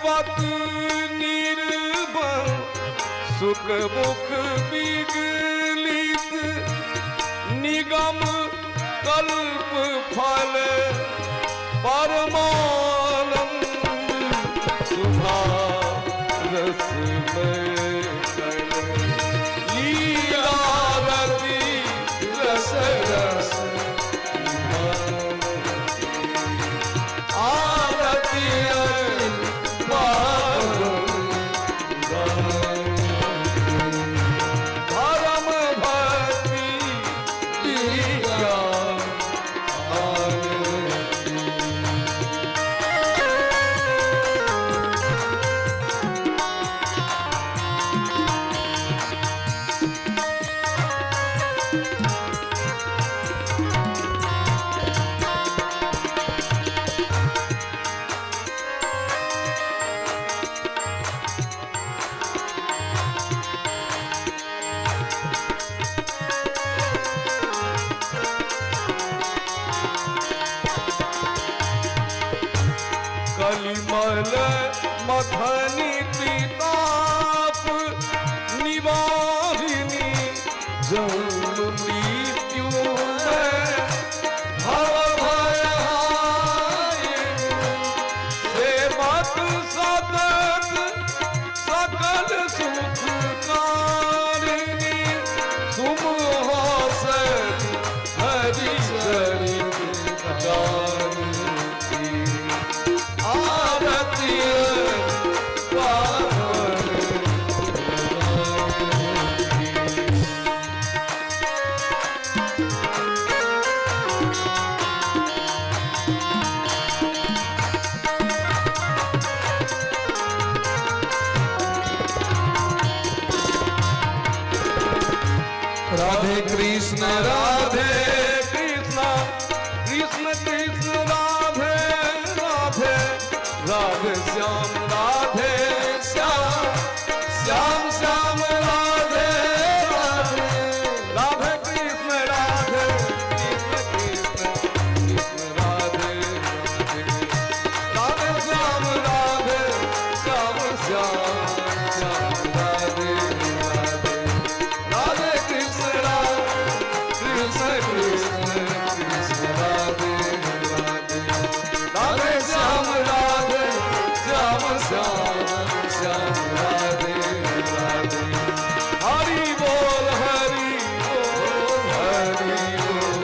पत निर्बल सुख मुख विगलित निगम कल्प फल परमानंद सुधा रस में लीला रति रस रस आरती कलिमल मथनी त्रिताप निवारिणी जन्म मृत्यु भव सेवक सतत सकल सुखकारिणी तुम हो सती हरि चरित जानती आरती राधे कृष्ण राधे कृष्ण कृष्ण कृष्ण राधे राधे राधे श्याम राधे श्याम श्याम श्याम राधे राधे राधे कृष्ण राधे कृष्ण कृष्ण कृष्ण राधे राधे राधे श्याम राधे श्याम श्याम श्याम राधे राधे राधे कृष्ण कृष्ण कृष्ण कृष्ण राधे राधे राधे श्याम राधे श्याम श्याम श्याम राधे राधे हरि बोल हरि बोल हरि बोल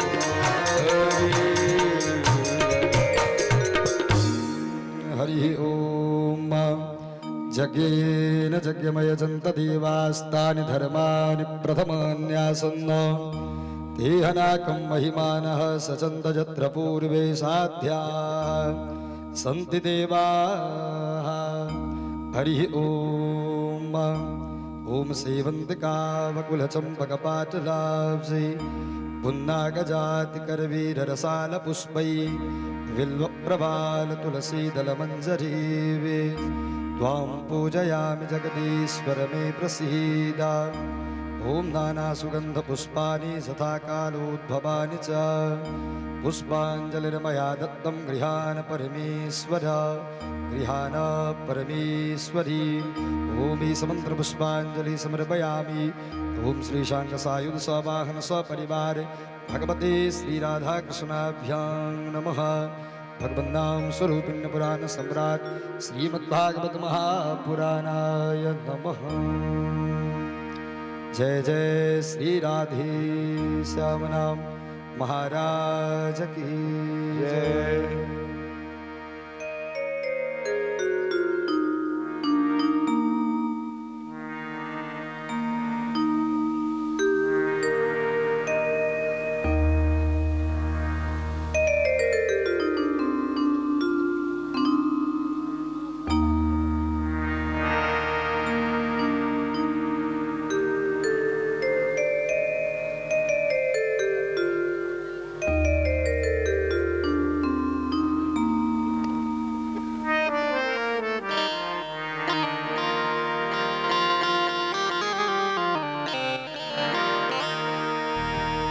हरि ओम यज्ञेन यज्ञमयजन्त देवास्तानि धर्माणि प्रथमान्यासन्न तेहनाकं महिमानः सचन्त यत्र पूर्वे साध्या सन्ति देवाः हरि ओम ओम सेवन्तिकावकुलचम्पकपाटलाब्जे पुन्नागजातिकरवीररसालपुष्पै बिल्वप्रवालतुलसीदलमञ्जरीवे त्वां पूजयामि जगदीश्वर मे प्रसीद ओम नानासुगन्धपुष्पाणि तथा कालोद्भवानि च पुष्पाञ्जलिर्मया दत्तं गृहाण परमेश्वर गृहाण परमेश्वरी ओम समन्त्रपुष्पाञ्जलि समर्पयामि ओम श्रीशाङ्गसायुध सवाहन सपरिवार भगवते श्रीराधाकृष्णाभ्यां नमः भगवन्नाम स्वरूपिण्य पुराण सम्राट श्रीमद्भागवत महापुराणाय नमः जय जय श्री राधे श्याम नाम महाराज की जय।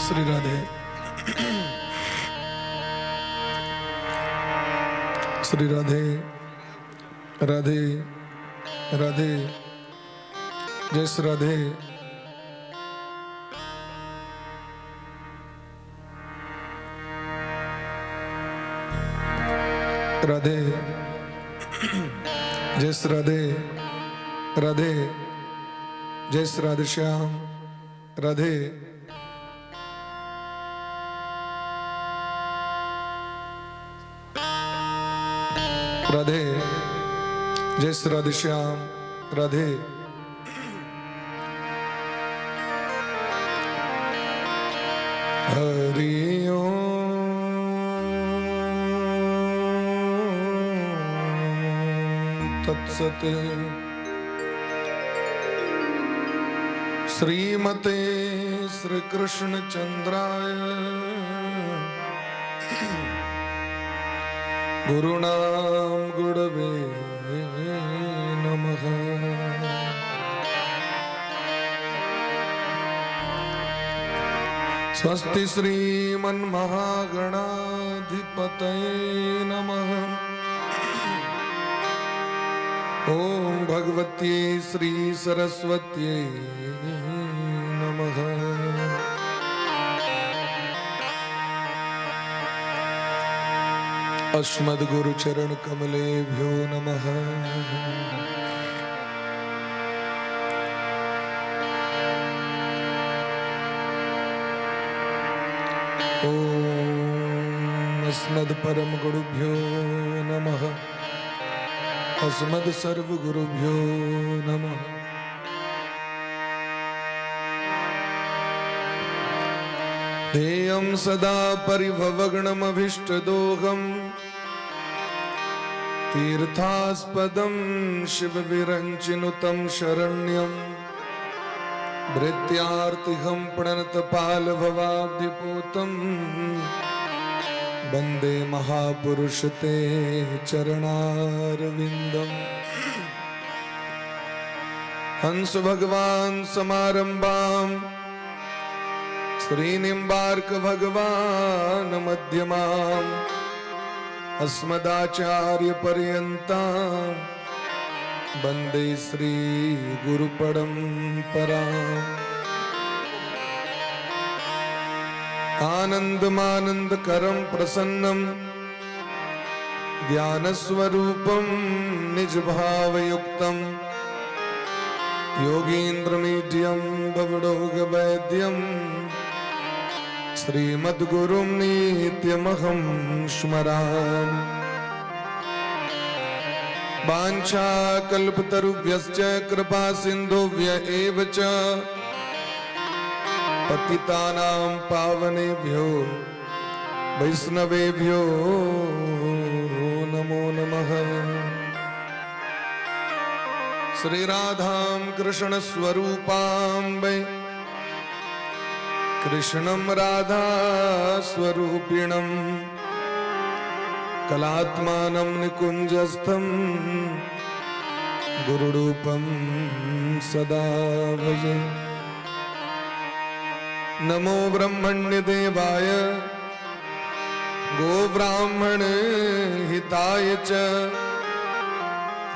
श्री राधे श्री राधे राधे राधे जय श्री राधे। राधे जय श्री राधे। राधे जय श्री राधे श्याम। राधे राधे जय श्री राधे श्याम। राधे हरि ओम तत्सत। श्रीमते श्री कृष्ण चंद्राय गुरुणाम गुरवे नमः। स्वस्ति श्रीमन्महागणाधिपतये नमः। ओम भगवत्यै श्री सरस्वत्यै नमः। अस्मद्गुरुचरण कमलेभ्यो नमः। ओम अस्मद्परम गुरुभ्यो नमः। अस्मद् सर्वगुरुभ्यो नमः। ध्येयं सदा परिभवग्नमभीष्टदोहम् तीर्थास्पदं शिवविरञ्चिनुतं शरण्यं भृत्यार्तिहं प्रणतपालभवाब्धिपूतं वन्दे महापुरुष ते चरणारविन्दम्। हंस भगवान समारंभां श्रीनिम्बार्क भगवान मध्यमाम् अस्मदाचार्य पर्यन्तां वन्दे श्री गुरु परम्पराम्। आनन्दमानन्दकरं प्रसन्नं ज्ञानस्वरूपं निजभावयुक्तं योगीन्द्रमीड्यं भवडोगवैद्यं श्रीमद्गुरुं नित्यमहं स्मरामि। वाञ्छाकल्पतरुभ्यश्च कृपा सिन्धुभ्य एव च पतितानां पावनेभ्यो वैष्णवेभ्यो नमो नमः। श्री राधां कृष्ण स्वरूपां वै कृष्णं राधा स्वरूपिणं कलात्मानं निकुञ्जस्थं गुरुरूपं सदा भजे। नमो ब्रह्मण्य देवाय गोब्राह्मण हिताय च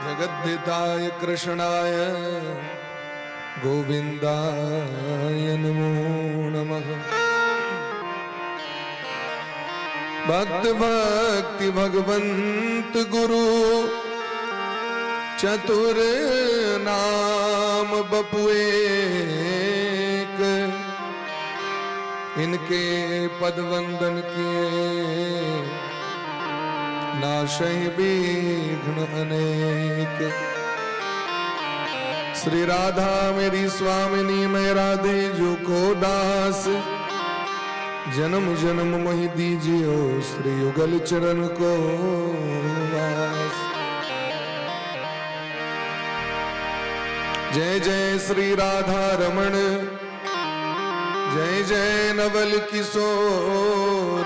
जगद्धिताय कृष्णाय गोविन्दाय नमो नमः। भक्त भक्ति भगवंत गुरु चतुर नाम बपुएक इनके पद वंदन किए नाशहि विघ्न अनेक। श्री राधा मेरी स्वामिनी मैं राधे जो को दास जन्म जन्म मोहि दीजियो श्री युगल चरण को वास। जय जय श्री राधा रमण जय जय नवल किशोर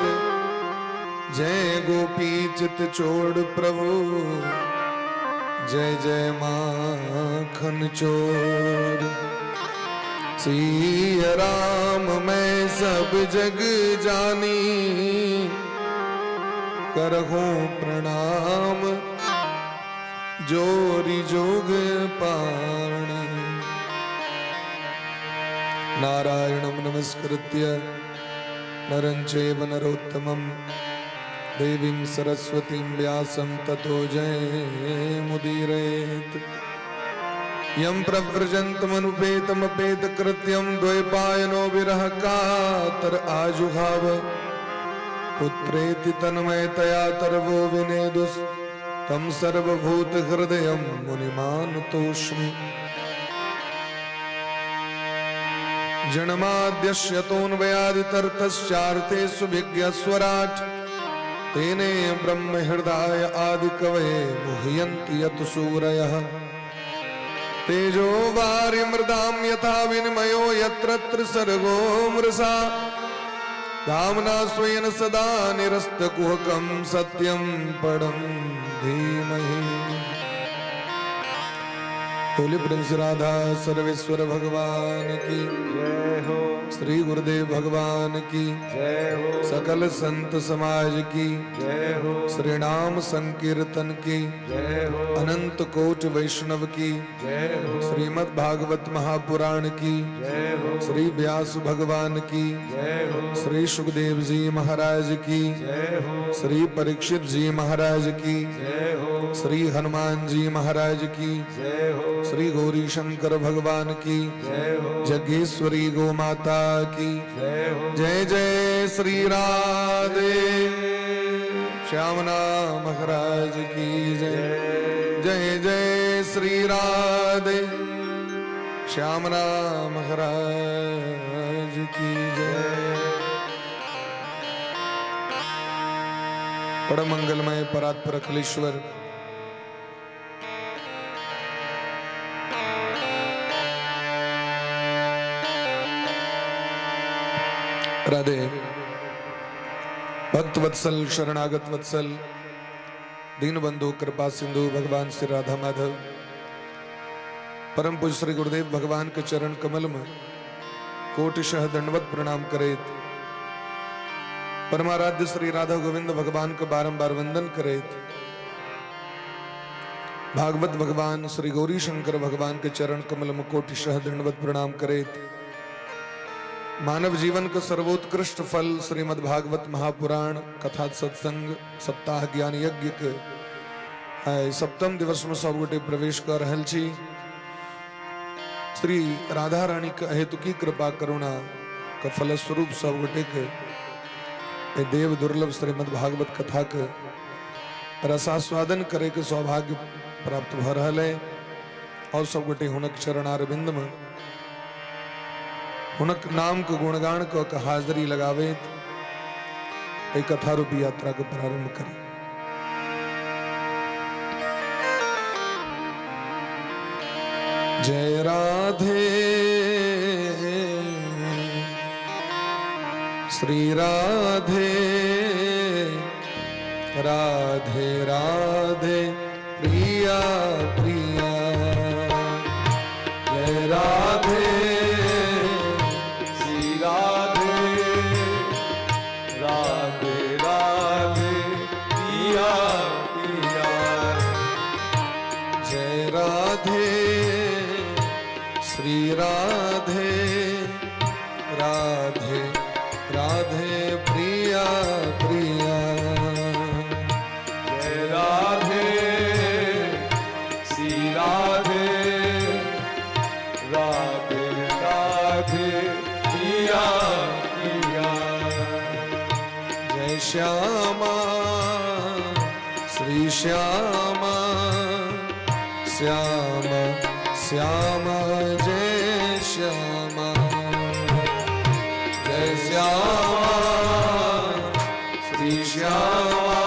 जय गोपी चित चोड़ प्रभु जय जय माखन चोर। सिया राम मैं सब जग जानी करहूं प्रणाम जोरी जोग पाणी नारायणं नमस्कृत्य नरं चैव नरोत्तमं देवीं सरस्वतीं व्यासं ततो जयमुदीरयेत् यं प्रव्रजन्तमनुपेतमपेतकृत्यं द्वैपायनो विरह कातर आजुहाव पुत्रेति तन्मयतया तर्वो विनेदुस् तं सर्वभूतहृदयं मुनिमानतोऽस्मि जन्माद्यस्य तोऽन्वयादितरतश्चार्थेषु विज्ञस्वराट् तेने ब्रह्महृदाय आदिकवये मुह्यन्ति यत् सूरयः तेजो वारिमृदां यथा विनिमयो यत्र त्रिसर्गो मृषा धाम्ना स्वेन सदा निरस्तकुहकं सत्यं परं धीमहि बोले प्रेम से राधा सर्वेश्वर भगवान की जय हो, श्री गुरुदेव भगवान की जय हो, सकल संत समाज की जय हो, श्री नाम संकीर्तन की जय हो, अनंत कोट वैष्णव की जय हो, श्रीमद् भागवत महापुराण की जय हो, श्री व्यास भगवान की जय हो, श्री सुखदेव जी महाराज की जय हो, श्री परीक्षित जी महाराज की जय हो, श्री हनुमान जी महाराज की जय हो, श्री गौरी शंकर भगवान की जय हो, जगेश्वरी गो माता की जय हो, जय जय श्री राधे श्यामना महाराज की जय जय जय श्री राधे श्यामना महाराज की जय। परम मंगलमय परात्पर अखिलेश्वर राधे भक्त वत्सल शरणागत वत्सल दीन बंधु कृपा सिंधु भगवान श्री राधा माधव परम पूज्य श्री गुरुदेव भगवान के चरण कमल में कोटिशः दंडवत प्रणाम करेत परमाराध्य श्री राधा गोविंद भगवान को बारंबार वंदन करेत भागवत भगवान श्री गौरी शंकर भगवान के चरण कमल में कोटिशः दंडवत प्रणाम करेत मानव जीवन का सर्वोत्कृष्ट फल श्रीमद् भागवत महापुराण कथा सत्संग सप्ताह ज्ञान यज्ञ के सप्तम दिवस में सब गोटे प्रवेश कर रहल छी। श्री राधा रानी के अहेतुकी कृपा करुणा का फलस्वरूप सब गोटे के देव दुर्लभ श्रीमद् भागवत कथा के रसास्वादन करे के सौभाग्य प्राप्त भ रहल है और सब गोटे हुनक चरणारविंद में हुनक नाम के गुणगान को हाजरी लगावे एक कथा रूपी यात्रा के प्रारंभ करें। जय राधे श्री राधे राधे राधे प्रिया प्रिया जय राधे श्री राधे राधे राधे प्रिया प्रिया जय राधे श्री राधे राधे राधे प्रिया प्रिया जय श्यामा श्री श्यामा श्यामा श्यामा जय श्यामा जय श्यामा श्री श्यामा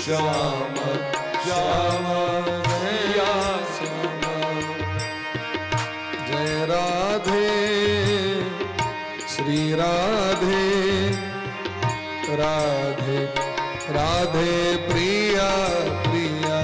श्यामा श्यामा जय श्यामा जय राधे श्री राधे राधे राधे प्रिया प्रिया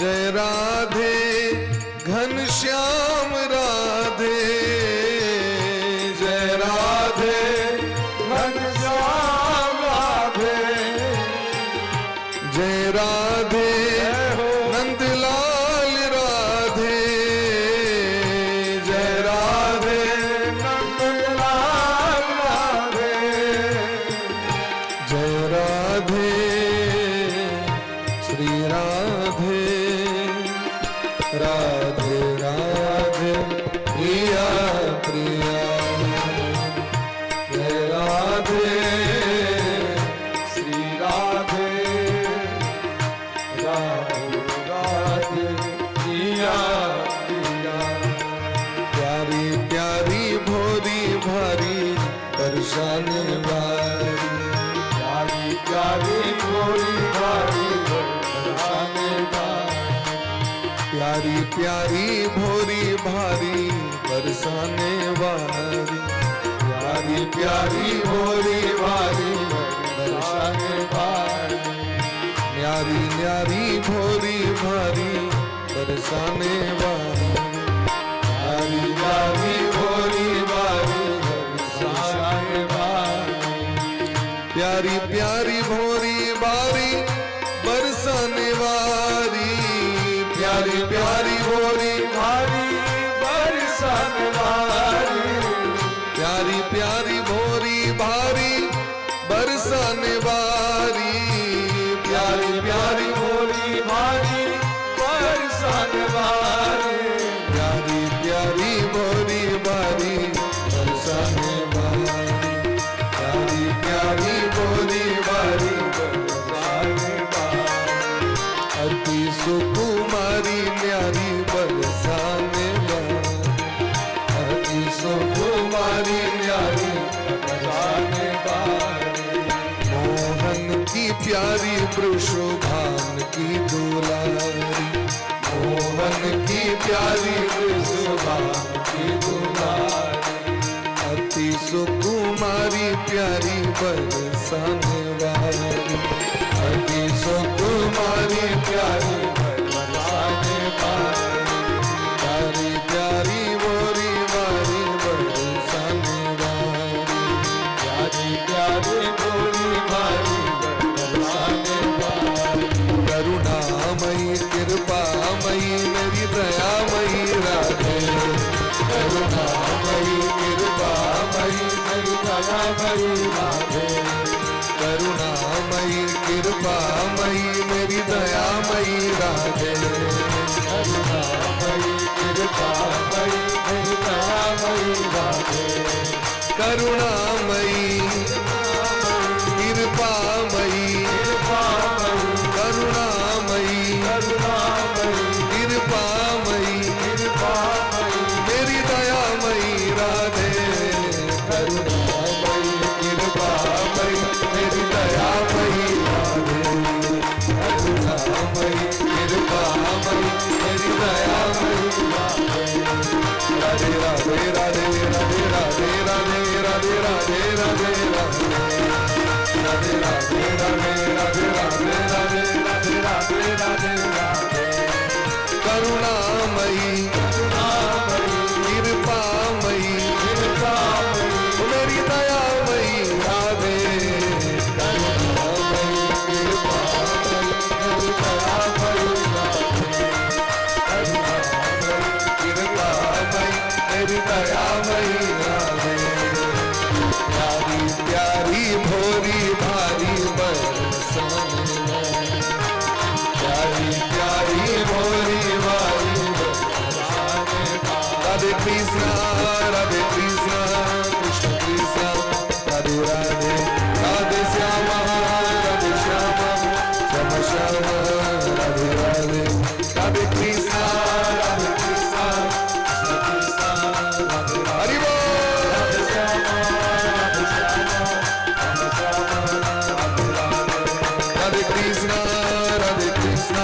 जय राधे घनश्याम राधे, जय राधे घनश्याम राधे, जय राधे नंदलाल राधे, जय राधे नंदलाल राधे, जय राधे श्री राधे, राधे राधे प्रिया प्रिया, जय राधे श्री राधे, राधे राधे प्रिया प्रिया, प्यारी प्यारी भोरी भारी दर्शन वारी, प्यारी प्यारी भोली भारी दर्शाने वाली, प्यारी प्यारी भोरी भारी बरसाने वारी, प्यारी प्यारी भोली भारी दर्शाने वाली, न्यारी न्यारी भोरी भारी बरसाने वारी, प्यारी प्यारी भोली भारी दर्शाने वाली, प्यारी प्यारी भोरी भारी बरसाने वारी, प्यारी प्यारी भोरी भारी बरसाने वाली, प्यारी प्यारी भोरी भारी बरसाने वारी, प्यारी प्यारी भोली भारी बरसाने वाली, प्यारी प्यारी भोरी भारी बरसाने वारी, प्यारी प्यारी भोरी भारी दर्शाने वाली, अति सुकुमारी न्यारी बरसाने वारी, अति सुकुमारी न्यारी दर्शाने वाली, मोहन की प्यारी वृषभान की दुलारी, मोहन की प्यारी वृषभान की दुलारी, अति सुकुमारी प्यारी बरसाने वाली, अति सुकुमारी प्यारी बरसाने वाली, प्यारी प्यारी मोरी मारी बरसाने वाली, प्यारी प्यारी भोली भारी दर्शाने वाली, करुणामयी कृपामयी मेरी दयामयी राधे, करुणामयी कृपामयी मेरी दयामयी राधे, करुणामयी कृपामयी मेरी दयामयी राधे, करुणामयी कृपामयी मेरी दयामयी राधे, करुणामयी कृपामयी, करुणामयी कृपामयी मेरी दयामयी राधे, करुणामयी कृपामयी मेरी दयामयी राधे, करुणामयी कृपामयी मेरी दयामयी राधे, राधे राधे राधे राधे राधे राधे राधे राधे राधे राधे राधे राधे राधे राधे राधे राधे राधे राधे राधे, करुणामयी कृपामयी मेरी दयामयी राधे, करुणामयी कृपामयी मेरी दयामयी राधे, करुणामयी कृपामयी मेरी दयामयी राधे, प्यारी प्यारी भोरी भारी बरसाने वाली, प्यारी प्यारी भोरी भारी बरसाने वाली, राधे कृष्णा कृष्ण कृष्ण राधे राधे, राधे श्यामा श्याम श्याम राधे राधे, राधे कृष्णा कृष्ण कृष्ण राधे हरि बोल, राधे श्यामा राधे कृष्ण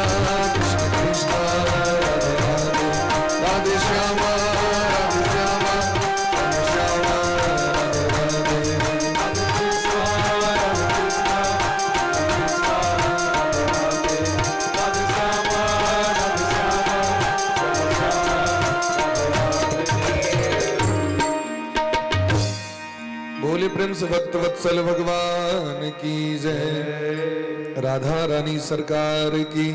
कृष्ण कृष्ण राधे राधे, राधे श्यामा से भक्त वत्सल भगवान की जय, राधा रानी सरकार की,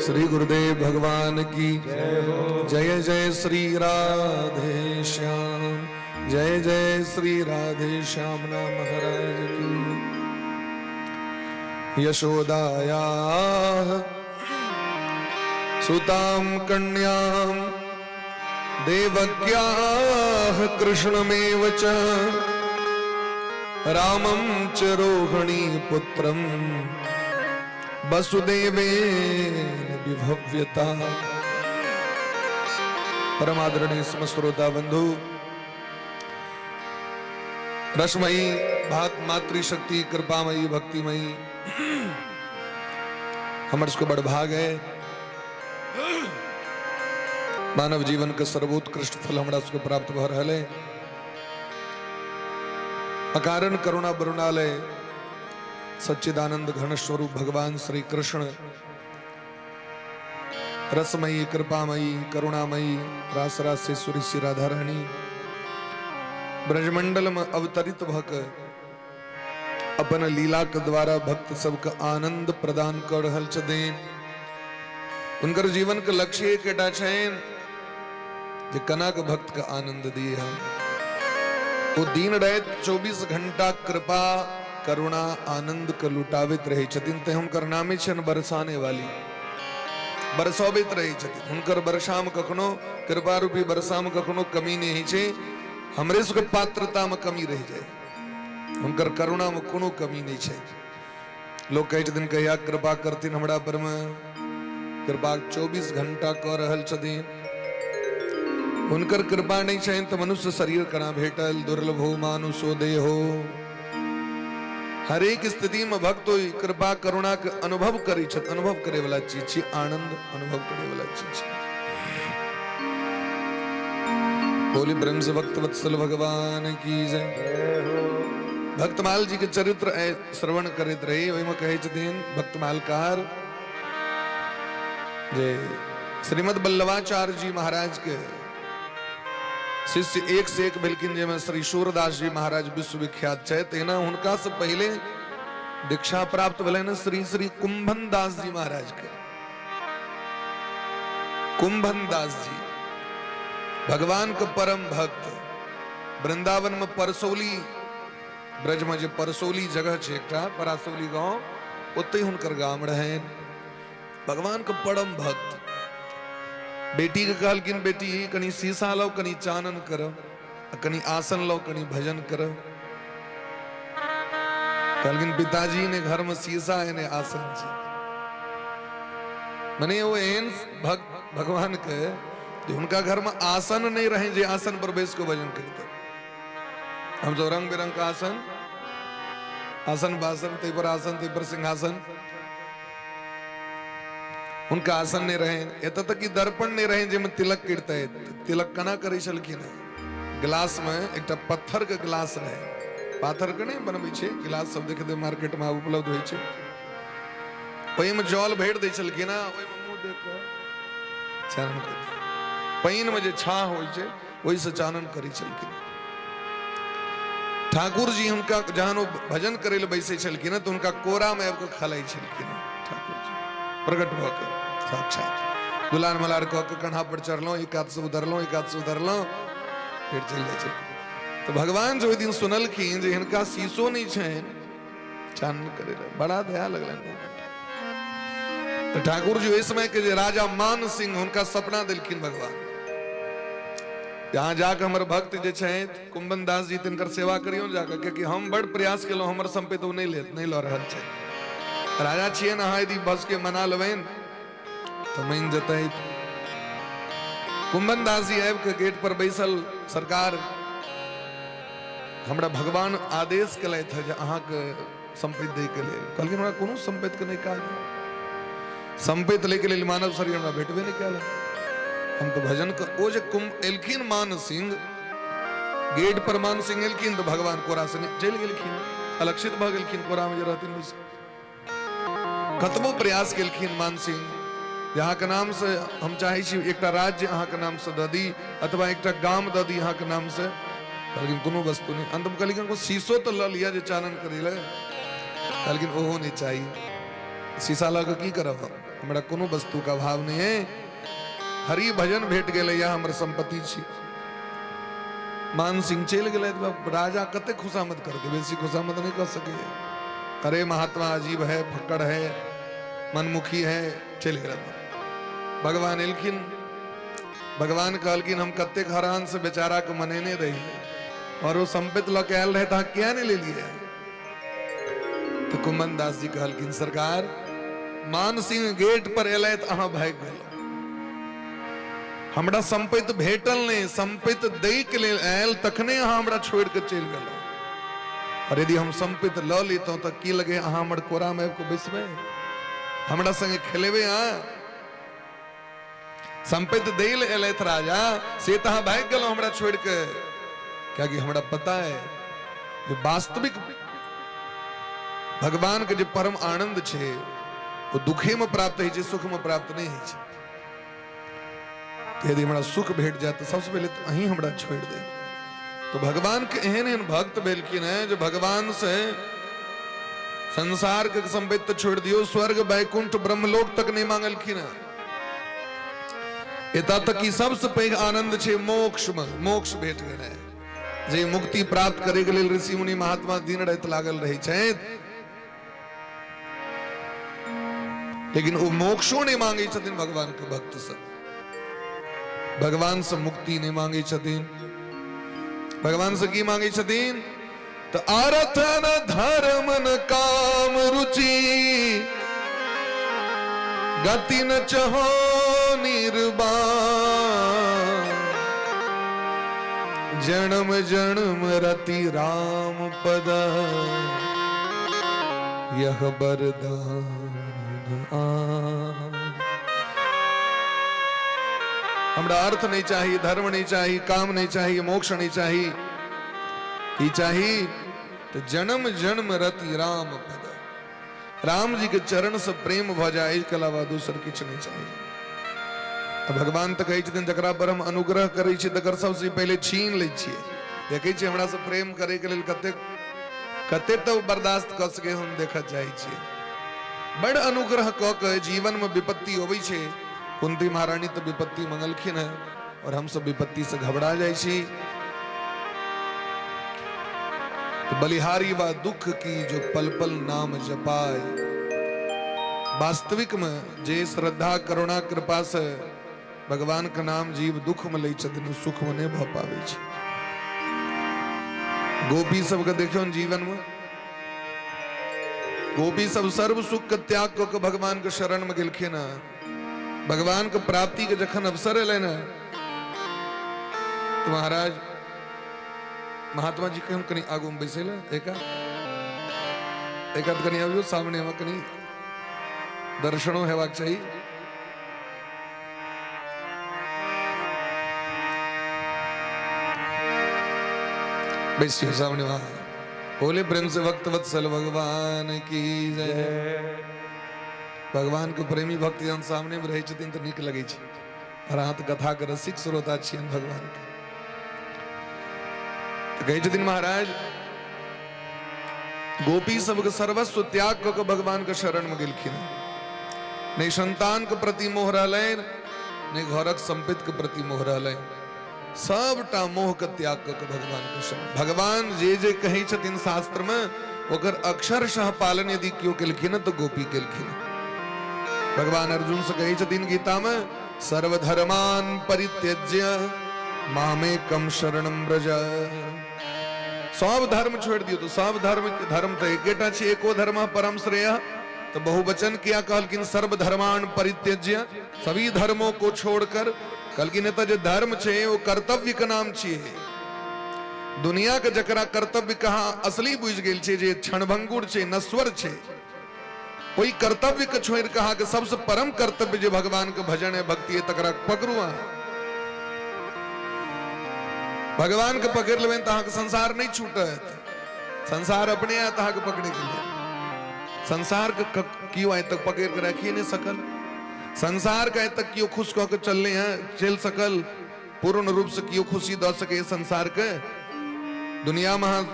श्री गुरुदेव भगवान की जय। जय श्री राधे श्याम, जय जय श्री राधे श्याम महाराज की। यशोदाया सुतां कन्यां देवक्याः कृष्णमेव च रामं च रोहिणी पुत्रं वसुदेवेन विभव्यता। परमादरणीय समस्त श्रोता बंधु, रसमयी मातृशक्ति कृपामयी भक्तिमयी हमारे को बड़ भाग है। मानव जीवन का सर्वोत्कृष्ट फल हमरा उसको प्राप्त भ रहा है। अकारण करुणा बरुणालय सच्चिदानंद घन स्वरूप भगवान श्री कृष्ण रसमयी कृपामयी करुणामयी रास रासेश्वरी श्री राधा रानी ब्रजमंडल में अवतरित भक अपन लीला के द्वारा भक्त सबका आनंद प्रदान कर रहल छथिन। उनकर जीवन के लक्ष्य केटा छेन जे कना के भक्त का आनंद दिए हम। वो दिन रात 24 घंटा कृपा करुणा आनंद के लुटावित रहे छथिन। ते हुनकर नामे छन बरसाने वाली, बरसोबित रहे छथिन। हुनकर बरसाम कखनो कृपा रूपी बरसाम कखनो कमी नहीं छे। हमरे सुख पात्रता में कमी रह जाए, हुनकर करुणा में कोनो कमी नहीं छे। लोग कहे छथिन कहिया कृपा करथिन हमरा पर में, कृपा 24 घंटा कर रहल छथिन। हुनकर कृपा नहीं छे तो मनुष्य शरीर कना भेटल, दुर्लभ हो मानुषो देहो। हर एक स्थिति में भक्त कृपा करुणा के अनुभव करे छत, अनुभव करे वाला चीज छे, आनंद अनुभव करे वाला चीज छे। बोली ब्रह्म से भक्त वत्सल भगवान की जय। भक्तमाल जी के चरित्र श्रवण करते रहे, वही में कहे छथिन भक्तमालकार जे श्रीमद बल्लवाचार्य जी महाराज के शिष्य एक से एक बिल्किन जे में श्री सूरदास जी महाराज विश्वविख्यात है। तेना उनका से पहले दीक्षा प्राप्त भले न श्री श्री कुंभन दास जी महाराज के। कुंभन दास जी भगवान के परम भक्त, वृंदावन में परसौली ब्रज में जो परसौली जगह छे एकटा परासौली गांव, उते हुनकर गाम रहे। भगवान के परम भक्त। बेटी के कहलकिन बेटी कनी शीशा लो, कनी चानन करो, कनी आसन लो, कनी भजन करो। कहलकिन पिताजी ने घर में शीशा है ने आसन छे। मने वो एन भक्त भगवान के जो उनका घर में आसन नहीं रहे, जे आसन पर बैस को भजन करते। हम जो रंग बिरंग का आसन, आसन बासन ते पर आसन ते पर सिंहासन, उनका आसन नहीं रहे। एत तक कि दर्पण नहीं रहे जे में तिलक गिरता है। तिलक कना करे छलखिन गिलास में एक पत्थर के गिलास रहे, पाथर के नहीं बनबे छे गिलास सब देखे दे मार्केट में उपलब्ध होय छे। ओहि में जल भेड़ दे छलखिन, ओहि में मुंह देख के चानन करते। पाइन में जे छा होय छे वही से चानन करी छलखिन। ठाकुर जी उनका जहां भजन करे ले बैसे छलखिन तो उनका कोरा में आपको खलाई छलखिन। ठाकुर जी प्रकट होकर साक्षात दुलार मलार को कन्हा पर चढ़ लो, एक हाथ से उधर लो, एक हाथ से उधर लो, फिर चल जाए। तो भगवान जो दिन सुनलखिन जे इनका शीशो नहीं छे, चानन करे बड़ा दया लगलन। तो ठाकुर जी इस समय के राजा मान सिंह उनका सपना दिलखिन भगवान, यहाँ जाकर हमारे भक्त जे छे कुंभन दास जी तिनकर सेवा करियो जाकर, क्योंकि हम बड़ प्रयास केलो हमर संपत्ति तो नहीं लो रहल छे। राजा छिए ना यदि बस के मना लेवेन तो मान जते। कुंभन दास जी आब के गेट पर बैसल, सरकार हमरा भगवान आदेश कले थे जे अहाँ के संपत्ति दे के लेल। कहलखिन हमरा कोनो संपत्ति के नहीं काज, संपत्ति लेके लेल मानव शरीर हमरा भेटबे नहीं कयल। हम तो भजन कर ओ जे कुंभ एलखिन मान सिंह, गेट पर मान सिंह एलखिन तो भगवान कोरा से चल गेलखिन, अलक्षित भ गेलखिन। कोरा में जे रहथिन बस कतबो प्रयास केलखिन मान सिंह, यहाँ के नाम से हम चाहे छी एक राज्य अहाँ के नाम से ददी, अथवा एक गाम ददी अहाँ के नाम से, कहलखिन कोनो वस्तु नहीं। अंत में कहलखिन को शीशो तो ल लिया जे चानन करेले, कहलखिन ओहो नहीं चाहिए, शीशा ला के की करब, हमरा कोनो वस्तु का भाव नहीं है, हरि भजन भेट गेले या हमर संपत्ति छी। मान सिंह चल गए तो राजा कते खुशामद करके, बेसी खुशामद नहीं कर सके। अरे महात्मा अजीब है, फक्कड़ है, मनमुखी है, चल गए। भगवान एलखिन, भगवान कहलखिन हम कते हरान से बेचारा को मनेने रही और वो संपित लके आयल रहे तो क्या नहीं ले लिए। तो कुमन दास जी कहलखिन सरकार मान सिंह गेट पर एल तो अहाँ भाग गए, हमरा संपित भेटल नहीं, संपित दई के लेल आयल तखने अहाँ हमरा छोड़ के चल गए। और यदि हम संपित ल लेतो तो की लगे अहाँ हमर कोरा में को बैसबे, हमरा संगे खेलेबे। संपित देल एलैथ राजा से तहाँ भाग गलो हमरा छोड़ के, क्या कि हमरा पता है जो वास्तविक भगवान के जो परम आनंद छे वो दुखे में प्राप्त है, सुख में प्राप्त नहीं है। तो यदि हमरा सुख भेट जाए तो सबसे पहले तो अहीं हमरा छोड़ दे। तो भगवान के एहन एहन भक्त भेलखिन है जो भगवान से संसार के संबित छोड़ दियो, स्वर्ग वैकुंठ ब्रह्मलोक तक नहीं मांगलखिन है। एता तक की सबसे पैघ आनंद छे मोक्ष में, मोक्ष भेट गए है। जे मुक्ति प्राप्त करे के लेल ऋषि मुनि महात्मा दिन रात लागल रहे छथि, लेकिन वो मोक्षो नहीं मांगे छथिन भगवान के भक्त से, भगवान से मुक्ति नहीं मांगे छथिन। भगवान से की मांगे छथिन तो अर्थ न धर्म न काम रुचि, गति न चहो निर्वाण, जन्म जन्म रति राम पद यह वरदान हमरा अर्थ नहीं चाहिए, धर्म नहीं चाहिए, काम नहीं चाहिए, मोक्ष नहीं चाहिए, की चाहिए तो जन्म जन्म रति राम पद, राम जी के चरण से प्रेम भ जाए, इसके अलावा दूसर किछ नहीं चाहिए। भगवान तो कहे छथिन जकरा पर हम अनुग्रह करे छी तकर सबसे पहले छीन ले छिए। देखे छी हमरा से प्रेम करे के लेल कते कते तो बर्दाश्त कर सके हम देखा चाहे छी। बड़ अनुग्रह क के जीवन में विपत्ति होवे छे, कुंती महारानी तो विपत्ति मंगलखिन है और हम सब विपत्ति से घबरा जाए छी। तो बलिहारी व दुख की जो पल पल नाम जपाए, वास्तविक में जे श्रद्धा करुणा कृपा से भगवान का नाम जीव दुख में ले छथिन, सुख में नहीं भ पावे छै। गोपी सब के देखियो जीवन में, गोपी सब सर्व सुख के त्याग क के भगवान के शरण में गेलखिन। भगवान के प्राप्ति के जखन अवसर एले न तो महाराज महात्मा जी के हम कहीं आगू में बैसे एका कहीं आवियो सामने हम कहीं दर्शनों हेबाक चाहिए। बैसियो सामने वहां, बोले प्रेम से भक्त वत्सल भगवान की जय। भगवान के प्रेमी भक्त जन सामने में रहे छथिन तो नीक लगे छै, और अहाँ तो कथा के रसिक श्रोता छियन भगवान के। तो कहे छथिन महाराज गोपी सबके सर्वस्व त्याग क के भगवान के शरण में गेलखिन। नहीं संतान के प्रति मोह रहलै, नहीं घरक संपत्ति के प्रति मोह रहलै, सबटा मोह के त्याग क के भगवान के शरण। भगवान जे जे कहे छथिन शास्त्र में ओकर अक्षरशः पालन यदि क्यों केलखिन तो गोपी केलखिन। भगवान अर्जुन से कहे छथिन गीता में सर्वधर्मान परित्यज्य मामेकम शरणम व्रज। सब धर्म छोड़ दियो, तो सब धर्म तो एकेटा छै, एको धर्म परम श्रेय। तो बहुवचन किया कहलकिन सर्वधर्मान परित्यज्य, सभी धर्मों को छोड़कर। कहलकिन तो जो धर्म छे वो कर्तव्य का नाम छे। दुनिया के जकरा कर्तव्य कहा असली बुझ गेल छे, जे क्षणभंगुर छे, नश्वर छे, कोई कर्तव्य के छोड़ कहा कि सबसे परम कर्तव्य जो भगवान के भजन है, भक्ति है, तकरा पकड़ुआ। भगवान के पकड़ लेबे तो संसार नहीं छूटत, संसार अपने आए तो पकड़े के लिए। संसार के क्यों आए तक पकड़ के रखिए नहीं सकल, संसार का तक क्यों खुश कह चलने हैं चल सकल, पूर्ण रूप से क्यों खुशी दे सके संसार के दुनिया में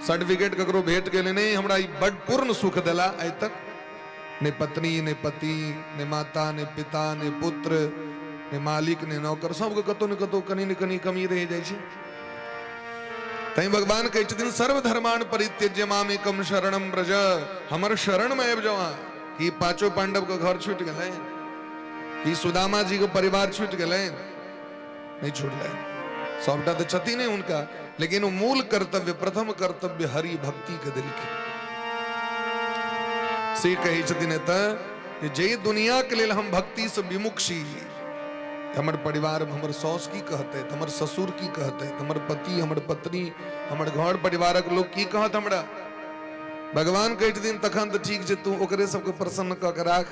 सर्टिफिकेट ककरो भेंट के लिए नहीं, हमरा बड़ पूर्ण सुख दिला आज तक। ने पत्नी ने पति ने माता ने पिता ने पुत्र ने मालिक ने नौकर सबके कतो न कतो कनी न कनी कमी रह जाय छै। तई भगवान कहै छथिन सर्वधर्मान परित्यज्य मामेकम शरणम व्रज, हमर शरण में आबि जाओ। कि पांचों पांडव के घर छूट गए, कि सुदामा जी के परिवार छूट गए? नहीं छूटले, सबटा तो क्षति नहीं उनका, लेकिन वो मूल कर्तव्य प्रथम कर्तव्य हरि भक्ति के दिल के से कही छथिन त जे दुनिया के लिए हम भक्ति से विमुख छी। हमर परिवार में हमर सौस की कहते, हमर ससुर की कहते, हमर पति हमर पत्नी हमर घर परिवारक लोग की कहत हमरा? भगवान कह दिन तखन तो ठीक है, तू ओकरे सबके प्रसन्न क के राख।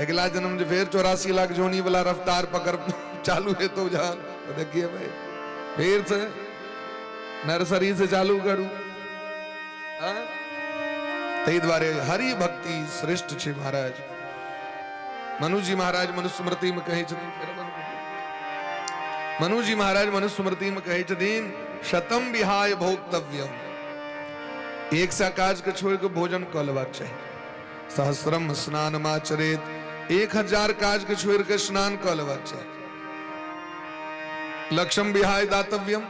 अगला जन्म जो फिर 84 लाख जोनी वाला रफ्तार पकड़ चालू है तो जान तो देखिए भाई फिर से नर्सरी से चालू करूं। ते द्वारे हरि भक्ति श्रेष्ठ छे महाराज। मनु जी महाराज मनुस्मृति में कहे छथिन, मनु जी महाराज मनुस्मृति में कहे छथिन शतम विहाय भोक्तव्यम, एक सा काज के छोड़ के भोजन क लेबाक चाहिए। सहस्रम स्नान माचरेत, 1000 काज के छोड़ के स्नान क लेबाक चाहिए। लक्षम विहाय दातव्यम,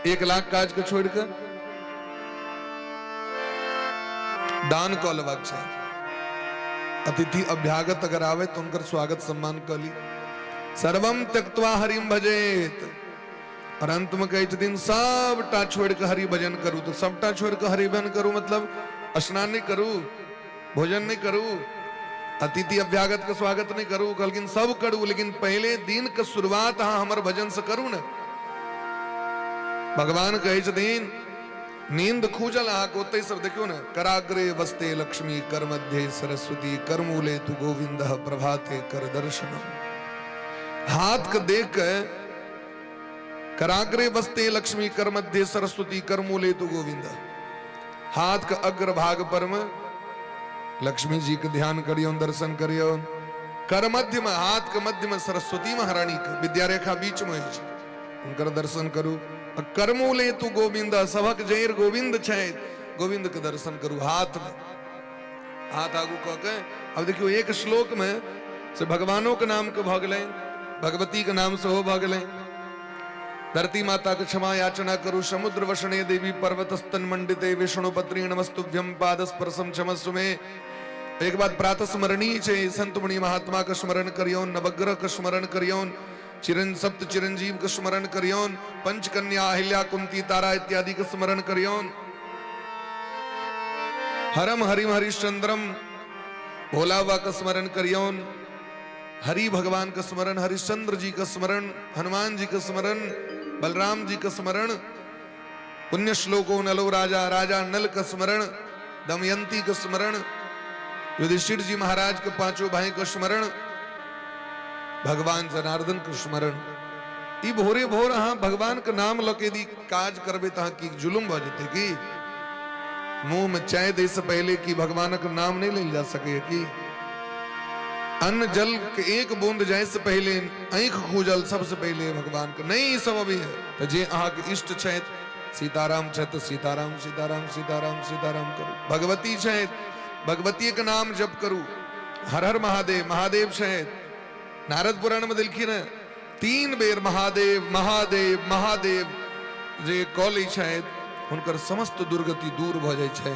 1 लाख काज के छोड़ के दान क लेबाक चाहिए। अतिथि अभ्यागत अगर आवे तो उनकर स्वागत सम्मान कर ली। सर्वम त्यक्त्वा हरिम भजेत, और अंत में कहे दिन सबटा छोड़ के हरि भजन करूं। तो सबटा छोड़ के हरि भजन करूं मतलब स्नान नहीं करूं, भोजन नहीं करूं, अतिथि अभ्यागत का स्वागत नहीं करूं, लेकिन सब करूं, लेकिन पहले दिन का शुरुआत हाँ हमर भजन से करूं ना। भगवान कहे दिन नींद खूजल आंख होते सब देखियो ना, कराग्रे वस्ते लक्ष्मी कर मध्य सरस्वती कर मूले तु गोविंद प्रभाते कर दर्शनम। हाथ का देख के कराग्रे वस्ते लक्ष्मी कर मध्य सरस्वती कर मूले तु गोविंद, हाथ का अग्र भाग पर में लक्ष्मी जी के ध्यान करियो, दर्शन करियो। कर मध्य में, हाथ के मध्य में सरस्वती महारानी के विद्या रेखा बीच में उनकर दर्शन करूं। करमूले तू गोविंद, सबक जैर गोविंद छे, गोविंद के दर्शन करूं। हाथ में हाथ आगू कह के अब देखियो एक श्लोक में से भगवानों के नाम के भग ले, भगवती के नाम से हो भग ले। धरती माता के क्षमा याचना करूं, समुद्र वसने देवी पर्वत स्तन मंडिते विष्णु पत्री नमस्तुभ्यम पाद स्पर्शम क्षमस्व में। एक बात प्रातः स्मरणीय छे, संत मुनि महात्मा का स्मरण करियो, नवग्रह का स्मरण करियो, सप्त चिरंजीव का स्मरण करियोन, पंचकन्या अहिल्या कुंती तारा इत्यादि का स्मरण करियोन। हरम हरिम हरिश्चंद्रम भोलावा का स्मरण करियोन, हरि भगवान का स्मरण, हरिश्चंद्र जी का स्मरण, हनुमान जी का स्मरण, बलराम जी का स्मरण, पुण्य श्लोकों नलो राजा, राजा नल का स्मरण, दमयंती का स्मरण, युधिष्ठिर जी महाराज के 5 भाई का स्मरण, भगवान जनार्दन का स्मरण। ई भोरे भोर हाँ भगवान का नाम लके दी काज करबे तहाँ की जुलुम बजते की मुंह में चाय दे से पहले की भगवान का नाम नहीं ले जा सके कि अन्न जल के एक बूंद जाए से पहले आंख खूजल सबसे पहले भगवान का नहीं। सब अभी है तो जे अहाँ के इष्ट छे सीताराम छे तो सीताराम सीताराम सीताराम सीताराम करू, भगवती छे भगवती का नाम जप करू, हर हर महादेव महादेव छे। नारद पुराण में देखिए ना 3 बेर महादेव महादेव महादेव जे कॉली छे उनकर समस्त दुर्गति दूर भ जाय छे,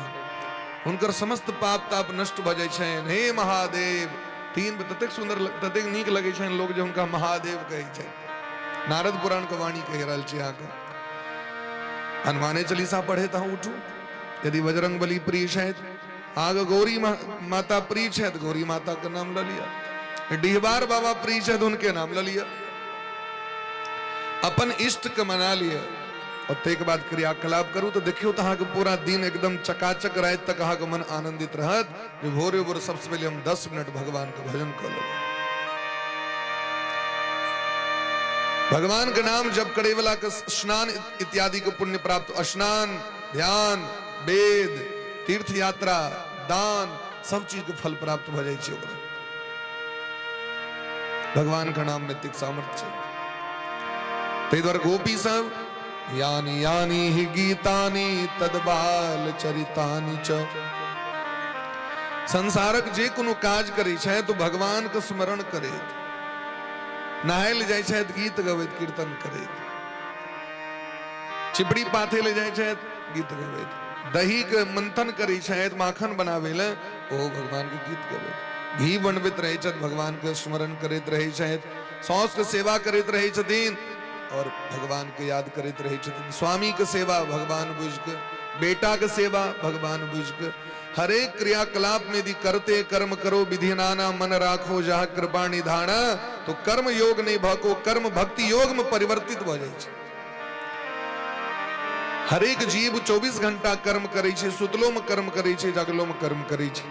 उनकर समस्त पाप ताप नष्ट भ जाय छे। हे महादेव 3 ततेक सुंदर ततेक नीक लगे छे लोग जो उनका महादेव कहे छे। नारद पुराण का वाणी कह रहल छे। आके हनुमाने चालीसा पढ़े ता उठू, यदि बजरंग बली प्रिय छे आगे गौरी माता प्रिय छे तो गौरी माता का नाम ले लिया, डीहबार बाबा प्रिय है तो उनके नाम ले लिया, अपन इष्ट के मना लिया और ते के बाद क्रियाकलाप करूं तो देखियो तो के पूरा दिन एकदम चकाचक रात तक के मन आनंदित रहत। भोरे भोर सबसे पहले हम 10 मिनट भगवान का भजन कर लो। भगवान के नाम जब करे वाला के स्नान इत्यादि को पुण्य प्राप्त, स्नान ध्यान वेद तीर्थ यात्रा दान सब चीज को फल प्राप्त भ जाय छै। भगवान का नाम नैतिक सामर्थ्य। गोपी सब यानी यानी ही गीतानी तदबाल चरितानी च। संसारक जे कोनो काज करे छै तो भगवान के स्मरण करे, नहाय ले जाय छै गीत गवैत कीर्तन करे, चिपड़ी पाथे ले जाय छै गीत गवैत, दही के मंथन करे छै माखन बनावे ले ओ भगवान के गीत गवैत, घी बनबैत रहे छथि भगवान के स्मरण करैत रहे छथि, सौस के सेवा करैत रहे छथिन और भगवान के याद करैत रहे छथिन। स्वामी के सेवा भगवान बुझ के, बेटा के सेवा भगवान बुझ के, हरेक क्रियाकलाप में यदि करते कर्म करो विधि नाना मन राखो जहाँ कृपा निधाना, तो कर्म योग नहीं भको कर्म भक्ति योग में परिवर्तित हो जाए। हरेक जीव 24 घंटा कर्म करे छे, सुतलो में कर्म करे छे, जागलो में कर्म करे छे,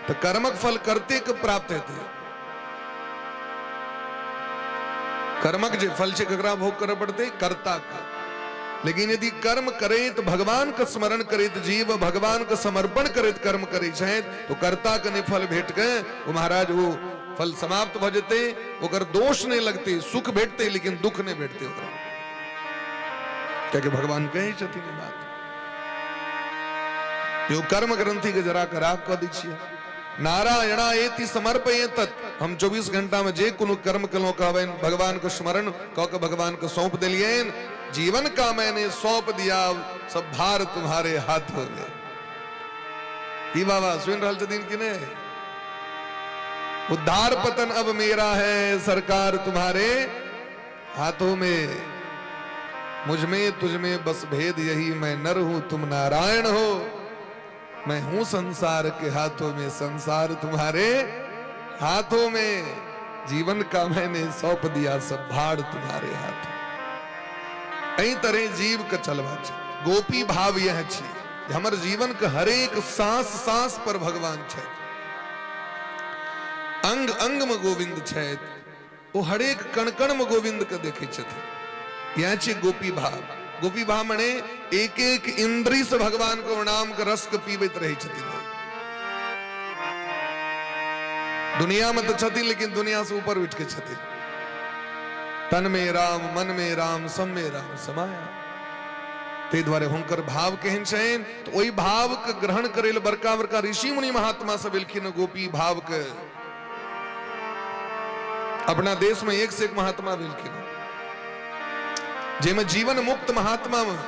तो कर्मक फल करते के प्राप्त हेते। कर्मक जे फल छे ककरा भोग करे पड़ते, कर्ता का। लेकिन यदि कर्म करे तो भगवान का स्मरण करे तो जीव भगवान का समर्पण करे कर्म करे छे तो कर्ता के फल भेट के वो महाराज वो फल समाप्त हो जाते, ओकर दोष नहीं लगते, सुख भेटते लेकिन दुख नहीं भेटते ओकरा, क्योंकि भगवान कहे छथिन बात। यो कर्म ग्रंथि के जरा खराब कर दीजिए। नारायणा एति समर्पयेत, हम 24 घंटा में जे कोनो कर्म कलो कहबेन भगवान को स्मरण कह के भगवान को सौंप दिलियन, जीवन का मैंने सौंप दिया, सब भार तुम्हारे हाथ हो गए। ही बाबा सुन रहल छथिन कि नहीं? उद्धार पतन अब मेरा है, सरकार तुम्हारे हाथों में, मुझ में तुझ में बस भेद यही, मैं नर हूं तुम नारायण हो, मैं हूं संसार के हाथों में, संसार तुम्हारे हाथों में, जीवन का मैंने सौंप दिया, सब भार तुम्हारे हाथों। कई तरह जीव का चलवा छे, गोपी भाव यह छे हमर जीवन के हरेक सांस सांस पर भगवान छे, अंग अंग में गोविंद छे, वो हरेक कण कण में गोविंद के देखे छथिन। यह छे गोपी भाव। गोपी भाव मने एक एक इंद्री से भगवान को नाम के रस के पीबैत रहे छथिन। दुनिया में तो छथिन लेकिन दुनिया से ऊपर उठ के छथिन। तन में राम मन में राम सब में राम समाया, ते द्वारे हुनकर भाव केहन छेन, तो वही भाव के ग्रहण करेल बड़का बड़का ऋषि मुनि महात्मा सब एलखिन गोपी भाव के। अपना देश में एक से एक महात्मा भेलखिन, जेमे जीवन मुक्त महात्मा में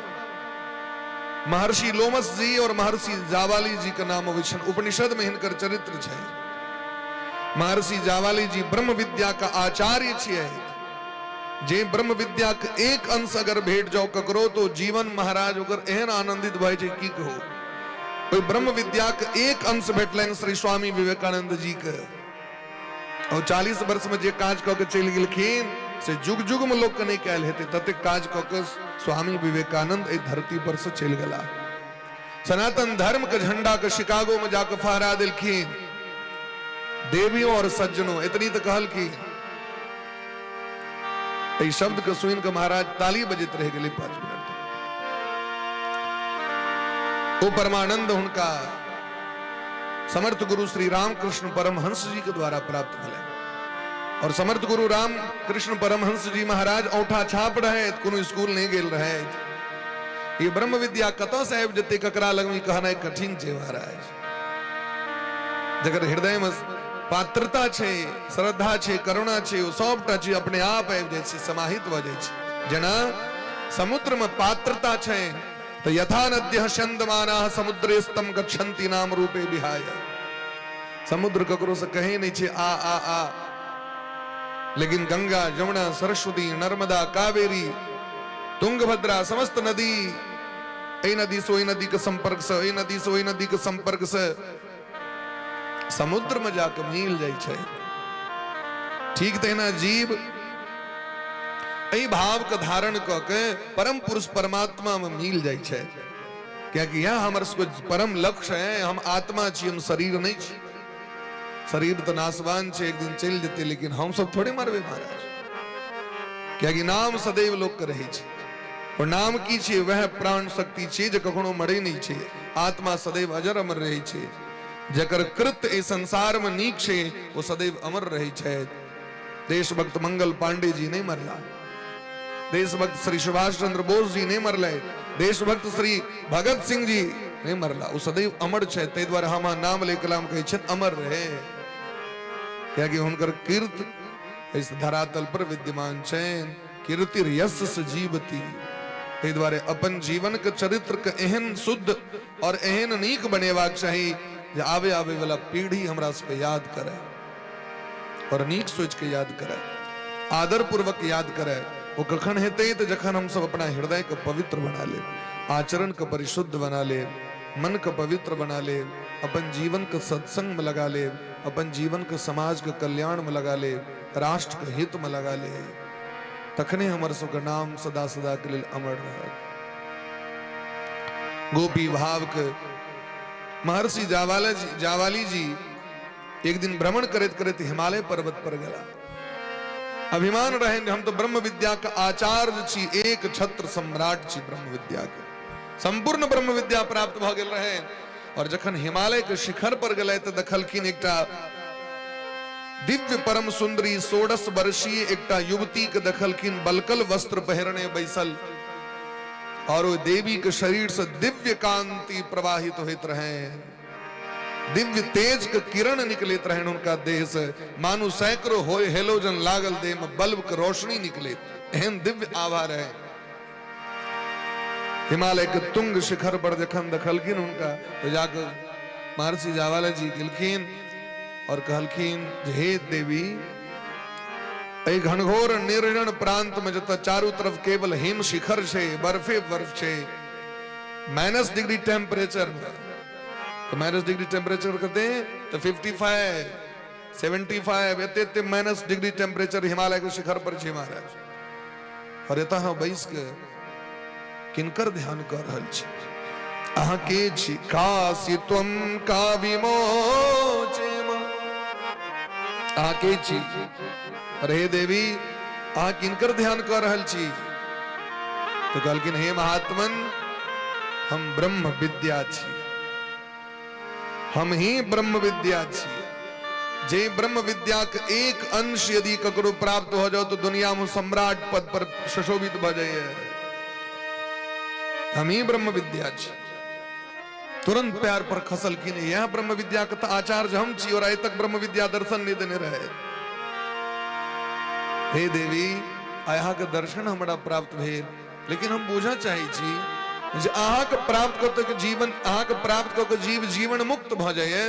महर्षि लोमस जी और महर्षि जावाली जी का नाम विष्णु उपनिषद में हिनकर चरित्र छे। महर्षि जावाली जी ब्रह्म विद्या का आचार्य छे, जे ब्रह्म विद्या के एक अंश अगर भेट जाओ ककरो तो जीवन महाराज अगर एहन आनंदित भय छे की कहो। कोई ब्रह्म विद्या के एक अंश भेटलन श्री स्वामी विवेकानंद जी के, और 40 वर्ष में जे काज क के चल गेलखिन से जुग जुग में लोग के नहीं कहल हेते, तते काज क के स्वामी विवेकानंद ए धरती पर से चल गला। सनातन धर्म के झंडा के शिकागो में जाकर फहरा दिलखिन। देवियों और सज्जनों इतनी तो कहल की शब्द के सुन के महाराज ताली बजित रह गए 5 मिनट। वो परमानंद उनका समर्थ गुरु श्री रामकृष्ण परमहंस जी के द्वारा प्राप्त मिले, और समर्थ गुरु राम कृष्ण परमहंस जी महाराज औठा छाप रहे, कोनो स्कूल नहीं गेल रहे। ये ब्रह्म विद्या कतो साहेब जते ककरा लगमी कहना कठिन छे महाराज। जगर हृदय में पात्रता छे, श्रद्धा छे, करुणा छे, वो सबटा छे अपने आप आबि जाय छे, समाहित भ जाय छे। जेना समुद्र में पात्रता छे तो यथा नद्यः स्यन्दमानाः समुद्रे स्तम गच्छन्ति नाम रूपे विहाय। समुद्र ककरो से कहे नहीं छे आ आ आ, लेकिन गंगा जमुना सरस्वती नर्मदा कावेरी तुंगभद्रा समस्त नदी ए नदी से ओई नदी के संपर्क से, ए नदी से ओई नदी के संपर्क से समुद्र में जाकर मिल जाय छे। ठीक तेना जीव ए भाव के धारण क के परम पुरुष परमात्मा में मिल जाय छे, क्योंकि यह हमर परम लक्ष्य है। हम आत्मा छी, हम शरीर नहीं छी। शरीर तो नाशवान छे, एक दिन चल जेते, लेकिन हम सब थोड़े मरबे महाराज, क्योंकि नाम सदैव लोक के रहे छे। और नाम की छे वह प्राण शक्ति छे जे कखनो मरे नहीं छे। आत्मा सदैव अजर अमर रहे छे। जकर कृत ए संसार में नीक छे वो सदैव अमर रहे छे। देशभक्त मंगल पांडे जी नहीं मरला, देशभक्त श्री सुभाष चंद्र बोस जी नहीं मरले, देशभक्त श्री भगत सिंह जी नहीं मरला, वो सदैव अमर छे। ते द्वारा हम नाम ले कलाम कहे छे अमर रहे, क्या कि हुनकर कीर्त इस धरातल पर विद्यमान छे। कीर्तिर यश जीवती, ते द्वारे अपन जीवन के चरित्र के एहन शुद्ध और एहन नीक बनेवाक चाहिए जे आवे आवे वाला पीढ़ी हमरा सबके याद करे और नीक सोच के याद करे, आदर पूर्वक याद करे। वो कखन हेते तो जखन हम सब अपना हृदय को पवित्र बना ले, आचरण को परिशुद्ध बना ले, मन को पवित्र बना ले, अपन जीवन को सत्संग में लगा ले, अपन जीवन को समाज के कल्याण में लगा ले, राष्ट्र के हित में लगा ले, तखने हमर सबका नाम सदा सदा के लिए अमर रहे। गोपी भाव के महर्षि जावाली जी एक दिन भ्रमण करते करते हिमालय पर्वत पर गया। अभिमान रहे हम तो ब्रह्म विद्या का आचार्य छी, एक छत्र सम्राट छी, ब्रह्म विद्या के संपूर्ण ब्रह्म विद्या प्राप्त भ गेल रहे। और जखन हिमालय के शिखर पर गए तो देखलखिन एकटा दिव्य परम सुंदरी 16 वर्षीय एकटा युवती के देखलखिन बलकल वस्त्र पहरने बैसल, और वो देवी के शरीर से दिव्य कांति प्रवाहित होते रहे, दिव्य तेज के किरण निकलत रहे उनका देह से, मानो सैकड़ों हो हेलोजन लागल देह में बल्ब के रोशनी निकले, एहन दिव्य आभा रहे। हिमालय के तुंग शिखर पर जखन देखलखिन उनका तो जाकर महर्षि जावाला जी गिलखिन और कहलखिन, हे देवी, ए घनघोर निर्जन प्रांत में जता चारों तरफ केवल हिम शिखर छे, बर्फे बर्फ छे, माइनस डिग्री टेम्परेचर, तो माइनस डिग्री टेम्परेचर करते हैं तो 55, 75 एते माइनस डिग्री टेम्परेचर हिमालय के शिखर पर छे महाराज। और एता हम बैस के किनकर ध्यान कर रहल छी, अहाँ के छी, कासी त्वम का विमोचेम, अहाँ के छी, अरे देवी अहाँ किनकर ध्यान कर रहल छी। तो कहलखिन, हे महात्मन, हम ब्रह्म विद्या छी, हम ही ब्रह्म विद्या छी। जे ब्रह्म विद्या के एक अंश यदि ककरो प्राप्त हो जाओ तो दुनिया में सम्राट पद पर सुशोभित भ जाए। हम ही ब्रह्म विद्या छी। तुरंत प्यार पर खसल की नहीं, यह ब्रह्म विद्या का आचार्य हम छी और आज तक ब्रह्म विद्या दर्शन नहीं देने रहे। हे देवी, अहाँ के दर्शन हमरा प्राप्त भेल, लेकिन हम बुझा चाहे छी जे अहाँ के प्राप्त करते के जीवन, अहाँ के प्राप्त करके जीव जीवन मुक्त भ जाए,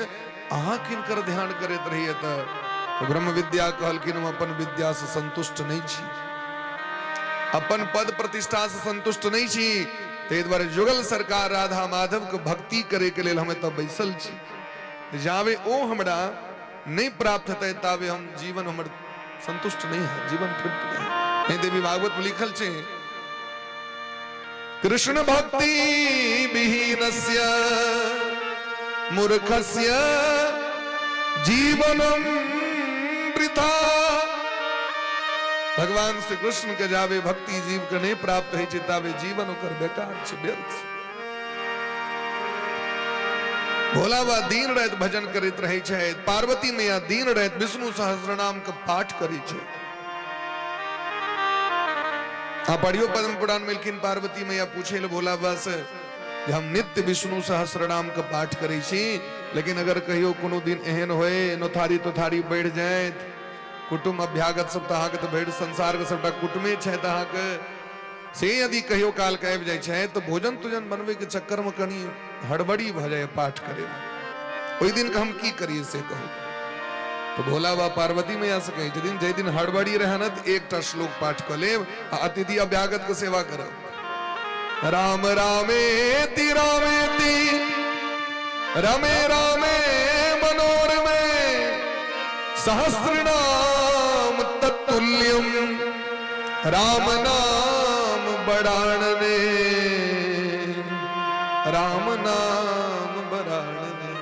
अहाँ किनकर ध्यान करते रहिए। तो ब्रह्म विद्या कहलखिन, हम अपन विद्या से संतुष्ट नहीं छी, अपन पद प्रतिष्ठा से संतुष्ट नहीं छी, ते द्वारे जुगल सरकार राधा माधव के भक्ति करे के लिए हमें तब बैसल छी। जावे ओ हमरा नहीं प्राप्त होते तावे हम जीवन हमर संतुष्ट नहीं है, जीवन तृप्त नहीं। हे देवी, भागवत में लिखल छे, कृष्ण भक्ति विहीनस्य मूर्खस्य जीवनम वृथा। भगवान श्री कृष्ण के जावे भक्ति जीव के नहीं प्राप्त है चितावे जीवन ओकर बेकार छे, व्यर्थ। भोला बा दिन रात भजन करते रहे छे, पार्वती मैया दिन रात विष्णु सहस्रनाम के पाठ करी छे। आप पढ़ियो पद्म पुराण में लिखिन, पार्वती मैया पूछे ले भोला बा से, हम नित्य विष्णु सहस्रनाम के पाठ करी छी, लेकिन अगर कहियो कोनो दिन एहन होए नोथारी तोथारी बढ़ जाए, कुटुंब अभ्यागत सब तहाँ के तो भेड़ संसार के सबटा कुटुम्बे छे तहाँ के, से यदि कहियो काल के आबि जाय छे तो भोजन तुजन बनवे के चक्कर में कनी हड़बड़ी भ जाए पाठ करे में। ओई दिन का हम की करिए से कहू। तो भोला बा पार्वती मैया से कहे, जै दिन हड़बड़ी रहे न तो एकटा श्लोक पाठ कर ले, अतिथि अभ्यागत के सेवा करो। राम रामेति रामेति रमे रामे मनोरमे सहस्रनाम तत्तुल्यम राम नाम बड़ाणने, राम नाम बड़ाणने।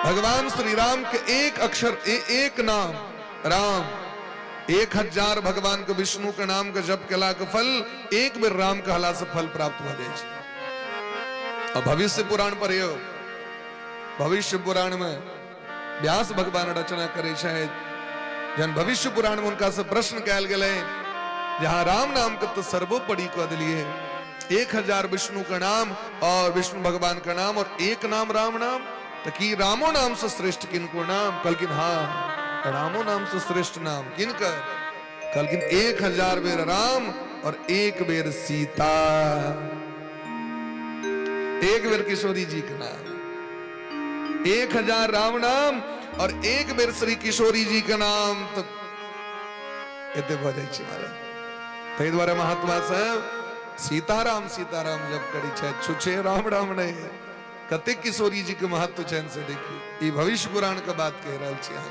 भगवान श्री राम के एक अक्षर एक नाम राम, 1000 भगवान के विष्णु के नाम के जप केला के फल एक बेर राम कहला से फल प्राप्त हो जाए छे। और भविष्य पुराण पर यो, भविष्य पुराण में व्यास भगवान रचना करे शायद, जन भविष्य पुराण में उनका से प्रश्न कैल गए जहां राम नाम का तो सर्वोपरि कह दिलिए 1000 विष्णु का नाम और विष्णु भगवान का नाम और एक नाम राम नाम, तो कि रामो नाम से श्रेष्ठ किनको नाम? कलकिन हाँ, रामो नाम से श्रेष्ठ नाम किनकर? कलकिन 1000 बेर राम और 1 बेर सीता, 1 बेर किशोरी जी का नाम, 1000 राम नाम और 1 बेर श्री किशोरी जी का नाम, तो एते भ जाय छै महाराज। तै द्वारे महात्मा साहब सीताराम सीताराम जब करी छै, छुछे राम राम नहीं। कते किशोरी जी के महत्व चैन से देखिए, ई भविष्य पुराण के बात कह रहल छी अहाँ।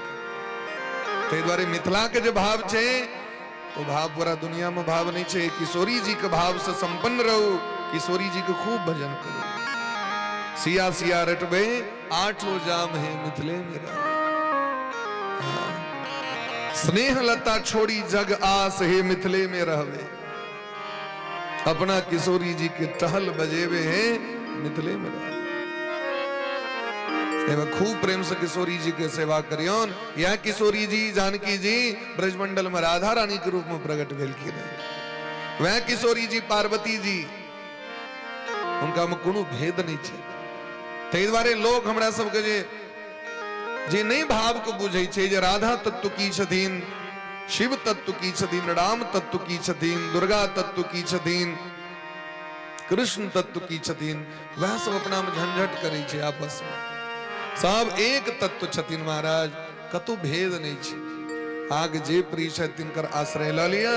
तै द्वारे मिथिला के जो भाव छै, तो भाव पूरा दुनिया में भाव नहीं छै। किशोरी जी के भाव से संपन्न रहो, किशोरी जी के खूब भजन करो। सिया सिया रटबे 8 जाम है मिथिले मेरा, स्नेह लता छोड़ी जग आस है मिथिले में रहवे, अपना किशोरी जी के टहल बजेवे हैं मिथिले में रहवे। खूब प्रेम से किशोरी जी के सेवा करियोन। यह किशोरी जी जानकी जी ब्रजमंडल में राधा रानी के रूप में प्रकट भेलखिन। वह किशोरी जी पार्वती जी, उनका में कोनो भेद नहीं छे। तै द्वारे लोग हमरा सबके जे नहीं भाव को बुझै छै, जे राधा तत्व की छथिन, शिव तत्व की छथिन, राम तत्व की छथिन, दुर्गा तत्व की छथिन, कृष्ण तत्व की छथिन, वह सब अपना में झंझट करै छै आपस में। सब एक तत्व छथिन महाराज, कतौ भेद नहीं छै। आग जे प्रिय छै तिनकर आश्रय ल लिया,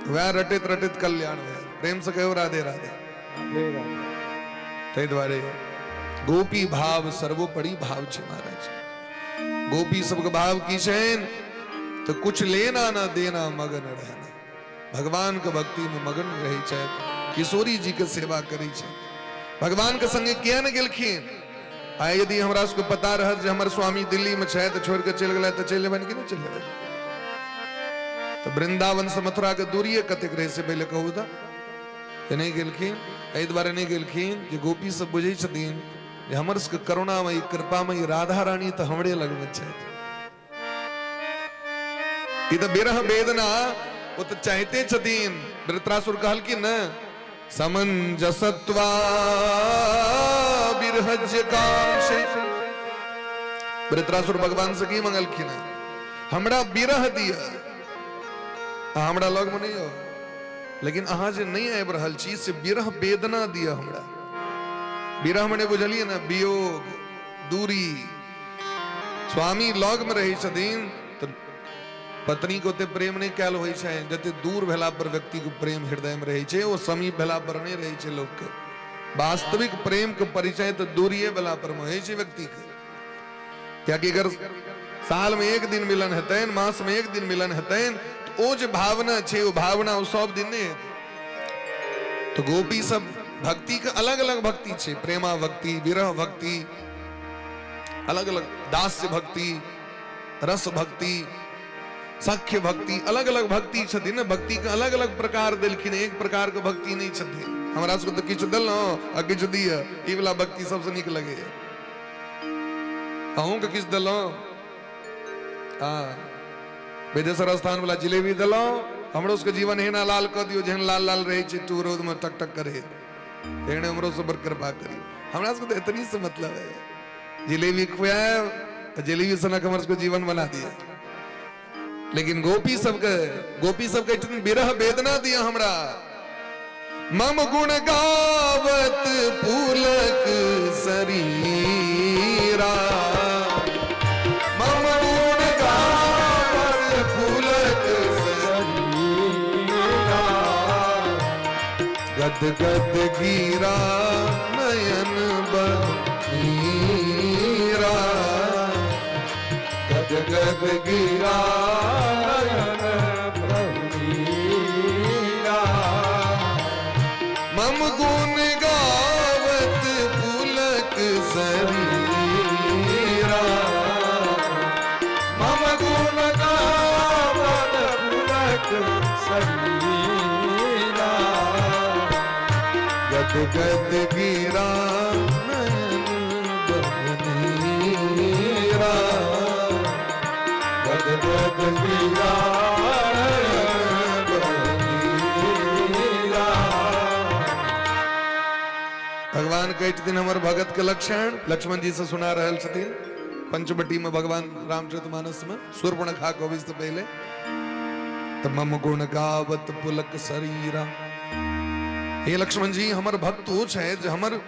वह रटित रटित कल्याण भय। प्रेम से कहो राधे राधे। तै द्वारे गोपी भाव सर्वोपरि भाव छै महाराज। गोपी सबके भाव की छैन, तो कुछ लेना ना देना मगन रहना, भगवान के भक्ति में मगन रही छै। किशोरी जी के सेवा करी छै, भगवान के संगे किया न गेलखिन। आ यदि हमरा उसको पता रहत जे हमर स्वामी दिल्ली में छै, तो छोड़ के चल गेलै, तो चल जेबन कि नहीं चल जेबन? तो वृंदावन से मथुरा के दूरिये कतेक रहे से पहले कहू था, नहीं गेलखिन। एहि द्वारे नहीं गेलखिन जे गोपी सब बुझै छथिन जे हमर सबके करुणामयी कृपामयी राधा रानी तो हमरे लग में छै। ई तो बिरह वेदना वो तो चाहते छथिन। वृत्रासुर कहलखिन न, समंजसत्वा बिरहज्य कांक्षे। वृत्रासुर भगवान से की मंगलखिन, हमरा बिरह दिया, हमरा लग में नहीं हो, लेकिन अहाँ जे नहीं आबि रहल छी से बिरह वेदना दिया हमरा। बिरह मने बुझलिए ना, वियोग, दूरी। स्वामी लग में रही छथिन तो पत्नी को ते प्रेम नहीं कैल होइ छै, जते दूर भेला पर व्यक्ति को प्रेम हृदय में रही छै, वो समीप भेला पर नहीं रही छै। लोग के वास्तविक प्रेम के परिचय तो दूरिये भेला पर में होइ छै व्यक्ति के। क्या कि अगर साल में 1 दिन मिलन हेतैन, मास में 1 दिन मिलन हेतैन, तो ओ जे भावना छै, वो भावना वो सब दिन नहीं हेतै। तो गोपी सब भक्ति के अलग अलग भक्ति छै, प्रेमा भक्ति, विरह भक्ति, अलग अलग दास्य भक्ति, रस भक्ति, सख्य भक्ति, अलग अलग भक्ति छथिन न। भक्ति के अलग अलग प्रकार देलखिन, एक प्रकार के भक्ति नहीं छथिन। हमरा सबके तो किछु देलौ आ किछु दिया, ई वाला भक्ति सबसे नीक लगे। अहूँ के किछु देलौ, बेदेश्वर स्थान वाला जिलेबी देलौ, हमरो सबके जीवन एहना लाल कऽ दियौ जेहन लाल लाल रहे छै, तू रोद में टक टक करे, तेहने हमरो सब पर कृपा करी। हमरा सबके तो इतनी से मतलब है, जिलेबी खुआब, जिलेबी सनक हमर सबके जीवन बना दिया। लेकिन गोपी सबके इतनी बिरह वेदना दिया हमरा। मम गुण गावत पुलक शरीरा, मम गुण गावत पुलक शरीरा, गद गद गिरा नयन बनीरा, गद गद गिरा मम गुण गावत पुलक शरीरा, मम गुण गावत पुलक शरीरा, गद गद गिरा नयन बनीरा, गद गद गिरा नयन कहे दिन हमारे भगत के लक्षण लक्ष्मण जी से सुना रहल छथिन पंचवटी में भगवान रामचरितमानस में शूर्पणखा को भी पहले तो मम गुण गावत पुलक शरीरा। हे लक्ष्मण जी हमर भक्त वो है जो हमर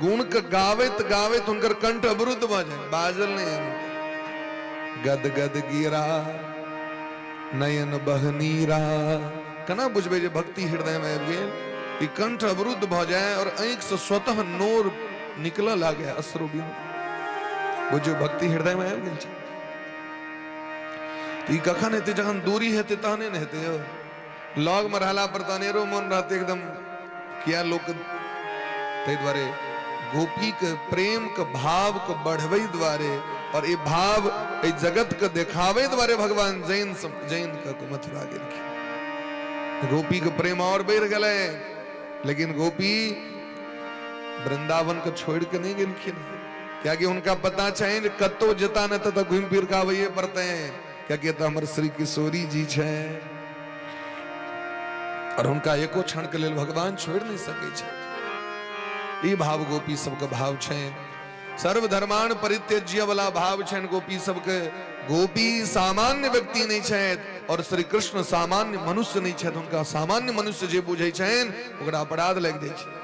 गुण के गावेत गावेत उनकर कंठ अवरुद्ध हो जाए बाजल नहीं गद गद गिरा नयन बहनीरा कना बुझबे जे भक्ति हृदय में आबि गेल ई कंठ अवरुद्ध भ जाए और आंख से स्वतः नोर निकल लागे अश्रु बिन बुझो भक्ति हृदय में आबि गेल छै तो ई कखन हेते जखन दूरी हेते तहने न हेते लग में रहला पर तनेरो मन रहते एकदम किया लोक तै द्वारे गोपी के प्रेम के भाव को बढ़वे द्वारे और ये भाव ये जगत के दिखावे द्वारे भगवान जैन का मथुरा गेलखिन। गोपी के प्रेम और बढ़ गए लेकिन गोपी वृंदावन को छोड़ के नहीं गेलखिन क्या कि उनका पता चाहे कतो जता न तो घूम फिर का वही पड़ते हैं क्या कहता हमारे श्री किशोरी जी छे और उनका एको क्षण के लिए भगवान छोड़ नहीं सके छे। ई भाव गोपी सबके भाव छे सर्व धर्माण परित्यज्य वाला भाव छे गोपी सबके। गोपी सामान्य व्यक्ति नहीं छे और श्री कृष्ण सामान्य मनुष्य नहीं छे उनका सामान्य मनुष्य जे बुझे छे ओकरा अपराध लग जाय छे।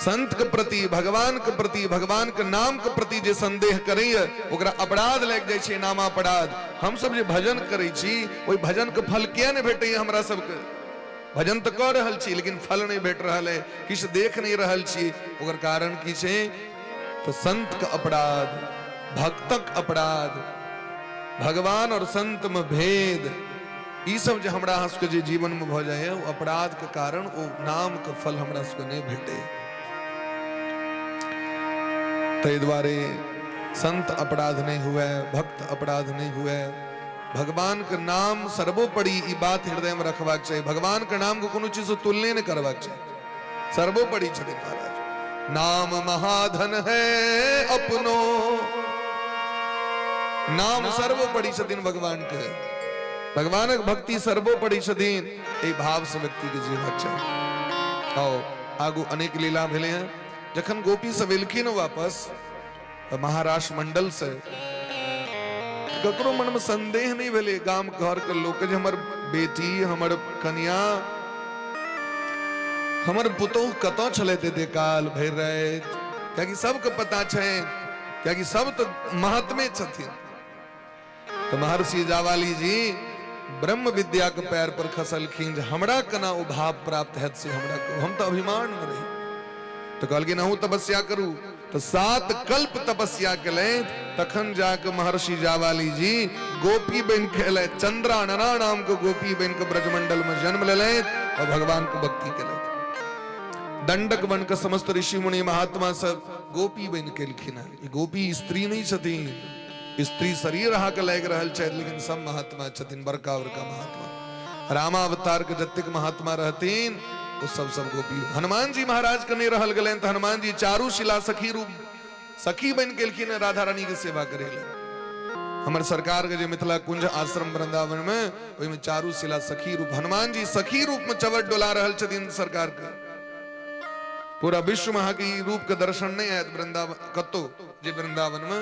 संत के प्रति भगवान के नाम के प्रति जे संदेह करे ओकरा अपराध लग जाय छे नामा अपराध। हम सब जे भजन करे छी ओई भजन के फल किया नहीं भेटे हमरा सबके भजन तो कर रहल छी लेकिन फल नहीं भेट रहल है किछ देख नहीं रहल छी ओकर कारण की छे तो संत का अपराध भक्तक अपराध भगवान और संत में भेद ई सब जो हमरा सबके जे जीवन में भ जाए वो अपराध के कारण वो नाम के फल हमरा सबके नहीं भेटे। तै द्वारे संत अपराध नहीं हुए भक्त अपराध नहीं हुए भगवान के नाम सर्वोपरि ई बात हृदय में रखवाक चाहिए। भगवान के नाम को कोनो चीज से तुलना नहीं करवाक चाहिए सर्वोपरि छथिन महाराज। नाम महाधन है अपनो नाम सर्वोपरि छथिन भगवान के भगवान भक्ति सर्वोपरि छथिन ए भाव से व्यक्ति के जीवन चाहिए। आओ आगू अनेक लीला भेले हैं जखन गोपी सब एलखिन वापस महाराष्ट्र मंडल से ककरो मन में संदेह नहीं भेले गांव घर के लोग जे हमर बेटी हमर कन्या हमर पुतोह कतौ चले थे काल भर रहे क्या कि सबके पता छे क्या कि सब तो महात्मे छथिन। तो महर्षि जावाली जी ब्रह्म विद्या के पैर पर खसलखिन हमरा कना ओ भाव प्राप्त है से हमरा को हम तो अभिमान में रही तो कहलखिन अहू तपस्या करू तो 7 कल्प तपस्या कले तखन जाके महर्षि जावाली जी गोपी बन खेले चंद्रा नना नाम को गोपी बन के ब्रजमंडल में जन्म ले और भगवान को भक्ति के दंडक बन के समस्त ऋषि मुनि महात्मा सब गोपी बन के लिखिन। गोपी स्त्री नहीं छथिन स्त्री शरीर अहा के लग रहल छै लेकिन सब महात्मा छथिन बड़का बड़का महात्मा रामावतार के जतेक महात्मा रहथिन वो सब गोपी। हनुमान जी महाराज के नहीं रहल गए तो हनुमान जी चारू शिला सखी रूप सखी बन के राधा रानी के सेवा करे हमारे सरकार के जो मिथिला कुंज आश्रम वृंदावन में वही में चारू शिला सखी रूप हनुमान जी सखी रूप में चवट डोला रहल छथिन सरकार के पूरा विश्व महा की रूप के दर्शन नहीं आयत वृंदावन कतो जे वृंदावन में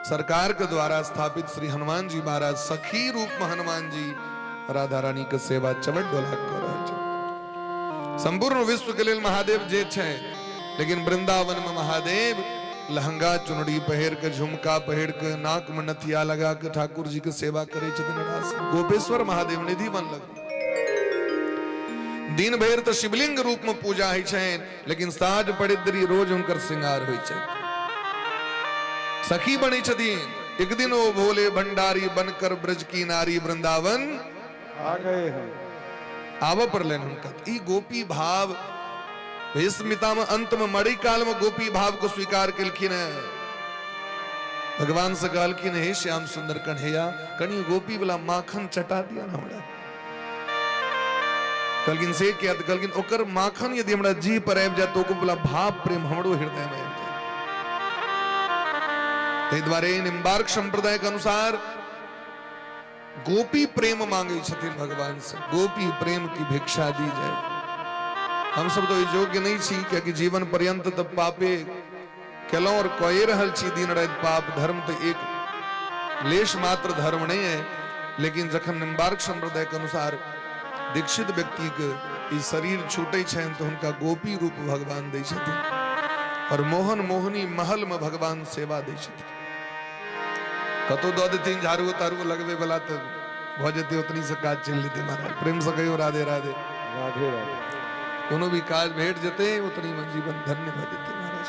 सरकार के द्वारा स्थापित श्री हनुमान जी महाराज सखी रूप में हनुमान जी राधा रानी के सेवा चवट डोला कर संपूर्ण विश्व के लिए महादेव जे छे लेकिन वृंदावन में महादेव लहंगा चुनरी पहर के झुमका पहर के नाक में नथिया लगा के ठाकुर जी के सेवा करे छथिन। गोपेश्वर महादेव निधि बन लग दिन भर तो शिवलिंग रूप में पूजा है छे लेकिन साज पड़िद्री रोज उनकर श्रृंगार होय छे सखी बनी छथिन। एक दिन वो भोले भंडारी बनकर ब्रज की नारी वृंदावन आ गए हैं आव पर लेन उनका ई गोपी भाव भीष्मिता में अंत में मड़ी काल में गोपी भाव को स्वीकार कलखिन है। भगवान से कहलखिन हे श्याम सुंदर कन्हैया कनी गोपी वाला माखन चटा दिया ना हमरा कहलखिन से क्या कहलखिन ओकर माखन यदि हमरा जी पर आबि जाए तो ओकर वाला भाव प्रेम हमरो हृदय में आबि जाए। तै द्वारे निम्बार्क संप्रदाय के अनुसार गोपी प्रेम मांगे छथिन भगवान से गोपी प्रेम की भिक्षा दी जाए। हम सब तो योग्य नहीं छी क्योंकि जीवन पर्यंत तब पापे केलो और कोई रहल छी दिन रात पाप धर्म तो एक लेश मात्र धर्म नहीं है, लेकिन जखन निम्बार्क संप्रदाय के अनुसार दीक्षित व्यक्ति के ई शरीर छूटे छन तो उनका गोपी रूप भगवान दै छथिन और मोहन मोहनी महल में भगवान सेवा दै छथिन। कतो दो देथिन झाड़ू तारू लगबे वाला तो भ जेते उतनी से काज चल लेते महाराज। प्रेम से कहियो राधे राधे राधे राधे। कोनो भी काज भेट जते उतनी में जीवन धन्य भ जेते महाराज।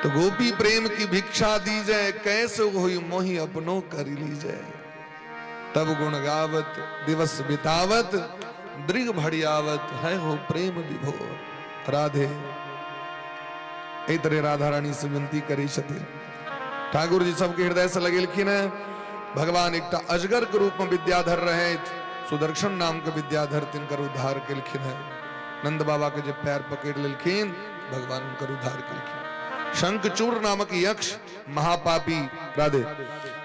तो गोपी प्रेम की भिक्षा दी जाए कैसे होई मोहि अपनो कर लीजिए, तब गुण गावत दिवस बितावत दृग भड़ियावत है हो प्रेम विभोर। राधे ए तरह राधा रानी से विनती करी छथिन। ठाकुर जी सबके हृदय से लगेलखिन है। भगवान एकटा अजगर के रूप में विद्याधर रहे, सुदर्शन नाम के विद्याधर तिनकर उद्धार केलखिन है। नंद बाबा के जब पैर पकड़ लेलखिन भगवान उनकर उद्धार केलखिन। शंखचूर नामक यक्ष महापापी राधे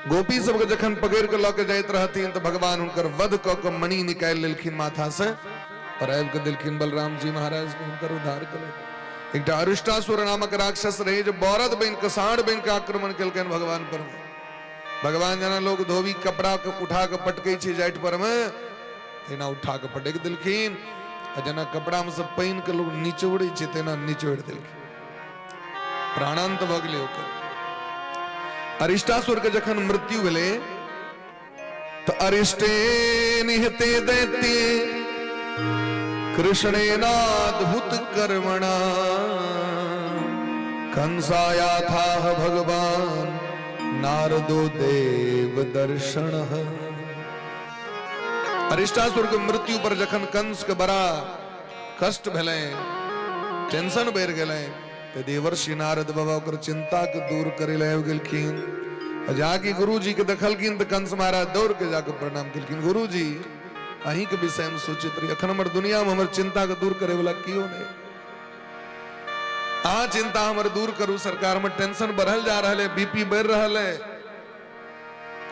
गोपी सबके जखन पकड़ के लके जाइत रहथिन तो भगवान उनकर वध क के मणि निकाल लेलखिन माथा से और आबि के देलखिन बलराम जी महाराज के उनकर उद्धार करें। एकटा अरिष्टासुर नामक राक्षस रहे जो बौरद बन के सांड बन के आक्रमण केलकन भगवान पर। भगवान जना लोग धोबी कपड़ा के उठा के पटके छै जाइत पर में तेना उठा के पटक देलखिन आ जना कपड़ा में से पानी के लोग निचोड़े छै तेना निचोड़ देलखिन, प्राणांत भ गेलै ओकर। अरिष्टासुर के जखन मृत्यु भेलै तो अरिष्टे निहते दैत्य कृष्णेनाद्भुत कर्मणा कंसाया था भगवान नारदो देव दर्शन। अरिष्टासुर के मृत्यु पर जखन कंस के बड़ा कष्ट भेलै टेंशन बढ़ गेलै तो देवर्षि नारद बाबा ओकर चिंता के दूर करे ले आबि गेलखिन। जाके गुरु जी के देखलखिन तो कंस महाराज दौड़ के जाके प्रणाम केलखिन। गुरु जी अहीं के विषय में सोचित रही, अखन हमर दुनिया में हमर चिंता के दूर करे वाला कियो नहीं। आ चिंता हमर दूर करू, सरकार में टेंशन बढ़ल जा रहा है, बीपी बढ़ रहा है।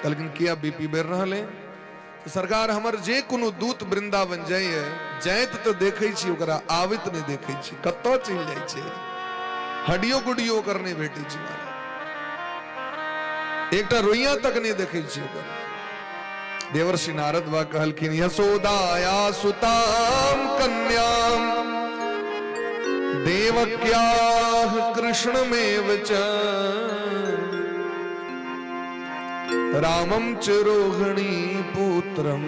लेकिन किया बीपी बढ़ रहा है तो सरकार हमर जे कोनो दूत वृंदावन जाइए जाइत तो देखे छी ओकरा आवित नहीं देखे छी, कत्तो चल जाय छै, हड्डियो गुडियो करने भेटी छी महाराज, एकटा रोइया तक नहीं देखे छी ओकर। देवर्षि नारद बा कहलखिन यशोदाया सुताम कन्याम देवक्याः कृष्णमेव च रामं च रोहिणी पुत्रम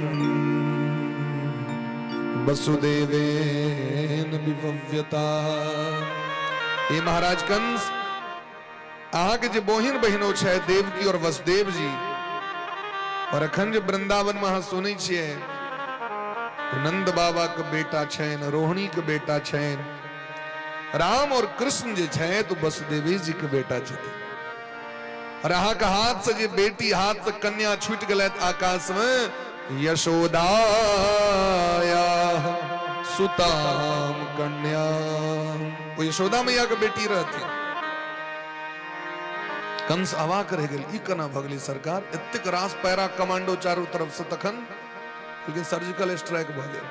वसुदेवेन विभव्यता। ये महाराज कंस अहाँ के जो बहिन बहिनो छै देवकी और वसुदेव जी और अखन जो वृंदावन में अहाँ सुनै छियै नंद बाबा के बेटा छैन, रोहिणी के बेटा छैन, राम और कृष्ण जे छै तो वसुदेवी जी के बेटा छथिन। और अहाँ के हाथ से जे बेटी हाथ से कन्या छूट गलत आकाश में यशोदाया सुताम कन्या, वो यशोदा मैया के बेटी रहती। कंस अवाक रह गेल, ई केना भगली सरकार, एतेक रास पैरा कमांडो चारों तरफ से तखन, लेकिन सर्जिकल स्ट्राइक भ गेल।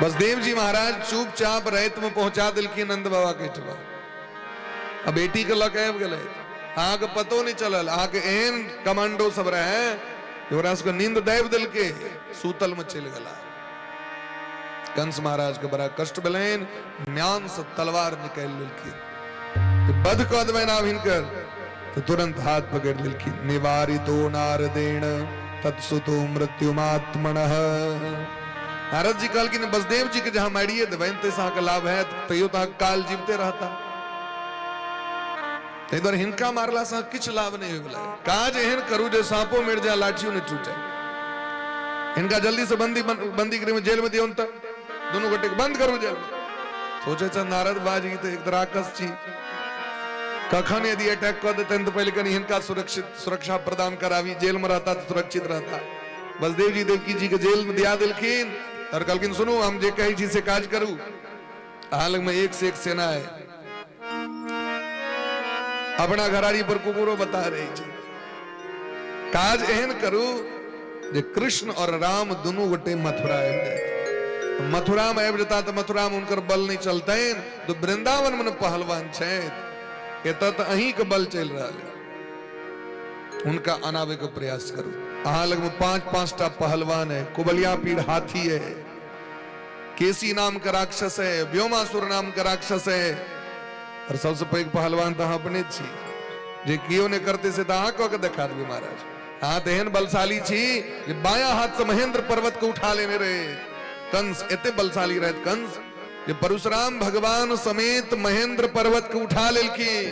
वसुदेव जी महाराज चुपचाप रात में पहुंचा दिलखिन नंद बाबा के ठिमा। अब बेटी के लक आबि गेलै, अहाँ के पतो नहीं चलल, अहाँ के एहन कमांडो सब रहे ओकरा सबके नींद दाबि देलकै, सूतल में चल गेला। कंस महाराज के बड़ा कष्ट भेलैन, म्यान से तलवार निकाल लेलखिन, बध कऽ देबनि आब हिनकर, तो तुरंत हाथ पकड़ लेलखिन। निवारितो नारदेण तत्सुतो मृत्युमात्मनः। नारद जी कहलखिन वसुदेव जी के जहां मारिए देबनि तैसे अहाँके लाभ है, तैयो तो अहाँ काल जीवते रहता। ताहि दुआरे हिनका मारला से किछ लाभ नहीं होइवला, काज एहन करू जे सांपो मिट जाए लाठियो नहीं टूटे। इनका जल्दी से बंदी गृह में जेल में दियो, दोनों गोटे बंद करू जेल में। सोचे छ नारद बाजी तो एक राक्षस छी, कखन यदि अटैक कर देते तो पहले कहीं इनका सुरक्षा प्रदान करावी, जेल में रहता तो सुरक्षित रहता। वसुदेव जी देवकी जी के जेल में दिया दिलखिन और कहलखिन सुनो हम जे कही छी से काज करू। हाल में एक से एक सेना है, अपना घराड़ी पर कुकुरो बता रही छी, काज एहन करू जे कृष्ण और राम दोनों गोटे मथुरा आबि जाए। मथुरा में आबि जता तो मथुरा में उनकर बल नहीं चलते, तो वृंदावन में पहलवान छे, एतऽ तो अहीं के बल चल रहा है, उनका अनावे के प्रयास करो। अहाँ लग में 5-5 टा पहलवान है, कुबलिया पीर हाथी है, केसी नाम का राक्षस है, व्योमासुर नाम का राक्षस है, और सबसे पैघ पहलवान तो अहाँ अपने छी, जे कियो ने करते से तो अहाँ कह के देखा देबे महाराज। हाँ तो एहन बलशाली छी जे बायां हाथ से महेंद्र पर्वत को उठा लेने रहे कंस, एते बलशाली रहे कंस जे परशुराम भगवान समेत महेंद्र पर्वत को उठा लेलखिन,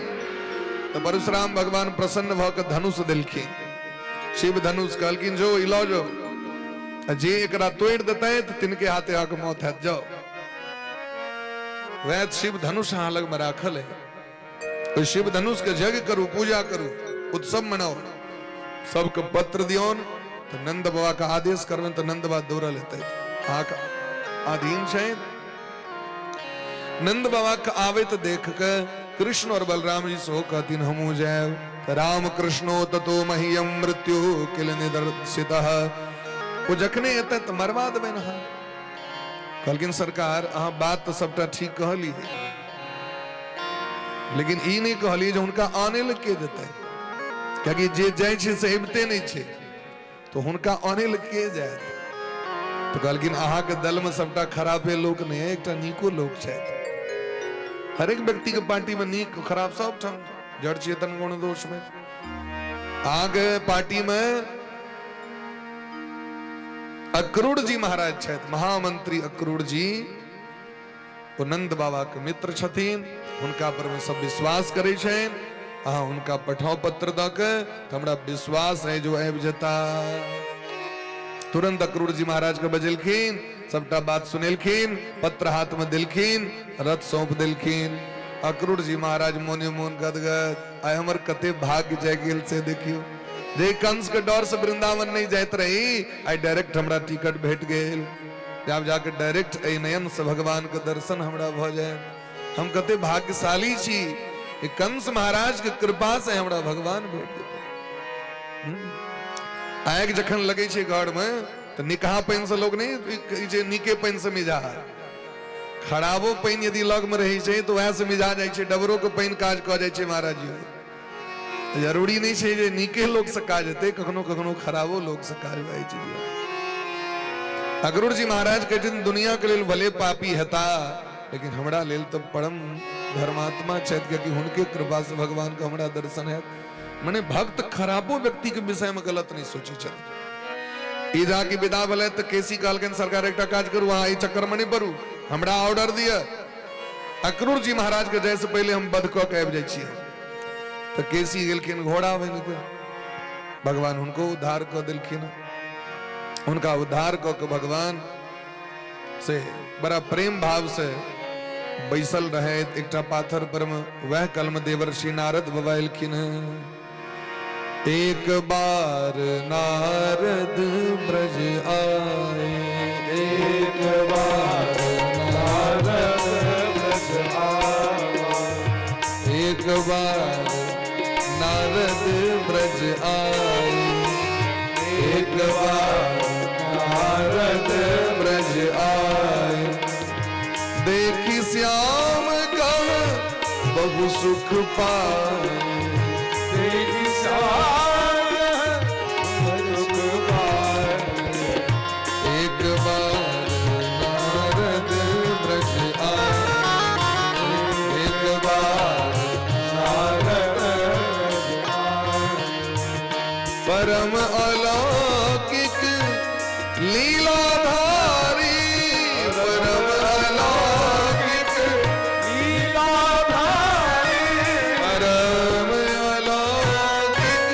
तो परशुराम भगवान प्रसन्न भ के धनुष देलखिन, शिव धनुष, कहलखिन जो इलो जो जे एकरा तोड़ देते तो तिनके हाथे आके मौत है जाओ। वह शिव धनुष अहाँ लग में राखल है, तो शिव धनुष के यज्ञ करू, पूजा करू, उत्सव मनाओ, सबके पत्र दियोन, तो नंद बाबा का आदेश करवन तो नंद बाबा दौड़ा लेते आका अधीन छे। नंद बाबा का आवे तो देख के कृष्ण और बलराम जी सो कहतीन हमू जाए, राम कृष्णो ततो मह्यम मृत्यु किल निदर्शितः, वो जखने एते तो मरवा देबे ना। कहलखिन सरकार अहाँ बात तो सबटा ठीक कहली, लेकिन ई नहीं कहली जो उनका आने लग के देते, क्योंकि जे जाय छे से अबिते नहीं छे, तो हुनका आने लग के जाए। तो कहलखिन अहाँ के दल में सबटा खराबे लोग नहीं है, एकटा नीको लोग छे। हर एक व्यक्ति के पार्टी में नीक खराब सब ठम जड़ चेतन गुण दोष में। आगे पार्टी में अक्रूर जी महाराज छे, महामंत्री अक्रूर जी, वो नंद बाबा के मित्र छथिन, उनका पर में सब विश्वास करे छेन। अहाँ उनका पठाओ पत्र द के, हमरा विश्वास है जो आबि जता। तुरंत अक्रूर जी महाराज के बजेलखिन, सबटा बात सुनेलखिन, पत्र हाथ में दिलखिन, रथ सौंप दिलखिन। अक्रूर जी महाराज मोने मोन गदगद, आय हमर कते भाग्य जाय गेल से देखियो, जे कंस के डर से वृंदावन नहीं जाइत रही, आई डायरेक्ट हमरा टिकट भेट गेल, जब जाके डायरेक्ट ए नयन से भगवान के दर्शन हमरा भ जाए। हम कते भाग्यशाली छी, ये कंस महाराज के कृपा से हमरा भगवान भेट गेल। आग जखन लगे छे घर में, तो निकाह पानी से लोग नहीं जे निके पानी से मिजा, खराबो पानी यदि लग में रही छे तो वह से मिजा जाय छे, डबरो के पानी काज क जाय छे महाराज जी। जरूरी नहीं छे जे निके लोग से काज हेते, कखनो कखनो खराबो लोग से काज भाई छे। अक्रूर जी महाराज कहते दुनिया के लेल भले पापी हेता, लेकिन हमरा लेल तो परम धर्मात्मा छे, क्योंकि उनके कृपा से भगवान का हमरा दर्शन है। मने भक्त खराबो व्यक्ति के विषय में गलत नहीं सोची चल। ई जाके विदा भले तो केसी कहलकन सरकार एकटा काज करू, अहाँ ई चक्कर में नहीं पड़ू, हमरा ऑर्डर दिया। अक्रूर जी महाराज के जैसे पहले हम बध क के आबि जाय छियै, तो केसी गेलखिन घोड़ा बन के, भगवान उनको उद्धार क देलखिन। उनका उद्धार क के भगवान से बड़ा प्रेम भाव से बैसल रहे एकटा पाथर पर में, वह कलम देवर्षि नारद बवाइलखिन। एक बार नारद ब्रज आए, एक बार नारद ब्रज आए, एक बार नारद ब्रज आए, एक बार नारद ब्रज आए। देखी श्याम कह बहु सुख पाए, देखी श्याम सुख पाए। एक बार नारद ब्रज आए, एक बार नारद ब्रज आए। परम अलौकिक लीलाधारी, परम अलौकिक लीलाधारी, परम अलौकिक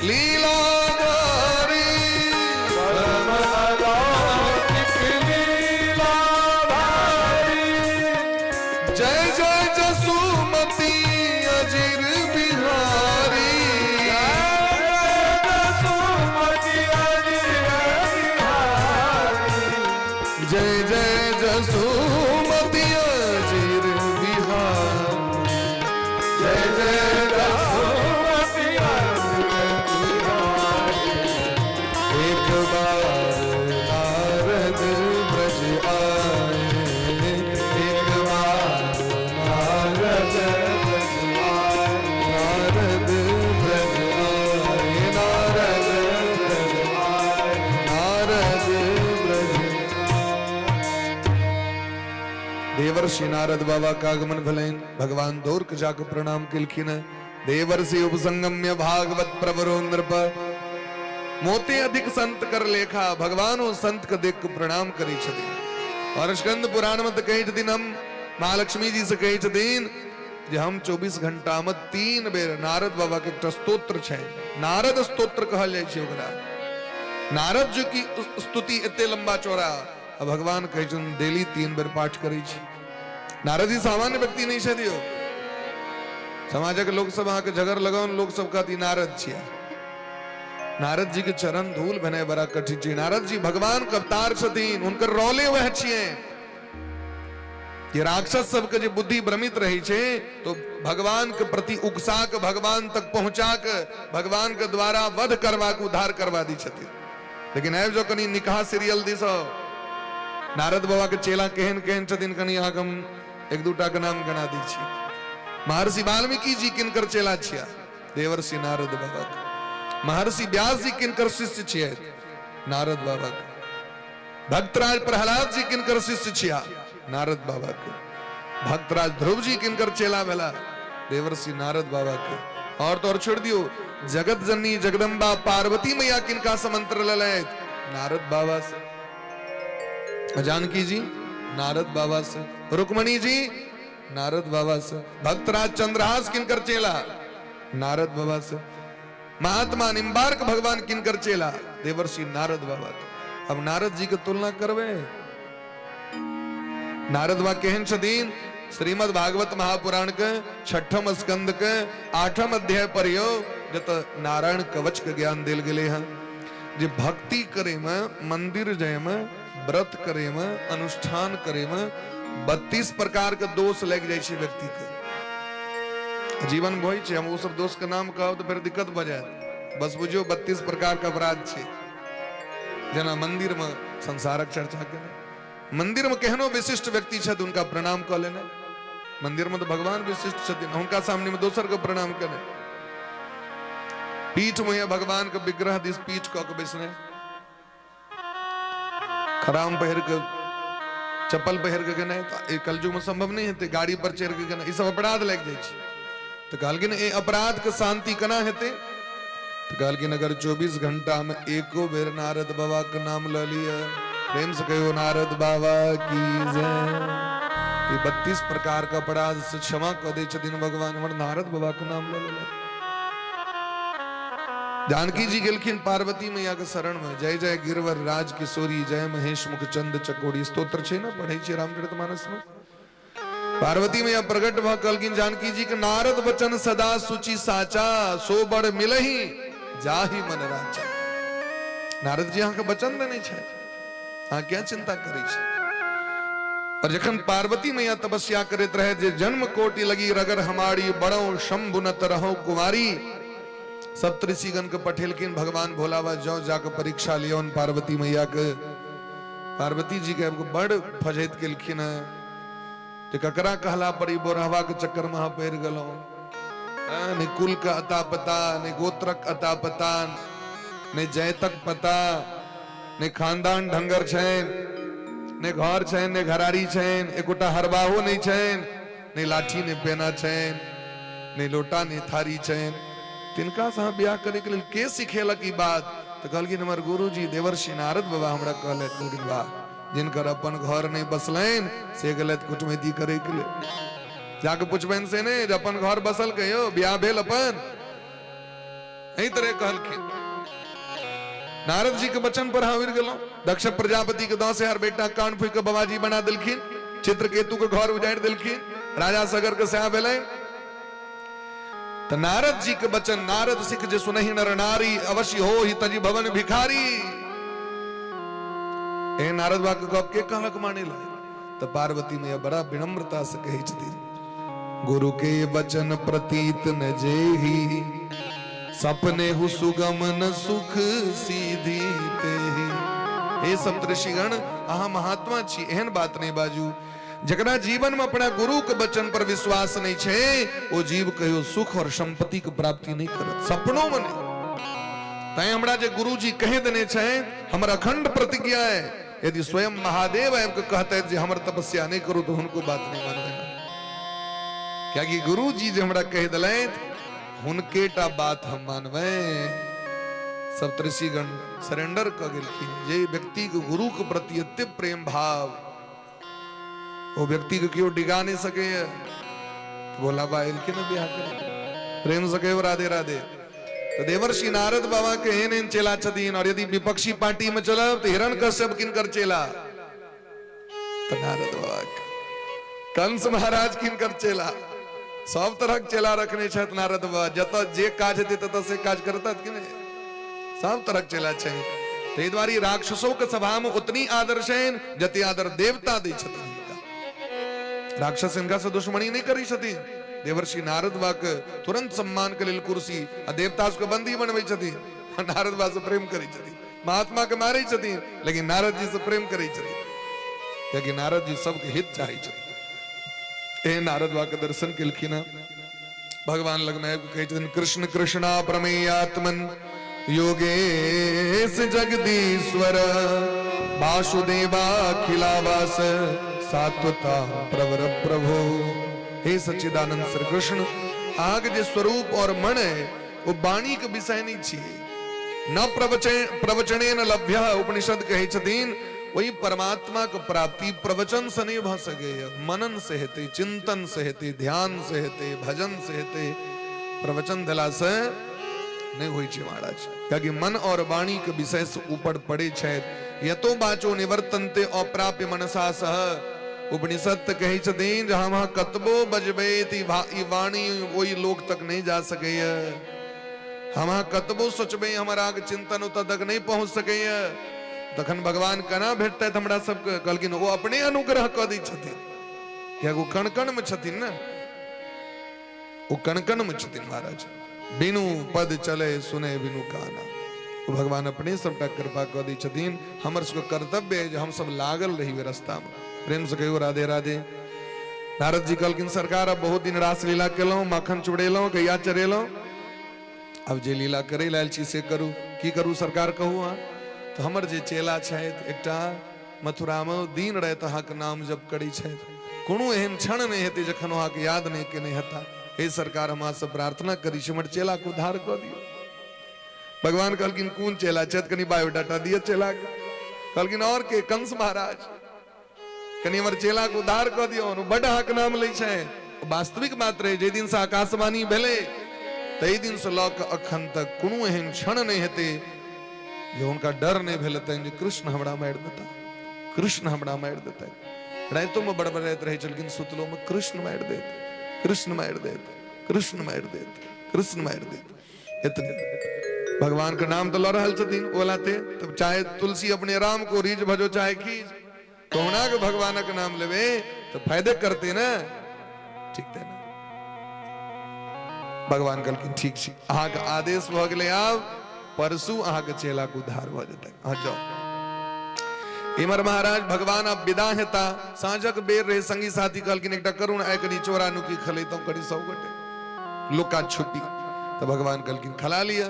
लीलाधारी, परम अलौकिक लीलाधारी। जय जय जसुमती अजिर बिहारी, जय जसुमती नारद बाबा का आगमन भलेन भगवान दौर के जाकर प्रणाम किलखिन देवर्षि उपसंगम्य भागवत प्रवरो नृप मोते अधिक संत कर लेखा भगवान ओ संत के देख प्रणाम करी छथिन। और स्कंद पुराण में कही छथिन हम महालक्ष्मी जी से कही छथिन जे हम 24 घंटा में 3 बेर नारद बाबा के एकटा स्तोत्र छै नारद स्तोत्र कहल जाइ छै ओकरा। नारद जी की स्तुति एते लंबा चौड़ा भगवान कहे छथिन डेली 3 बेर पाठ करै छी। नारद जी सामान्य व्यक्ति नहीं छथिन, समाजक लोक सब अहाँ के झगड़ लगाउन लोक सब कहती नारद छिया। नारद जी के चरण धूल बने बड़ा कठिन छै। नारद जी भगवान के अवतार छथिन, उनकर रोले वह छिए। ये राक्षस सबके जे बुद्धि भ्रमित रही छे तो भगवान के प्रति उकसा के भगवान तक पहुंचा के भगवान के द्वारा वध करवा के उद्धार करवा दी छथिन। लेकिन आबि जो कनी निकाह सीरियल दिसो नारद बाबा के चेला केहन केहन छथिन कनी अहाँ हम 1-2टा के नाम गना दी छी। महर्षि वाल्मीकि जी किनकर चेला छिया देवर्षि नारद बाबा के। महर्षि व्यास जी किनकर शिष्य छिए नारद बाबा के। भक्तराज प्रहलाद जी किनकर शिष्य छिया नारद बाबा के। भक्तराज ध्रुव जी किनकर चेला भेला देवर्षि नारद बाबा के। और तो और छोड़ दियो जगत जननी जगदम्बा पार्वती मैया किनका समंत्र ललैत नारद बाबा से। जानकी जी नारद बाबा से। रुक्मणी जी नारद बाबा से। भक्तराज चंद्रहास किनकर चेला नारद बाबा से। महात्मा निम्बार्क भगवान किनकर चेला देवर्षि नारद बाबा के। अब नारद जी के तुलना करवे नारद बाबा केहन छथिन श्रीमद् भागवत महापुराण के 6ठम स्कंद के 8ठम अध्याय पढ़ियो जत नारायण कवच के ज्ञान देल गेले हैं। जे भक्ति करे में मंदिर जाय में व्रत करे में अनुष्ठान करे में 32 प्रकार के दोष लग जाय छे व्यक्ति के जीवन भोई छे। हम वो सब दोष के नाम कहब तो फिर दिक्कत भ जाए। बस बुझियो 32 प्रकार का अपराध छे। जना मंदिर में संसारक चर्चा करे मंदिर में केहनो विशिष्ट व्यक्ति छथि उनका प्रणाम क लेना। मंदिर में तो भगवान विशिष्ट छथिन उनका सामने में दोसर के प्रणाम करे। पीठ में भगवान के विग्रह दिस पीठ क के बैसने खराम पहिर के चप्पल पहिर के गने तो कलयुग में संभव नहीं हेते। गाड़ी पर चढ़ के गना ई सब अपराध लग जाय छै। तो कहलकिन ए अपराध के शांति केना हेते तो कहलकिन अगर 24 घंटा में एको बेर नारद बाबा के नाम ल लिया प्रेम से कहो नारद बाबा की जय 32 प्रकार का अपराध से क्षमा कर दे छथिन भगवान। हमर नारद बाबा के नाम ले ले। जानकी जी गेलखिन पार्वती मैया के शरण में जय जय गिरवर राज किशोरी जय महेश मुख चंद चकोरी स्तोत्र छे ना पढ़े छे रामचरितमानस में। पार्वती मैया प्रकट भ कहलखिन जानकी जी के नारद वचन सदा सुचि साचा सो बड़ मिलहि जाहि मन राजा। नारद जी अहाँ के वचन देने छे अहाँ क्या चिंता करै छी। और जखन पार्वती मैया तपस्या करैत रहे जे जन्म कोटि लगी रगर हमारी बड़ो शंभु न तरहो कुमारी सप्तऋषिगण के पठेलकिन भगवान भोलावा जो जाकर परीक्षा लियोन पार्वती मैया के। पार्वती जी के बड़ फजैत केलखिन जे ककरा कहला पड़ी बोरहवा के चक्कर में पड़ गलो ने कुल का अता पता ने गोत्रक अता पता ने जयतक पता ने खानदान ढंगर छैन ने घर छैन ने घरारी छैन एकोटा हरबाहो नहीं छैन ने लाठी ने पेना छैन ने लोटा ने थारी छैन। तिनका से ब्याह करे के लिए के सिखेलक ई बात तो कहलखिन हमर गुरुजी देवर्षि नारद बाबा हमरा कहले कहलखिन वाह जिनकर अपन घर नहीं बसलैन से गलत कुटमैती करे के लिए जाके पुछबैन से ने अपन घर बसल कहियो ब्याह भेल अपन एही तरह कहलखिन। नारद जी के वचन पर हाविर गेलो। दक्ष प्रजापति के 10,000 बेटा कान फूक के बाबाजी बना देलखिन। चित्रकेतु के घर उजाड़ देलखिन। राजा सगर के सहा भेलै तो नारद जी के वचन नारद सिख जे सुनहि नर नारी अवश्य हो ही तजी भवन भिखारी। ए नारद बाबा के गप के कहलक माने ला तो पार्वती मैया बड़ा विनम्रता से कही छथिन गुरु के वचन प्रतीत न जेहि सपने हु सुगम न सुख सीधी तेहि। हे सप्तऋषिगण अहाँ महात्मा छी एहन बात नहीं बाजू जकरा जीवन में अपना गुरु के वचन पर विश्वास नहीं छे वो जीव कहियो सुख और संपत्ति के प्राप्ति नहीं करत सपनों में नहीं। तय हमरा जे गुरु जी कहे देने छे हमर अखंड प्रतिज्ञा है यदि स्वयं महादेव हमको कहते हैं जे हमर तपस्या नहीं करू तो उनको बात नहीं मानवे ना क्या कि गुरु जी जे हमरा कह दिले हुनके टा बात हम मानवे। सप्तऋषिगण सरेंडर क गेलखिन। जे व्यक्ति के गुरु के प्रति अत्य प्रेम भाव वो व्यक्ति को क्यों डिगा नहीं सके। तो बोला बा इनके न ब्याह करे प्रेम सके राधे राधे। तो देवर्षि नारद बाबा के हेन चेला छतीन और यदि विपक्षी पार्टी में चलब तो हिरण्यकश्यप किनकर चेला तो नारद बाबा कंस महाराज किनकर चेला सब तरह चेला रखने छत नारद बाबा जत जे काज हेते तत से काज करता कि नहीं सब तरह चेला छै। ते द्वारी राक्षसों के सभा में उतनी आदर छैन जति आदर देवता दै छथिन। राक्षस इनका से दुश्मनी नहीं करी छथिन। देवर्षि नारद बा के तुरंत सम्मान के लेल कुर्सी आ देवता उसको बंदी बनवे छथिन। नारद बा से प्रेम करी छथिन। महात्मा के मारे छथिन लेकिन नारद जी से प्रेम करी छथिन क्योंकि नारद जी सबके हित चाहे छथिन। ए नारद बा के दर्शन केलखिन। भगवान लग में कहे छथिन कृष्ण कृष्णा प्रमेयात्मन योगेश जगदीश्वर वासुदेवाखिलावास सात्वता प्रवर प्रभो। हे सच्चिदानंद श्री कृष्ण आग जे स्वरूप और मन है वो वाणी के विषय नहीं छिए न प्रवचने न लभ्य। उपनिषद कहे छथिन वही परमात्मा के प्राप्ति प्रवचन से नहीं भ सके मनन से हेते चिंतन से हेते ध्यान से हेते भजन से हेते प्रवचन दिला से नहीं हुई छे महाराज। क्योंकि मन और वाणी के विषय से ऊपर पड़े छे। यतो बाचो निवर्तन्ते अप्राप्य मनसा सह। उपनिषद कहे छथिन जहां वहां कतबो बजबे ई वाणी वही लोक तक नहीं जा सके। हम कतबो सोचबे हमारा चिंतन तक नहीं पहुंच सके। तखन भगवान केना भेटते हमरा सबके कहलखिन वो अपने अनुग्रह क दै छथिन। क्या वो कण कण में छथिन ना वो कण कण में छथिन महाराज। बिनु पद चले सुने बिनु काना वो भगवान अपने सबटा कृपा क दै छथिन। हमर सबके कर्तव्य है जे हम सब लागल रही रास्ता में प्रेम से कहियो राधे राधे। नारद जी कहलखिन सरकार अब बहुत दिन रास लीला केलौं माखन चुड़ेलौं गैया चरेलौं अब जे लीला करे लाल छी से करू की करू सरकार कहू। हाँ तो हमर जे चेला छथि एकटा मथुरा में दिन रात अहाँके नाम जप करै छथि कोनो एहन क्षण नहीं हेतै जखन अहाँके याद नहीं केने हेता। हे सरकार हम से प्रार्थना करी छी हमर चेला को उद्धार क दियौ। भगवान कहलखिन कोन चेला छथि कनी बायोडाटा दिय चेला के। कहलखिन और के कंस महाराज कनी हमर चेला को उद्धार क दियौ बड़ अहाँके नाम लै छै। वास्तविक बात रहे जे दिन से आकाशवाणी भेले तई दिन से लऽ कऽ अखन तक कोनो एहन क्षण नहीं हेतै जे हुनका डर नहीं भेल हेतनि जे कृष्ण हमरा मारि देता कृष्ण हमरा मारि देता। राइतो में बड़बड़ाइत रहे छलखिन सुतलो में कृष्ण मारि देत कृष्ण मारि देत कृष्ण मारि देत कृष्ण मारि देत। इतने भगवान का नाम तो लऽ रहल छथिन ओलाते तब चाहे तुलसी अपने राम को रीझ भजो चाहे खींच कहुना के भगवान के नाम लेवे तो फायदे करते ना ठीक है ना। भगवान कहलखिन ठीक छी अहाँ के आदेश भ गेलै आब परसू अहाँ के चेला के उद्धार भ जेतै अहाँ जाओ। इमर महाराज भगवान अब विदा हेता साँझक बेर रहे संगी साथी कहलखिन एकटा करुण आइ कनी चोरा नुकी खलैतौ करी 100 गोटे लुका छुपी। तो भगवान कहलखिन खला लिया।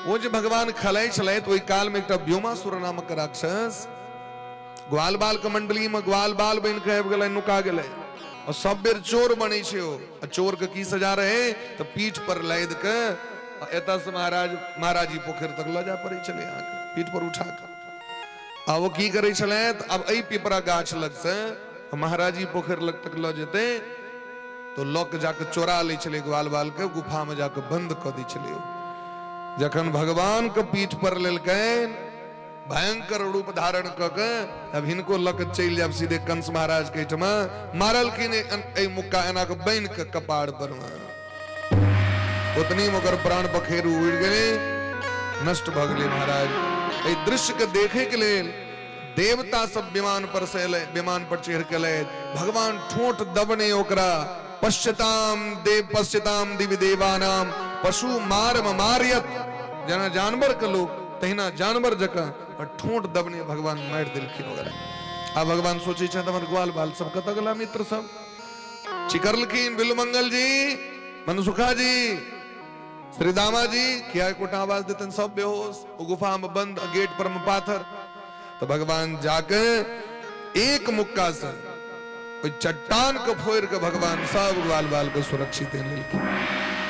वो जो भगवान खलै छलैथ ओहि काल में एकटा व्योमासुर नामक राक्षस ग्वाल बाल के मंडली में ग्वाल बाल बन के आबि गेलै नुका गेलै और सब बेर चोर बनै छै। ओ चोर के की सजा रहे तो पीठ पर लाद के एतऽ से महाराजी पोखरि तक लऽ जा पड़ै छलै अहाँके पीठ पर उठा के। आ वो की करे छलैथ अब एहि पिपरा गाछ लग से महाराजी पोखरि लग तक लऽ जेतै तो लऽ के जाके चोरा लै छलै ग्वाल बाल के गुफा में जाके बंद कऽ दै छलै। जखन भगवान के पीठ पर लेलकैन भयंकर रूप धारण क के अब हिनको लक चल जाब सीधे कंस महाराज के ठमा मारल कि ने मुक्का एना के बन के कपाड़ पर उतनी मगर प्राण पखेरु उड़ गए नष्ट भ गेले। महाराज ए दृश्य के देखे के लेल देवता सब विमान पर से विमान पर चढ़ के ले भगवान ठोंठ दबने ओकरा पश्यताम दिव्य देवानाम पशु मारम मारियत जना जानवर के लोग तहिना जानवर जका ठोंठ दबने भगवान मार दिलखिन वगैरह। अब भगवान सोचे छथि हमर ग्वाल बाल सब कतऽ गेला मित्र सब चिकरलखिन बिलुमंगल जी मनसुखा जी श्रीदामा जी किया कोटा आवाज देतन सब बेहोश गुफा में बंद गेट पर में पाथर। तो तो भगवान जाकर एक मुक्का से कोई चट्टान को फोड़ के भगवान सब ग्वाल बाल को सुरक्षित लेलखिन।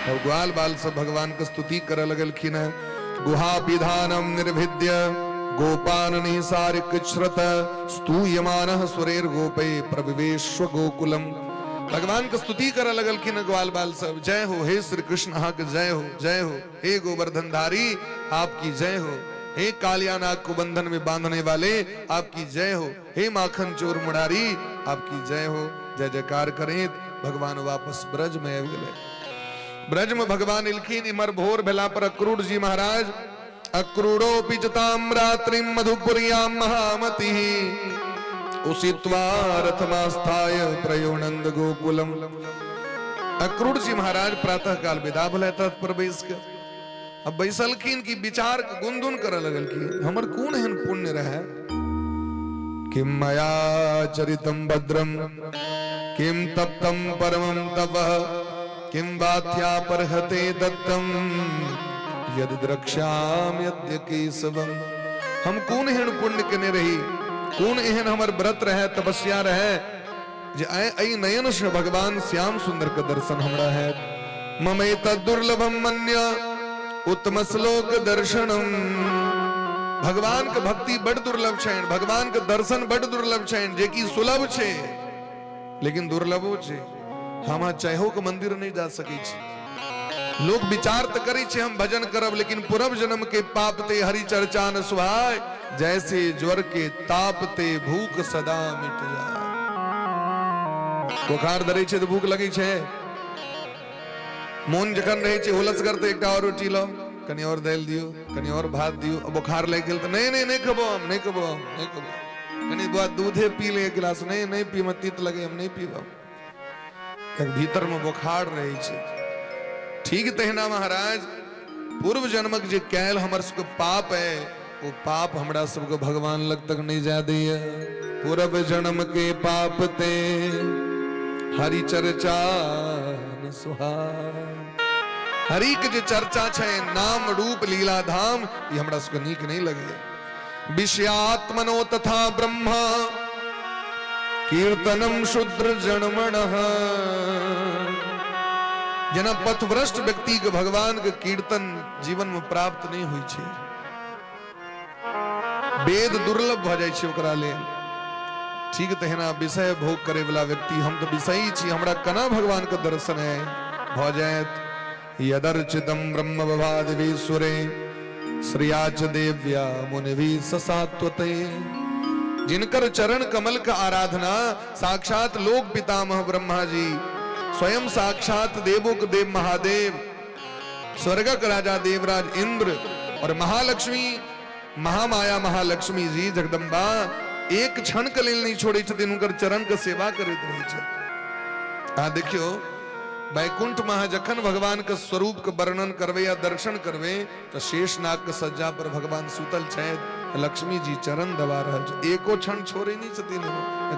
तब ग्वाल बाल सब भगवान के स्तुति करे लगलखिन। गुहा विधानम निर्भिद्य गोपान निसारिकृत स्तूयमानः सुरेर गोपे प्रविवेश्व गोकुलम। भगवान की स्तुति करे लगलखिन ग्वाल बाल सब। जय हो हे श्री कृष्ण, हाँ के जय हो, जय हो हे गोवर्धनधारी, आपकी जय हो। हे कालिया नाग को बंधन में बांधने वाले, आपकी जय हो। हे माखन चोर मुरारी, आपकी जय हो। जय जयकार करें। भगवान वापस ब्रज में आबि गेले। ब्रज में भगवान इलखिन। इमर भोर भेला पर अक्रूर जी महाराज अक्रूरो पिजताम रात्रिम मधुपुरियां महामतिः उषित्वा रथमास्थाय प्रयोनंद गोकुलम। अक्रूर जी महाराज प्रातः काल विदा भले तत्पर बैस के अब बैसलखिन की विचार के गुनगुन करे लगलखिन। हमर कौन एहन पुण्य रहे, किम मया चरितम भद्रम, किम तप्तम परमम तपः, किम वाथ्या परहते दत्तम, यदि द्रक्ष्याम यद्य केशवम। हम कौन एहन पुण्य कने रही, कौन एहन हमर व्रत रहे, तपस्या रहे, जे आई नयन से भगवान श्याम सुंदर का दर्शन हमरा है। ममेत दुर्लभम मन्य उत्तम श्लोक दर्शनम। भगवान के भक्ति बड़ दुर्लभ छै, भगवान के दर्शन बड़ दुर्लभ छै, जे की सुलभ छै लेकिन दुर्लभो छै। हम चाहो के मंदिर नहीं जा सकै छी। लोग विचार तो करे छे हम भजन करब, लेकिन पूर्व जन्म के पाप ते हरि चर्चा न सुहाय, जैसे ज्वर के ताप ते भूख सदा मिट जाए। बुखार धरे छे तो भूख लगे छे, मोन जखन रहे छे हुलस करते एकटा और रोटी लो, कनी और दाल दियो, कनी और भात दियो। अब बुखार लग गेल तो नहीं नहीं नहीं खबो, हम नहीं खबो, हम नहीं खबो, कनी दूधे पी ले एक गिलास, नहीं नहीं पी, मत तीत लगे, हम नहीं पीबो। भीतर में बुखार रहे छे। ठीक तहिना महाराज पूर्व जन्मक जे कैल हमर सबके पाप है, वो पाप हमरा सबको भगवान लग तक नहीं जा दिया। पूर्व जन्म के पाप ते हरि चर्चा न सुहाय। हरि के जे चर्चा छे, नाम रूप लीला धाम, ये हमरा सबको नीक नहीं लगे। विषयात्मनो तथा ब्रह्मा कीर्तनम शूद्र जन्मणः। जना पथभ्रष्ट व्यक्ति के भगवान के कीर्तन जीवन में प्राप्त नहीं हुई छे। वेद दुर्लभ भ जाय छे ओकरा लेल। ठीक तहिना विषय भोग करे वाला व्यक्ति, हम तो विषयी छी, हमरा कना भगवान के दर्शन है भ जायत। यदर्चितम ब्रह्म बभादिवीश्वरे श्रियाच देव्या मुनिभि ससात्वते। जिनकर चरण कमल का आराधना साक्षात लोक पितामह ब्रह्मा जी, स्वयं साक्षात देवों के देव महादेव, स्वर्गक राजा देवराज इंद्र और महालक्ष्मी महामाया महालक्ष्मी जी जगदम्बा एक क्षण के लिए नहीं छोड़े छथिन, उनकर चरण के सेवा करैत रहै छथिन। आ देखियो वैकुंठ महा जखन भगवान के स्वरूप के वर्णन करवे या दर्शन करवे तो शेषनाग के सज्जा पर भगवान सुतल छथि, लक्ष्मी जी चरण दबा रहल छथि, एको क्षण छोड़े नहीं छथिन।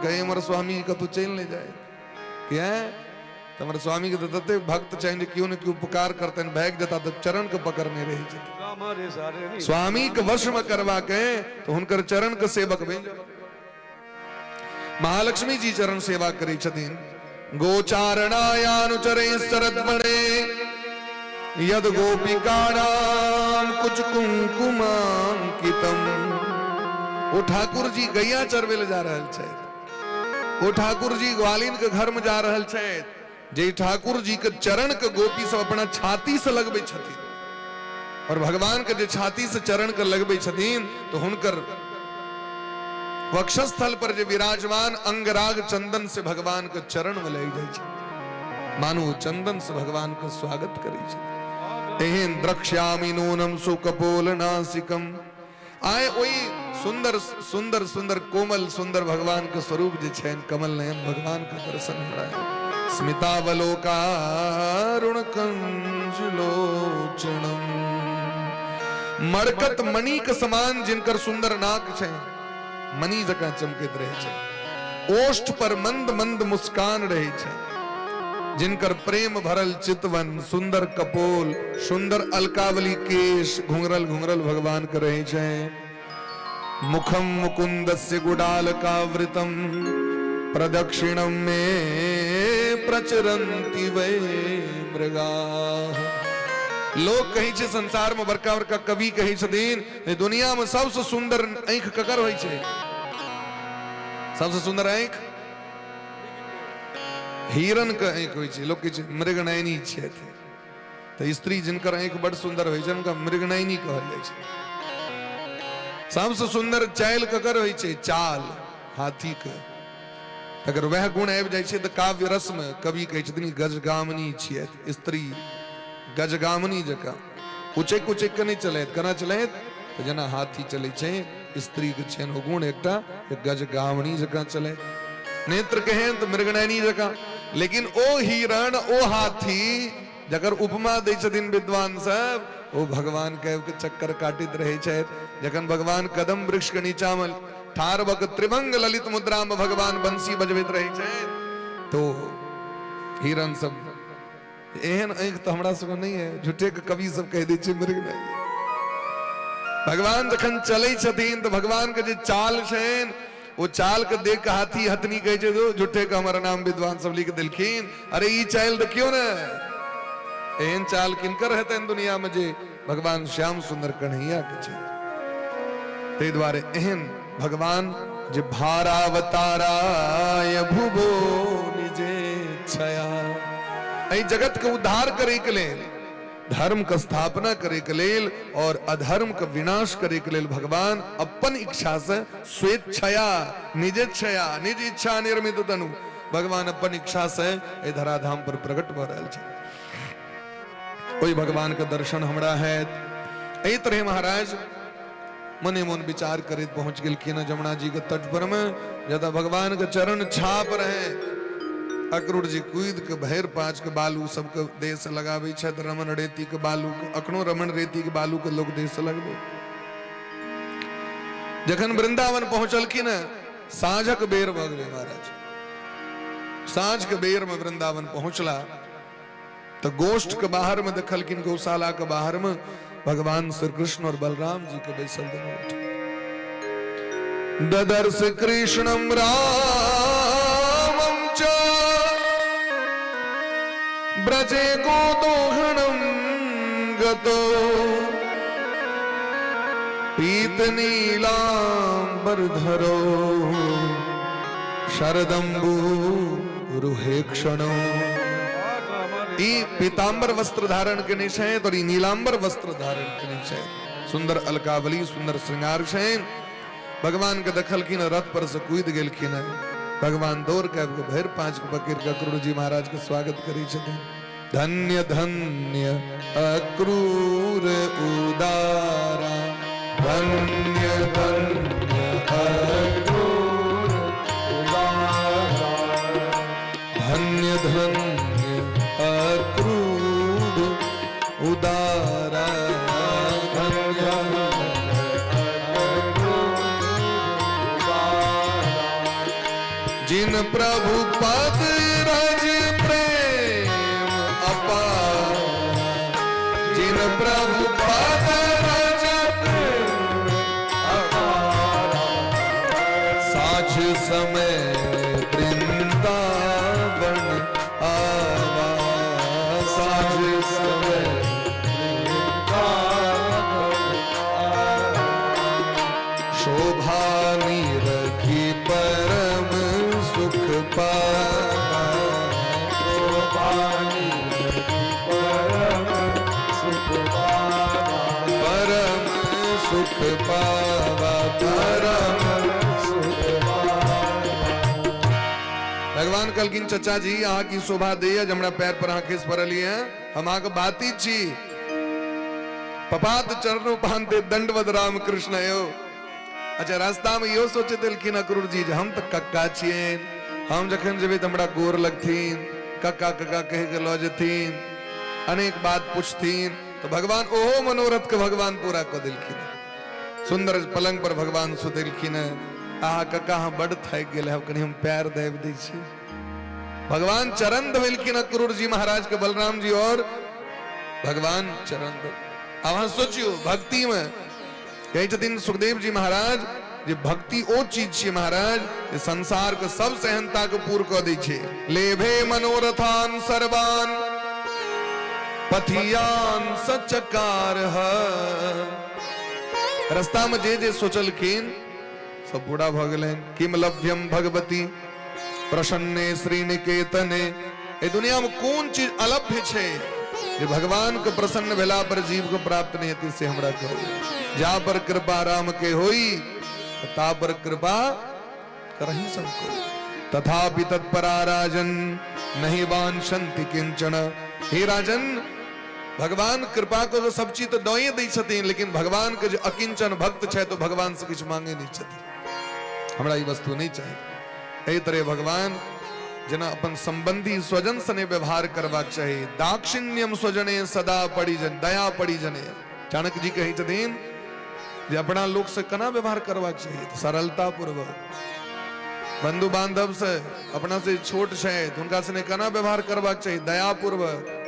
कहे हमर स्वामी कतौ चल नहीं जाए, क्या हमारे स्वामी के तते भक्त चाहिए क्यों न क्यों उपकार करते हैं, भाग जाता तो चरण के पकड़ने रही छथि। स्वामी के वश में करवा के तो हुनकर चरण के सेवक बन जाओ। महालक्ष्मी जी चरण सेवा करी छथिन। गोचारणायानुचरे शरद्मणे यद गोपिकाणाम कुछ कुंकुमांकितम। वो ठाकुर जी गैया चरवे ले जा रहल छे, वो ठाकुर जी ग्वालिन के घर में जा रहल छे, जे ठाकुर जी के चरण के गोपी सब अपना छाती से लगबे छथिन, और भगवान के जे छाती से चरण के लगबे छथिन तो हुनकर वक्षस्थल पर जे विराजमान अंगराग चंदन से भगवान के चरण में लग जाय छै, मानो चंदन से भगवान के स्वागत करै छै। एहन द्रक्ष्यामि नूनम सुकपोल नासिकम। आए ओई सुंदर सुंदर सुंदर कोमल सुंदर भगवान के स्वरूप जे छन, कमल नयन भगवान के दर्शन हमरा है। स्मितावलोकारुण कंजलोचनम। मरकत मणि के समान जिनकर सुंदर नाक छै, मणि जका चमकैत रहे छै। ओष्ठ पर मंद मंद मुस्कान रहे छै, जिनकर प्रेम भरल चितवन, सुंदर कपोल, सुंदर अलकावली केश घुंघरल घुंघरल भगवान के रहे छै। मुखम मुकुंदस्य गुडालकावृतम प्रदक्षिणम में प्रचरन्ति वै मृगा। लोग कही छे संसार में बड़का बड़का कवि कही छथिन दुनिया में सबसे सुंदर आंख ककर होय छे? सबसे सुंदर आंख हिरण का आंख होय छे। लोग कहे छे मृगनयनी छे, तो स्त्री जिनकर आंख बड़ सुंदर होय छे उनका मृगनयनी कहल जाय छे। सबसे सुंदर चाल ककर होय छे? चाल हाथी के। अगर वह गुण आबि जाय छे तो काव्य रस में कवि कहे छथिन गजगामिनी छियै स्त्री, गजगामिनी जका उचैक उचैक के नहीं चलैत, केना चलैत तो जेना हाथी चलै छै। स्त्री के छेन ओ गुण एकटा गजगामिनी जका चलैत। नेत्र केहन तो मृगनयनी जका। लेकिन ओ हिरण ओ हाथी जकर उपमा दै छथिन विद्वान सब, ओ भगवान के चक्कर काटित रहे छथि। जखन भगवान कदम वृक्ष के नीचा में ठाढ़ भक त्रिभंग ललित मुद्रा में भगवान बंसी बजबैत रहे छथि, तो हिरण सब एहन आंख तो हमरा सब नहीं है, झूठे के कवि सब कह दै छै मृगनयनी। भगवान जखन चलै छथिन तो भगवान के जे चाल छनि वो चाल के देख के हाथी हथनी कहे छै तो झूठे के हमारा नाम विद्वान सब लिख देलखिन। अरे ई चाल देखियो ना, एहन चाल किनकर हेतन दुनिया में जे भगवान श्याम सुंदर कन्हैया के छै। तै द्वारे एहन भगवान जे भारावताराय भुवो निजे छया, एहि जगत के उद्धार करे के लेल, धर्म के स्थापना करे के लेल और अधर्म के विनाश करे के लेल भगवान अपन इच्छा से स्वेच्छया निजेच्छया निज इच्छा निर्मित तनु भगवान अपन इच्छा से ए धराधाम पर प्रकट भ रहल छै। ओई भगवान के दर्शन हमरा है। एहि तरह महाराज मने मन विचार करैत पहुंच गेलखिन जमुना जी के तट पर में, जतऽ भगवान के चरण छाप रहे। अक्रूर जी कूद के भैर पाँच के बालू सबके देह से लगाबे छथि। रमन रेती के बालू के अखनो रमन रेती के बालू के लोग देह से लगबे। जखन वृंदावन पहुंचलखिन साँझक बेर भ गेलै महाराज। साँझ के बेर में वृंदावन पहुंचला तो गोष्ठ के बाहर में देखलखिन, गौशाला के बाहर में भगवान श्री कृष्ण और बलराम जी के बैसल दोनों। ददर्श कृष्णम रामम च ब्रजे गोदोहनम गतो पीत नीलांबरधरो शरदंबु रुहे क्षणो। ई पीतांबर वस्त्र धारण के निश्चय और नीलांबर वस्त्र धारण के निश्चय सुंदर अलकावली सुंदर श्रृंगार छे। भगवान के देखलखिन रथ पर से कूद गेलखिन। भगवान दौड़ के भैर पाँच के पकड़ के अक्रूर जी महाराज के स्वागत करै छथिन। धन्य धन्य अक्रूर उदारा, धन्य धन्य अक्रूर उदारा, धन्य धन्य अक्रूर उदारा, धन्य जिन प्रभु पद रज प्रेम अपार, जिन प्रभु पद रज प्रेम अपार, साझ समय वृंदावन आवा, साझ समय वृंदावन आवा, शोभा निरखी परम सुख पावा, शोभा निरखी परम सुख पावा, परम सुख पावा, परम सुख पावा। भगवान कहलखिन चचा जी अहाँ की शोभा दैया हमरा पैर पर अहाँ खिस पड़लिए हैं, हम अहाँके बाती छी। पपात चरणों पानते दंडवत राम कृष्ण यो। अच्छा रास्ता में यो सोचे दिलखिन अक्रूर जी हम तो कक्का छियन, हम जखन जेबे तो हमरा गोर लगथिन, कक्का कक्का कह के लऽ जेथिन, अनेक बात पूछथिन। तो भगवान ओहो मनोरथ के भगवान पूरा कऽ देलखिन। सुंदर पलंग पर भगवान सुतेलखिन। आहा कक्का हम बड़ थाकि गेल है, कनी हम पैर दाबि दै छी। भगवान चरण दबेलखिन अक्रूर जी महाराज के, बलराम जी और भगवान चरण। अब सोचियो भक्ति में कहे छथिन सुखदेव जी महाराज जे भक्ति ओ चीज छे महाराज जे संसार के सब सहनता के पूर्ण क दै छे। लेभे मनोरथान सर्वान पथियान सचकार रास्ता में जे सोचलखिन सब पूरा भ गेलैन। किम लभ्यम भगवती प्रसन्ने श्रीनिकेतने, ए दुनिया में कौन चीज अलभ्य छे जे भगवान के प्रसन्न भेला पर जीव को प्राप्त नहीं होती से हमरा कहो। जा पर कृपा राम के होई ता पर कृपा करहि सबको, तथापि तत्परा राजन नहीं वांछन्ति किंचन। हे राजन, भगवान कृपा को तो सब चीज तो दए दै छथिन, लेकिन भगवान के जो अकिंचन भक्त छे तो भगवान से कुछ मांगे नहीं छथिन। हमरा ई वस्तु नहीं चाहिए। एही तरह भगवान जना अपन संबंधी स्वजन सने व्यवहार करबाक चाहिए। दाक्षिण्यम स्वजने सदा परिजन, दया परिजने। चाणक्य जी कही छथिन जे अपना लोग से कना व्यवहार करबाक चाहिए, तो सरलता पूर्वक। बंधु बांधव से अपना से छोट छे तो उनका सने कना व्यवहार करबाक चाहिए, दया पूर्वक।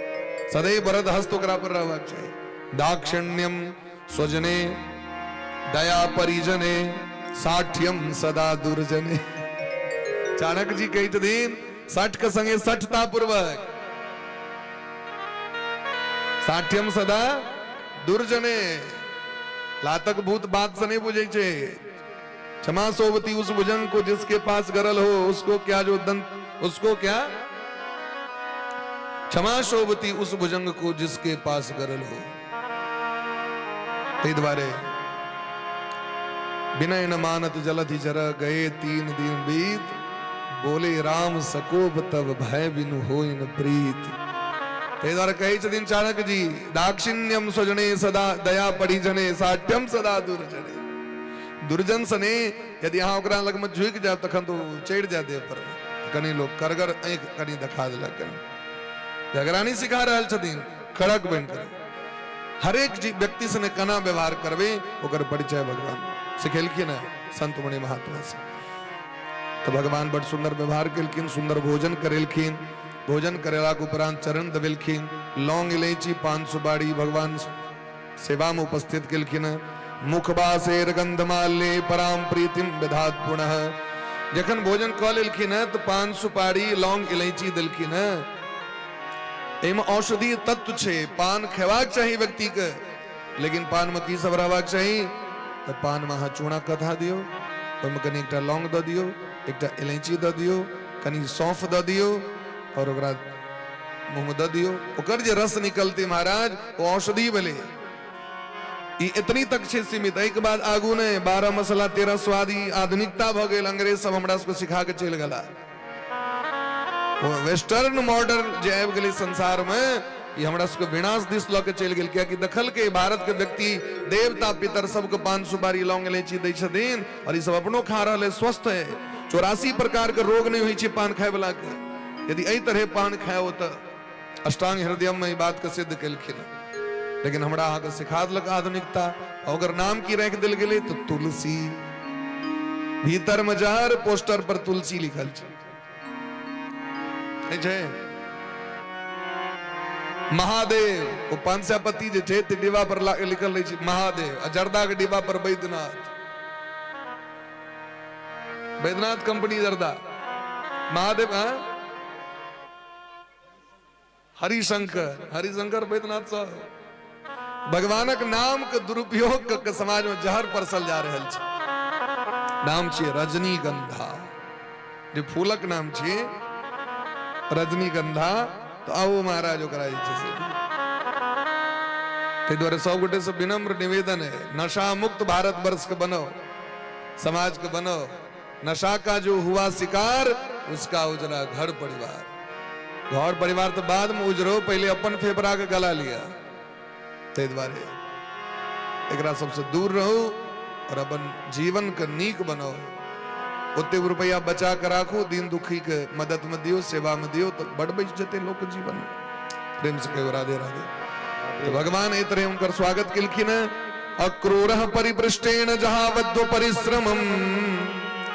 सदैव वरद हस्त ओकरा पर रहबाक चाहिए। दाक्षिण्यम स्वजने दया परिजने साठ्यम सदा दुर्जने। चाणक्य जी कही छथिन सठ के संगे सठता पूर्वक, साठ्यम सदा दुर्जने। लातक भूत बात से नहीं बुझे छे। क्षमा सोवती उस भुजंग को जिसके पास गरल हो, उसको क्या जो दंत, उसको क्या क्षमा शोभती उस भुजंग को जिसके पास गरल हो। ते द्वारे बिनय न मानत जलधि जर गए 3 दिन बीत, बोले राम सकोप तब भय बिनु होई न प्रीत। ते द्वारे कही छथिन चाणक्य जी, दाक्षिण्यम स्वजने सदा दया परिजने साठ्यम सदा दुर्जने। दुर्जन सने यदि यहाँ ओकरा लग में झुक जाए तखन तो चढ़ जाए देह पर, कनी लोग करगर एक कनी दिखा देलक। जगरानी सिखा रहल छथिन खड़क बनकर हर एक व्यक्ति से कना व्यवहार करबे, ओकर परिचय भगवान सिखेलखिन है संत मुनि महात्मा से। तो भगवान बड़ सुंदर व्यवहार केलखिन, सुंदर भोजन करेलखिन। भोजन करेला के उपरांत चरण दबेलखिन। लौंग इलायची पान सुपारी भगवान सेवा में उपस्थित केलखिन। मुखबासेर गंधमाल्य पराम प्रीतिम विधात पुनः। जखन भोजन क लेलखिन तो पान सुपारी लौंग इलायची देलखिन। एमे औषधीय तत्व छे। पान खेबाक चाहिए व्यक्ति के, लेकिन पान में की सब रहबाक चाहिए, तो पान में अहाँ चूना कथा दियो, ओहिमे कनी एकटा लौंग द दियो, एकटा इलायची द दियो, कनी सौंफ द दियो और ओकरा मुंह में द दियो। ओकर जे रस निकलते महाराज वो औषधि भेले। ई इतनी तक छे सीमित। एक बाद आगू ने 12 मसाला 13 स्वादी आधुनिकता भ गेल। अंग्रेज सब हमरा सबको सिखा के चल गेला। वो वेस्टर्न मॉडर्न जे आबि गेलै संसार में, ये हमरा सबके विनाश दिस लऽ के चलि गेल। कियाकि देखल के भारत के व्यक्ति देवता पितर सबके पान सुपारी लौंग इलायची दै छथिन और ई सब अपनो खा रहल, स्वस्थ है। 84 प्रकार के रोग नहीं होइ छै पान खाय वाला के। यदि एहि तरह पान खाओ तो अष्टांग हृदय में ई बात के सिद्ध केलखिन। लेकिन हमरा अहाँ के सिखा देलक आधुनिकता। अगर नाम की राखि देल गेलै तो तुलसी, भीतर में जहर, पोस्टर पर तुलसी लिखल छै। महादेव वो पांचापति जे छे डिब्बा पर लिखल रही छै महादेव, आ जर्दा के डिब्बा पर बैद्यनाथ। बैद्यनाथ कंपनी जर्दा, महादेव हरिशंकर, हरिशंकर बैद्यनाथ साहब। भगवानक नाम के दुरुपयोग के समाज में जहर परसल जा रहल छै। नाम छियै रजनीगंधा, जे फूलक नाम छियै रजनीगंधा। तो आओ महाराज ओकरा जे छै से ताहि दुआरे सब गोटे से विनम्र निवेदन है, नशा मुक्त भारत वर्ष के बनो, समाज के बनो। नशा का जो हुआ शिकार उसका उजरा घर परिवार। घर परिवार तो बाद में उजरो, पहले अपन फेफड़ा के गला लिया। ताहि दुआरे एकरा सबसे दूर रहो और अपन जीवन के नीक बनाओ। ओते रुपया बचा कर राखो, दीन दुखी के मदद में दियो, सेवा में दियो, तो बढ़ बच जते लोक जीवन। प्रेम से कहो राधे राधे। तो भगवान ए तरह उनकर स्वागत केलखिन। अक्रूरः परिपृष्टेन जहावद्व परिश्रमम।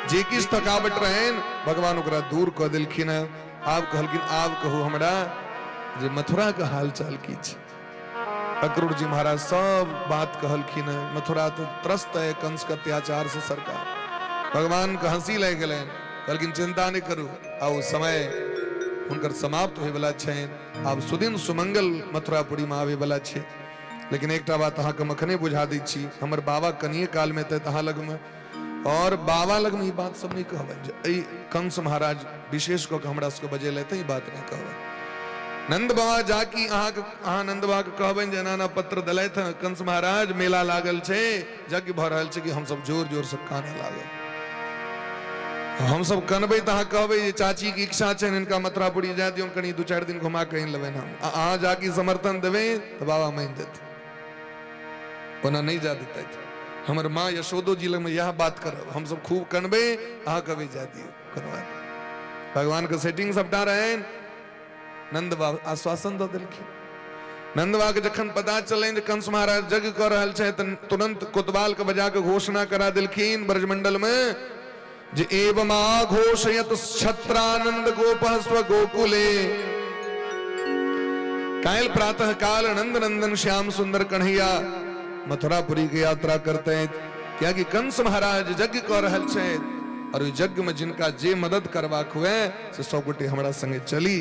जे किछ थकावट रहेन भगवान ओकरा दूर क देलखिन। आब कहलखिन आब कहू हमरा जे मथुरा के हाल चाल की छै। अक्रूर जी महाराज सब बात कहलखिन है। मथुरा तो त्रस्त है कंस के अत्याचार से सरकार। भगवान के हंसी लग गए, कहलखिन चिंता नहीं करू, आउ समय उनकर समाप्त होए वाला छै। आब सुदिन सुमंगल मथुरापुरी में आवे वाला छै। लेकिन एक बात अहाँ के मखने बुझा दी छी, हमर बाबा कनिए काल में तहाँ लग में और बाबा लग में ई बात सब नहीं कहबे। कंस महाराज विशेष को हमरा सबके बजे लेते ई बात नहीं कहबे। नंद बाबा जाकी अहाँ नंद बाबा के कहबे जे एना पत्र दले थे, कंस महाराज मेला लागल छे, यज्ञ भ रहल छे कि हम सब जोर जोर से काने लागल। हम सब कनबे तो अहाँ कहबे जे चाची की इच्छा छे इनका मथुरापुरी जाए दियो, कनी 2-4 दिन घुमा के लेबे हम। अहाँ जाकी समर्थन देवे तो बाबा मान देते, ओना नहीं जा देते। हमर माँ यशोदो जी लग में यह बात करब, हम सब खूब कनबे, अहाँ कभी जा दियो करवा। भगवान के सेटिंग सबटा रहे। नंद बाबा आश्वासन दो दिलखिन। नंद बाबा के जखन पता चले कंस महाराज यज्ञ कर रहल छे, तुरंत कोतवाल के बजा के घोषणा करा दिलखिन ब्रजमंडल में जे एवं घोषयत छत्रानंद गोपः स्व गोकुले। काल प्रातः काल नंद नंदन श्याम सुंदर कन्हैया मथुरापुरी की यात्रा करते हैं, क्या कि कंस महाराज यज्ञ कर रहल छे और यज्ञ में जिनका जे मदद करवाक हुए से 100 गोटे हमरा संगे चली।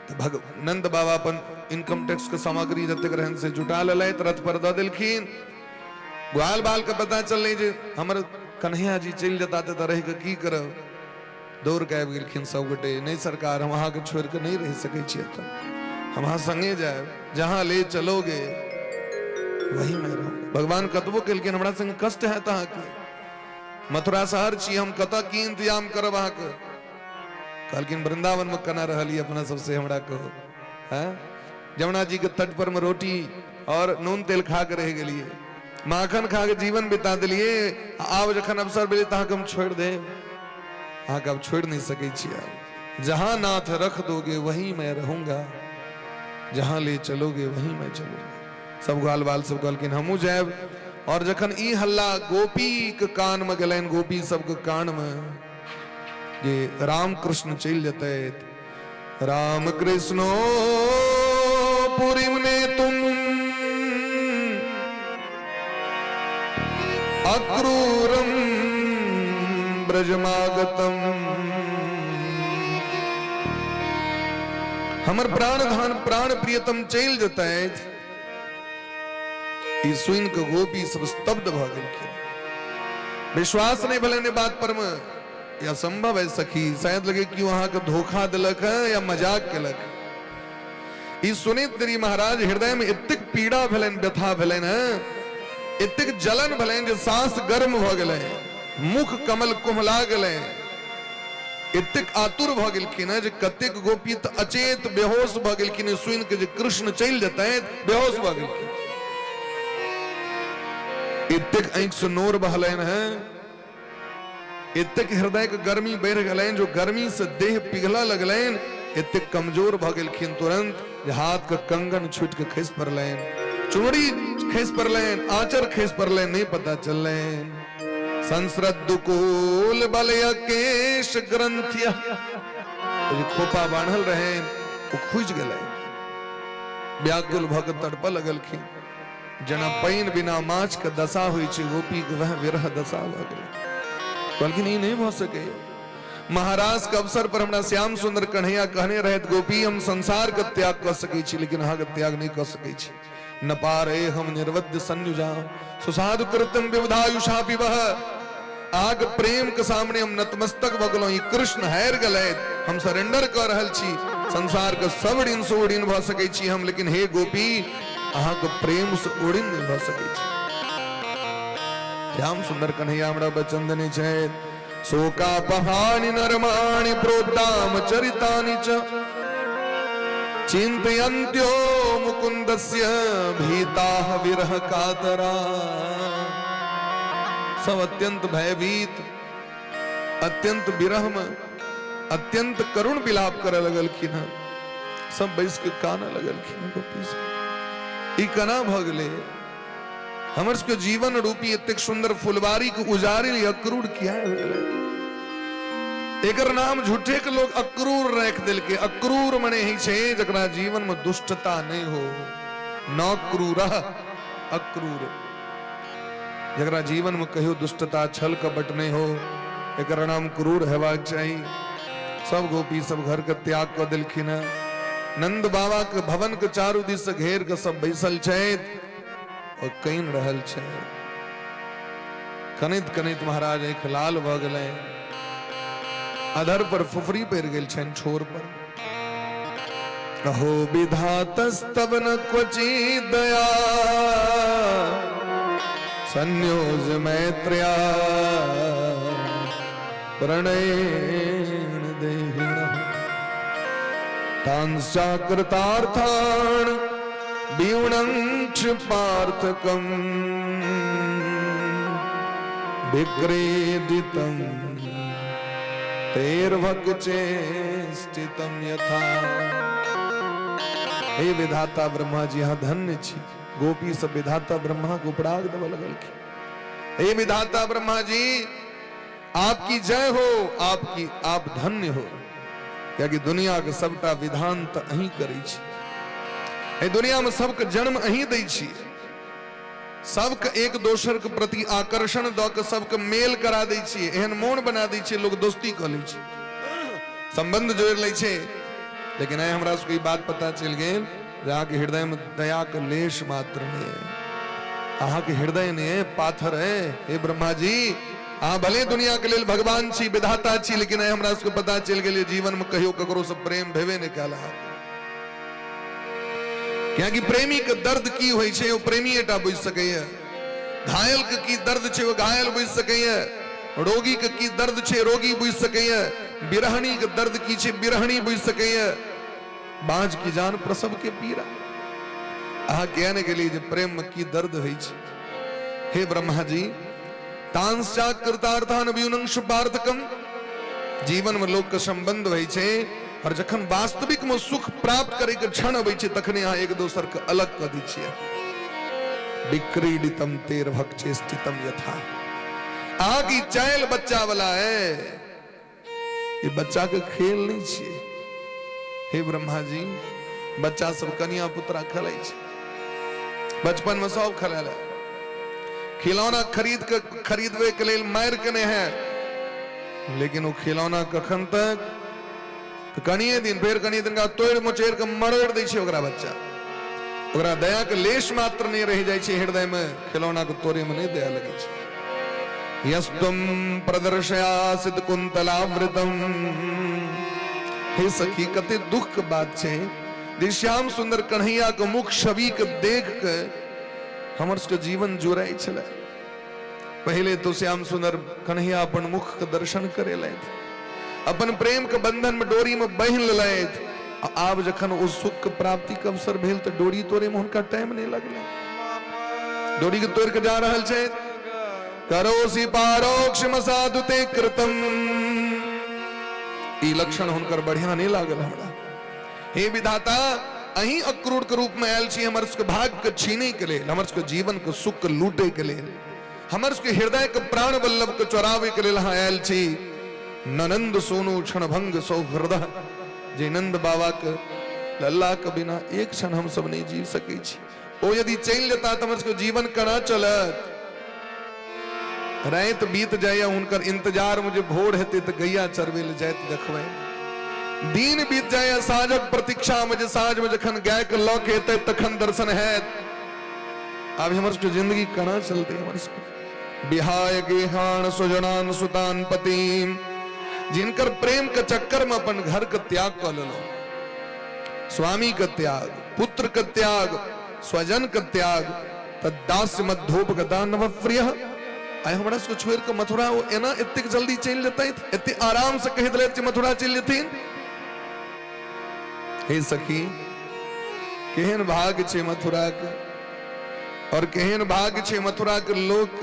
तो नंद बाबा अपन इनकम टैक्स के सामग्री जतक रहन से जुटा ललैत रथ पर द दिलखिन। ग्वाल बाल के पता चलले जे हमर कन्हैया जी चल जता तो रह के की करब। दौड़ के आबि गेलखिन 100 गोटे। नहीं सरकार, हम अहाँ के छोड़ के नहीं रह सकै छी, हम अहाँ संगे जाए, जहां ले चलोगे वही मैं रहूं। भगवान कतबो केलखिन हमरा संग कष्ट है तहाँ के, मथुरा शहर छी हम, कत की इंतजाम करब अहाँ के। कहलखिन वृंदावन में कना रहली अपना सबसे हमरा कहो। जमुना जी के तट पर में रोटी और नून तेल खा के रह गेलिए, माखन खा के जीवन बिता दिलिए। आब जखन अवसर मिले तहाँ हम छोड़ दे, अहाँ अब छोड़ नहीं सके छी। जहां नाथ रख दोगे वहीं मैं रहूंगा, जहां ले चलोगे वहीं मैं चलूंगा। सब ग्वाल बाल सब कहलखिन हमू जाएब। और जखन ई हल्ला गोपी के कान में गलन, गोपी सबके कान में जे राम कृष्ण चल जते, राम कृष्णो पुरी में तुम अक्रूरम ब्रजमागतम। हमर प्राण धन प्राण प्रियतम चल जते। सुन के गोपी सब स्तब्ध भ गेलखिन। विश्वास नहीं भले ने बात पर में, या संभव है सखी, शायद लगे कि वहां का धोखा दिलक है या मजाक केलक। ई सुनित तेरी महाराज हृदय में इतक पीड़ा भलन, व्यथा भलन, इतक जलन भलन जे सांस गर्म भ गेले, मुख कमल कुम्हला गेले, इतक आतुर भ गेलखिन जे कतेक गोपी त अचेत बेहोश भ गेलखिन। सुन के जे कृष्ण चल जते बेहोश भ गेलखिन। इतक आंख से नोर बहलन है, इतक हृदय के गर्मी बढ़ गलन, जो गर्मी से देह पिघला लगलन। इतक कमजोर भ गेलखिन तुरंत हाथ के कंगन छूट के खस पड़लन, चुनरी खस पड़लन, आंचर खस पड़लन, नहीं पता चलन। संस्रद्दुकूल बलय केश ग्रंथिया, जो खोपा बांधल रहे वो खुज गए। व्याकुल भग तड़प लगलखिन। जना पैन बिना माछ के दशा हुई छे, गोपी के वह विरह दशा भ गेल। बल्कि नहीं हो सके। महाराज के अवसर पर हमरा श्याम सुंदर कन्हैया कहने रहे, गोपी हम संसार के त्याग कर सके छी, लेकिन अहाँ के त्याग नहीं कर सके छी। न पारे हम निर्वद्य संयुजा सुसाधु कृतम विवधायुषा पिबह। आग प्रेम के सामने हम नतमस्तक भ गेलहुं। कृष्ण हार गए, हम सरेंडर कर रहल छी। संसार के सब ऋण से उड़ीन भ सके छी हम, लेकिन हे गोपी अहाँ के प्रेम से उड़ीन नहीं भ सके छी। श्याम सुंदर कन्हैया हमरा वचन देने छै, शोका पहानि नरमाणि प्रोद्दाम चरितानि च चिंतयन्त्यो मुकुंदस्य भीताः विरह कातरा। सब अत्यंत भयभीत, अत्यंत विरह में, अत्यंत करुण विलाप करे लगलखिन। सब बैस के काना लगलखिन। गोपी से ई कना भ गेले, हमर सबके जीवन रूपी इतक सुंदर फुलवारी को उजारिल अक्रूर किया है। एकर नाम झूठे के लोग अक्रूर रख दिल के। अक्रूर मने ही छे जकरा जीवन में दुष्टता नहीं हो, न क्रूरः अक्रूर। जरा जीवन में कहियो दुष्टता छल कपट नहीं हो, एक नाम क्रूर हेबाक चाहिए। सब गोपी सब घर के त्याग कर दिलखिन। नंद बाबा के भवन के चारू दिस घेर के सब बैसल छैथ और कइन रहल छै। कनित कनित महाराज एक लाल भ गेलै, अधर पर फुफरी पड़ गेल छन छोर पर। कहो विधातस्तव न क्वचि दया, संयोज मैत्र्या प्रणयेन देहिनः। तांश्चाकृतार्थान् विगुणं क्षिपार्थकम् विक्रीडितं तैर्भक्चेष्टितं यथा। हे विधाता ब्रह्मा जी, यहाँ धन्य छी। गोपी सब विधाता ब्रह्मा को उपराग देव लगल की। हे विधाता ब्रह्मा जी, आपकी जय हो, आपकी आप धन्य हो, क्योंकि दुनिया के सबटा विधान तो अहीं करै छी। ए दुनिया में सबके जन्म अहीं दै छी, सबके एक दोसर के प्रति आकर्षण द के सबके मेल करा दै छी, एहन मोन बना दै छी, लोग दोस्ती क लै छी, संबंध जोड़ लै छै। लेकिन आइ हमरा सबके बात पता चल गेल, अहाँके हृदय में दया के लेश मात्र नहीं है। अहाँके हृदय नहीं है, पाथर है। हे ब्रह्मा जी, अहाँ भले दुनिया के लेल भगवान छी, विधाता छी, लेकिन आइ हमरा सबके पता चल गेल जीवन में कहियो ककरो से प्रेम भेबे नहीं कैल। क्योंकि प्रेमी के दर्द की होय छै ओ प्रेमी एटा बुझ सकैया। घायल के की दर्द छै ओ घायल बुझ सकैया। रोगी के की दर्द छै रोगी बुझ सकैया। बिरहणी के दर्द की छै बिरहणी बुझ सकैया। बाँझ की जान प्रसव के पीरा। अहाँ कहने के लिए प्रेम में की दर्द होय छै। हे ब्रह्मा जी, तांश्चाकृतार्थान् विगुणं क्षिपार्थकम्। जीवन में लोग के संबंध होय छै, और जखन वास्तविक में सुख प्राप्त करे के क्षण अबै छै तखने अहाँ एक दोसर के अलग क दै छियै। विक्रीडितं तैर्भक्चेष्टितं यथा। अहाँ की चाइल बच्चा वाला है, ये बच्चा के खेल नहीं छियै। हे ब्रह्मा जी, बच्चा सब कन्या पुत्रा खेलै छै, बचपन में सब खेलाला। खिलौना खरीदवे के लेल मार के नहीं है, लेकिन वो खिलौना कखन तक, तो कनिए दिन फिर कनिए दिन का तोड़ मोचेर के मरोड़ दै छै ओकरा बच्चा। ओकरा दया के लेश मात्र नहीं रह जाय छै हृदय में, खिलौना के तोड़े में नहीं दया लगे छै। यस्तम प्रदर्शयासित कुंतलावृतम। हे सखी, कते दुख के बात छै जे श्याम सुंदर कन्हैया के मुख छवि के देख के हमर सबके जीवन जुड़ाई छले। पहले तो श्याम सुंदर कन्हैया अपन मुख के दर्शन करे लेथ, अपन प्रेम के बंधन में डोरी में बहन लेथ। आब जखन ओ सुख के प्राप्ति के अवसर भेल तो डोरी तोड़े में हुनका टाइम नहीं लगले। डोरी के तोड़ के जा रहल छै। करोसि पारोक्षम साधुते कृतम। ई लक्षण हुनकर बढ़िया नहीं लागल हमरा। हे विधाता, अहीं अक्रूर के रूप में आयल छी हमर सबके भाग्य के छीने के लेल, हमर सबके जीवन के सुख के लूटे के लेल, हमर सबके हृदय के प्राण वल्लभ के चोरावे के लेल अहाँ आयल छी। ननंद सोनू क्षण भंग सौहृदय। जे नंद बाबा के लल्ला के बिना एक क्षण हम सब नहीं जी सके छी। ओ यदि चल लेता तो हमर सबके जीवन केना चलत। रात बीत जाए उनकर इंतजार मुझे भोर हेते तो गैया चरवे ले जाए देखबे। दिन बीत जाए साँझक प्रतीक्षा मुझे साँझ में जखन गाय के लौक हेते तखन दर्शन है। अब हमर सबके जिंदगी केना चलते। हमर सबके बिहाय गेहान सुजनान सुतान पतिम। जिनकर प्रेम के चक्कर में अपन घर के त्याग कर लो, स्वामी का त्याग, पुत्र का त्याग, स्वजन का त्याग, तदास्य मध्योप गदा नव प्रिय। आय हमरा सबके छोड़ के मथुरा वो एना इतने जल्दी चल जाता, इतने आराम से कह दिले मथुरा चल जेथिन। हे सखी, केहन भाग छे मथुरा के, और केहन भाग छे मथुरा के लोक।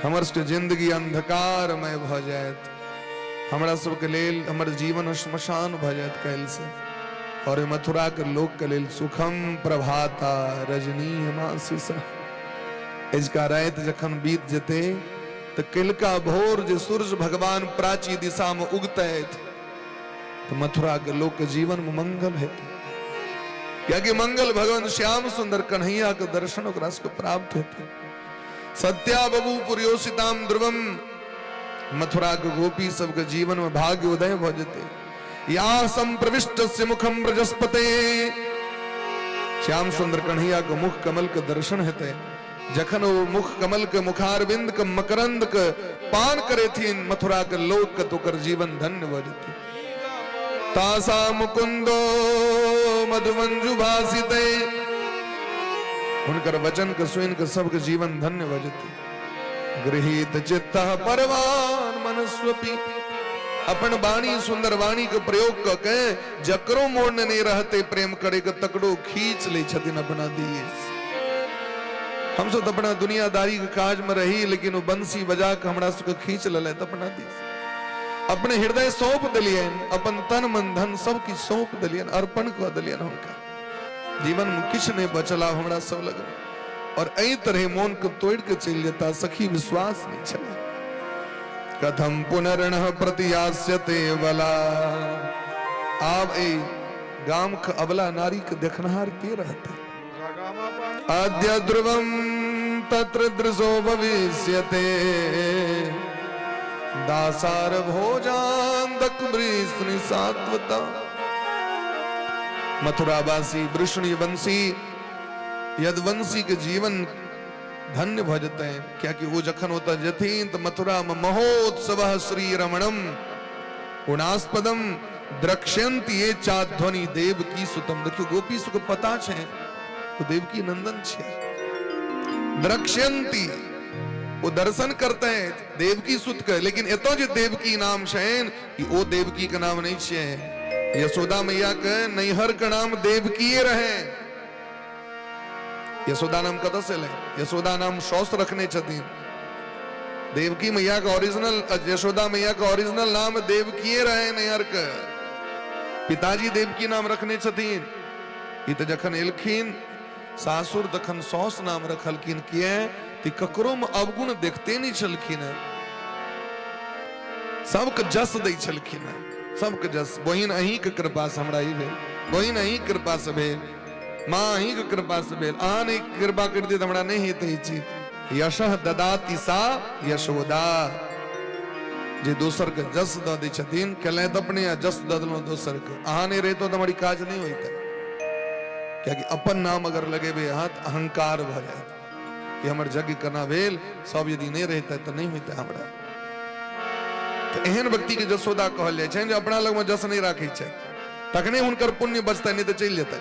हमर सबके जिंदगी अंधकारमय भ जायत, हमरा सबके लेल हमर जीवन श्मशान भ जायत कैल से। और मथुरा के लोक के लेल सुखम प्रभाता रजनी मासिसा। इसका रात जखन बीत जेते तो किलका भोर जे सूरज भगवान प्राची दिशा में उगते तो मथुरा के लोक के जीवन में मंगल है। क्या कि मंगल भगवान श्याम सुंदर कन्हैया के दर्शन और रस को प्राप्त होते। सत्या बबू पुर्योसिताम ध्रुवम, मथुरा के गोपी सबके जीवन में भाग्य उदय भजते। या संप्रविष्ट से मुखम ब्रजस्पते, श्याम सुंदर कन्हैया के मुख कमल के दर्शन हेते। जखन वो मुख कमल के मुखारविंद के मकरंद के पान करे थी मथुरा के लोक के तो कर जीवन धन्य भजते। तासा मुकुंदो मधुमंजु भासिते, उनकर वचन के सुन के सबके जीवन धन्य भजते। गृहीत चित्त परवान मनस्वपी, अपन वाणी सुंदर वाणी के प्रयोग करके जकरो मोड़ने नहीं रहते प्रेम करे के तकड़ो खींच ले छतिन अपना दिए। हम सब अपना दुनियादारी के काज में रही, लेकिन वो बंसी बजा के हमरा सबके खींच ले अपना दिए। अपने हृदय सौंप दिलियन, अपन तन मन धन सब की सौंप दिलियन, अर्पण कर दिलियन। उनका जीवन में किछ नहीं बचला हमरा सब लग। और एही तरह मौन को तोड़ के चल जाता, सखी विश्वास नहीं चला। कथम पुनर्न प्रतियास्यते बला, आप ए गाम ख अबला नारी के देखनहार के रहते। आद्य ध्रुवम तत्र दृशो भविष्यते, दासार भोजांदक वृष्णि सात्वता। मथुरावासी वृष्णि वंशी यदवंशी के जीवन धन्य भजते हैं। क्या कि वो जखन होता जथीन तो मथुरा में महोत्सव श्री रमणम गुणास्पदम द्रक्ष्यंति ये चाध्वनि देव की सुतम। देखियो गोपी सुख पता छे वो देव की नंदन छे। द्रक्ष्यंति वो दर्शन करते हैं देव की सुत के, लेकिन एतो जो देव की नाम छेन कि वो देव की का नाम नहीं छे। यशोदा मैया के नैहर का नाम देव की रहे। यशोदा नाम कत से ले? यशोदा नाम शौस रखने छतीन। देवकी मैया का ओरिजिनल, यशोदा मैया का ओरिजिनल नाम देवकी रहे नैहर के। पिताजी देवकी नाम रखने छतीन। इत जखन एलखिन सासुर तखन शौस नाम रखलखिन। किए ती ककरो में अवगुण देखते नहीं छलखिन, सबके जस दै छलखिन, सबके जस। बहिन अहीं के कृपा से हमरा ही भेल, बहिन अहीं कृपा से भेल, मां अहीं के कृपा से भेल। अहाँ नहीं कृपा कर दी तो हमरा नहीं हेतै छी। यशः ददाति सा यशोदा, जे दोसर के जस द दै छथिन, कहले त अपने जस द देलौ दोसर के। अहाँ नहीं रहितो तो हमारी काज नहीं होइते। क्या कि अपन नाम अगर लगेबे अहाँ त अहंकार भ जायत कि हमर यज्ञ करना भेल, सब यदि नहीं रहते तो नहीं होइते हमरा। तो एहन व्यक्ति के जसोदा कहल जाय छै जे अपना लग में जस नहीं राखै छै, तखने हुनकर पुण्य बचतै, नहीं तो चलि जेतै।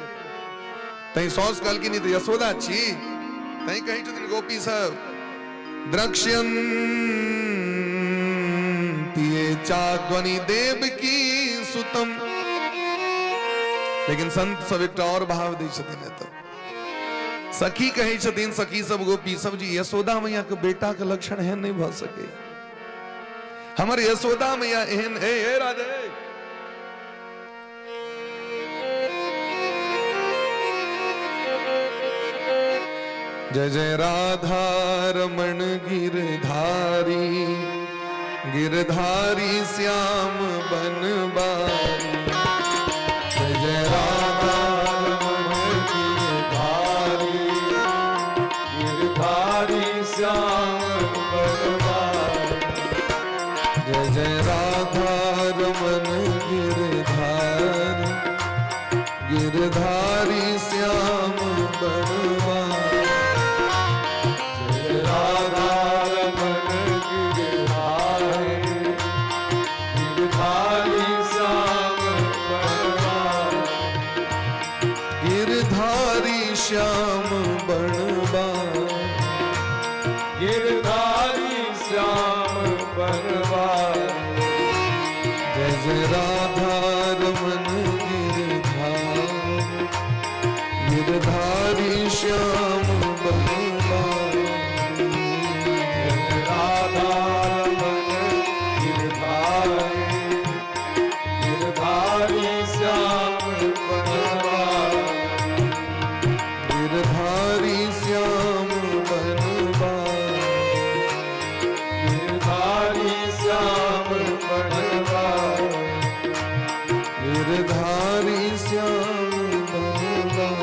तई सौस कहल की नहीं तो यशोदा छी। तई कहीं छथिन गोपी सब द्रक्ष्यंति ये चाध्वनि देव की सुतम। लेकिन संत सब एक और भाव दै छथिन। तो सखी कहे छथिन, सखी सब गोपी सब जी यशोदा मैया के बेटा के लक्षण एहन नहीं भ सके। हमर यशोदा मैया एहन ए राधे जय जय राधा रमण गिरधारी, गिरधारी श्याम बनवारी। जय जय राधा रमण गिरधारी, गिरधारी श्याम बनवारी। जय जय राधा रमण गिरधारी, गिरधारी श्याम बनवारी। श्याम बनवारी, गिरधारी श्याम बनवारी। जय जय राधा रमण गिरधारी, गिरधारी श्याम बनवारी। राधा रमण गिरधारी, गिरधारी श्याम बनवारी। गिरधारी श्याम बनवारी, गिरधारी श्याम बनवारी। गिरधारी श्याम बनवारी।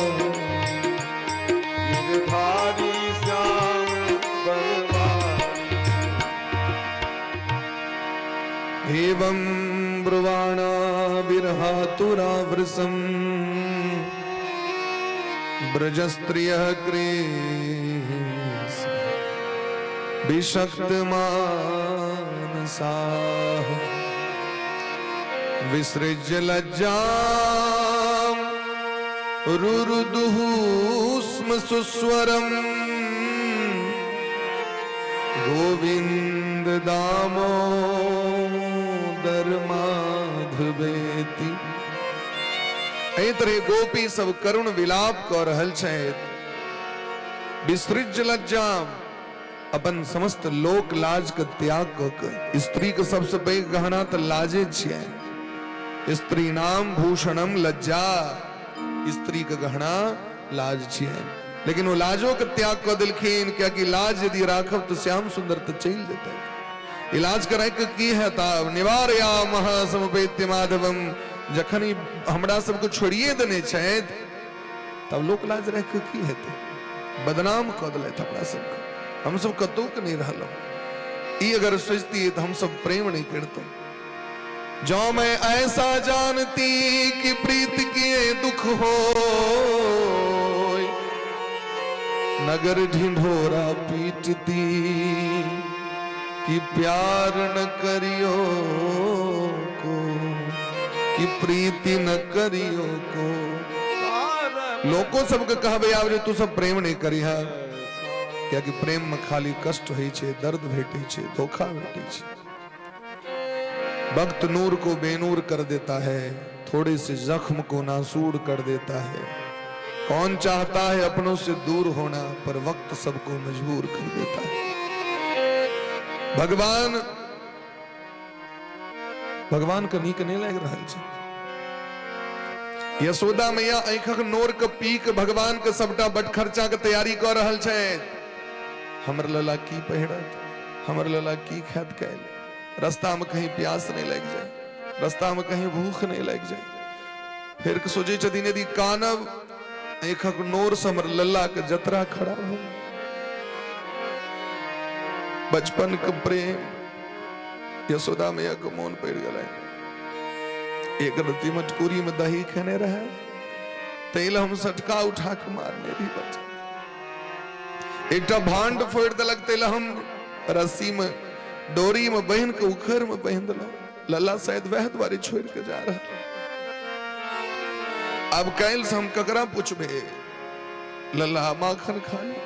इदं ब्रुवाणा विरहातुरावृसम् ब्रजस्त्रियः क्रीस विषक्तमानसाः विसृज्य लज्जां रुरुदुः स्म सुस्वरम् गोविंद दामोदर माधवेति। एहि तरह गोपी सब करुण विलाप कऽ रहल छथि। विसृज्य लज्जाम, अपन समस्त लोक लाज के त्याग कऽ के, स्त्री के सबसे पैघ गहना तऽ लाजे छियै। स्त्री नाम भूषणम लज्जा, स्त्री के गहना लाज छियै। लेकिन वो लाजो के त्याग कऽ देलखिन, कियाकि लाज यदि राखब तो श्याम सुंदर तो चलि जेतै। इलाज कराय के की है ताब निवारया महासमुपेत्य माधवम। जखन ई हमरा सबको छोड़िए देने छथि तब लोक लाज रख के की हेतै। बदनाम कऽ देलथि हमरा सबके, हम सब कतौ के नहीं रहलहुँ। ई अगर सोचती तो हम सब प्रेम नहीं करतों। जो मैं ऐसा जानती कि प्रीत किए दुख हो, नगर ढिंढोरा पीटती कि प्यार न करियो को, कि प्रीति न करियो को। लोगों सबके कहबे आब तू सब प्रेम नहीं करी है, क्या कि प्रेम में खाली कष्ट होई छे, दर्द भेटे छे, धोखा भेटे छे। वक्त नूर को बेनूर कर देता है, थोड़े से जख्म को नासूर कर देता है। कौन चाहता है अपनों से दूर होना, पर वक्त सबको मजबूर कर देता है। भगवान का नीक नहीं लग रहा है। यशोदा मैया आंखक नोर के पी के भगवान के सबटा बट खर्चा के तैयारी कर रहल छै। हमर लला की पहिरत, हमर लला की खात कैल, रास्ता में कहीं प्यास नहीं लग जाए, रास्ता में कहीं भूख नहीं लग जाए। फिर सोचे छथिन यदि कानव आंखक नोर से हमर लल्ला के जतरा खड़ा हो। बचपन के प्रेम यशोदा मैया के मोन पड़ गए। एक रत्ती मटकूरी में दही खेने रहे, तेल हम सटका उठा के मारने रही बच्चा। एक भांड फोड़ दिलक, तेल हम रस्सी में डोरी में बहन के उखर में बहन दिल। लल्ला शायद वह द्वारे छोड़ के जा रहा। अब कैल से हम ककरा पूछबे, लल्ला माखन खा ले।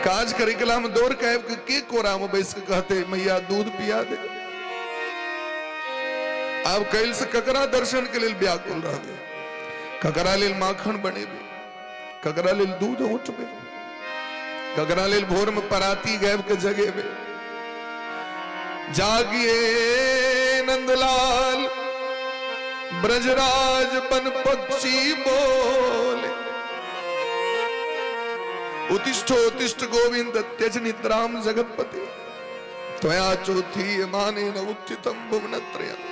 काज करे के हम दौड़ के कोरा में बैस के कहते मैया दूध पिया दे। अब कैल से ककरा दर्शन के लिए व्याकुल रहे, ककरा लेल माखन बनेबे, ककरा लेल दूध उठबे, ककरा लेल भोर में पराती गैब के जगेबे। जागिए नंदलाल ब्रजराज बन पक्षी बोले, उत्तिष्ठो उत्तिष्ठ गोविंद त्यज निद्राम जगतपति, त्वया चौथी माने न उत्थितम भुवनत्रयम्।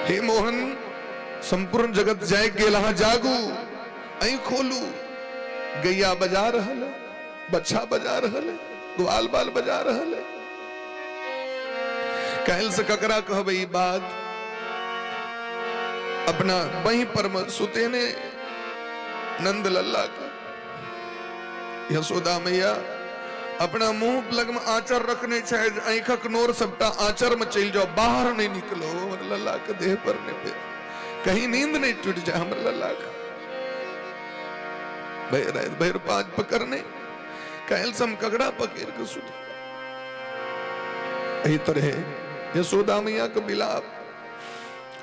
हे मोहन, संपूर्ण जगत जाग गेल, अहाँ जागू, ऐ खोलू। गैया बजा रहल है, बच्चा बजा रहल है, ग्वाल बाल बजा रहल है। कहल से ककरा कहबे ई बात। अपना वहीं पर सुते ने नंद लल्ला का। यशोदा मैया अपना मुंह लग में आचर रखने चाहे, आंखक नोर सबटा आचर में चल जाओ, बाहर नहीं निकलो। हमर लल्ला के देह पर ने पे कहीं नींद नहीं टूट जाए। हमर लल्ला का भैर पांच पकड़ने कहल सम कगड़ा पकड़ के सुत। यही तरह यशोदा मैया का बिलाप।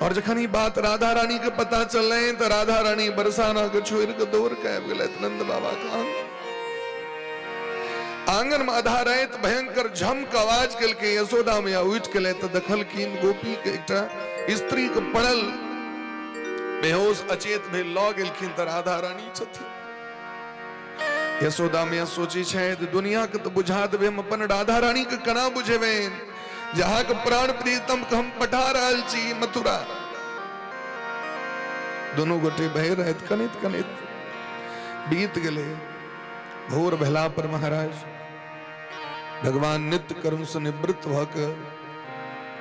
और जखन ही बात राधा रानी के पता चल तो राधा रानी बरसाना के छोड़ के दौड़ के आबि गेलथि नंद बाबा का आंगन में आधा रात भयंकर झमक आवाज के यशोदा मैया उठ के ले तो देखलखिन गोपी के एकटा स्त्री के पड़ल बेहोश अचेत भेल लऽ गेलखिन तो राधा रानी छथिन। यशोदा मैया सोची छै दुनिया के तो बुझा देबे, हम अपन राधा रानी के केना बुझेबेन, जहाँ के प्राण प्रीतम के हम पठा रहल छी मथुरा। दोनों गोटे बह रहे, कनित कनित बीत गए। भोर भेला पर महाराज भगवान नित्य कर्म से निवृत्त होकर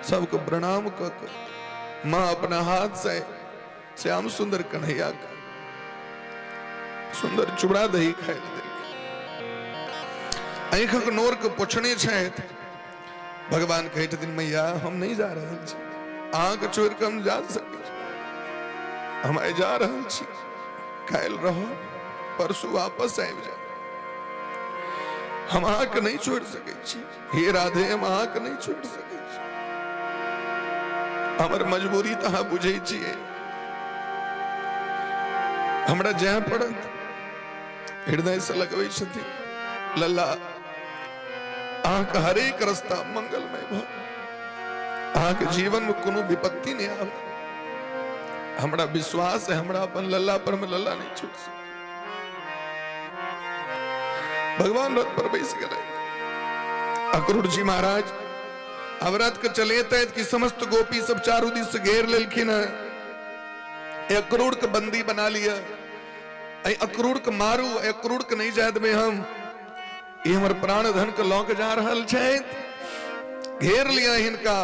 सबको प्रणाम कर मां अपना हाथ से श्याम सुंदर कन्हैया का सुंदर चुड़ा दही खाए आंख नोर के पुछने भगवान कहते दिन मैया हम नहीं जा रहे आंख चोर के हम जा सके हम जा रहे काल रहो परसु वापस आबि जा हम आंख नहीं छोड़ सके हे राधे हम आंख नहीं छोड़ सके हमर मजबूरी तहा बुझे छिए हमरा जहाँ पड़त हृदय से लगवे छथि लल्ला आंख हरेक रास्ता मंगलमय भ आंख जीवन में कोनो विपत्ति नहीं आवे हमरा विश्वास है हमरा अपन लल्ला पर में लल्ला नहीं छूट सके भगवान रथ पर बैस गए अक्रूर जी महाराज अवरत के चले तैत की समस्त गोपी सब चारों दिस घेर लेलखिन अक्रूर के बंदी बना लिया अक्रूर के मारू अक्रूर के नहीं जायद में हम ये हमर प्राण धन के लौक जा रहल छै घेर लिया इनका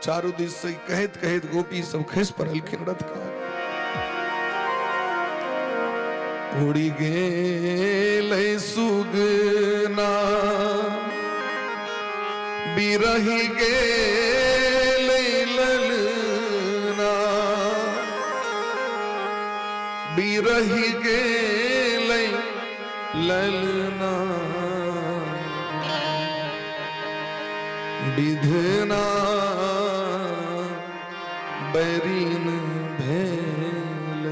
चारों दिस से कहत कहत गोपी सब खस पड़लखिन रथ का उड़ी गेल सुगना बिरही गेल ललना बिरही गेल ललना विधना बैरीन भेल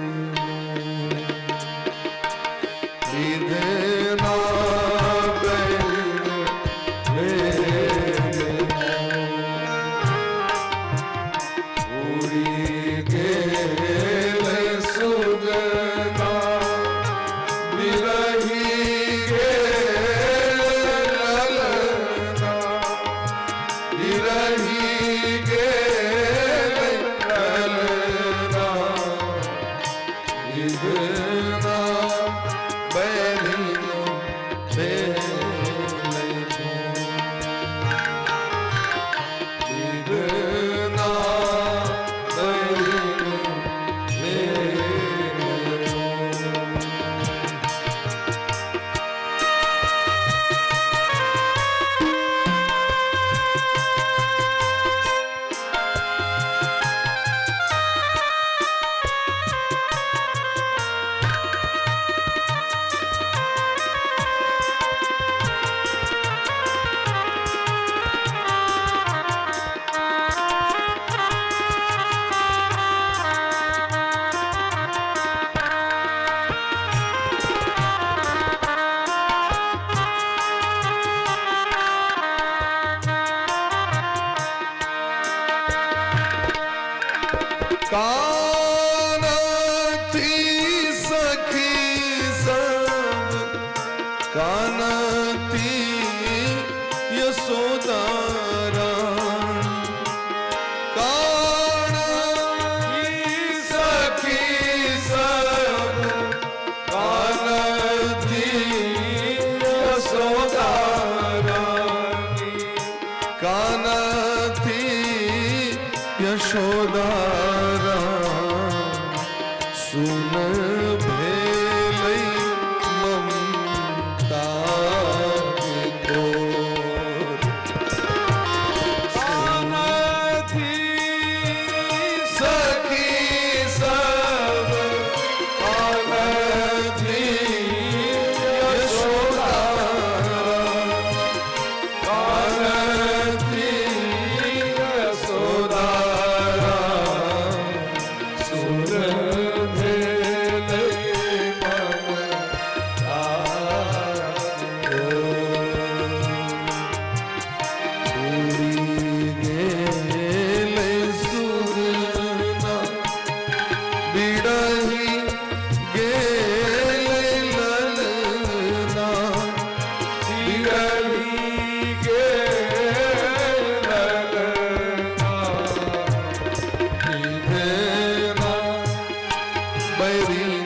विधना बैरीन भेल उड़ी गेल सुगना बिरही गेल ललना बिरही गेल ललना विधना बैरीन भेल विधना बैरीन भेल कानती सखी सब कानती यशोदा कानती सखी सब कानती यशोदा कानती यशोदा सुन भेलै ममता के तोर कानती सखी सब कानती यशोदा कानती यशोदा सुन बैरीन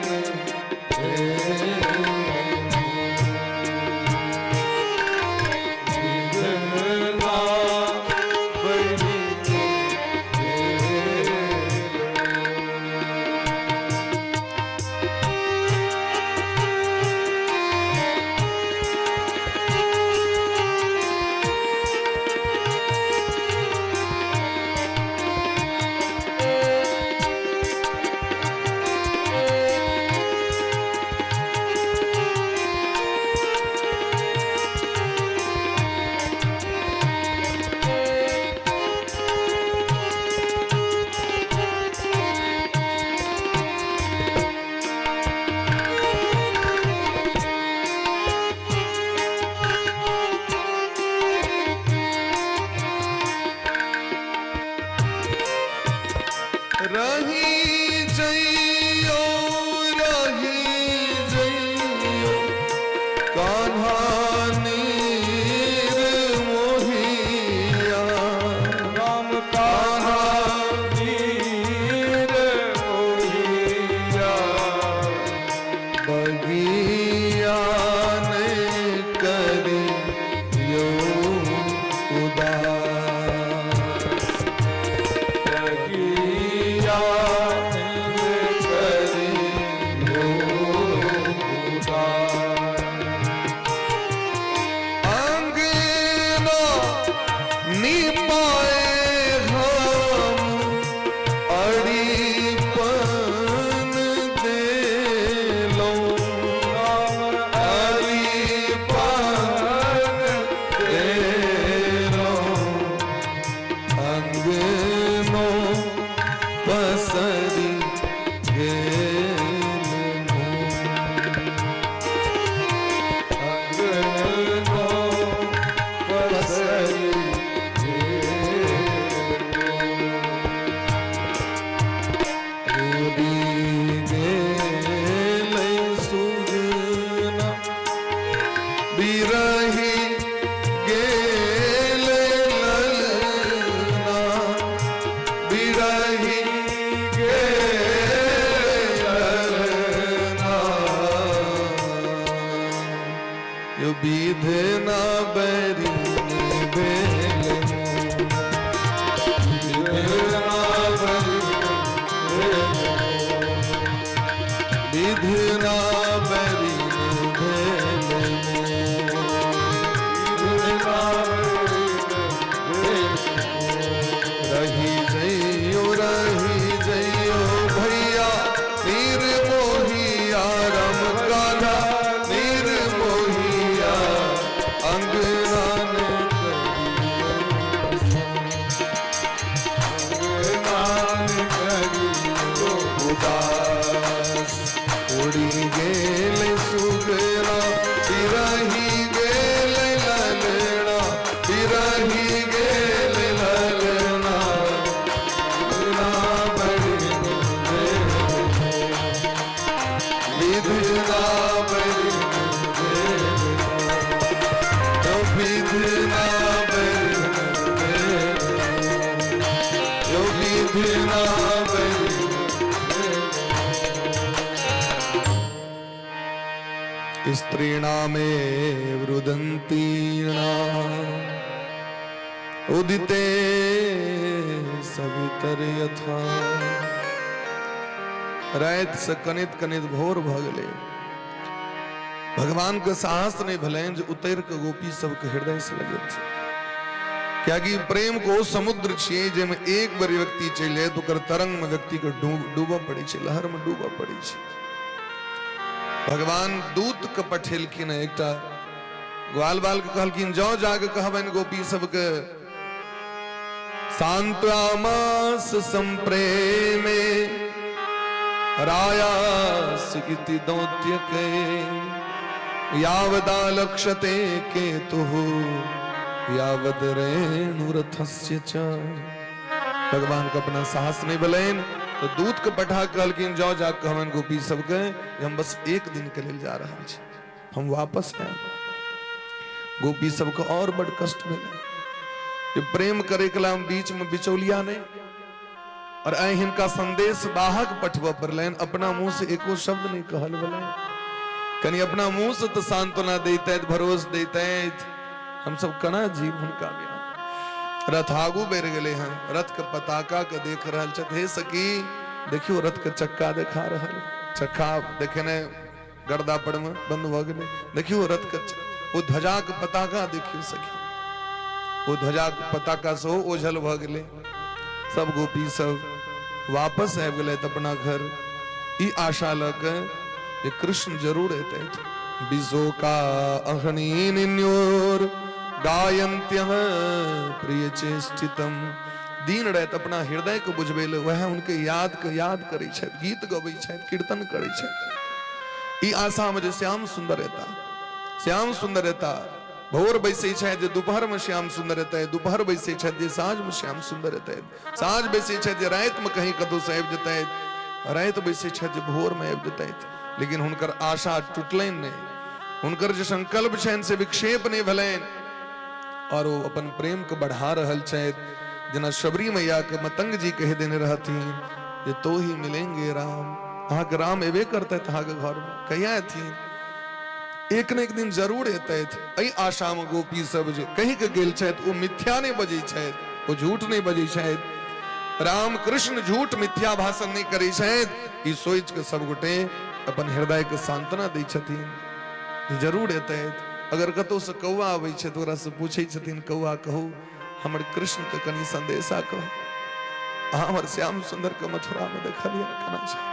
विधना बैरी बेल विधना बैरी रही जइयो भैया नीर मोहिया रम काला नीर मोहिया अंगनान उदास उड़ी गेल सुगना बिरही गेल ललना बिरही गेल ललना विधना बैरी विधना बैरी विधना बैरी स्त्रीणामेव रुदन्तीर्णा उदिते सवितर यथा रात से कनित कनित भोर भ गेले भगवान के साहस नहीं भलें जो उतर के गोपी सबके हृदय से लगे थे क्या कि प्रेम को समुद्र छिए जेमे एक बार व्यक्ति चल जाए तो कर तरंग में व्यक्ति को डूबा पड़ी छे लहर में डूबा पड़ी छे भगवान दूत के पठेलखिन एकटा ग्वाल बाल के कहलखिन जाओ जाके कहबन गोपी सबके सांत्वामास संप्रेमे रायास इति दौत्यके यावदा लक्ष्यते केतुः यावद रेणुरथस्य च भगवान का अपना साहस नहीं भलेन तो दूत के पठा कहलखिन जाओ जा कहवन गोपी सबके हम बस एक दिन के लिए जा रहा छी हम वापस आए गोपी सबके और बड़ कष्ट भेले ये प्रेम करे कला बीच में बिचौलिया नहीं और आई हिनका संदेश बाहक पठवा पर लेन अपना मुंह से एको शब्द नहीं कहल भले कनी अपना मुंह से तो सांत्वना देते भरोस देते हम सब कना जीव हुनका रथ आगू बेर गए हैं रथ के पताका के देख रहा हे सकी देखियो रथ के चक्का देखा रहा चक्का देखे ने गर्दा पड़ में बंद हो गए देखियो रथ के वो ध्वजा के पताका देखियो सकी वो ध्वजा के पताका से ओझल भ गए सब गोपी सब वापस आबि गए अपना घर ई आशा लग ये कृष्ण जरूर अते बिजो का अहनीन्योर गायन्त्यः प्रिय चेष्टितम दीन रहत अपना हृदय को बुझबेले वह उनके याद करे छथि गीत गबै छथि कीर्तन करे छथि ई आशा में जे श्याम सुंदर रहता भोर बैसे छथि जे दोपहर में श्याम सुंदर रहता है दोपहर बैसे छथि जे साँझ में श्याम सुंदर रहता है साँझ बैसे छथि जे रात में कहीं कतौ से आबि जता है रात बैसे छथि जे भोर में आबि जता है लेकिन हुनकर आशा टूटलनि नहीं हुनकर जे संकल्प छनि से विक्षेप नहीं भेलनि और वो अपन प्रेम को बढ़ा रहल छथि जना शबरी मैया के मतंग जी कह देने रहती ये तो ही मिलेंगे राम अहाँ के राम एबे करते अहाँ के घर में कहिया थी एक न एक दिन जरूर अतै आशा में गोपी सब जे कहीं के गेल छथि वो मिथ्या नहीं बजै छथि वो झूठ नहीं बजै छथि राम कृष्ण झूठ मिथ्या भाषण नहीं करै छथि ई सोच के सब गोटे अपन हृदय के सांत्वना दै छथिन जरूर अतै अगर कतौ से कौआ आबै छै तो से पूछे छथिन कौआ कहू हमर कृष्ण के कनी संदेशा कहू अहाँ हमर श्याम सुंदर के मथुरा में देखलिए केना छथि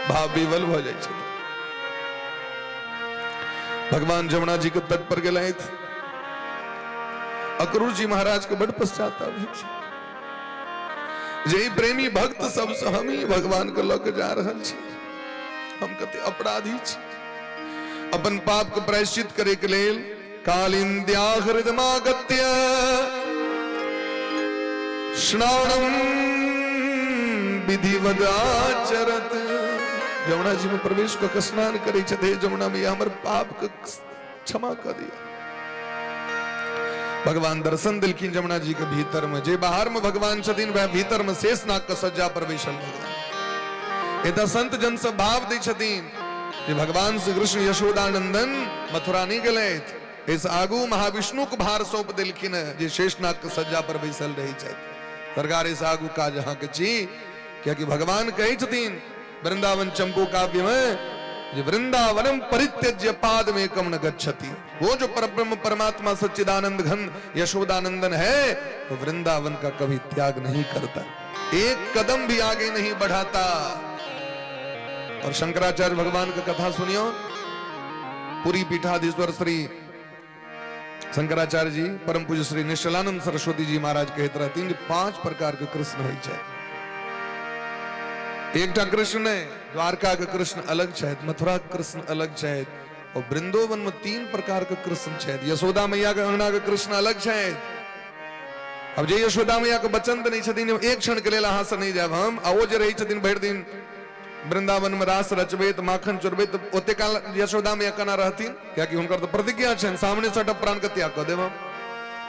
भाव विवल भ जाय छथि भगवान जमुना जी के तट पर गेलथि अक्रूर जी महाराज के बड़ पश्चाताप जे प्रेमी भक्त सब से हम ही भगवान के लग जा रहल छी हम कते अपराधी छी अपन पाप के प्रायश्चित करे के लेल कालिंद्या हृदमागत्य स्नानम विधिवदाचरत जमुना जी में प्रवेश को स्नान करे छथे जमुना में हमर पाप के क्षमा कर दिया भगवान दर्शन दिलखिन जमुना जी के भीतर में जे बाहर में भगवान छथिन वह भीतर में शेषनाग के सज्जा पर बैसल भगवान एता संत जन सब भाव दै छथिन जे भगवान श्री कृष्ण यशोदानंदन मथुरा नहीं गए इस आगू महाविष्णु को भार सौंप दिलखिन जे शेषनाग के सज्जा पर बैसल रही सरकार इस आगू का जहां के ची क्या कि भगवान कही छतीन वृंदावन चंपू काव्य में जे वृंदावनम परित्यज्य पाद में कम न गच्छति। वो जो परब्रह्म परमात्मा सच्चिदानंद घन यशोदानंदन है वो वृंदावन का कभी त्याग नहीं करता, एक कदम भी आगे नहीं बढ़ाता। और शंकराचार्य भगवान का कथा सुनियो, पूरी पीठाधीश्वर श्री शंकराचार्य जी परम पूज्य श्री निश्चलानंद सरस्वती जी महाराज कहते रहते हैं 5 प्रकार के कृष्ण हो जाए। एकटा कृष्ण है द्वारका का कृष्ण अलग छे, मथुरा का कृष्ण छे और वृंदावन में 3 प्रकार के कृष्ण छे। यशोदा मैया के अंगना के कृष्ण अलग छे। अब जे यशोदा मैया के बचन नहीं छथिन एक क्षण के लिए हास नहीं जाब हम आओ जे रही छथिन भर दिन वृंदावन में रास रचबे तो माखन चुरबे तो ओते काल यशोदा मैया कना रहतीन क्या कि हुनकर तो प्रतिज्ञा छे सामने से प्राण के त्याग कर देब।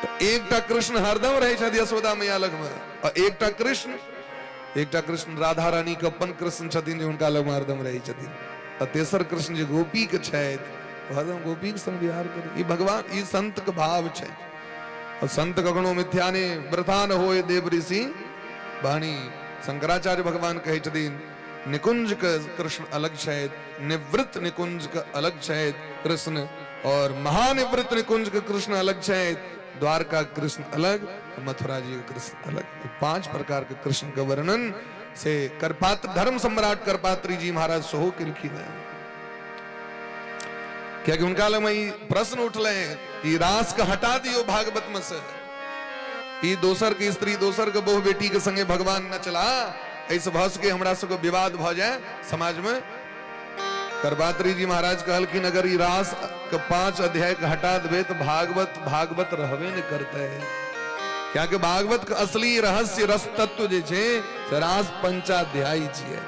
तो एकटा कृष्ण हरदम रहे छथि यशोदा मैया लग में और एकटा कृष्ण राधा रानी के अपन कृष्ण छथिन जो उनका लग में हरदम रही छथिन। और तेसर कृष्ण जो गोपी के छथि हरदम गोपी के संग विहार करे। ई भगवान ई संत के भाव छे। और संत कखनो मिथ्या ने व्रता न होए देव ऋषि वाणी। शंकराचार्य भगवान कहे छथिन निकुंज का कृष्ण अलग छे, निवृत्त निकुंज का अलग छे कृष्ण और महानिवृत्त निकुंज का कृष्ण अलग छे, द्वारका कृष्ण अलग, मथुरा जी का कृष्ण अलग। 5 प्रकार के कृष्ण का वर्णन से करपात्र धर्म सम्राट करपात्री जी महाराज सोहो किलखी है। क्या कि उनका लमई प्रश्न उठले कि रास का हटा दियो भागवत में से, ई दोसर की स्त्री दोसर के बहु बेटी के संगे भगवान न चला ऐसे भस के हमरा सबको विवाद भ जाए समाज में। करपात्री जी महाराज कहलखिन अगर ई रास के 5 अध्याय के हटा देबे तो भागवत रहबे नहीं करते है। क्या कि भागवत के असली रहस्य रस तत्व जे छे से रास पंचाध्यायी छिए।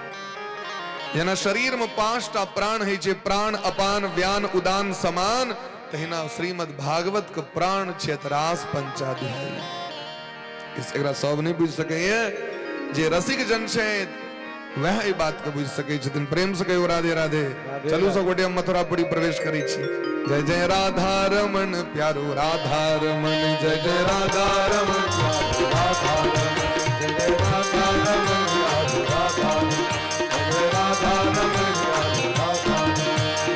जेना शरीर में 5टा प्राण है छे, प्राण अपान व्यान उदान समान, तहिना श्रीमद् भागवत के प्राण छे रास पंचाध्यायी। इस एकरा सब नहीं बुझ सके जे रसिक जन छे वह ई बात के बुझ सके छथिन। प्रेम से कहियो राधे राधे। चलू सब गोटे मथुरापुरी प्रवेश करी छी। जय जय राधा रमन प्यारो राधा रमन, जय जय राधा रमन प्यारो राधा रमन, जय जय राधा रमन प्यारो राधा रमन,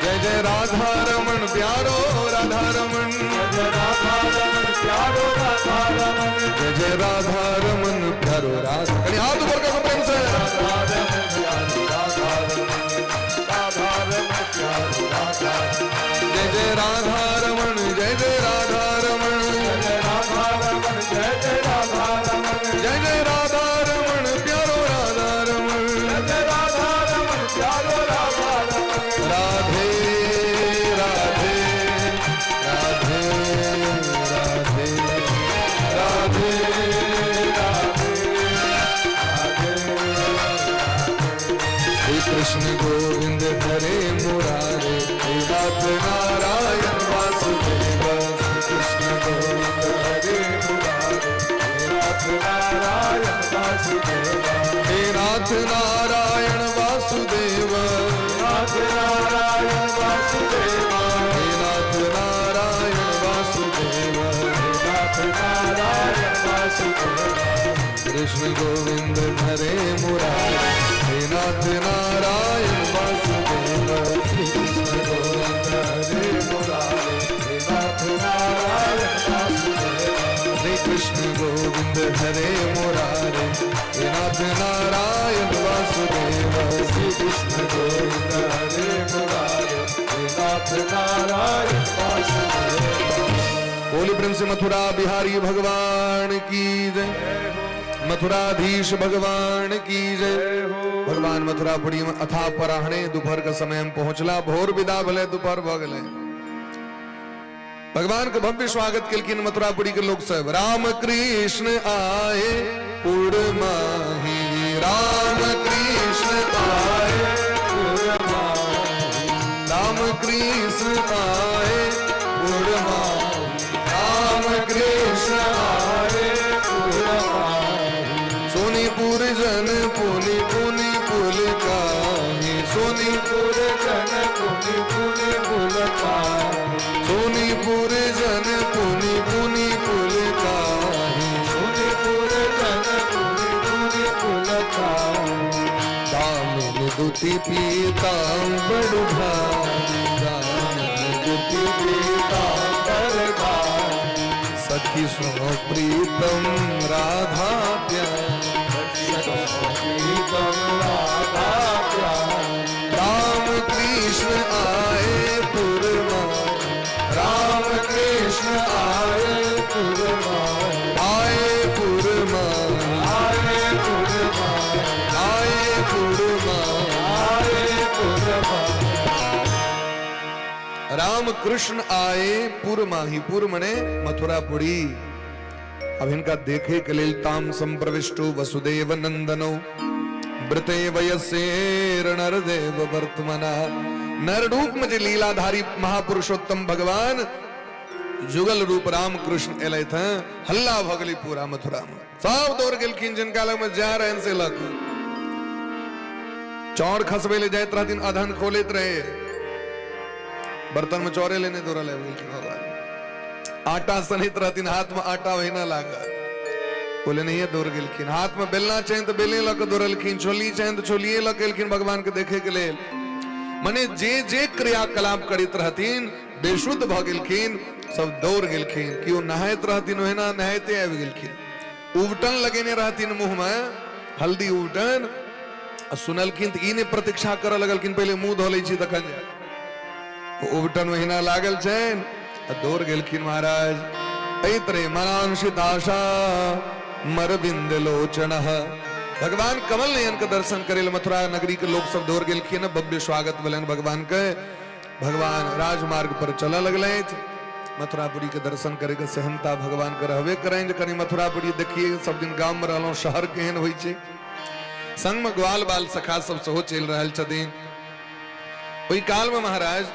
जय जय राधा रमन प्यारो राधा रमन, जय जय राधा रमन प्यारो राधा रमन, जय जय राधा रमन प्यारो राधा। कहीं हाथ ऊपर करो प्रेम से। राधा रमन प्यारो राधा रमन, राधा रमन प्यारो राधा, जय जय राधा रमन, जय जय राधा रमन, जय जय राधा रमन, जय जय राधा रमन, जय जय राधा रमन प्यारो राधा रमन, जय जय राधा रमन प्यारो राधा रमन। राधे राधे राधे राधे राधे श्री कृष्ण गोविंद हरे मुरारे, नाथ नारायण वासुदेव। श्री कृष्ण गोविंद हरे मुरारे, नाथ नारायण वासुदेव, हे नाथ नारायण वासुदेव, नाथ नारायण वासुदेव, हे नाथ नारायण वासुदेव, हे नाथ नारायण वासुदेव। कृष्ण गोविंद हरे मुरारे, हे नाथ नारायण वासुदेव। श्री कृष्ण गोविंद हरे मुरारे, हे नाथ नारायण वासुदेव। श्री कृष्ण गोविंद हरे मुरारे, हे नाथ नारायण वासुदेव। श्री कृष्ण गोविंद हरे मुरारे, हे नाथ नारायण वासुदेव। बोली प्रेम से मथुरा बिहारी भगवान की जय, मथुराधीश भगवान की जय। भगवान मथुरापुरी में अथा पराहणे दोपहर का समय हम पहुंचला, भोर विदा भले दोपहर भ गए। भगवान का भव्य स्वागत किलकिन मथुरापुरी के लोग सब। राम कृष्ण आए पूर्णमाही, राम कृष्ण आए पूर्णमाही, राम कृष्ण आए पूर्णमाही, राम कृष्ण आए पूर्णमाही। सोनीपुर जन पुनि पुनि पुल काही, सोनीपुर जन पुनि पुनि पुलकाहि सोनीपुर जन पुनि पुनि पुलकाहि सोनीपुर जन पुनि पुनि पुलकाहि दामिनी दुति पीताम्बर भारी दामिनी दुति पीताम्बर भारी सखी सुनो प्रीतम राधा प्यारी प्रीतम राधा प्यारी राम कृष्ण आए पुरवाए राम कृष्ण आए पुरवाए आए पुरवाए आए पुरवाए आए पुरवाए आए पुरवाए राम कृष्ण आए पुर माही पुर मने मथुरापुरी। अब इनका देखे के लेल ताम संप्रविष्टो वसुदेव नंदनो ब्रते वयसेर नरदेव वर्तमना। नर रूप में जे लीलाधारी महापुरुषोत्तम भगवान जुगल रूप राम कृष्ण एले थे हल्ला भगली पूरा मथुरा में सब दौड़ गेलखिन जिनका लग में जा रहे से लग चौड़ खसबे ले जात रहथिन अधन खोलेत रहे बर्तन में चौरे लेने दौड़ा ले भगवान आटा सनित रहतीन हाथ में आटा वही ना लागा बोले नहीं दौड़ गेलखिन हाथ में बेलना चाहिए तो बेले लग दौड़लखिन छोली चाहिए तो छोलिए लग गेलखिन भगवान के देखे के लेल मने जे जे क्रियाकलाप करित रहतीन बेशुद्ध भ गेलखिन सब दौड़ गेलखिन कि वो नहायत रहतीन ओहिना नहायते आबि गेलखिन उबटन लगेने रहतीन मुंह में हल्दी उबटन सुनलखिन तो इने प्रतीक्षा कर लगलखिन पहले मुंह धो लै छी तखन उबटन ओहिना लागल छैन दौड़ गेलखिन महाराज ऐतरे मनांशित आशा मरविंद लोचन भगवान कमल नयन के दर्शन करे मथुरा नगरी के लोग सब दौड़ गेलखिन भव्य स्वागत भेलन भगवान के भगवान राजमार्ग पर चला लगल मथुरापुरी के दर्शन करे के सहनता भगवान के रहबे करें कनी मथुरापुरी देखिए सब दिन गांव में रहलों शहर केहन होइ छै संग में ग्वाल बाल सखा सब सेहो चल रहल छथिन ओई काल में महाराज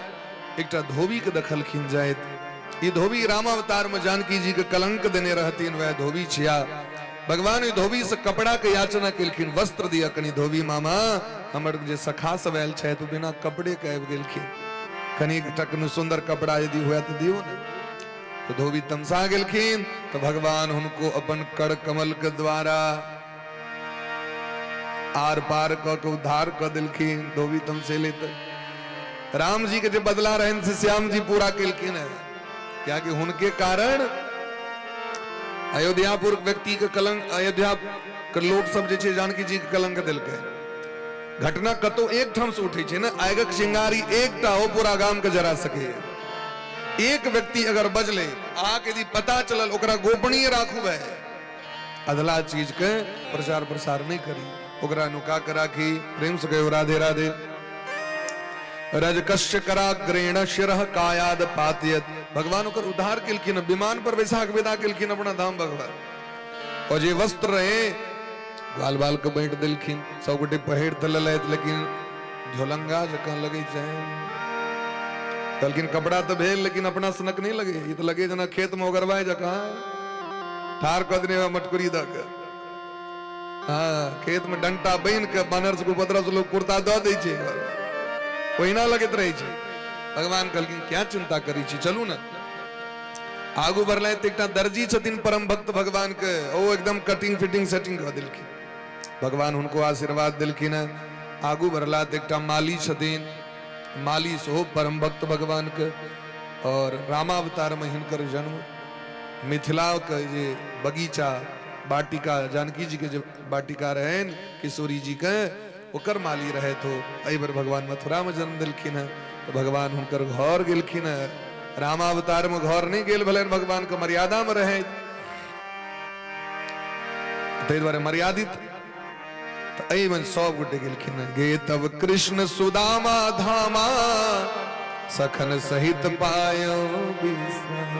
एकटा धोबी के देखलखिन जाइत ई धोबी रामावतार में जानकी जी के कलंक देने रहतीन वह धोबी छिया भगवान ई धोबी से कपड़ा के याचना केलखिन वस्त्र दिया कनी धोबी मामा हमर जे सखा सब आयल छै तो बिना कपड़े के आबि गेलखिन कनी टकनु सुंदर कपड़ा यदि हुआ तो दियो ना तो धोबी तमसा गेलखिन तो भगवान उनको अपन कर कमल के द्वारा आर पार क के उद्धार क दिलखिन धोबी तमसे लेते राम जी के जो बदला रहन से श्याम जी पूरा केलखिन है क्या कि उनके कारण अयोध्यापुर व्यक्ति के कलंक अयोध्या के लोग सब जे छै जानकी जी के कलंक दिलकै घटना कतो एक ठाम से उठे छै ना आगक चिंगारी एकटा हो पूरा गांव के जरा सके एक व्यक्ति अगर बजले आके यदि पता चलल ओकरा गोपनीय राखू है अदला चीज के प्रचार प्रसार नहीं करी ओकरा नुका के राखी प्रेम से कहो राधे राधे रजकश्य कराग्रेण शिरः कायाद पातयत भगवान ओकर उद्धार केलखिन विमान पर बैसाख विदा केलखिन अपना धाम भगवान और जे वस्त्र रहे बाल बाल के बैठ दिलखिन सब गोटे पहिर त लेलैत लेकिन झोलंगा जकां लगे छै कहलखिन कपड़ा तो भेल लेकिन अपना सनक नहीं लगे ई तो लगे जना खेत में ओगरवाए जकां ठार क देने मटकुरी द के हां खेत में डंटा बांध के बानर से उपद्रव से लोग कुर्ता द दै छै ओहिना लगत रहे छै भगवान कहलखिन क्या चिंता करी छी चलू ना आगू बढ़ले एकटा दर्जी छथिन परम भक्त भगवान के ओ एकदम कटिंग फिटिंग सेटिंग कर दिलखिन भगवान उनको आशीर्वाद दिलखिन आगू बढ़ला एकटा माली छथिन माली सेहो परम भक्त भगवान के और रामावतार में हिनकर जन्म मिथिला के जे बगीचा बाटिका जानकी जी के जो बाटिका रहन किशोरी जी के ओकर माली रहे तो एहि बेर भगवान मथुरा में जन्म दिलखिन है तो भगवान हुनकर घर गेलखिन है रामावतार में घर नहीं गेल भले भगवान के मर्यादा में रहे ताहि दुआरे मर्यादित तो एहि में सब गोटे गेलखिन गे तब कृष्ण सुदामा धामा सखन सहित पायो विश्राम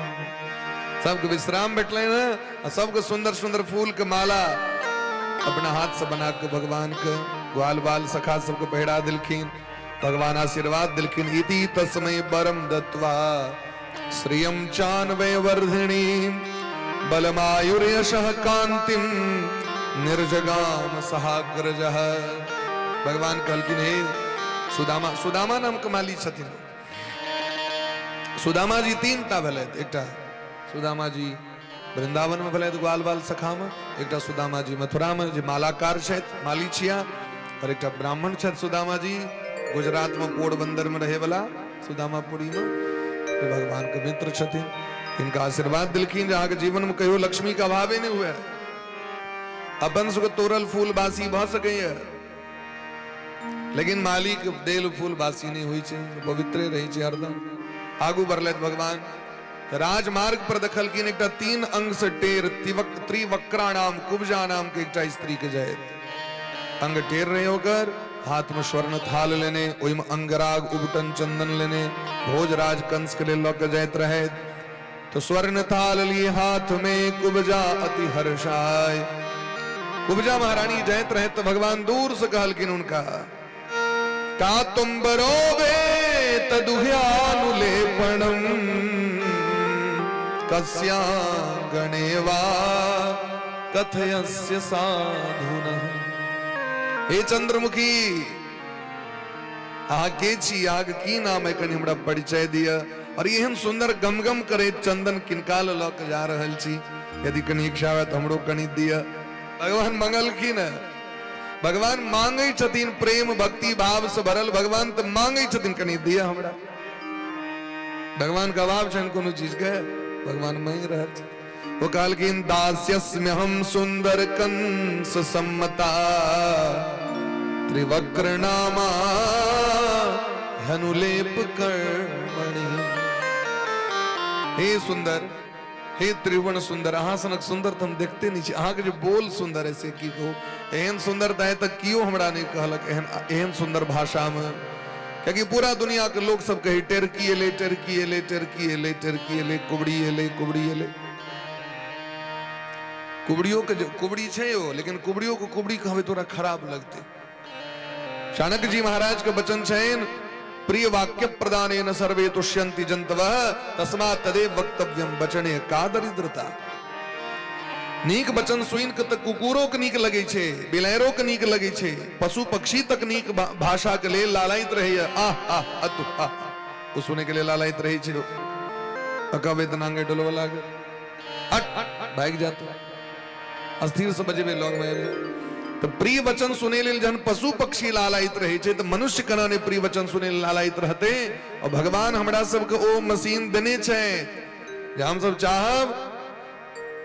सबके विश्राम बैठले ना सबके सुंदर सुंदर फूल के माला अपना हाथ से बना के भगवान के ग्वाल बाल सखा सबको पहरा दिलखिन भगवान आशीर्वाद दिलखिन इति तस्मै परम दत्वा श्रियम चान्वय वर्धिनी बलमायुर्यशः कांतिम निर्जगाम सहाग्रजः भगवान कहलखिन हे सुदामा सुदामा नाम के माली छथिन। सुदामा जी तीन टा भेलैथ, एकटा सुदामा जी वृंदावन में भेलैथ ग्वाल बाल सखा में, एकटा सुदामा जी मथुरा में जे मालाकार छथि माली छिया, और एकटा ब्राह्मण छथि सुदामा जी गुजरात में पोरबंदर में रहे वाला सुदामापुरी में, जे भगवान के मित्र छथिन। इनका आशीर्वाद दिलखिन जहाँ के जीवन में कहियो लक्ष्मी का अभावे नहीं हुआ, अपन सुख तोरल फूल बासी भ सकैया, लेकिन मालिक देल फूल बासी नहीं हुई छे, पवित्र रही छे हरदम। आगू बढ़लैथ भगवान राजमार्ग पर दखल की एकटा 3 अंग से टेर त्रिवक्रा नाम कुब्जा नाम के एकटा स्त्री के जायत अंग टेर रहे होकर हाथ में स्वर्ण थाल लेने, ओहिमे अंगराग उबटन चंदन लेने भोजराज कंस के लिए लौक जायत रहे। तो स्वर्ण थाल लिए हाथ में कुब्जा अति हर्षाय, कुब्जा महारानी जायत रहे तो भगवान दूर से कहलकिन उनका का तुम बरोबे तदुह्यानुलेपणम कस्या गणेवा कथयस्य साधुनः। हे चंद्रमुखी आगे छी आग की नाम है कनि हमरा परिचय दिया, और एहन सुंदर गमगम करे चंदन किनकाल लक जा रहल छी, यदि कनि इच्छा है तो हमरो कनि दिया। भगवान मंगल की न, भगवान मांगे छथिन प्रेम भक्ति भाव से भरल, भगवान तो मांगे छथिन कनि दिया हमरा। भगवान का अभाव छन कोनो चीज के, भगवान मांग रहल छै। वो कहलखिन दास्यस्म्यहं सुंदर कंस सम्मता त्रिवक्र नामा हनुलेप कर्मणि। हे सुंदर, हे त्रिभुवन सुंदर, अहाँ सनक सुंदर तो हम देखते नहीं छी, अहाँ के जो बोल सुंदर है से की कहू, एहन सुंदरता है तक कियो हमरा नहीं कहलक एहन सुंदर भाषा में, क्योंकि पूरा दुनिया के लोग सब कहे टेरकी एले टेरकी एले टेरकी एले टेरकी एले कुबड़ी एले कुबड़ी एले। कुबड़ियों के कुबड़ी छे हो, लेकिन कुबड़ियों को कुबड़ी कहवे तोरा खराब लगते। चाणक्य जी महाराज के वचन छेन प्रिय वाक्य प्रदानेन सर्वे तुष्यन्ति जन्तवः तस्मात् तदेव वक्तव्यम वचने का दरिद्रता। नीक वचन सुन के तक कुकुरों के नीक लगे छे, बिलायरों के नीक लगे छे, पशु पक्षी तक नीक भाषा के लिए लालायित रहे आह आह अतु आह वो सुने के लिए लालायित रही छे। अकवे तनांगे डोलवा लागे हट भाग जातो अस्थिर से बजे लोग में। तो प्रिय वचन सुने लेल जन पशु पक्षी लालायित रहे छे, तो मनुष्य कना ने प्रिय वचन सुने लालायित रहते। और भगवान हमरा सबके ओ मशीन देने छे जे हम सब चाहब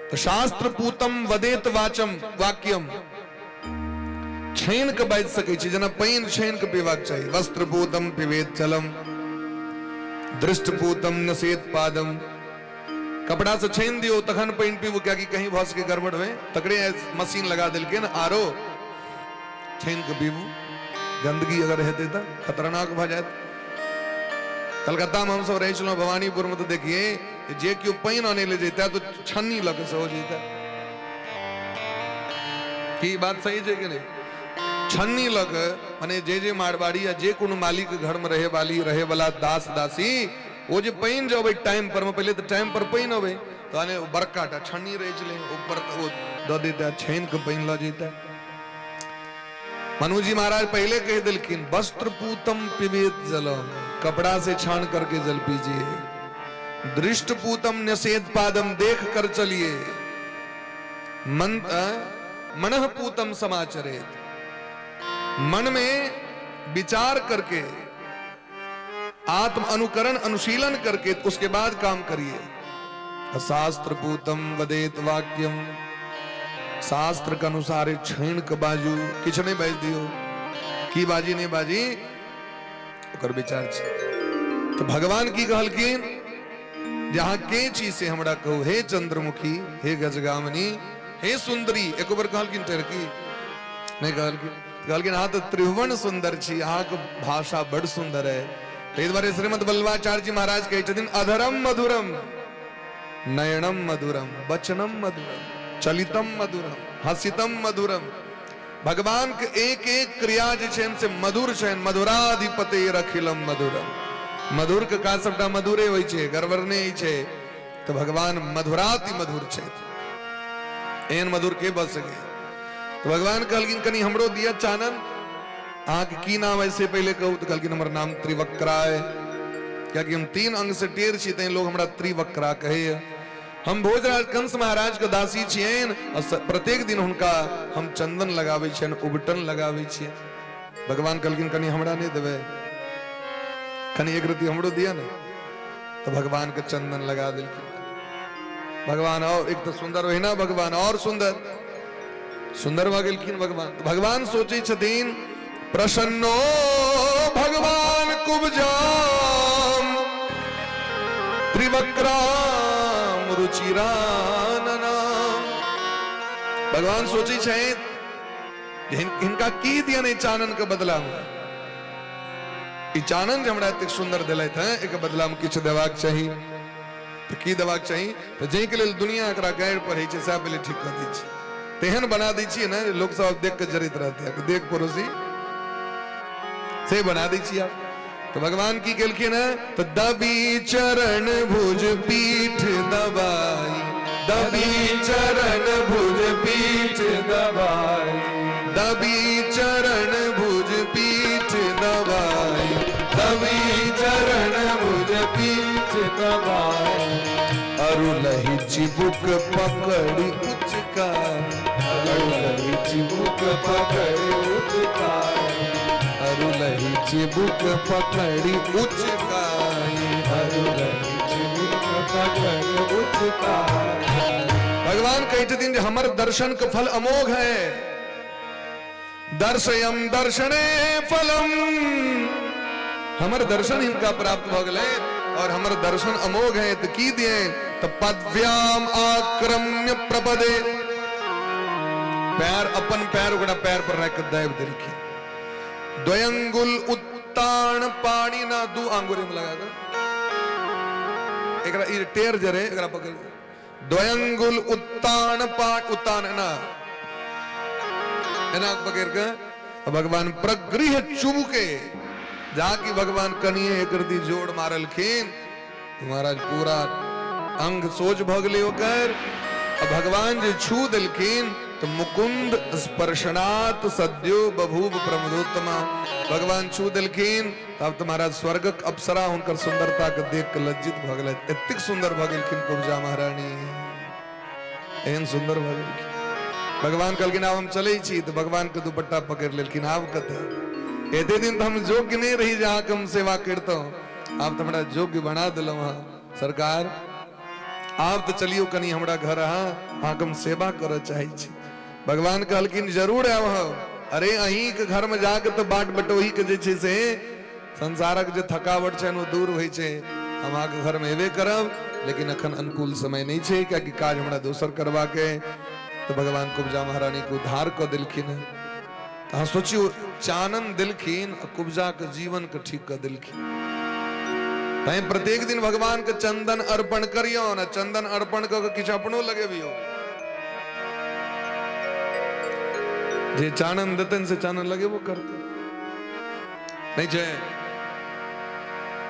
तो शास्त्र पूतम वदेत वाचम वाक्यम छेन के बाजि सकै छी, जेना पानि छेन के पीबाक चाहिए। वस्त्र पूतम पिबेत जलम दृष्ट पूतम नसेत पादम, कपड़ा से छेन दियो तखन पानि पीबू, क्या कि कहीं भस के गड़बड़ हुए तकड़े मशीन लगा दिलके न आरो छेन के पीबू। गंदगी अगर रहते तो खतरनाक भ जाए। कलकत्ता में हम सब रहे चलो भवानीपुर में, तो देखिए जे क्यों पानी आने ले जाता तो छन्नी लग से हो जाता। की बात सही है कि नहीं? छन्नी लग माने जे मारवाड़ी या जे कोनो मालिक के घर में रहे वाला दास दासी, वो जो पानी जब टाइम पर में, पहले तो टाइम पर पानी अबे तो आने बड़का टा छन्नी रहे चले ऊपर वो दे देता छेन के पानी ला जाता। मनु जी महाराज पहले कह दिलखिन वस्त्र पूतम पिबेत जलम, कपड़ा से छान करके जल पीजिए। दृष्ट पूतम नसेत पादम, देख कर चलिए। मनः पूतम समाचरेत, मन में विचार करके आत्म अनुकरण अनुशीलन करके उसके बाद काम करिए। शास्त्र पूतम वदेत वाक्यम, शास्त्र के अनुसार छेन के बाजू किछ नहीं बाज दियो, की बाजी नहीं बाजी ओकर विचार छे। तो भगवान की कहलकिन जहां के चीज से हमरा कहू, हे चंद्रमुखी, हे गजगामिनी, हे सुंदरी। एक बार कहलकिन टेरकी नहीं कहलकिन हाँ तो त्रिभुवन सुंदर छी, अहाँ के भाषा बड़ सुंदर है। इस बार श्रीमद बल्लभाचार्य जी महाराज कहै छथिन अधरम मधुरम नयनम मधुरम वचनम मधुरम चलितम मधुरम हसितम मधुरम। भगवान के एक एक क्रिया जे छेन से मधुर छेन। मधुराधिपते अखिलम मधुरम, मधुर के का सबटा मधुरे होय छे, गड़बड़ नहीं छे। तो भगवान मधुराति मधुर छे, एहन मधुर के बस सके। तो भगवान कहलकिन कनी हमरो दिया चानन। आंख की नाम ऐसे पहले कहू तो कहलखिन हमर नाम त्रिवक्रा है, क्या कि हम 3 अंग से टेढ़ छी तैं लोग हमरा त्रिवक्रा कहे। हम भोजराज कंस महाराज के दासी छियन और प्रत्येक दिन हुनका हम चंदन लगावे छियन, उबटन लगावे छियन। भगवान कहलखिन कनी हमरा नहीं देवे, कनी एक रति हमरो दिया ना, तो भगवान के चंदन लगा दिलखिन। भगवान और एक तो सुंदर है ना, भगवान और सुंदर सुंदर भगलखिन भगवान। तो भगवान सोचे छथिन प्रसन्नो भगवान कुब्जाम त्रिवक्राम रुचिरानना। भगवान सोचे छे इनका की दिया ने चानन के बदला में, ई चानन जे हमरा एते सुंदर देलैथ हैं, एक बदला में किछ देबाक चाही। तो की देबाक चाही, तो जे के लेल दुनिया एकरा गाड़ पढ़े छे से पहले ठीक कर दी छी, तेहन बना दी छी ना लोग सब देख के जरित रहते हैं, देख पड़ोसी से बना दी छी आप। तो भगवान की केलखिन है, तो दबी चरण भुज पीठ दबाई, दबी चरण भुज पीठ दबाई, दबी चरण भुज पीठ दबाई, दबी चरण भुज पीठ दबाई, अरुलहि चिबुक पकड़ी उचकाई, अरुलहि चिबुक पकड़ी उचकाई, अरुलहि चिबुक पकड़ी उचकाई, अरुलहि चिबुक पकड़ी उचकाई। भगवान कहते दिन हमर दर्शन का फल अमोघ है, दर्शयम दर्शने फलम, हमर दर्शन इनका प्राप्त हो गए और हमर दर्शन अमोघ है। तो की दिए, तो पद्व्याम आक्रम्य प्रपदे, पैर अपन पैर उगड़ा पैर पर रख दैव दिलखिन, द्वयंगुल उत्तान पानी ना 2 आंगुरी में लगा एकरा ई टेर जरे एकरा पकड़, द्वयंगुल उत्तान पाट उत्तान ना एना पकड़ के भगवान प्रगृह चुबके जाके भगवान कनिए एकरती जोड़ मारलखिन। महाराज पूरा अंग सोच भगले होकर भगवान जे छू दिलखिन, तो मुकुंद स्पर्शनात् सद्यो बभूव प्रमोदोत्तमा। भगवान छू दिलखिन तब तो महाराज स्वर्गक अप्सरा हुनकर सुंदरता के देख के लज्जित भ गेलै, एतेक सुंदर भ गेलखिन कुब्जा महारानी, एहन सुंदर भ गेलखिन। भगवान कहलखिन आब हम चलै छी, तो भगवान के दुपट्टा पकड़ लेलखिन। आब कते एते दिन तो हम योग्य नहीं रही जहाँ के हम सेवा करता हूँ, आप तो हमरा योग्य बना दिलो हाँ सरकार, आप तो चलियो कनी हमरा घर हाँ हम सेवा कर चाहे छी। भगवान कहलखिन जरूर आब हम, अरे अहीं के घर में जाके तो बाट बटोही के जे छे से संसारक जे थकावट छे वो दूर होई छे, हम आके घर में एबे करब, लेकिन अखन अनुकूल समय नहीं छे क्या कि काज हमरा दोसर करवा के। तो भगवान कुब्जा महारानी को उद्धार कर दिलखिन। हाँ सोचियो चानन दिलखिन, कुब्जा के जीवन के ठीक कर दिलखिन। तैं प्रत्येक दिन भगवान के चंदन अर्पण करियो ना, चंदन अर्पण कर किछ अपनो लगेबियो, जे चानन देतन से चानन लगे वो करते नहीं छे।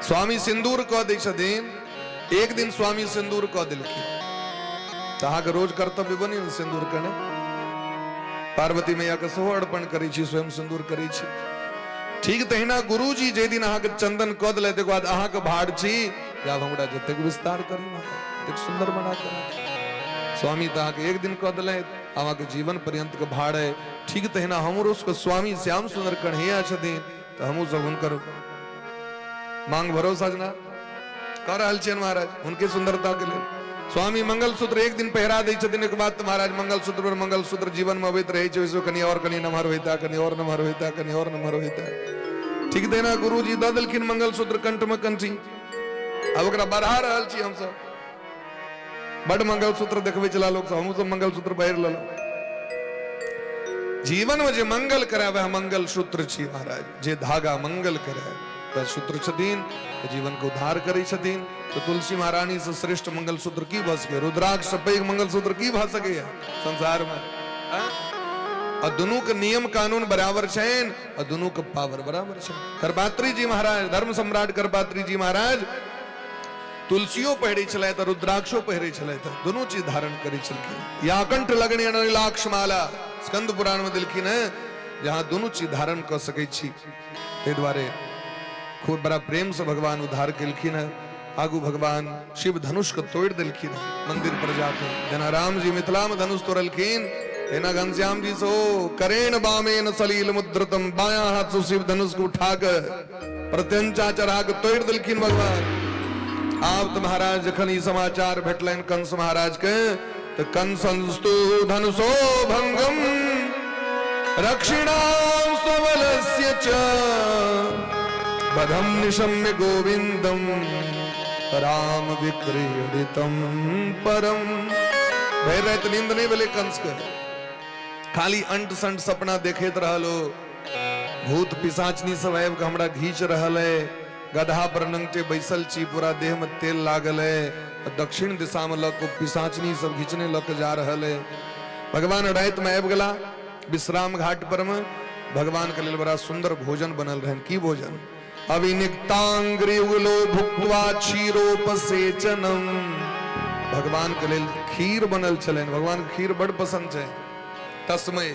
स्वामी सिंदूर कह दै छथिन, एक दिन स्वामी सिंदूर कह दिलखिन, अहाँके रोज कर्तव्य बनी सिंदूर करने, पार्वती मैया के सेहो अर्पण करै छी, स्वयं सिंदूर करै छी। ठीक तहिना गुरुजी जे दिन अहाँके चंदन कऽ देलथि, तकर बाद अहाँके भाड़ छी आब हमरा जतेक विस्तार करी एतेक सुंदर बना कर। स्वामी तो अहाँके एक दिन कऽ देलथि, अहाँके जीवन पर्यंत के भाड़ है। ठीक तहिना हमरो उसको स्वामी श्याम सुंदर कन्हैया छथिन, तो हमहूँ सब हुनकर मांग भरोसा जना कर रहल छियनि महाराज, हुनके सुंदरता के लिए। स्वामी मंगलसूत्र एक दिन पहिरा दै छथिन, एक बात महाराज मंगलसूत्र पर मंगलसूत्र जीवन में अबैत रहै छै, ओहिसँ कनी नमहर होइता, कनी और नमहर होइता, कनी और नमहर होइता। ठीक देना गुरुजी दऽ देलखिन मंगलसूत्र कंठ में कंठी, अब ओकरा बढ़ा रहल छी हम सब। बड़ मंगलसूत्र देखबै छला लोग सब, हमहूँ सब मंगलसूत्र पहिर लेलहुँ। जीवन में जे मंगल करे वह मंगल सूत्र छी महाराज, जे धागा मंगल करे वह सूत्र छथिन, जीवन को उद्धार करै छथिन। तो तुलसी महारानी से श्रेष्ठ मंगलसूत्र की भऽ सके, रुद्राक्ष से पैघ मंगलसूत्र की भऽ सके संसार में। और दोनों के नियम कानून बराबर छनि, और दोनों के पावर बराबर छनि। करपात्री जी महाराज, धर्म सम्राट करपात्री जी महाराज तुलसियो पहिरै छलथि और रुद्राक्षो पहिरै छलथि, दोनों चीज धारण करै छलखिन। या कंठ लगनी अनिलाक्ष माला स्कंद पुराण में दिलखिन है, जहाँ दोनों चीज धारण कर सकै छी। ते द्वारे खूब बड़ा प्रेम से भगवान उद्धार केलखिन है। आगू भगवान शिव धनुष को तोड़ दिलखिन है मंदिर पर जाकर। जना राम जी मिथिला में धनुष तोड़लखिन, तेना घनश्याम जी सो करेण बामेन सलील मुद्रतम, बाया हाथ से शिव धनुष को उठाकर प्रत्यंचा चढ़ा के तोड़ दिलखिन भगवान। आप तो महाराज जखन ई समाचार भेटलन कंस महाराज के, तो कंसंस्तु धनुषो भंगम रक्षिणाम स्वबलस्य च बधम निशम्य गोविंदम राम विक्रीडितम परम। भय रहत नींद नहीं बोले कंस के, खाली अंट संट सपना देखेत रहलो। भूत पिशाचनी सब आबि के हमरा घींच रहल है, गधा पर नंगटे बैसल छी, पूरा देह में तेल लागल है। दक्षिण दिशा में लग पिशाचनी सब घींचने लग जा रहल है। भगवान रात में आबि गेला विश्राम घाट पर में। भगवान के लिए बड़ा सुंदर भोजन बनल रहन। की भोजन? अविनिक्तांग्रियुगलो भुक्त्वा क्षीरोपसेचनम। भगवान के लिए खीर बनल छलन। भगवान के खीर बड़ पसंद है। तस्मय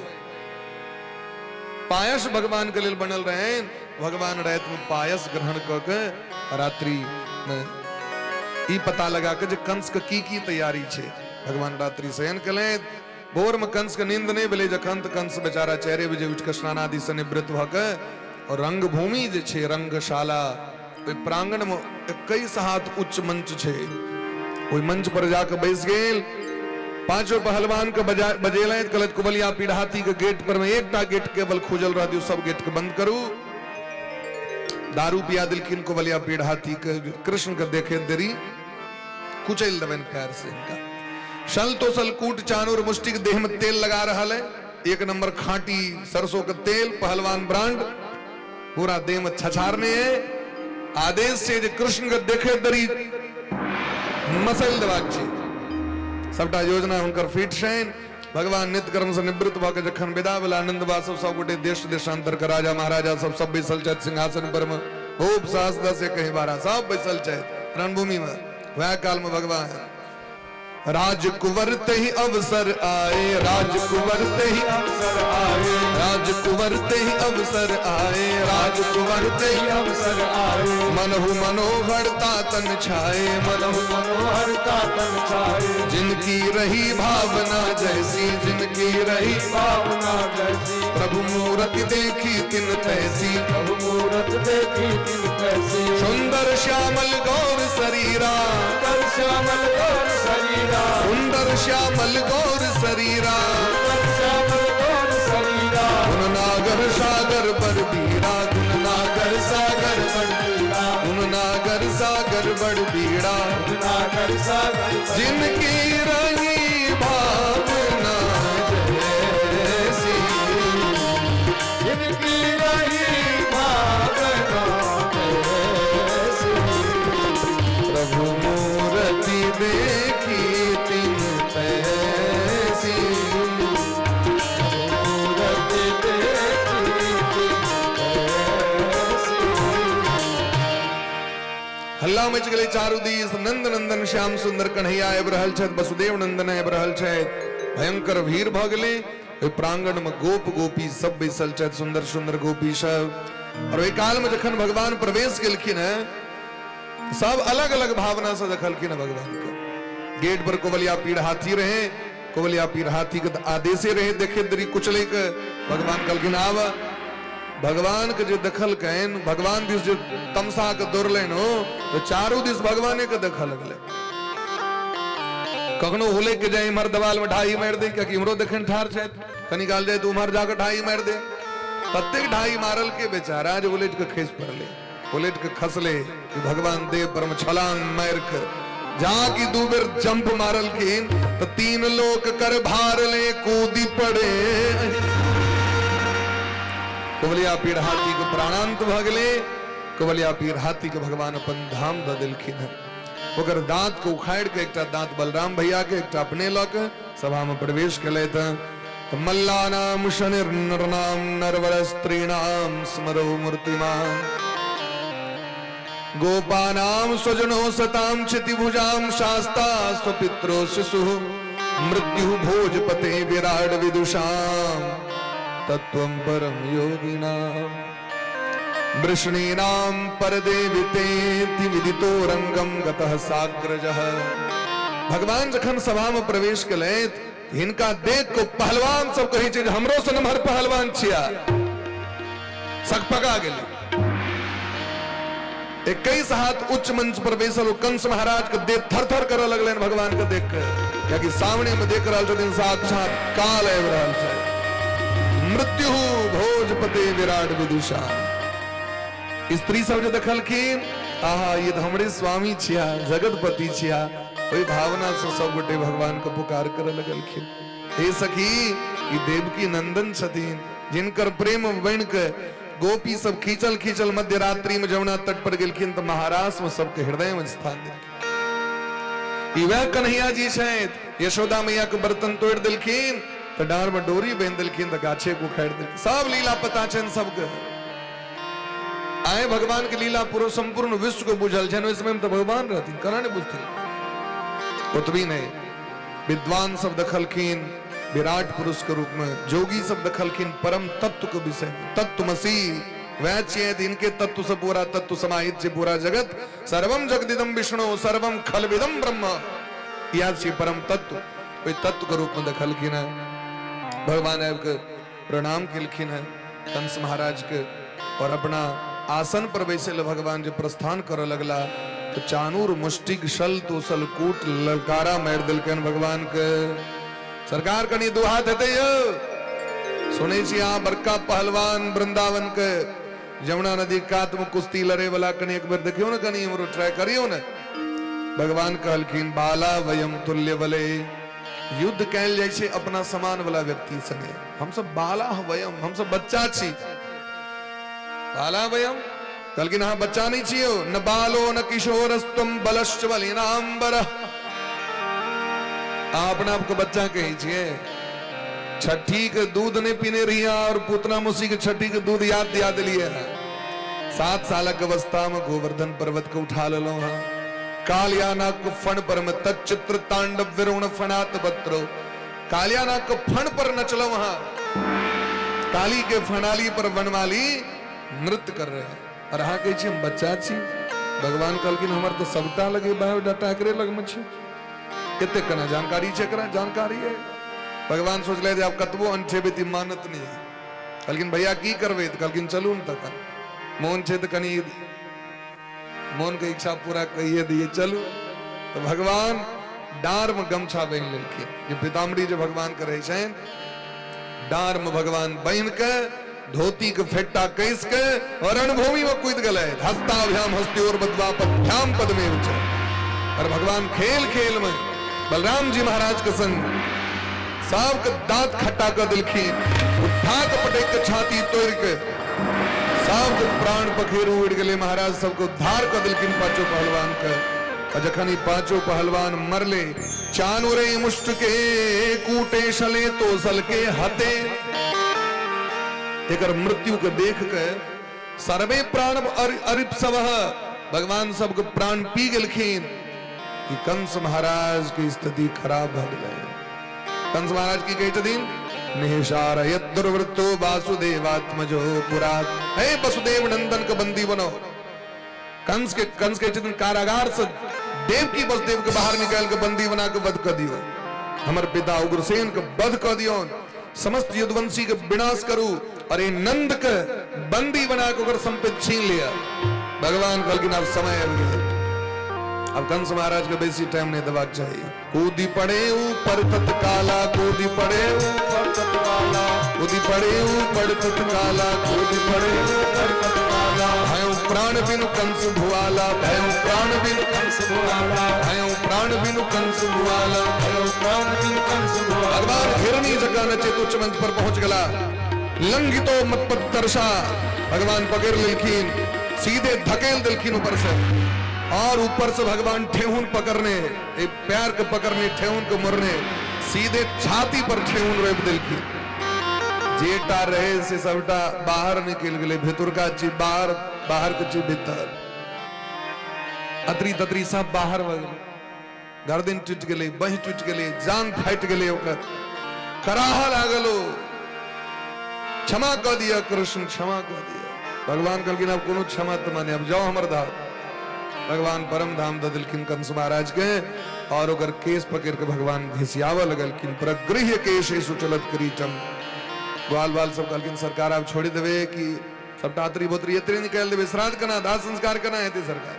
पायस भगवान के लिए बनल रहे। भगवान रात में पायस ग्रहण करके रात्रि में ई पता लगा के कंस के की तैयारी छे। भगवान रात्रि शयन कले। भोर में कंस के नींद नहीं भेले। जखन कंस बेचारा 4 बजे उठ के स्नान आदि से निवृत्त भ के और रंगभूमि जे छे रंगशाला ओई प्रांगण में 21 हाथ उच्च मंच छे। ओई मंच पर जाके बैस गेल। पांचों पहलवान के बजेले कलत कुबलिया पीढ़ाती के गेट पर में एकटा गेट केवल खुजल रह दियो, सब गेट के बंद करू। दारू पिया दिलखिन कुबलिया पीढ़ाती के। कृष्ण के देखे देरी कुचल देवन पैर से इनका। शल तो सल कूट चानूर मुष्टि के देह में तेल लगा रहा है। 1 नंबर खाटी सरसों का तेल पहलवान ब्रांड पूरा देह में छछारने है। आदेश से जे कृष्ण के देखे दरी मसल देवाक छै। सबटा योजना हुनकर फिट छनि। भगवान नित्य कर्म से निवृत्त भऽ के जखन विदा भेला आनंद बासव सब गोटे देश देशांतर के राजा महाराजा सब बैसल छथि सिंहासन पर में। खूब सास 10 कहीं 12 सब बैसल छथि रणभूमि में। वह काल में भगवान राजकुंवर ते ही अवसर आए, राजकुंवर ते ही अवसर आए, राजकुंवर ते ही अवसर आए, राजकुंवर ते ही अवसर आए। मनहु मनोहरता तन छाए, मनहु मनोहरता तन छाए। जिनकी रही भावना जैसी, जिनकी रही भावना जैसी। प्रभु मूरत देखी तिन तैसी, प्रभु मूरत देखी तिन तैसी। सुंदर श्यामल गौर शरीरा, सुंदर श्यामल गौर शरीरा, सुंदर श्यामल गौर शरीरा, श्यामल गौर शरीरा। गुण नागर सागर पर बीड़ा, गुण नागर सागर पर बीड़ा, गुण नागर सागर बड़ बीड़ा, गुण नागर सागर। जिनकी रही भावना जैसी, जिनकी रही भावना जैसी। प्रभु मूर्ति देखी तिन तैसी, मूर्ति देखी तिन तैसी। हल्ला मच गेलै चारू दिस। नंद नंदन श्याम सुंदर कन्हैया आबि रहल छथि, वसुदेव नंदन आबि रहल छथि। भयंकर भीड़ भऽ गेलै। ओहि प्रांगण में गोप गोपी सब बैसल छथि, सुंदर सुंदर गोपी सब। और ओहि काल में जखन भगवान प्रवेश केलखिन है, सब अलग अलग भावना से देखलखिन भगवान के। गेट पर कुबलिया पीढ़ हाथी रहे। कुबलिया पीढ़ हाथी के आदेशे रहे देखे दरी कुचले के। भगवान कहलखिन आव। भगवान के जो देखल कैन, भगवान दिस जो तमसा के दौड़लन हो, तो चारू दिस भगवाने के देख लगले। कखनो होले के जाए इमहर दवाल में ढाई मार दे, क्योंकि इमरो देखन ठार छे। कनी काल जाए तो उमहर जाकर ढाई मार दे। तत्ते ढाई मारल के बेचारा जो उलट के खस पड़ले, उलट के खसले कि भगवान देव पर में छलांग मार के जहां की 2 बेर जंप मारल के, तो 3 लोक कर भार ले कूदी पड़े। कुबलिया पीढ़ हाथी के प्राणांत भ गेले। कुबलिया पीढ़ हाथी के भगवान अपन धाम द दिलखिन है। ओकर दांत को उखाड़ के एकटा दांत बलराम भैया के, एकटा अपने लक सभा में प्रवेश कले। तो मल्लानाम शनिर नरनाम नरवर स्त्रीणाम स्मरो मूर्तिमान। गोपानाम स्वजनो सताम क्षितिभुजाम शास्ता स्वपित्रो शिशु। मृत्यु भोजपते विराट विदुषाम तत्त्वं परम योगिनां वृष्णीनां परदेवितेति विदितो रंगम गतः साग्रजः। भगवान जखन सभा में प्रवेश कले हिनका देख को पहलवान सब कही छै हमरो से नमहर पहलवान छिया सकपगा गेले। 21 हाथ उच्च मंच पर बैसल कंस महाराज के देह थर थर करे लगले भगवान के देख के, क्योंकि सामने में देख रहा छथिन साक्षात काल आबि रहल छै, मृत्यु भोजपते विराट विदुषा। स्त्री सब जे देखलखिन आहा ये तो हमरे स्वामी छिया जगतपति छिया, ओई भावना से सब गोटे भगवान को पुकार करे लगलखिन। हे सखी ई देवकी नंदन छथिन जिनकर प्रेम बन के गोपी सब खींचल खींचल मध्य रात्रि में जमुना तट पर गेलखिन तो महाराज में सबके हृदय में स्थान देलखिन। ई वह कन्हैया जी छथि यशोदा मैया के बर्तन तोड़ देलखिन तो डार में डोरी बांध देलखिन तो गाछे को उखाड़ देलखिन। सब लीला पता छन सबके। आए भगवान की लीला पूरा संपूर्ण विश्व को बुझल छन, इसमें तो भगवान रहती कना ने बुझती उतवी ने। विद्वान सब दखलखिन विराट पुरुष के रूप में, जोगी सब दखलखिन परम तत्व के विषय तत्वमसी वह चेत इनके तत्व से पूरा तत्व समाहित से पूरा जगत सर्वम जगदिदम विष्णु सर्वम खलविदम ब्रह्म याद से परम तत्व कोई तत्व के रूप में दखलखिन है। भगवान के प्रणाम किलखिन है कंस महाराज के और अपना आसन पर बैसे भगवान जो प्रस्थान कर लगला तो चानूर मुष्टिक शल तोसल कूट ललकारा मार दिलकन भगवान के। सरकार कनी दो हाथ हते सुने छी आ बड़का पहलवान वृंदावन के जमुना नदी कात में कुश्ती लड़े वाला कनी एक बार देखियो ना, कनी हमरो ट्राई करियो ना। भगवान कहलखिन बाला वयम तुल्य बले, युद्ध कैल जाय छै अपना समान वाला व्यक्ति संगे। हम सब बाला वयम, हम सब बच्चा छी। बाला वयम कहलखिन हाँ बच्चा नहीं छियो, न बालो न किशोरस्तम बलश्च बलिनाम्बर। अपना आपको बच्चा कही छिए, छठी के दूध नहीं पीने रही और पूतना मुसी के छठी के दूध याद दिया दिलिए। 7 साल के अवस्था में गोवर्धन पर्वत को उठा लो हाँ, कालियाना को फण पर में तच्चित्र तांडव विरुण फणात पत्रो, कालियाना को फण पर नचलो वहां, काली के फणाली पर वनमाली नृत्य कर रहे हैं। और हाँ कही हम बच्चा छी। भगवान कहलखिन हमर तो सबटा लगे बायोडाटा एकरे लग में छै, कितने कना जानकारी छै, करा जानकारी है। भगवान सोच ले आप कतबो अनछेबे मानत नहीं है। कहलखिन भैया की करबे तो कहलखिन चलू न तक मोहन छै तो कनी मोहन के इच्छा पूरा कहिए दिए चलू। तो भगवान डार में गमछा बांध लेलखिन, जे पीताम्बरी जो भगवान के रहे छन डार में भगवान बांध के धोती के फेटा कैस के और रणभूमि में कूद गए। हस्ताभ्याम हस्त्योर बद्वापभ्याम पद में उच्च। और भगवान खेल खेल में बलराम जी महाराज के संग सबके दांत खट्टा कर दिलखिन, उठा के पटेक के छाती तोड़ के सबके प्राण पखेरु उड़ गए। महाराज सबको उद्धार कर दिलखिन पांचों पहलवान के। और जखन पांचों पहलवान मरले चानुरे मुष्ट के कूटे शले तो सल के हते। एकर मृत्यु के देख के सर्वे प्राण अरिप सवह भगवान सबके प्राण पी गेलखिन कि कंस महाराज की स्थिति खराब भ गई। कंस महाराज की कही छथिन निशारयत दुर्वृत्तो वासुदेवात्मजो पुरा, हे वसुदेव नंदन के बंदी बनो। कंस के छथिन कारागार से देवकी वसुदेव के बाहर निकाल के बंदी बना के वध कर दियो। हमर पिता उग्रसेन के वध कर दियो, समस्त युद्धवंशी के विनाश करू और ये नंद के बंदी बना के संपत्ति छीन लिया। भगवान कहलखिन अब समय आ गया, अब कंस महाराज के बेसी टाइम नहीं देवाक चाहिए। कूदी पड़े ऊपर तत्काला, कूदी पड़े ऊपर तत्काला, कूदी पड़े ऊपर तत्काला, कूदी पड़े ऊपर तत्काला। भयों प्राण बिनु कंस भुआला, भयों प्राण बिनु कंस भुआला, भयों प्राण बिनु कंस भुआला, भयों प्राण बिनु कंस भुआला। भगवान हिरणी जगह नचे उच्च मंच पर पहुंच गला। लंघितो मत पर तरसा भगवान पकड़ लेलखिन, सीधे धकेल दिलखिन ऊपर से। और ऊपर से भगवान ठेहुन पकड़ने, एक प्यार के पकड़ने ठेहुन को मरने, सीधे छाती पर ठेहुन रेप दिलखिन। जेटा रहे से सबटा बाहर निकल गए, भीतर का चीज बाहर, बाहर के चीज भीतर। अतरी ततरी सब बाहर हो गए, गर्दन टूट गए, बह टूट गए, जान फाट गए, कराह लागलो। क्षमा कर दिया कृष्ण, क्षमा कर दिया। भगवान कहलखिन अब कोनो क्षमा तो माने, अब जाओ हमर धाम। भगवान परम धाम ददिलखिन कंस महाराज के, और ओकर केस पकड़ के भगवान घिसियावा लगलखिन। प्रगृह्य केशेषु चलत किरीटम। ग्वाल बाल सब कहलखिन सरकार आप छोड़ी देवे कि सब टातरी बोतरी एतरे निकाल देवे, श्राद्ध करना, दाह संस्कार करना है सरकार,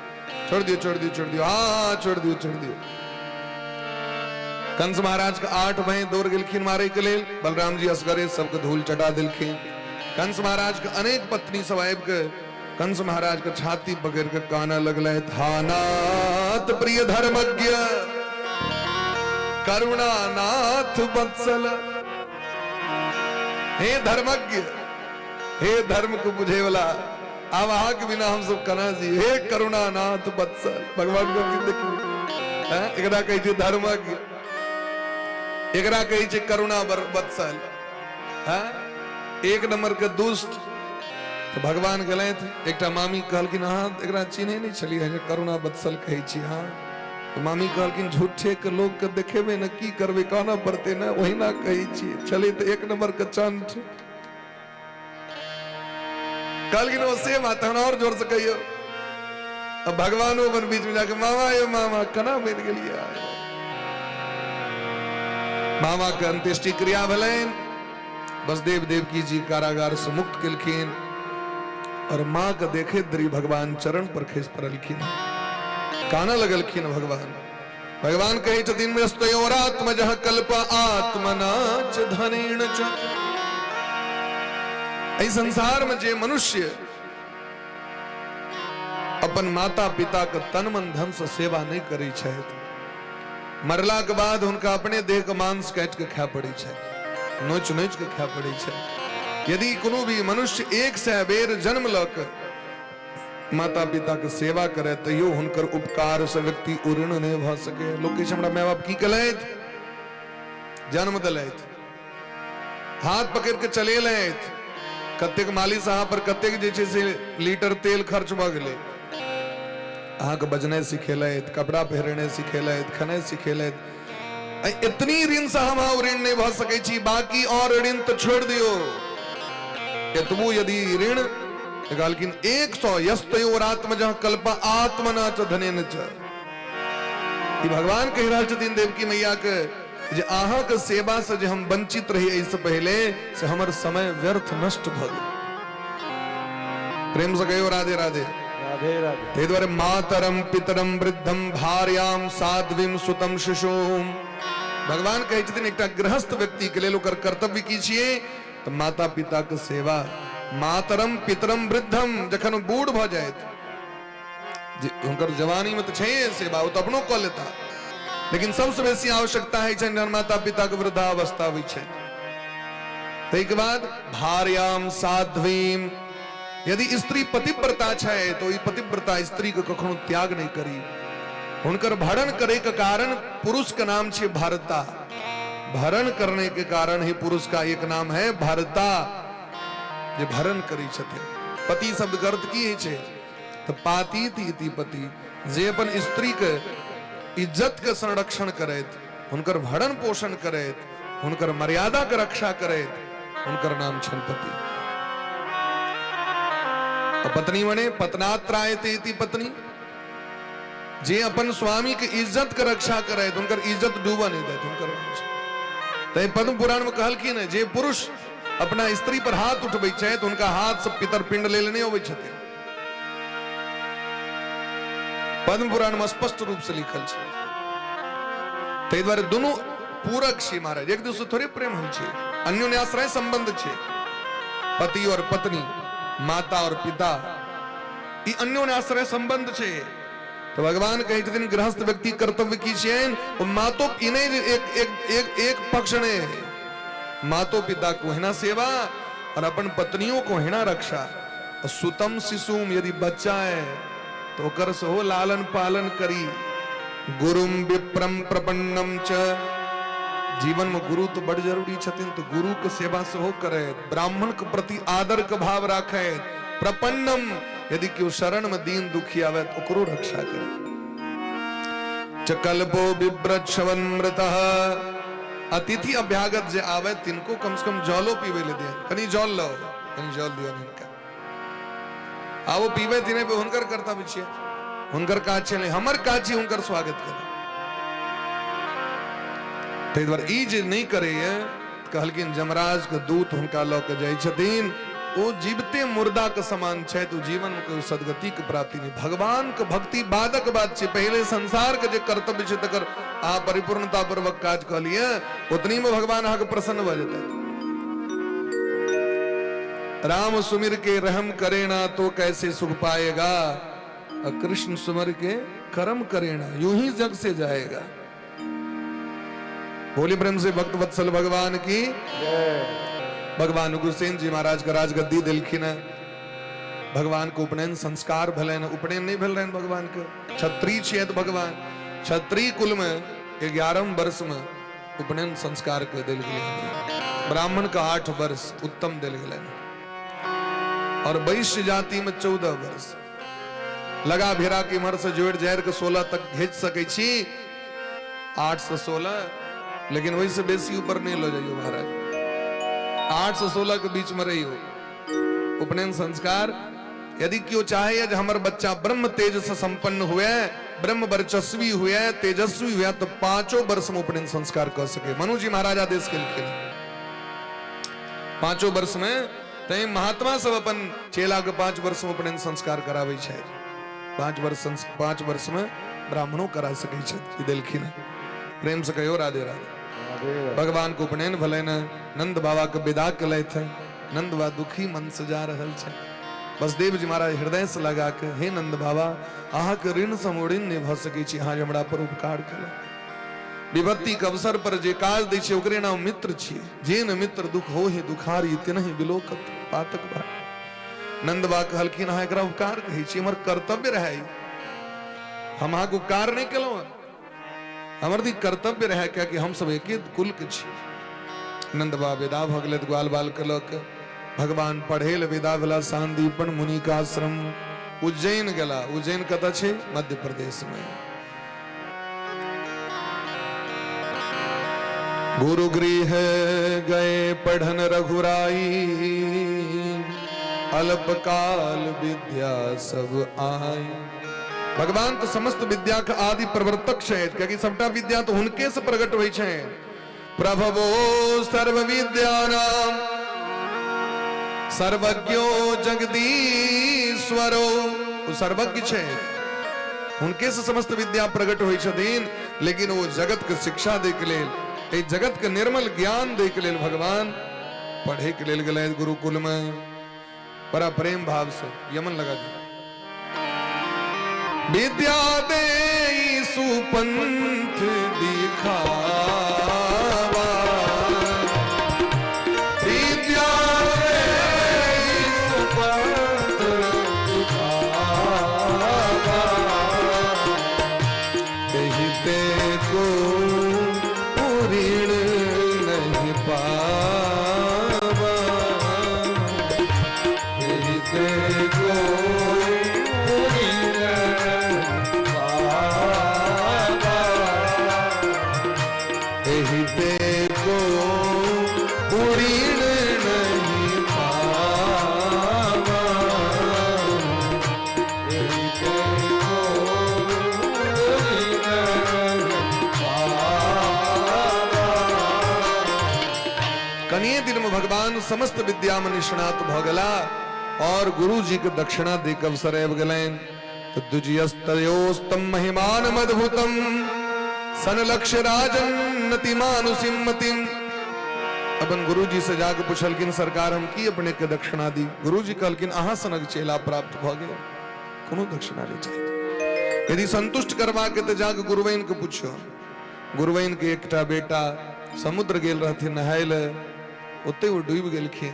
छोड़ दियो छोड़ दियो छोड़ दियो, हाँ छोड़ दियो छोड़ दियो। कंस महाराज का 8 भाई दौड़ गिलखिन मारे के लेल, बलराम जी असगरे सबके धूल चटा दिलखिन। कंस महाराज का अनेक पत्नी सब आबि के कंस महाराज का छाती पकड़ के काना लगले, थानाथ प्रिय धर्मज्ञ करुणानाथ वत्सल। हे धर्मज्ञ, हे धर्म को बुझे वाला, अब आहा के बिना हम सब कना जी, हे करुणानाथ वत्सल। भगवान को देखिए, एकरा कहे छे धर्मज्ञ, एकरा कहे छे करुणा वत्सल, एक नंबर के दुष्ट। तो भगवान गले थे, एकटा मामी कहलखिन हाँ एकरा चिन्हे नहीं छलिए, करुणा वत्सल कहे छी। हाँ तो मामी कहलखिन झूठे के लोग के देखेबे न की करबे, कहना पड़ते न, वही ना कहे छी, चले तो एक नंबर के चंट। कहलखिन वो से बात है और जोर से कहियो। अब भगवान अपन बीच में जाके मामा यो मामा कना बन गेलिए। मामा के अंत्येष्टि क्रिया भलेन, वसुदेव देवकी जी कारागार से मुक्त केलखिन, और माँ के देखे द्री भगवान चरण पर खिस पड़लखिन, काना लगलखिन। भगवान भगवान कहे छथिन मस्तयोरात्मजः कल्प आत्मना च धनेन च। इस संसार में जे मनुष्य अपन माता पिता के तन मन धन से सेवा नहीं करी छै, मरला के बाद उनका अपने देह के मांस काट के खा पड़ी छै, नोच नोच के खा पड़ी छै। यदि कोनो भी मनुष्य 100 बेर जन्म लक माता पिता के सेवा करे तैयो हुनकर उपकार से व्यक्ति उऋण नहीं भ सके। लोग कहे हमरा माय बाप की कलैत, जन्म दिलैत, हाथ पकड़ के चलेलैत, कतेक माली साहब पर कतेक जे छै से लीटर तेल खर्च भ गेलै, अहाँ के बजने सिखेलैत, कपड़ा पहिरने सिखेलैत, खने सिखेलैत। इतनी ऋण से हम ऋण नहीं भ सकै छी, बाकी और ऋण तो छोड़ दियो। एतबो यदि ऋण कहलखिन 100 यस्तयोरात्मजः कल्प आत्मना च धनेन च। ई भगवान कह रहल छथिन देवकी मैया के जे अहाँ के सेवा से जे हम वंचित रही इससे पहले से हमर समय व्यर्थ नष्ट भ गेल। प्रेम से कहियो राधे राधे राधे राधे। ते द्वारे मातरम पितरम वृद्धम भार्याम साध्वीम सुतम शिशुम। भगवान कहे छथिन एकटा गृहस्थ व्यक्ति के लेल ओकर कर्तव्य की छिए तो माता पिता के सेवा। मातरम पितरम वृद्धम, जखन बूढ़ भ जायत, उनकर जवानी में तो छै सेवा, वो तो अपनो क लेता, लेकिन सबसे बेसी आवश्यकता है जन माता पिता के वृद्धावस्था होइ छै। ताहिके बाद भार्याम साध्वीम, यदि स्त्री पतिव्रता छै तो ई पतिव्रता स्त्री के कखनो त्याग नहीं करी। हुनकर भरण करे के कारण पुरुष का नाम छै भारता। भरण करने के कारण ही पुरुष का एक नाम है भारता, जे भरण करी छथिन। पति शब्द के अर्थ की छै तो पातीति इति पति, जे अपन स्त्री के इज्जत के संरक्षण करैत, हुनकर भरण पोषण करैत, हुनकर मर्यादा के रक्षा करैत, हुनकर नाम छन पति। पत्नी मने पत्नात्रायते इति पत्नी, जे अपन स्वामी के इज्जत के रक्षा करैत, हुनकर इज्जत डूबा नहीं दैत, हुनकर नाम छै। तै पद्म पुराण में कहलखिन जे पुरुष अपना स्त्री पर हाथ उठबै छै तो उनका हाथ से पितर पिंड ले लेने अबै छथिन। पद्म पुराण में स्पष्ट रूप से लिखल छै। ताहि द्वारे दोनों पूरक छै महाराज, एक दूसरे थोड़े प्रेम होइ छै, अन्योन्याश्रय संबंध छै। पति और पत्नी, माता और पिता, ई अन्योन्याश्रय संबंध छै। तो भगवान कहे छथिन गृहस्थ व्यक्ति कर्तव्य की छियैन मातो इने एक पक्ष ने मातो पिता को हिना सेवा और अपन पत्नियों को हिना रक्षा। सुतम शिशुम, यदि बच्चा है तो ओकर सहो लालन पालन करी। गुरुम विप्रम प्रपन्नम च, जीवन में गुरु तो बड़ जरूरी छथिन, तो गुरु के सेवा सहो करे। ब्राह्मण के प्रति आदर के भाव राखे। प्रपन्नम, यदि क्यों शरण में दीन दुखी आवे तो ओकरो रक्षा करे। चकल्पो बिभ्रच्छवन्मृतः अतिथि अभ्यागत जे आवे तिनको कम से कम जलो पीवे ले दिया, कनी जल लो, कनी जल दियो इनका आवो पीवे तिने पे हुनकर कर्तव्य छे, हुनकर काज छे, हमर काज छे हुनकर स्वागत करे। तै द्वारे ई जे नहीं करे कहलकिन जमराज के दूत हुनका लऽ के जाइ छथिन, ओ जीवते मुर्दा के समान छै, तो जीवन के सदगति के प्राप्ति नहीं। भगवान के भक्ति बादक बात छे, पहले संसार के जे कर्तव्य छे तकर आ परिपूर्णता पूर्वक काज क लिए, उतनी में भगवान अहाँ के प्रसन्न भ जेतै। राम सुमिर के रहम करेना तो कैसे सुख पाएगा, और कृष्ण सुमिर के कर्म करेना यूं ही जग से जाएगा। होली प्रेम से भक्त वत्सल भगवान की भगवान उग्रसेन जी महाराज का राजगद्दी दिलखिन, भगवान को उपनयन संस्कार भले न, उपनयन नहीं भल रहे भगवान के, क्षत्रिय छे तो भगवान क्षत्रिय कुल में 11 वर्ष में उपनयन संस्कार के दिल गए, ब्राह्मण का 8 वर्ष उत्तम दिल गए, और वैश्य जाति में 14 वर्ष लगा भेरा की मर से जोड़ जहर के 16 तक भेज सके छी, 8 से 16, लेकिन वही से बेसी ऊपर नहीं लो जाइयो महाराज, 8 से 16 के बीच में रही हो उपनयन संस्कार। यदि क्यों चाहे कि हमारे बच्चा ब्रह्म तेज से संपन्न हुए, ब्रह्म वर्चस्वी हुए, तेजस्वी हुआ, तो 5 वर्ष में उपनयन संस्कार कर सके। मनु जी महाराज आदेश के लिखे 5 वर्ष में तय महात्मा सब अपन चेला के 5 वर्ष में उपनयन संस्कार करावे छै, 5 वर्ष में ब्राह्मणों करा सके छै। दिलखिन प्रेम से कहो राधे राधे। भगवान को उपनयन भले न नंद बाबा के विदा के ले थे, नंद बाबा दुखी मन से जा रहल छे, वसुदेव जी महाराज हृदय से लगा के, हे नंद बाबा अहा के ऋण समोड़िन नहीं भ सके छी, अहा हमरा पर उपकार करो। विपत्ति के अवसर पर जे काज दै छै ओकरे नाम मित्र छियै, जे न मित्र दुख हो ही दुखारी तिनहि बिलोकत पातक बा। नंद बाबा कहलखिन अहा एकरा उपकार कहै छी, हमर कर्तव्य रहै, हम अहा के उपकार नहीं केलहुं, हमर दी कर्तव्य रहे क्या कि हम सब एके कुल के छी। नंद बाबा विदा भ गेलथि ग्वाल बाल के लऽ के, भगवान पढ़ेल विदा भेला सांदीपन मुनि का आश्रम उज्जैन गेला। उज्जैन कतऽ छै? मध्य प्रदेश में। गुरु गृह गए पढ़न रघुराई, अल्पकाल विद्या सब आई। भगवान तो समस्त विद्या का आदि प्रवर्तक है, क्योंकि सबटा विद्या तो उनके से प्रकट हुई है। प्रभवो सर्व विद्यानाम सर्वज्ञो जगदीश्वरो, वो सर्वज्ञ है, उनके से समस्त विद्या प्रकट हुई छथिन। लेकिन वो जगत के शिक्षा दे के लेल, जगत के निर्मल ज्ञान दे के लेल भगवान पढ़े के लेल गए गुरुकुल में। बड़ा प्रेम भाव से यमन लगा दिया, विद्या दे सुपंथ दिखावा, विद्या दे सुपंथ दिखावा, कहते को ऋण नहीं पावा, कहते को भगवान समस्त विद्या में निष्णात भ गेला और गुरु जी के दक्षिणा दे के अवसर आबि गेलैन। तो द्विजस्तयोस्तम महिमान अद्भुतम सनलक्ष्य राजन्नति मानुसिमतिम। अपन गुरु जी से जाके पूछलकिन सरकार हम की अपने के दक्षिणा दी। गुरु जी कहलकिन अहाँ सनक चेला प्राप्त भ गेल, कोनो दक्षिणा नहीं चाहिए। यदि संतुष्ट करवा के तो जाके गुरुवैन के पूछो। गुरुवैन के एकटा बेटा समुद्र गेल रहथिन नहाय ले, ओते वो डूब गेलखिन,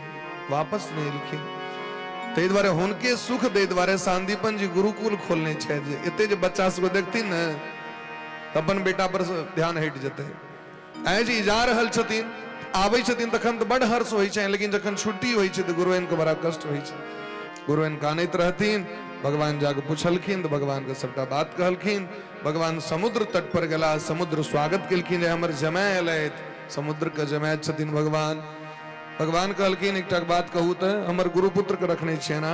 वापस नहीं एलखिन। ते द्वारे हुनके सुख दे द्वारे सांदीपन जी गुरुकुल खोलने छै। एते जे बच्चा सबको देखथिन न त अपन बेटा पर ध्यान हटि जेतै। आइ जी जा रहल छथिन, आबै छथिन तखन त बड़ हर्ष होइ छै, लेकिन जखन छुट्टी होइ छै त गुरुवैन के बड़ा कष्ट होइ छै। गुरुवैन कानैत रहथिन। भगवान जाके पूछलखिन तो भगवान के सबटा बात कहलखिन। भगवान समुद्र तट पर गेला, समुद्र स्वागत केलखिन, हमर जमाय एलथि, समुद्र के जमात छथिन भगवान। भगवान कहलकिन एकटा बात कहू तो हमर गुरुपुत्र के रखने छिए ना?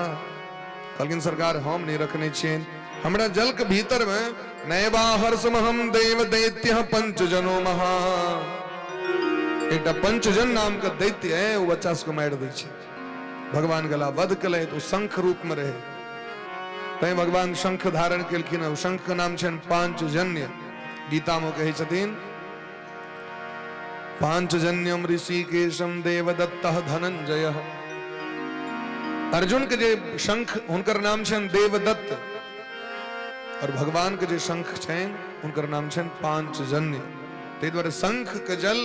कहलकिन सरकार हम नहीं रखने छिए। हमरा जल के भीतर में नैवा हर्षमहम देव दैत्य पंचजनो महा, एकटा पंचजन नाम का दैत्य है, वो बच्चा सबको मार दै छै। भगवान गला वध कले तो शंख रूप में रहे, तै भगवान शंख धारण केलखिन। शंख के नाम छन पांचजन्य। गीता में कहे छथिन पांचजन्यम ऋषिकेशम देवदत्तः धनंजय। अर्जुन के जे शंख हुनकर नाम छन देवदत्त, और भगवान के जे शंख छन हुनकर नाम छन पांचजन्य। तै द्वारे शंख के जल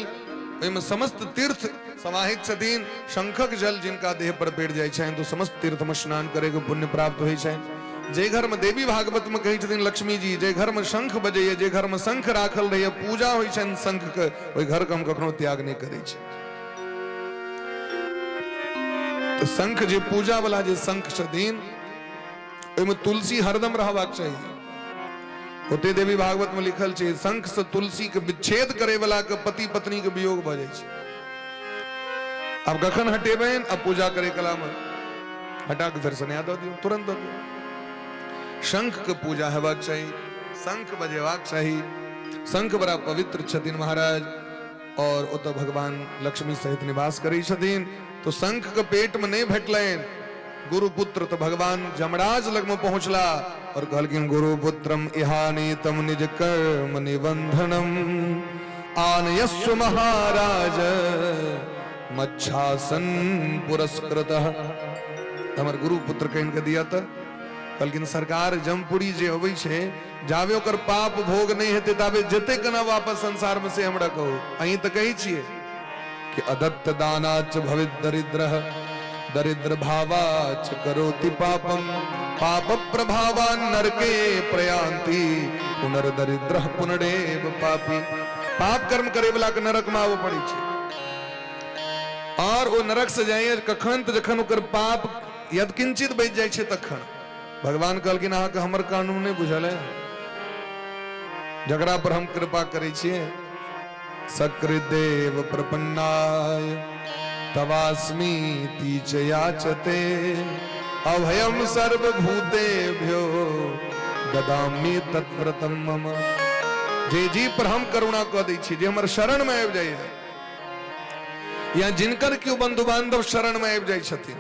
ओहिमे समस्त तीर्थ समाहित छथिन। शंखक जल जिनका देह पर पड़ जाय छनि तो समस्त तीर्थ में स्नान करे के पुण्य प्राप्त होइ छनि। जे घर में देवी भागवत में कही छथिन लक्ष्मी जी, जे घर में शंख बजैया, जे घर में शंख राखल रहैया, पूजा होइ छनि शंख के, ओहि घर के हम कखनो त्याग नहीं करै छी। तो शंख जे पूजा वाला जे शंख छथिन ओहिमे तुलसी हरदम रहबाक चाहिए। ओते देवी भागवत में लिखल छै शंख से तुलसी के विच्छेद करे वाला के पति पत्नी के वियोग भ जाय छै। अब कखन हटेबेन? अब पूजा करे कला में हटा के फिर से नया दो दियो, तुरंत दो दियो। शंख के पूजा हेबाक चाहिए, शंख बजेबाक चाहिए। शंख बड़ा पवित्र छथिन महाराज, और ओतऽ भगवान लक्ष्मी सहित निवास करै छथिन। तो शंख के पेट में नहीं भेटलैन गुरुपुत्र, तो भगवान जमराज लग में पहुंचला और कहलकिन गुरुपुत्रम इहानीतम निज कर्म निबंधनम आनयस्व महाराज मच्छासन पुरस्कृतः। हमर गुरुपुत्र के इनके दिया था। कहलकिन सरकार जमपुरी जे अबै छै, जाबे ओकर पाप भोग नहीं हेतै ताबे जते केना वापस संसार में से हमरा कहू। अहीं तो कहै छियै कि अदत्त दानाच भवित दरिद्रः दरिद्र भावाच करोति पापम पाप प्रभावान नरके प्रयांति पुनर्दरिद्रः पुनरेव पापी। पाप कर्म करे वाला के नरक में आबो पड़ै छै, और वो नरक से जाइए कखन तो जखन ओकर पाप यदकिंचित बच जाय छै तखन। भगवान कहलकिन अहाँ के हमर कानून नहीं बुझल है, जकरा पर हम कृपा करे छिए। सकृदेव प्रपन्नाय तवास्मीति च याचते अभयम सर्वभूतेभ्यो ददामि तत्व्रतम मम। जे जी पर हम करुणा कऽ दै छी, जे हमर शरण में आबि जाइए, या जिनकर केओ बंधु बांधव शरण में आबि जाय छथिन।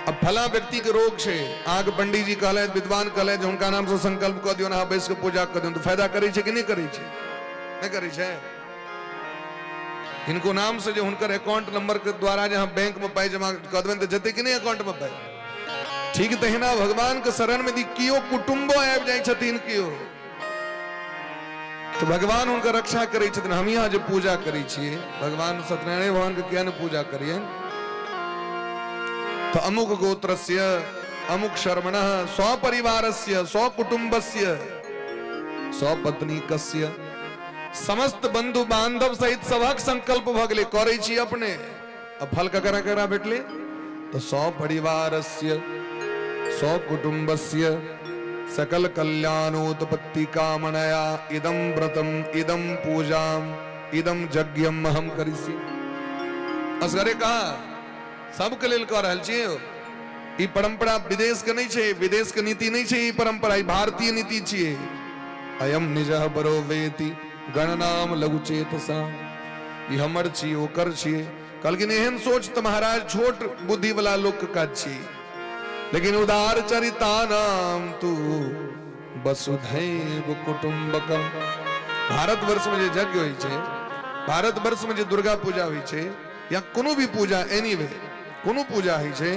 अब फला व्यक्ति के रोग छै, आग पंडित जी कहले, विद्वान कहले जे हुनका नाम से संकल्प कऽ दियौ, अहाँ बैस के पूजा कऽ दियौ, तो फायदा करै छै कि नहीं करै छै? नहीं करै छै। इनको नाम से जो हुनकर अकाउंट नंबर के द्वारा जहां बैंक में पाई जमा कऽ देबनि तो जते कि नहीं अकाउंट में पाई। ठीक तहिना भगवान के शरण में कियो कुटुंबो आबि जाय छथिन कियो, तो भगवान उनका रक्षा करै छथिन। हम यहाँ जो पूजा करै छियै, भगवान सत्यनारायण भगवान के किया न पूजा करिए? तो अमुक गोत्रस्य अमुक शर्मणः स्वपरिवारस्य स्वकुटुंबस्य स्वपत्नीकस्य, समस्त बंधु बांधव सहित सबक संकल्प भ गेलै, करै छी अपने। अब फल ककरा ककरा भेटले? तो स्वपरिवारस्य स्वकुटुंबस्य सकल कल्याणोत्पत्ति कामनया इदम व्रतम इदम पूजाम इदम यज्ञम हम करिसी। असगरे कहा सबके लेल कह रहल छियै। ई परंपरा विदेश के नहीं छै, विदेश के नीति नहीं छै, ई परंपरा ई भारतीय नीति छियै। अयम निजः बरो वेति गणनाम लघु चेतसा, ई हमर छी ओकर छी। कहलकिन एहन सोच तो महाराज छोट बुद्धि वाला लोक के काज छी, लेकिन उदार चरिता नाम तू वसुधैव कुटुंबकम। भारतवर्ष में जे यज्ञ होइ छै, भारतवर्ष में जे दुर्गा पूजा होइ छै, या कोनो भी पूजा एनीवे कोनो पूजा होइ छै,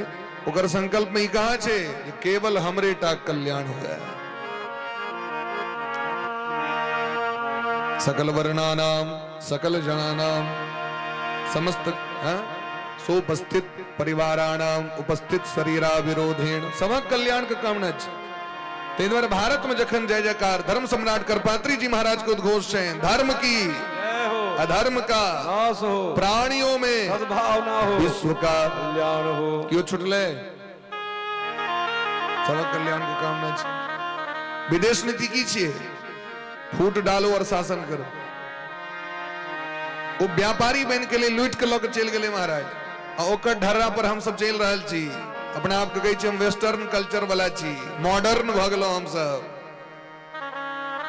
ओकर संकल्प में ई कहा छै जे केवल हमरे टा कल्याण होय। सकल वर्णानाम सकल जनानाम समस्त सोपस्थित परिवाराणाम उपस्थित शरीरा विरोधेण सबक कल्याण के कामना छै। ताहि द्वारे भारत में जखन जय जयकार धर्म सम्राट करपात्री जी महाराज के उद्घोष छै, धर्म की अधर्म का नाश हो, प्राणियों में सद्भावना हो, विश्व का कल्याण हो। क्यों छुटले? सबक कल्याण के कामना छै। विदेश नीति की छियै? फूट डालो और शासन करो। वो व्यापारी बन के लिए लूट के लोग चल गए महाराज, और ओकर ढर्रा पर हम सब चल रहा छी। अपने आप के कहे छी हम वेस्टर्न कल्चर वाला छी, मॉडर्न भ गेलो हम सब।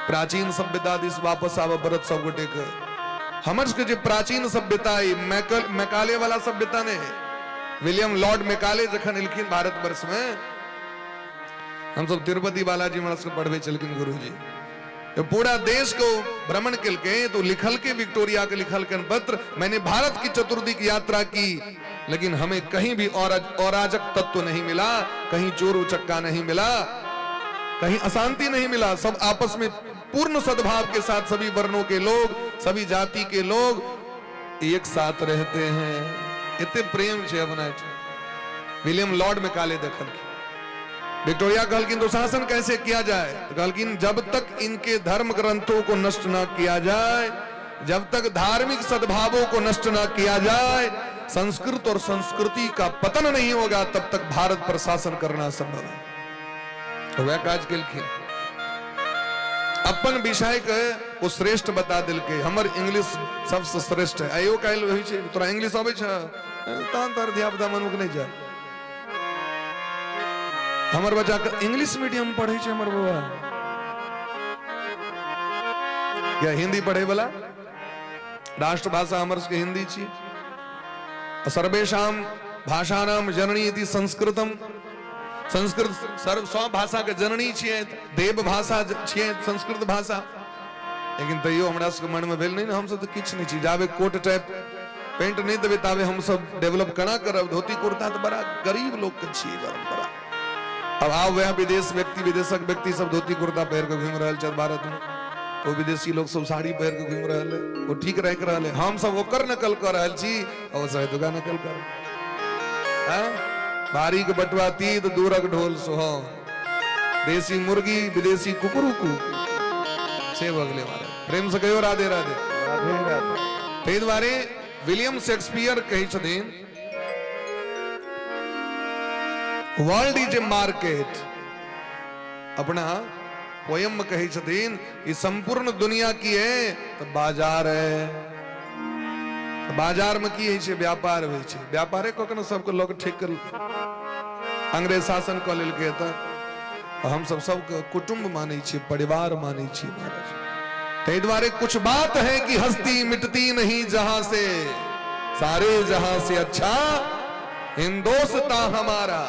प्राचीन सभ्यता दिस वापस आवे परत सब गोटे के। हमर के जे प्राचीन सभ्यता है मैकाले वाला सभ्यता ने, विलियम लॉर्ड मैकाले जखन एलखिन भारत वर्ष में, हम सब तिरुपति बालाजी महाराज के पढ़वे चलकिन गुरुजी, तो पूरा देश को भ्रमण के तो लिखल के विक्टोरिया के लिखल के पत्र, मैंने भारत की चतुर्दिक यात्रा की, लेकिन हमें कहीं भी अराजक तत्व नहीं मिला, कहीं चोर उचक्का नहीं मिला, कहीं अशांति नहीं मिला। सब आपस में पूर्ण सद्भाव के साथ सभी वर्णों के लोग, सभी जाति के लोग एक साथ रहते हैं। इतने प्रेम छे अपना। विलियम लॉर्ड मैकाले देखल विक्टोरिया कहलकिन तो शासन कैसे किया जाए, तो कहलकिन जब तक इनके धर्म ग्रंथों को नष्ट न किया जाए, जब तक धार्मिक सद्भावों को नष्ट न किया जाए, संस्कृत और संस्कृति का पतन नहीं होगा, तब तक भारत पर शासन करना संभव है। तो वह काज केलखिन, अपन विषय के वो श्रेष्ठ बता दिल के, हमर इंग्लिश सबसे श्रेष्ठ है। आयो कहल वही छे, तोरा इंग्लिश आबै छ, तान तार धियापुता मनुक नहीं जा। हमर बच्चा के इंग्लिश मीडियम पढ़े छे, हमर बउआ क्या हिंदी पढ़े वाला राष्ट्रभाषा हमर के हिंदी छी। सर्वेषाम भाषानाम जननी इति संस्कृतम, संस्कृत सर्व सौ भाषा के जननी छिए, देव भाषा छिए संस्कृत भाषा। लेकिन तैयो हमरा सबके मन में भेल नहीं ना, हम सब तो किछ नहीं छी। जाबे कोट टाइप पेंट नहीं देबे ताबे हम सब डेवलप कना करब। धोती कुर्ता तो बड़ा गरीब लोग के छी परंपरा। अब आओ वह विदेशक व्यक्ति सब धोती कुर्ता पहन के घूम रहल छथि भारत में, वो विदेशी लोग सब साड़ी पहन के घूम रहल है, वो ठीक रह के रहल है। हम सब ओकर नकल कर रहल छी और शायद दुका नकल कर। हां बारी के बटवा तीत दूरक ढोल सोहो, देसी मुर्गी विदेशी कुकुरुकू से बगले वाले। प्रेम से कहो राधे राधे राधे राधे। ते द्वारे विलियम शेक्सपियर कही छथिन, वर्ल्ड इज ए मार्केट। अपना पोयम में कही छथिन, ये संपूर्ण दुनिया की है तो बाजार है। तो बाजार में की है व्यापार होइ छै। व्यापारे कखनो सबके लोग ठीक कर अंग्रेज शासन क लेलकै त हम सब सबके कुटुंब मानै छी, परिवार मानै छी महाराज। ते द्वारे कुछ बात है कि हस्ती मिटती नहीं जहां से, सारे जहां से अच्छा हिंदोस्ता हमारा।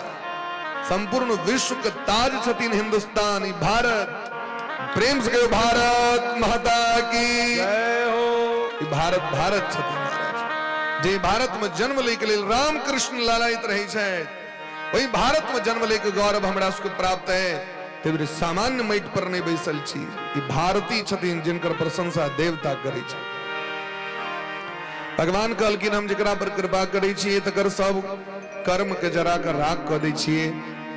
संपूर्ण विश्व के ताज छथिन हिंदुस्तान भारत। प्रेम से कहो भारत माता की जय हो। भारत भारत छथिन महाराज। जे भारत में जन्म ले के लेल राम कृष्ण लालायित रहे छै, वही भारत में जन्म ले के गौरव हमरा सबके प्राप्त है। ते सामान्य माटि पर नहीं बैसल छी, ई भारती छथिन जिनकर प्रशंसा देवता करे छै। भगवान कहलकिन हम जेकरा पर कृपा करे छिए तकर सब कर्म के जरा कर राख क दै छिए,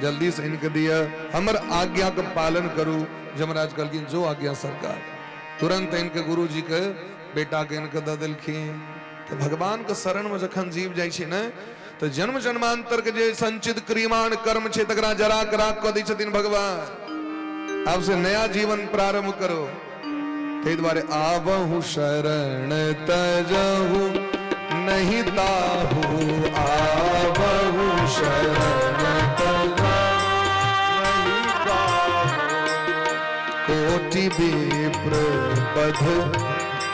जल्दी से इनके दिया हमर आज्ञा का पालन करू। जमराज कहलकिन जो आज्ञा सरकार। तुरंत इनके गुरु जी के बेटा के इनके द देलखिन। तो भगवान के शरण में जखन जीव जाय छै न, तो जन्म जन्मांतर के जे संचित क्रियमाण कर्म छै तकरा जरा के राख क दै छथिन भगवान। अब से नया जीवन प्रारंभ करो। ते द्वारे आवहु शरण तजहु नहीं ताहु, आवहु शरण तजहु नहीं ताहु। कोटि विप्र पद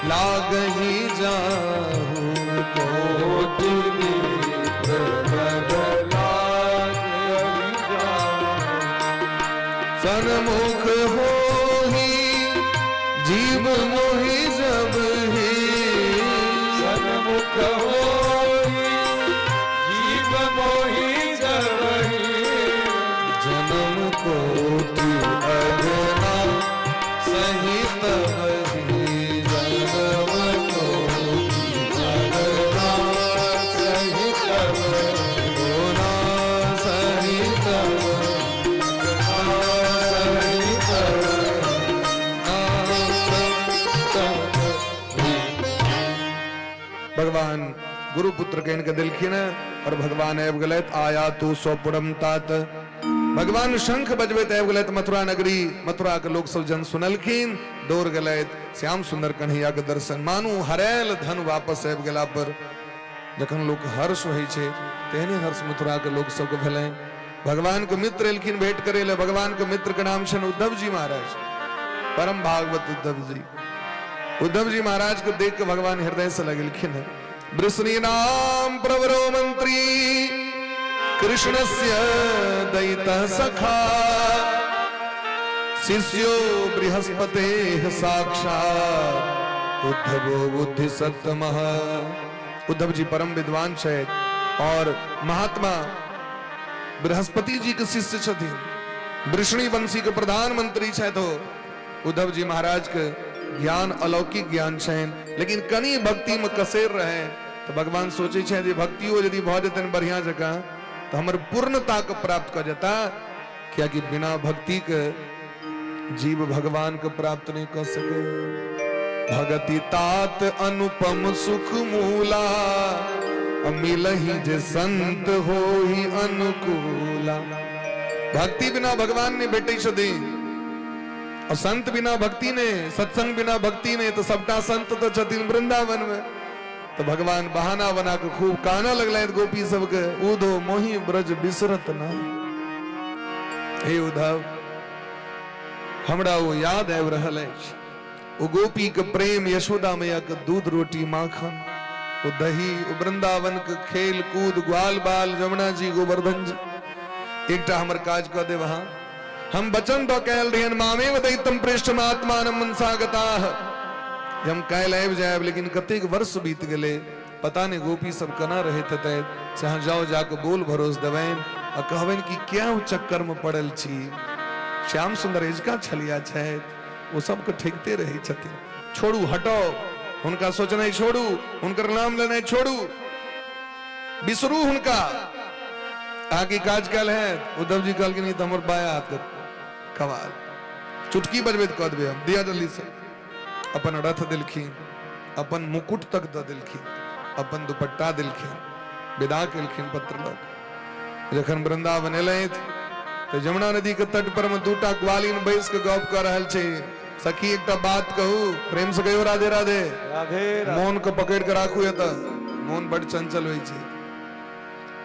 लागहि जाहु, कोटि विप्र पद लागहि जाहु। सन्मुख होहि जीव मोहि जब ही, सन्मुख होहि जीव मोहि जब ही। जन्म कोटि अगना सहित बही, जन्म कोटि अगना सहित बही, गुना सहित बही, सहित बही। भगवान गुरु पुत्र के इनके दिलखिन और भगवान एव गलत आया तू स्वपुरम तात। भगवान शंख बजबैत आबि गेलथि मथुरा नगरी। मथुरा के लोग सब जन सुनलखिन, दौड़ गेलथि श्याम सुंदर कन्हैया के दर्शन। मानू हरायल धन वापस आबि गेला पर जखन लोक हर्ष होइ छै, तेहने हर्ष मथुरा के लोग सबके भेलनि। भगवान के मित्र एलखिन भेंट करे ले। भगवान के मित्र के नाम छनि उद्धव जी महाराज, परम भागवत उद्धव जी। उद्धव जी महाराज को देख के भगवान हृदय से लगलखिन है। वृष्णि नाम प्रवरो मंत्री कृष्णस्य दैतः सखा, शिष्यो बृहस्पतेः साक्षात् उद्धवो बुद्धि सत्तमः। उद्धव जी परम विद्वान है और महात्मा बृहस्पति जी के शिष्य छथिन। वृष्णि वंशी के प्रधानमंत्री है। तो उद्धव जी महाराज के ज्ञान अलौकिक ज्ञान छनि, लेकिन कनी भक्ति में कसेर रहे। तो भगवान सोचे छे जे भक्तियो यदि भ जेतन बढ़िया जगह तो हमर पूर्णता को प्राप्त कर जाता, क्या कि बिना भक्ति के जीव भगवान को प्राप्त नहीं कर सके। भगति तात अनुपम सुख मूला, मिलहि जे संत होहि अनुकूला। भक्ति बिना भगवान ने भेटे छथिन, और संत बिना भक्ति ने, सत्संग बिना भक्ति ने। तो सबटा संत तो छथिन वृंदावन में। तो भगवान बहाना बना के खूब काना लगल गोपी सबके, उधो मोहि ब्रज बिसरत ना। हे उद्धव, हमरा वो याद आबि रहल अछि, वो गोपी के प्रेम, यशोदा मैया के दूध रोटी माखन, वो दही, वो वृंदावन के खेल कूद, ग्वाल बाल, जमुना जी, गोवर्धन जी। एकटा हमर काज कऽ दे वहां। हम वचन तो कहल रहियन, मामेव दैतम पृष्ठम आत्मानं मनसागताः। हम कायल आबि जायब, लेकिन कतेक वर्ष बीत गेले, पता नहीं गोपी सब कना रहैत हेतै। जहाँ जाओ जाके बोल भरोस देबनि आ कहबनि कि क्या चक्कर में पड़ल छी। श्याम सुंदर इजका छलिया छथि, वो सबके ठेकते रहे छथिन। छोड़ू, हटो, उनका सोचनाइ छोड़ू, उनकर नाम लेनाइ छोड़ू, बिसरू हुनका। आगे काज कल है। उद्धव जी कहल कि नहीं तो हमर बाया हाथ के कवाल चुटकी बजबैत कह देबै हम। दिया जल्दी से। अपन रथ दिलखिन, अपन मुकुट तक द दिलखिन, अपन दुपट्टा दिलखिन, विदा केलखिन पत्र लग। जखन वृंदावन एलथि तो जमुना नदी के तट पर में दूटा ग्वालिन बैस के गप कर रहल छै। सखी एकटा बात कहू, प्रेम से कहियो राधे राधे। राधे राधे। मोन को पकड़ के राखू, ये तो मोन बड़ चंचल होइ छै।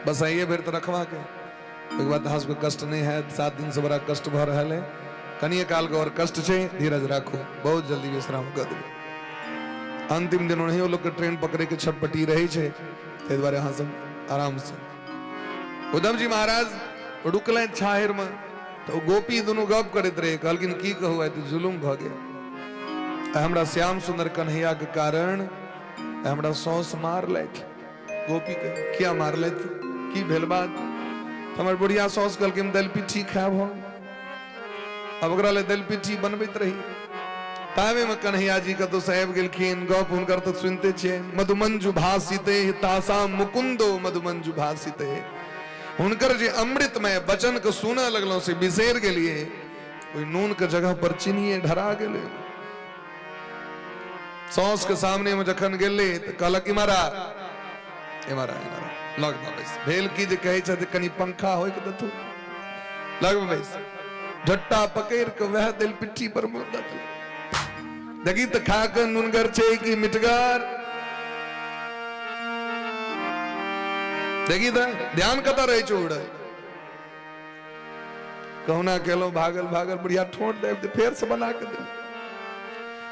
बस आइए फिर तो रखवा के एक बात, हास को कष्ट नहीं है। 7 दिन से बड़ा कष्ट भ रहल है, कनिए काल के और कष्ट छै, धीरज राखू, बहुत जल्दी विश्राम कर देबै। अंतिम दिन नहीं वो लोग के ट्रेन पकड़े के छटपटी रहे छै, ते दुआरे अहाँ सब आराम से। उद्धव जी महाराज रुकल छाहिर में, तो गोपी दोनों गप करैत रहे। कहलखिन की कहू, तो जुलुम भ गेल। हमरा श्याम सुंदर कन्हैया के कारण हमरा सौस मारलथि। गोपी के किया मारलथि, की भेल बात। हमर बुढ़िया सौस कहलखिन दल पिट्ठी खायब हम। अब ओकरा ले दल पिट्ठी बनबैत रही। तावे में कन्हैया जी कतौ से आबि गेलखिन। गप हुनकर तो सुनते छियै। मधुमंजु भासिते तासा मुकुंदो मधुमंजु भासिते। हुनकर जे अमृतमय वचन के सुनऽ लगलो से बिसेर गेलिए। ओइ नून के जगह पर चीनिये ढरा गेले। सौस के सामने में जखन गेले तो कहलक इमारा इमारा इमारा लग बैस। भेल की जे कहै छै कनी पंखा होय के दथु, लग बैस। झट्टा पकड़ के वह दिल पिट्ठी पर मुंह दत। देखी तो खा के नूनगर छै कि मिठगर। देखी तो ध्यान कतऽ रहै छै उड़। कहुना केलो भागल भागल बुढ़िया ठोट दे फेर से बना के दे।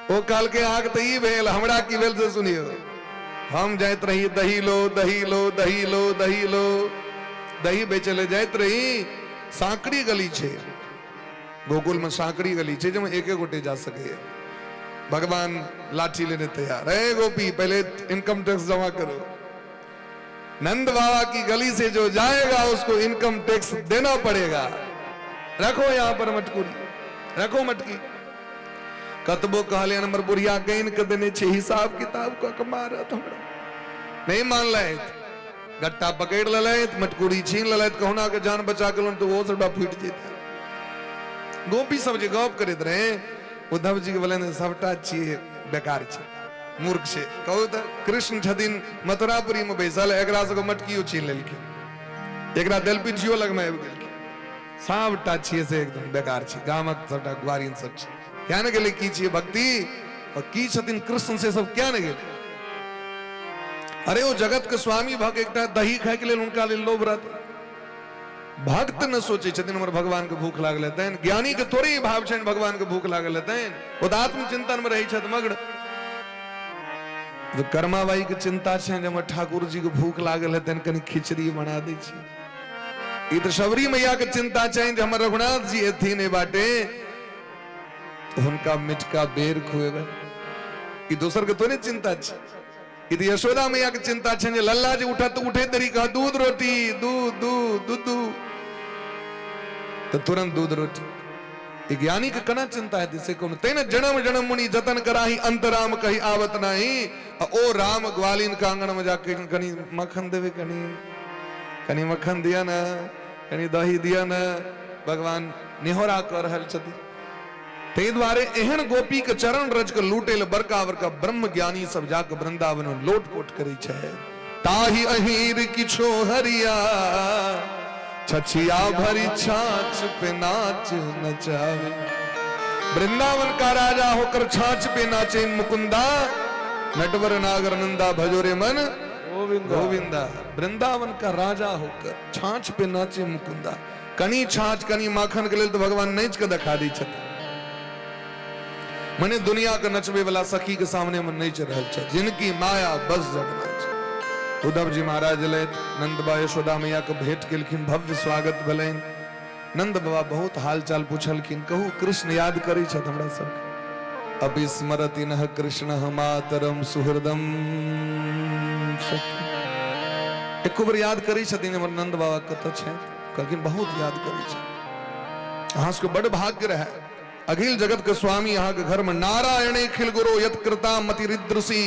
ओ काल के आग तो ई भेल, हमरा की भेल से सुनियो। हम जाइत रही दही लो दही लो दही लो दही लो, दही बेचले जाइत रही। सांकड़ी गली छे गोकुल में, सांकड़ी गली छे जब एक गोटे जा सके। भगवान लाठी लेने तैयार है। गोपी पहले इनकम टैक्स जमा करो। नंद बाबा की गली से जो जाएगा उसको इनकम टैक्स देना पड़ेगा। रखो यहाँ पर मटकुरी, रखो मटकी। कतबो कहले नंबर बुढ़िया गैन के देने छे, हिसाब किताब का कमारत हमरा नहीं मान लैत। गट्टा पकड़ ललैत, मटकुरी छीन ललैत। कहुना के जान बचा के तो वो सबटा फूट जेतै। गोपी सब जे गप करैत रहे, उद्धव जी के बोले सबटा छियै बेकार छै, मूर्ख छै। कहू तो कृष्ण छथिन मथुरापुरी में बैसल, एकरा सबके मटकियो छीन लेलखिन, एकरा दलपिठियो लग में आबि गेलखिन। सावटा छिए से एकदम बेकार छी गामक सबटा ग्वारिन सब छी क्या न गेले की छिए भक्ति और की छथिन कृष्ण से सब क्या न गेले अरे वो जगत के स्वामी भग एकटा दही खाए के लेल उनका लेल लोभ रहत भक्त न सोचे छथिन हमर भगवान के भूख लागल हेतैन ज्ञानी के थोड़े ही भाव छनि भगवान के भूख लागल हेतैन ओ आत्म चिंतन में रही छथि मग्न जो कर्माबाई के चिंता छनि जे हमर ठाकुर जी के भूख लागल हेतैन कनी खिचड़ी बना दै छी ई तो शबरी मैया के चिंता छनि जे हमर रघुनाथ जी एथिन ए बाटे उनका मिठका बेर खुएबे ई दोसर के थोड़े चिंता छै ई तो यशोदा मैया के चिंता छनि जे लल्ला जी उठा तो उठे तरी कहा दूध रोटी दूध दूध दूध तो तुरंत दूध रोटी ज्ञानी के कना चिंता है दिसे को तेन जन्म जन्म मुनि जतन कराही अंतराम कही आवत नाही ओ राम ग्वालिन का आंगन में जाके कनी मक्खन देवे कनी मक्खन दिया ना कनी दही दिया ना भगवान निहोरा कर रहल छथि ते द्वारे एहन गोपी के चरण रज के लूटेल बड़का बड़का ब्रह्म ज्ञानी सब जाके वृंदावन में लोटपोट करे छै ताही अहीर किछो हरिया छछिया भरी छाछ पे नाच नचावे वृंदावन का राजा होकर छाछ पे नाचे मुकुंदा नटवर नागर नंदा भजोरे मन गोविंदा वृंदावन का राजा होकर छाछ पे नाचे मुकुंदा कनी छाछ कनी माखन के लिए तो भगवान नच के दिखा दी छथि मने दुनिया के नचबे वाला सखी के सामने में नच रहल छै जिनकी माया बस जगनाच उद्धव जी महाराज लैत नंद बाबा यशोदा मैया के भेंट केलखिन भव्य स्वागत भेलैन नंद बाबा बहुत हाल चाल पूछलखिन कहू कृष्ण याद करै छथि हमरा सब अविस्मरति नः कृष्ण मातरम सुहृदम एको बार याद करै छथिन हमर नंद बाबा कतऽ छै कहलखिन बहुत याद करै छै अहाँ सबके बड़ भाग्य रहे अखिल जगत के स्वामी अहाँ के घर में नारायणे खिल गुरु यत कृता मति रिद्रसी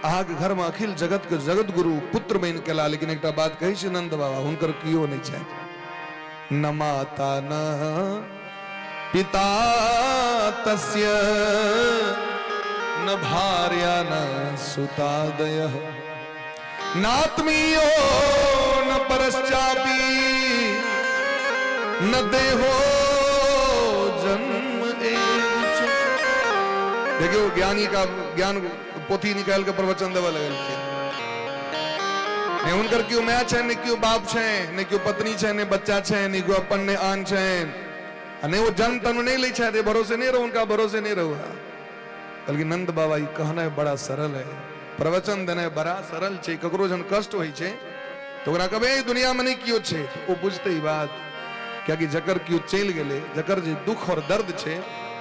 अहाँ के घर में अखिल जगत के जगत गुरु पुत्र बन केला लेकिन एक बात कही छै नंद बाबा हुनकर कियो नहीं छै न माता न पिता तस्य न भार्या न सुतादयः नात्मीयो न परश्चापि न देहो जन्म एव च देखियो ज्ञानी का ज्ञान पोथी निकाल के प्रवचन देवे लगल ने उनकर क्यों मैं छै ने क्यों बाप छै ने क्यों पत्नी छै ने बच्चा छै ने क्यों अपन ने आन छै ने वो जन्म तन नहीं ले छै भरोसे नहीं रहो उनका भरोसे नहीं रहो बल्कि नंद बाबा ये कहना बड़ा सरल है प्रवचन देना बड़ा सरल छै ककरो जन कष्ट होई छै तो ओकरा कबे दुनिया में नहीं कियो छै तो वो बुझते ही बात क्या कि जकर क्यों चल गेले जकर जे दुख और दर्द छै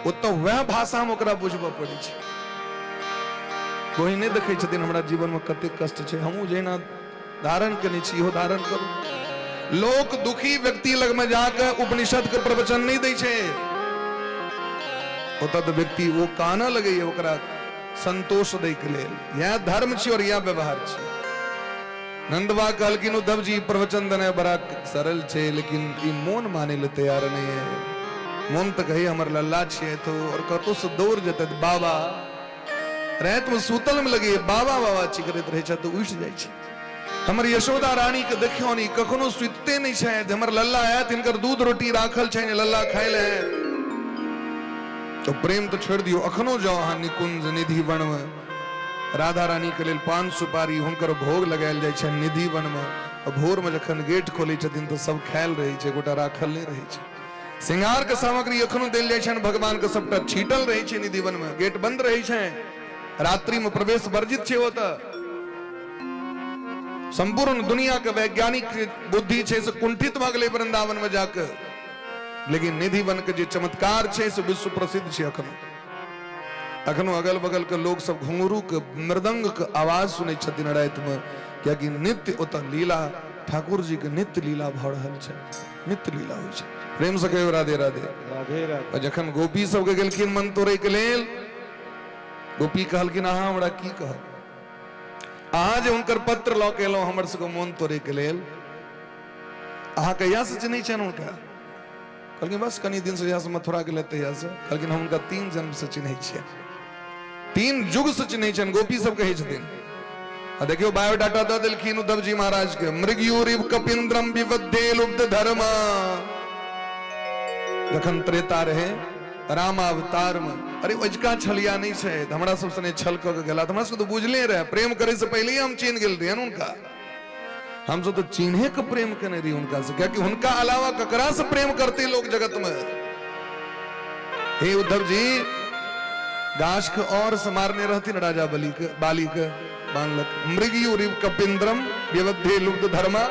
ओ तो वह भाषा में ओकरा बुझबा पड़े छै कोई नहीं देखे छथिन हमरा जीवन में कते कष्ट छै हमहू जेना धारण करने छी हो धारण करू लोक दुखी व्यक्ति लग में जाकर उपनिषद के प्रवचन नहीं दै छै ओतऽ तो व्यक्ति वो काना लगे ओकरा संतोष दै के लेल यह धर्म छै और यह व्यवहार छै नंदबा कहलखिन उद्धव जी प्रवचन देना बड़ा सरल छै लेकिन ई मोन माने ले तैयार नहीं है मोन तो कहे हमर लल्ला छियै तो और कतौ से दौड़ जेतै बाबा रात में सूतल में लगे बाबा बाबा चिकरैत रहे छै तो उठ जाय छै हमर यशोदा रानी के देखियो नहीं कखनो सुतते नहीं छै हमर लल्ला है तिनकर दूध रोटी राखल छै ने लल्ला खाय ले तो प्रेम तो छोड़ दियो अखनो जाओ अहाँ निकुंज निधि वन में राधा रानी के लेल पान सुपारी हुनकर भोग लगायल जाय छै निधि वन में भोर में जखन गेट खोले छथिन तो सब खायल रहे छै गोटा राखल नहीं रहे छै श्रृंगार के सामग्री अखनो देल जाय छै भगवान के सबटा छीटल रहे छै निधि वन में गेट बंद रहे छै रात्रि में प्रवेश वर्जित छै होता संपूर्ण दुनिया के वैज्ञानिक बुद्धि छै से कुंठित भ गेलै वृंदावन में जाकर लेकिन निधि वन के जे चमत्कार छै से विश्व प्रसिद्ध छै अखनो अगल बगल के लोग सब घुंघरू के मृदंग के आवाज सुनै छथिन रात में क्योंकि नित्य ओत लीला ठाकुर जी के नित्य लीला भ रहल छै नित्य लीला होइ छै प्रेम से कहियो राधे राधे राधे राधे जखन गोपी सब के गेलखिन मन तोड़े के लेल गोपी कहलखिन अहाँ हमरा की कहब अहाँ जे हुनकर पत्र लऽ के एलहुँ हमर सबके मोन तोड़े के लेल अहाँ कहिया से चिन्है छियनि हुनका कहलखिन बस कनी दिन से जहिया से मथुरा गेलै तहिया से कहलखिन हम हुनका 3 जन्म से चिन्है छियै 3 युग से चिन्है छियनि गोपी सब कहै छथिन आ देखियो बायोडाटा दऽ देलखिन उद्धव जी महाराज के मृगयूरिव कपिंद्रम विवद्धे लुब्ध धर्म जखन त्रेता रहे रामावतार में अरे अजका छलिया नहीं छे त हमरा सब सने छल क के गेला त हमरा सब तो बुझले रहे प्रेम करे से पहले ही हम चिन्ह गेल रहे उनका हम सब तो चिन्हे के प्रेम करने रही उनका से क्या कि उनका अलावा ककरा से प्रेम करते लोग जगत में। हे उद्धव जी गाछ के और समारने रहती न राजा बाली के बांगलक मृगयु रिव कपिंद्रम व्यवधे लुब्ध धर्मा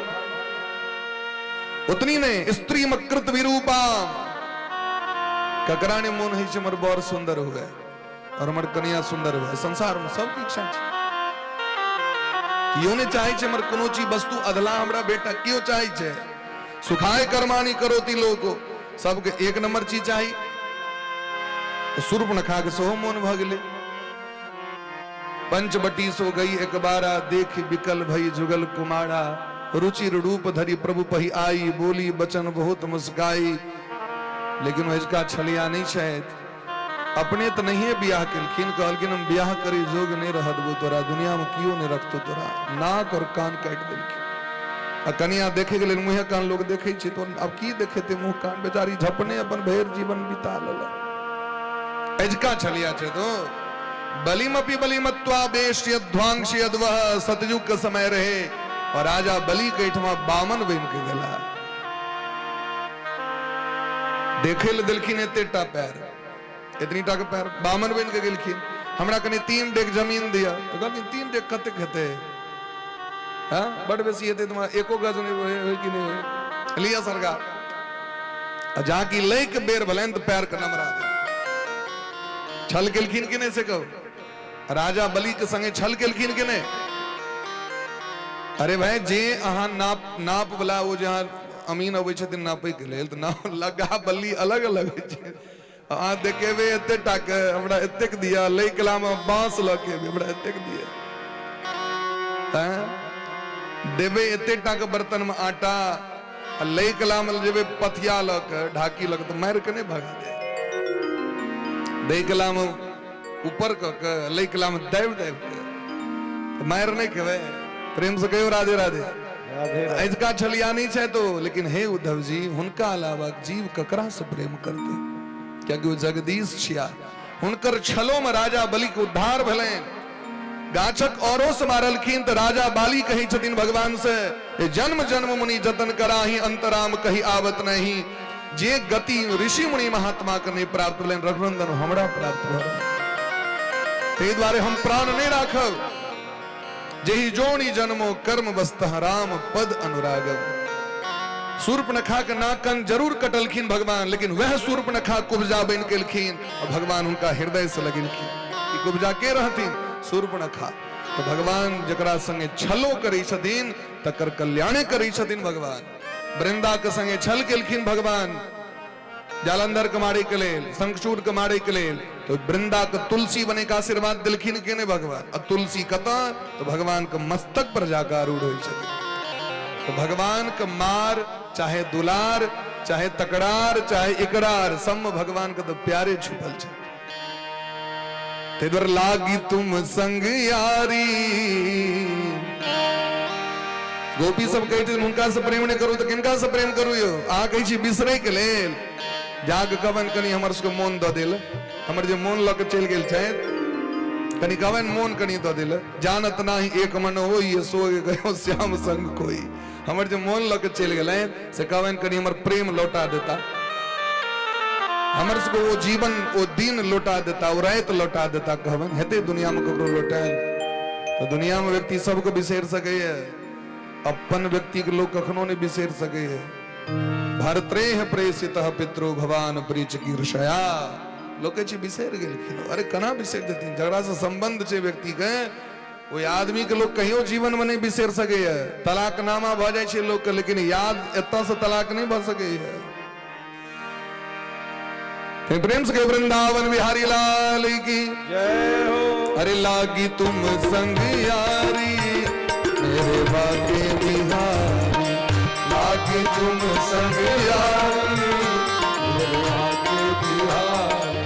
उतनी ने स्त्री मकृत विरूपा ककरा ने मोन है मर बर सुंदर हुए और हमर कन्या सुंदर हुए संसार में सबकी इच्छा है क्यों ने चाहे छे मर कोनो चीज वस्तु अधला हमरा बेटा क्यों चाहे छे सुखाए कर्मानी करोती लोगो सबके एक नंबर चीज चाहिए तो सूर्पनखा के सोह मोन भ गेले पंचबटी सो गई एक बारा देख बिकल भई जुगल कुमारा रुचिर रूप धरी प्रभु पही आई बोली बचन बहुत मुस्काई लेकिन वो इसका छलिया नहीं शायद अपने तो नहीं है ब्याह केलखिन कहलखिन हम ब्याह करी जोग नहीं रहत वो तोरा दुनिया में क्यों नहीं रखतो तोरा नाक और कान काट देलखिन आ कनिया देखे गेल मुंह कान लोग देखे छी तो अब की देखे थे मुंह कान बेचारी झपने अपन भैर जीवन बिता लेला अजका छलिया छे तो बलिमपि बलिमत्वा बेश्यध्वांश यद्वह सतयुग का समय रहे और राजा बलि के ठमा बामन बन के गेला देखे ले दिलखिन एतेटा पैर इतनी टा के पैर बामन बन के गेलखिन हमरा कने 3 डेग जमीन दिया तो कहलखिन 3 डेग कते खेते हां बड़ बेसी हेते तुम एको गज नहीं होय कि नहीं लिया सरकार जा की लई के बेर भलेन तो पैर के नमरा दे छल केलखिन कि नहीं से कहो राजा बलि के संगे छल केलखिन कि नहीं अरे भाई जे अहाँ नाप वाला वो जहाँ अमीन अबै छथिन नापै के लेल त नाप लगा बल्ली अलग अलग होइ छै अहाँ देखेबे एते टाक हमरा एतेक दिया लई कला में बांस ल के हमरा एतेक दिया हैं देबे एते टाक बर्तन में आटा लई कला में जेबे पथिया ल के ढाकी ल के त मार के नहीं भगा दे दई कला में ऊपर के लई कला में दाब दाब के मार नहीं केवे प्रेम से कहो राधे राधे इसका छलिया नहीं छे तो लेकिन हे उद्धव जी हुनका अलावा जीव ककरा से प्रेम करते क्योंकि वो जगदीश छिया हुनकर छलो में राजा बलि के उद्धार भले गाछक औरों से मारलखिन तो राजा बाली कही छथिन भगवान से जन्म जन्म मुनि जतन कराही अंतराम कही आवत नहीं जे गति ऋषि मुनि महात्मा के नहीं प्राप्त भेलन रघुनंदन हमरा प्राप्त भ ते द्वारे हम प्राण नहीं राखब जेहि जोनी जन्मो कर्म वस्तः राम पद अनुरागम सूर्पनखा के नाकन जरूर कटलखिन भगवान लेकिन वह सूर्पनखा कुब्जा बन केलखिन और भगवान उनका हृदय से लगेलखिन कि कुब्जा के रहथिन सूर्पनखा तो भगवान जकरा संगे छलो करै छथिन तकर कल्याणे करै छथिन भगवान वृंदा के संगे छल केलखिन भगवान जालंधर के मारे के लेल शंखचूड़ के मारे के लेल तो वृंदा के तुलसी बने का आशीर्वाद दिलखिन के ने भगवान अब तुलसी कता तो भगवान के मस्तक पर जाकर आरूढ़ होई छथिन तो भगवान के मार चाहे दुलार चाहे तकरार चाहे इकरार सब भगवान के तो प्यारे छुपल छे तेदर लागी तुम संग यारी गोपी सब कहते हुनका से प्रेम नहीं करू तो किनका से प्रेम करू यो आ कही छी बिसरै के लेल जाग कवन कनी हमर सबके मोन द देल हमर जे मोन लक चल गेल छै कनी कवन मोन कनी द देल जानत नाही एक मन होई सो गयो श्याम संग कोई हमर जे मोन लक चल गेलै से कवन कनी हमर प्रेम लौटा देता हमर सबको वो जीवन वो दिन लौटा देता वो रात लौटा देता कहवन हेते दुनिया में ककरो लौटाएल तो दुनिया में व्यक्ति सबको बिसर सके अपन व्यक्ति के लोग कखनो नहीं बिसर सके भरत्रेह प्रेषितः पितरो भवान प्रीच कीर्षया लोग कहे बिसर गेलखिन अरे कना बिसर देथिन जकरा से संबंध छै व्यक्ति के ओइ आदमी के लोग कहियो जीवन में नहीं बिसर सके तलाकनामा भ जाय छै लोग के लेकिन याद एतऽ से तलाक नहीं भ सके प्रेम से वृंदावन बिहारी लाल की जय हो अरे लागी तुम संग यारी मेरे बागे बिहारी लागी तुम संग यारी मेरे बागे बिहारी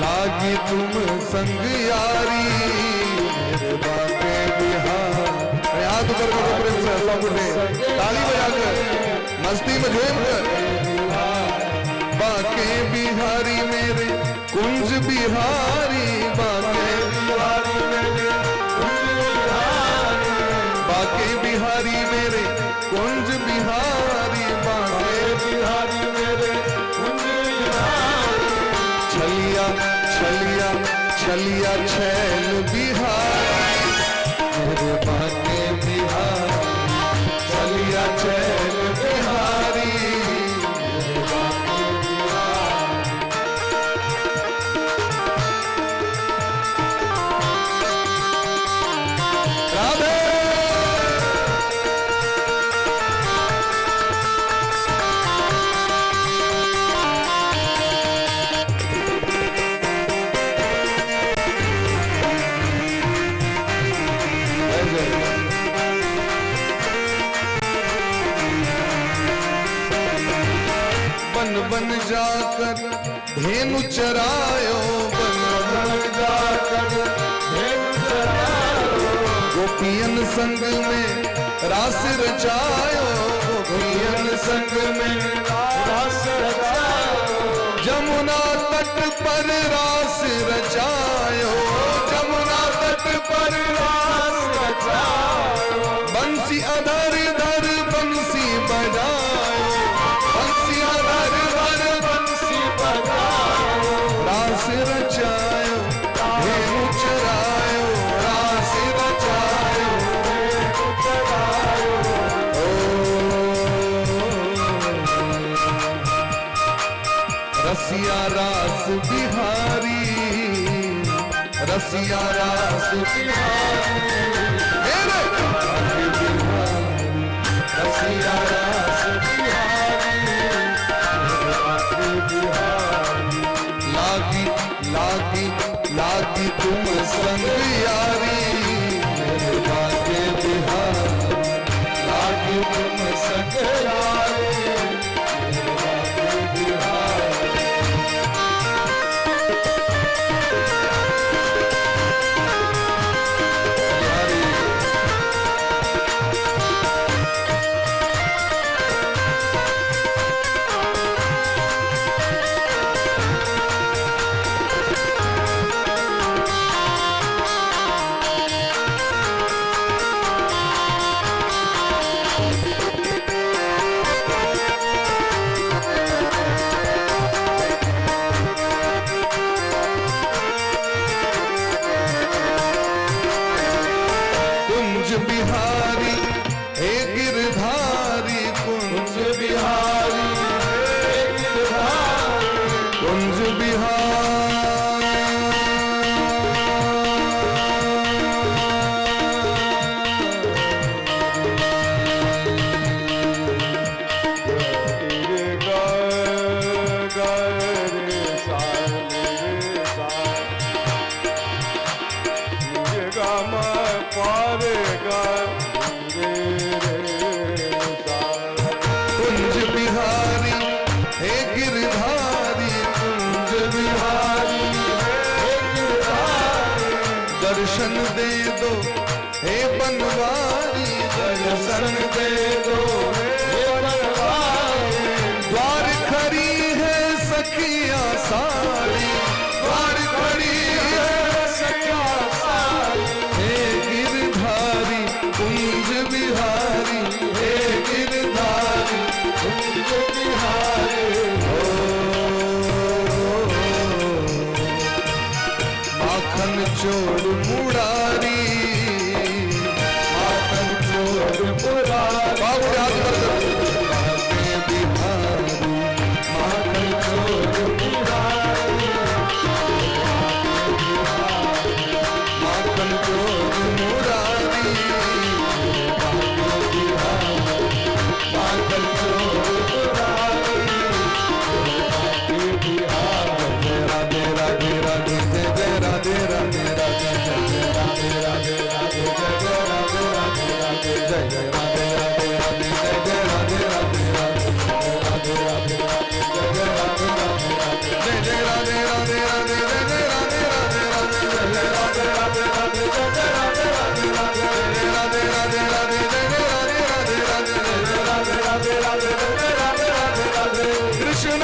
लागी तुम संग यारी मेरे बागे बिहारी हाथ ऊपर करो प्रेम से सब उठे ताली बजाकर मस्ती में झूम कर बाके बिहारी मेरे कुंज बिहारी, बाके बिहारी मेरे कुंज बिहारी, बाके बिहारी मेरे कुंज बिहारी, बाके बिहारी मेरे कुंज बिहारी, छलिया छलिया छलिया छैल बिहारी मेरे बाके बिहारी, छलिया छैल बिहारी मेरे बाके बिहारी। राधे बन बन जाकर धेनु चरायो, बन बन जाकर धेनु चरायो, गोपियन संग में रास रचायो, गोपियन संग में रास रचायो, जमुना तट पर रास रचायो, जमुना तट पर रास रचायो, बंसी अधर धर बंसी बजायो, बंसी अधर धर बंसी बजायो, रास रचायो धेनु चरायो, रास रचायो धेनु चरायो, ओ रसिया रास बिहारी, रसिया रास बिहारी मेरे बाके बिहारी, रसिया रास बिहारी मेरे बाके बिहारी। लागी लागी लागी तुम संग यारी मेरे बाके बिहारी, लागी तुम संग यारी मेरे बाके बिहारी। यारी कुंज बिहारी हे गिरधारी, कुंज बिहारी हे गिरधारी, कुंज रे गा गा रे सा रे सा, रे गा मा पा रे गा रे रे सा, कुंज बिहारी हे गिरधारी, कुंज बिहारी हे गिरधारी, दर्शन दे दो हे बनवारी, दर्शन दे दो हे बनवारी, द्वार खड़ी है सखिया सारी, द्वार खड़ी है सखा सारी, हे गिरधारी कुंज बिहारी, हे गिरधारी कुंज बिहारी, माखन चोर मुरारी, माखन चोर पुरारी, बाबू याद कर दो बाके बिहारी, माखन चोर बिहारी, माखन चोर मुरारी, बाके बिहारी, माखन चोर पुरारी, बाके बिहारी। राधे राधे राधे जय जय राधे राधे राधे जय जय राधे राधे राधे जय जय राधे राधे राधे जय जय राधे राधे राधे जय जय राधे राधे राधे राधे राधे राधे जय जय राधे राधे राधे जय जय राधे राधे राधे जय जय राधे राधे राधे जय जय राधे राधे राधे जय जय राधे राधे राधे जय राधे राधे राधे जय जय राधे राधे राधे जय जय राधे राधे राधे जय जय राधे राधे राधे कृष्ण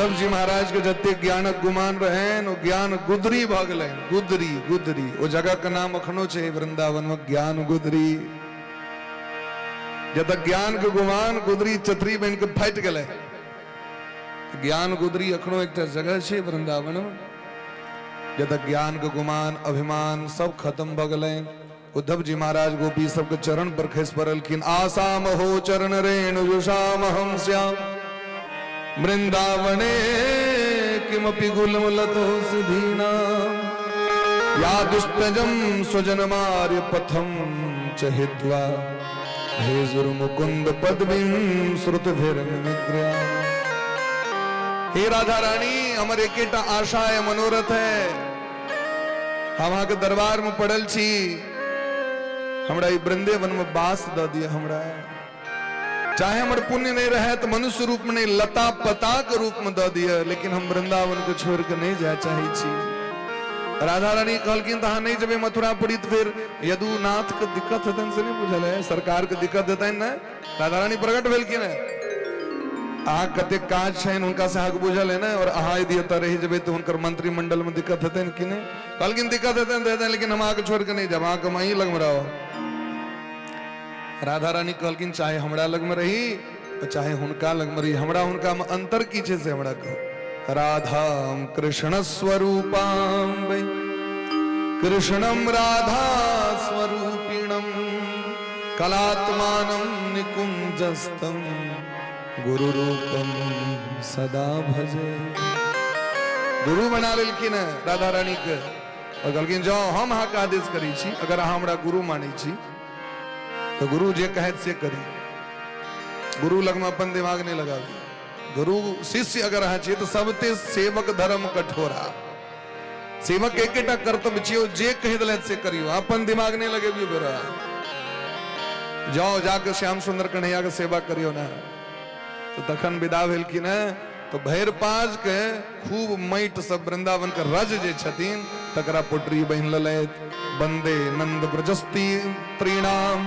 उद्धव जी महाराज के जते ज्ञानक गुमान रहे वो ज्ञान गुदरी भ गए। गुदरी गुदरी वो जगह का नाम अखनो छे वृंदावन में ज्ञान गुदरी। जब ज्ञान के गुमान गुदरी चतरी बन के फट गए। ज्ञान गुदरी अखनो एक जगह छे वृंदावन में। जब ज्ञान के गुमान अभिमान सब खत्म भ गए। उद्धव जी महाराज गोपी सबके चरण पर खस पड़लखिन। आसाम हो चरण रेणु जुषाम हम श्याम वृंदावने किमपि गुलमुलतो सुधीना या दुष्टजम स्वजनमार्य पथम चहित्वा भेजुर मुकुंद पदवीं श्रुतभिर्निद्रा। हे राधा रानी हमारे एकेटा आशा है मनोरथ है। हम के दरबार में पड़ल छी। हमरा वृंदावन में बास द दिया। हमरा चाहे हमारे पुण्य नहीं रहे तो मनुष्य रूप में नहीं लता पता के रूप में द दिया। लेकिन हम वृंदावन को छोड़ के नहीं जा चाहे छी। राधा रानी कहलकिन तहाँ नहीं जब मथुरा पड़ी तो फिर यदुनाथ के दिक्कत है से नहीं बुझल है। सरकार के दिक्कत देता है ना। राधा रानी प्रकट भेलकिन है। अहाँ कते काज छन उनका से आग बुझल है ना। और अहाँ यदि एतऽ रहि जेबै तो उनकर मंत्रिमंडल में दिक्कत हेतै कि नहीं। कहलकिन दिक्कत हेतै लेकिन हम आके छोड़ के नहीं जाब। अहाँ वहीं लग में रहो। राधा रानी कहलकिन चाहे हमरा लग में रही तो चाहे हुनका लग में रही। हमरा हुनका में अंतर की छे से हमरा कहो। राधा कृष्ण स्वरूपाम वै कृष्णम राधा स्वरूपिणम कलात्मानं निकुंजस्तम गुरु रूपम सदा भजे। गुरु बना लेलखिन राधा रानी के। और कहलखिन जाओ हम अहाँ के आदेश करी छी। अगर अहाँ हमरा गुरु मानै छी तो गुरु जे कहत से करी। गुरु लग में अपन दिमाग नहीं लगावी। गुरु शिष्य अगर अहाँ छी तो सबते सेवक धर्म कठोरा। सेवक एकेटा कर्तव्य छियो जे कह दिलत से करियो। अपन दिमाग नहीं लगेबियो बेरा। जाओ जाके श्याम सुंदर कन्हैया के सेवा करियो ना। तो तखन विदा भेलखिन तो भैर पाज के खूब माटि सब वृंदावन के रज जे छथिन तकरा पोटरी बहिन ललैत। वंदे नंद ब्रजस्ती त्रिणाम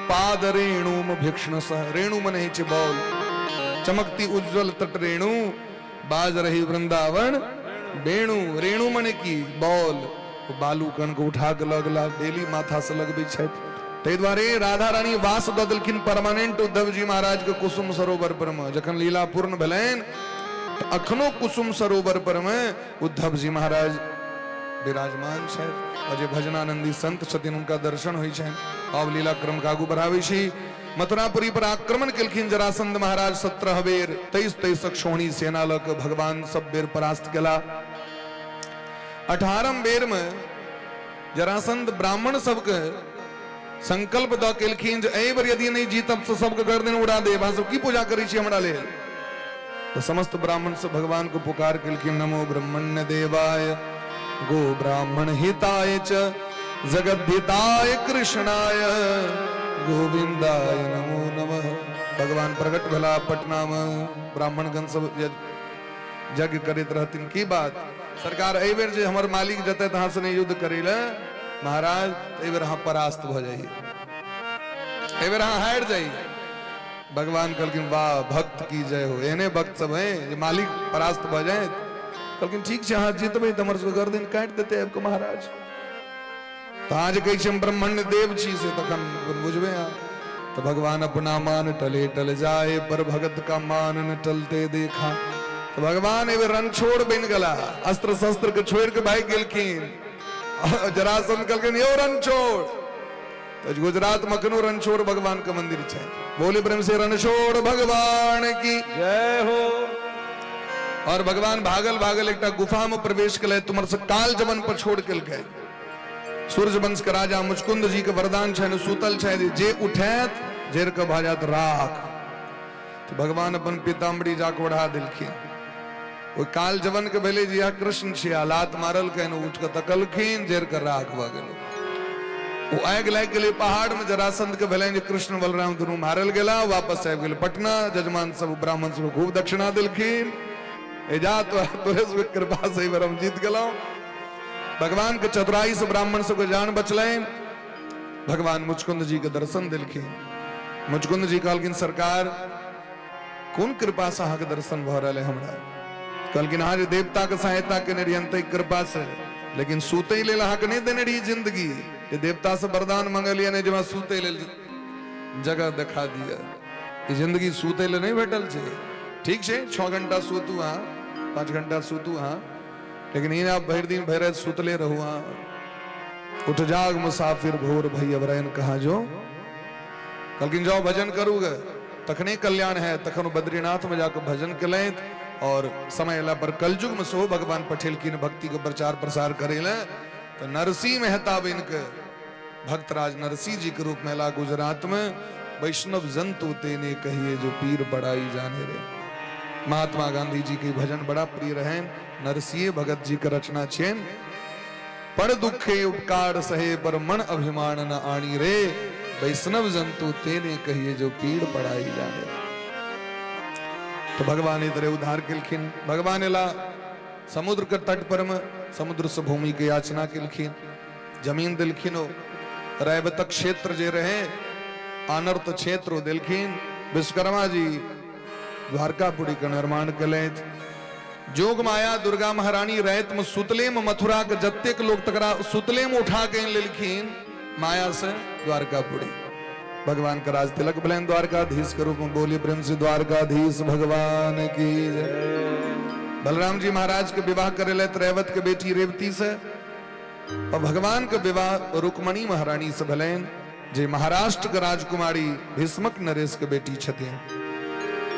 पाद रेणुम भिक्षण सह। रेणु मने छे बॉल। चमकती उज्जवल तट रेणु बाज रही वृंदावन बेणु। रेणु मने की बॉल। बालू कण को उठा के लगला डेली माथा से लगबे छथि। ते द्वारे राधा रानी वास द देलखिन परमानेंट उद्धव जी महाराज के कुसुम सरोवर पर में। जखन लीला पूर्ण भेलैन तो अखनो कुसुम सरोवर पर में उद्धव जी महाराज विराजमान छथि। और जे भजनानंदी संत छथिन उनका दर्शन होइ छनि। अब लीला क्रम का आगू बढ़ावे छी। मथुरापुरी पर आक्रमण केलखिन जरासंध महाराज 17 बेर। 23 क्षोणी सेना लग भगवान सब बेर परास्त केला। 18 बेर में जरासंध ब्राह्मण सबके संकल्प द केलखिन जे एहि बेर यदि नहीं जीतब तो सबके गर्दन उड़ा देब। अहाँ सब की पूजा करै छी हमरा लेल। तो समस्त ब्राह्मण सब भगवान को पुकार केलखिन। नमो ब्रह्मण्य देवाय गो ब्राह्मण हिताय च जगद्धिताय कृष्णाय गोविंदाय नमो नमः। भगवान प्रकट भेला पटना में। ब्राह्मणगण सब यज्ञ करैत रहथिन। की बात सरकार एहि बेर जे हमर मालिक जते तहाँ से नहीं युद्ध करै ले महाराज एहि बेर अहाँ परास्त भ जाइए। एहि बेर अहाँ हारि जाइए। भगवान कहलखिन वाह भक्त की जय हो। एहने भक्त सब हैं जे मालिक परास्त भ जाए। कहलखिन ठीक छै अहाँ जीतबै तो हमर सबके गर्दन काटि देतै आबि के महाराज। तो आज कहै छी हम ब्रह्मण्य देव छी से तखन बुझबै अहाँ। तो भगवान अपना मान टले टल जाए पर भगत का मान न टलते देखा। तो भगवान एहि रण छोड़ बन गला। अस्त्र शस्त्र के छोड़ के भाग गेलखिन। जरासंध कहलखिन यो रण छोड़। तो गुजरात में अखनो रणछोड़ भगवान का मंदिर है। बोले प्रेम से रणछोड़ भगवान की जय हो। और भगवान भागल भागल एक गुफा में प्रवेश कले। तुमर से काल जवन पर छोड़ के गए। सूर्य वंश के राजा मुचकुंद जी के वरदान छे सूतल छे जे उठैत जेर के भा जात राख। तो भगवान अपन पीताम्बरी जाके बढ़ा दिलखिन। वो काल जवन के भेले जी कृष्ण छिया लात मारल कन उठ के तकलखिन जेर के राख भ गेल। वो आग लाग गेले पहाड़ में। जरासंध के भेले जे कृष्ण बलराम दुनू मारल गेला। वापस आबि गेल पटना। जजमान सब ब्राह्मण सब खूब दक्षिणा दिलखिन। एजा तो तोरे सब कृपा से हम जीत गेलौ। भगवान के चतुराई से ब्राह्मण सबके जान बचलैन। भगवान मुचकुंद जी के दर्शन दिलखिन। मुचकुंद जी कहलखिन सरकार कोन कृपा से अहाँ के दर्शन भ रहल है हमरा। कहलखिन हाँ देवता के सहायता के निरंत कृपा से, लेकिन सूते ले हक नहीं देने रही जिंदगी। ये देवता से वरदान मंगलिया ने जब सूते ले जगह दिखा दिया। ये जिंदगी सूते ले नहीं भेटल छे। ठीक है 6 घंटा सूतू हाँ, 5 घंटा सूतू हाँ, लेकिन इन आप भर दिन भर सुतले रहू हाँ। उठ जाग मुसाफिर भोर भई अवरैन कहा जो, कहलखिन जाओ भजन करूगे तखने कल्याण है। तखन बद्रीनाथ में जाकर भजन कलें और समय ला पर कलयुग में सो भगवान पठेल की भक्ति को प्रचार प्रसार करेले। तो नरसिंह मेहता इनके भक्तराज नरसिंह जी के रूप में ला गुजरात में वैष्णव जंतु तेने कहिए जो पीर बड़ाई जाने रे। महात्मा गांधी जी के भजन बड़ा प्रिय रहे। नरसिंह भगत जी का रचना छेन, पर दुखे उपकार सहे पर मन अभिमान न आनी रे, वैष्णव जंतु तेने कहिए जो पीर बड़ाई जाने रे। तो भगवान इधर उद्धार किलखिन। भगवान ला समुद्र के तट पर में समुद्र से भूमि की याचना किलखिन, जमीन दिलखिन हो, रैवतक क्षेत्र जे रहे अनर्थ क्षेत्र दिलखिन। विश्वकर्मा जी द्वारकापुरी का निर्माण कले। जोग माया दुर्गा महारानी रैत में सुतले में मथुरा के जत्तेक लोग तकरा सुतले में उठा के लिलखिन माया से द्वारकापुरी। भगवान का राज तिलक बलैन द्वारकाधीश के रूप में बोलिए प्रेम से द्वारकाधीश भगवान की जय। बलराम जी महाराज के विवाह करे रैवत के बेटी रेवती से, और भगवान के विवाह रुक्मणी महारानी से भलैन जे महाराष्ट्र के राजकुमारी भीष्मक नरेश के बेटी छथिन,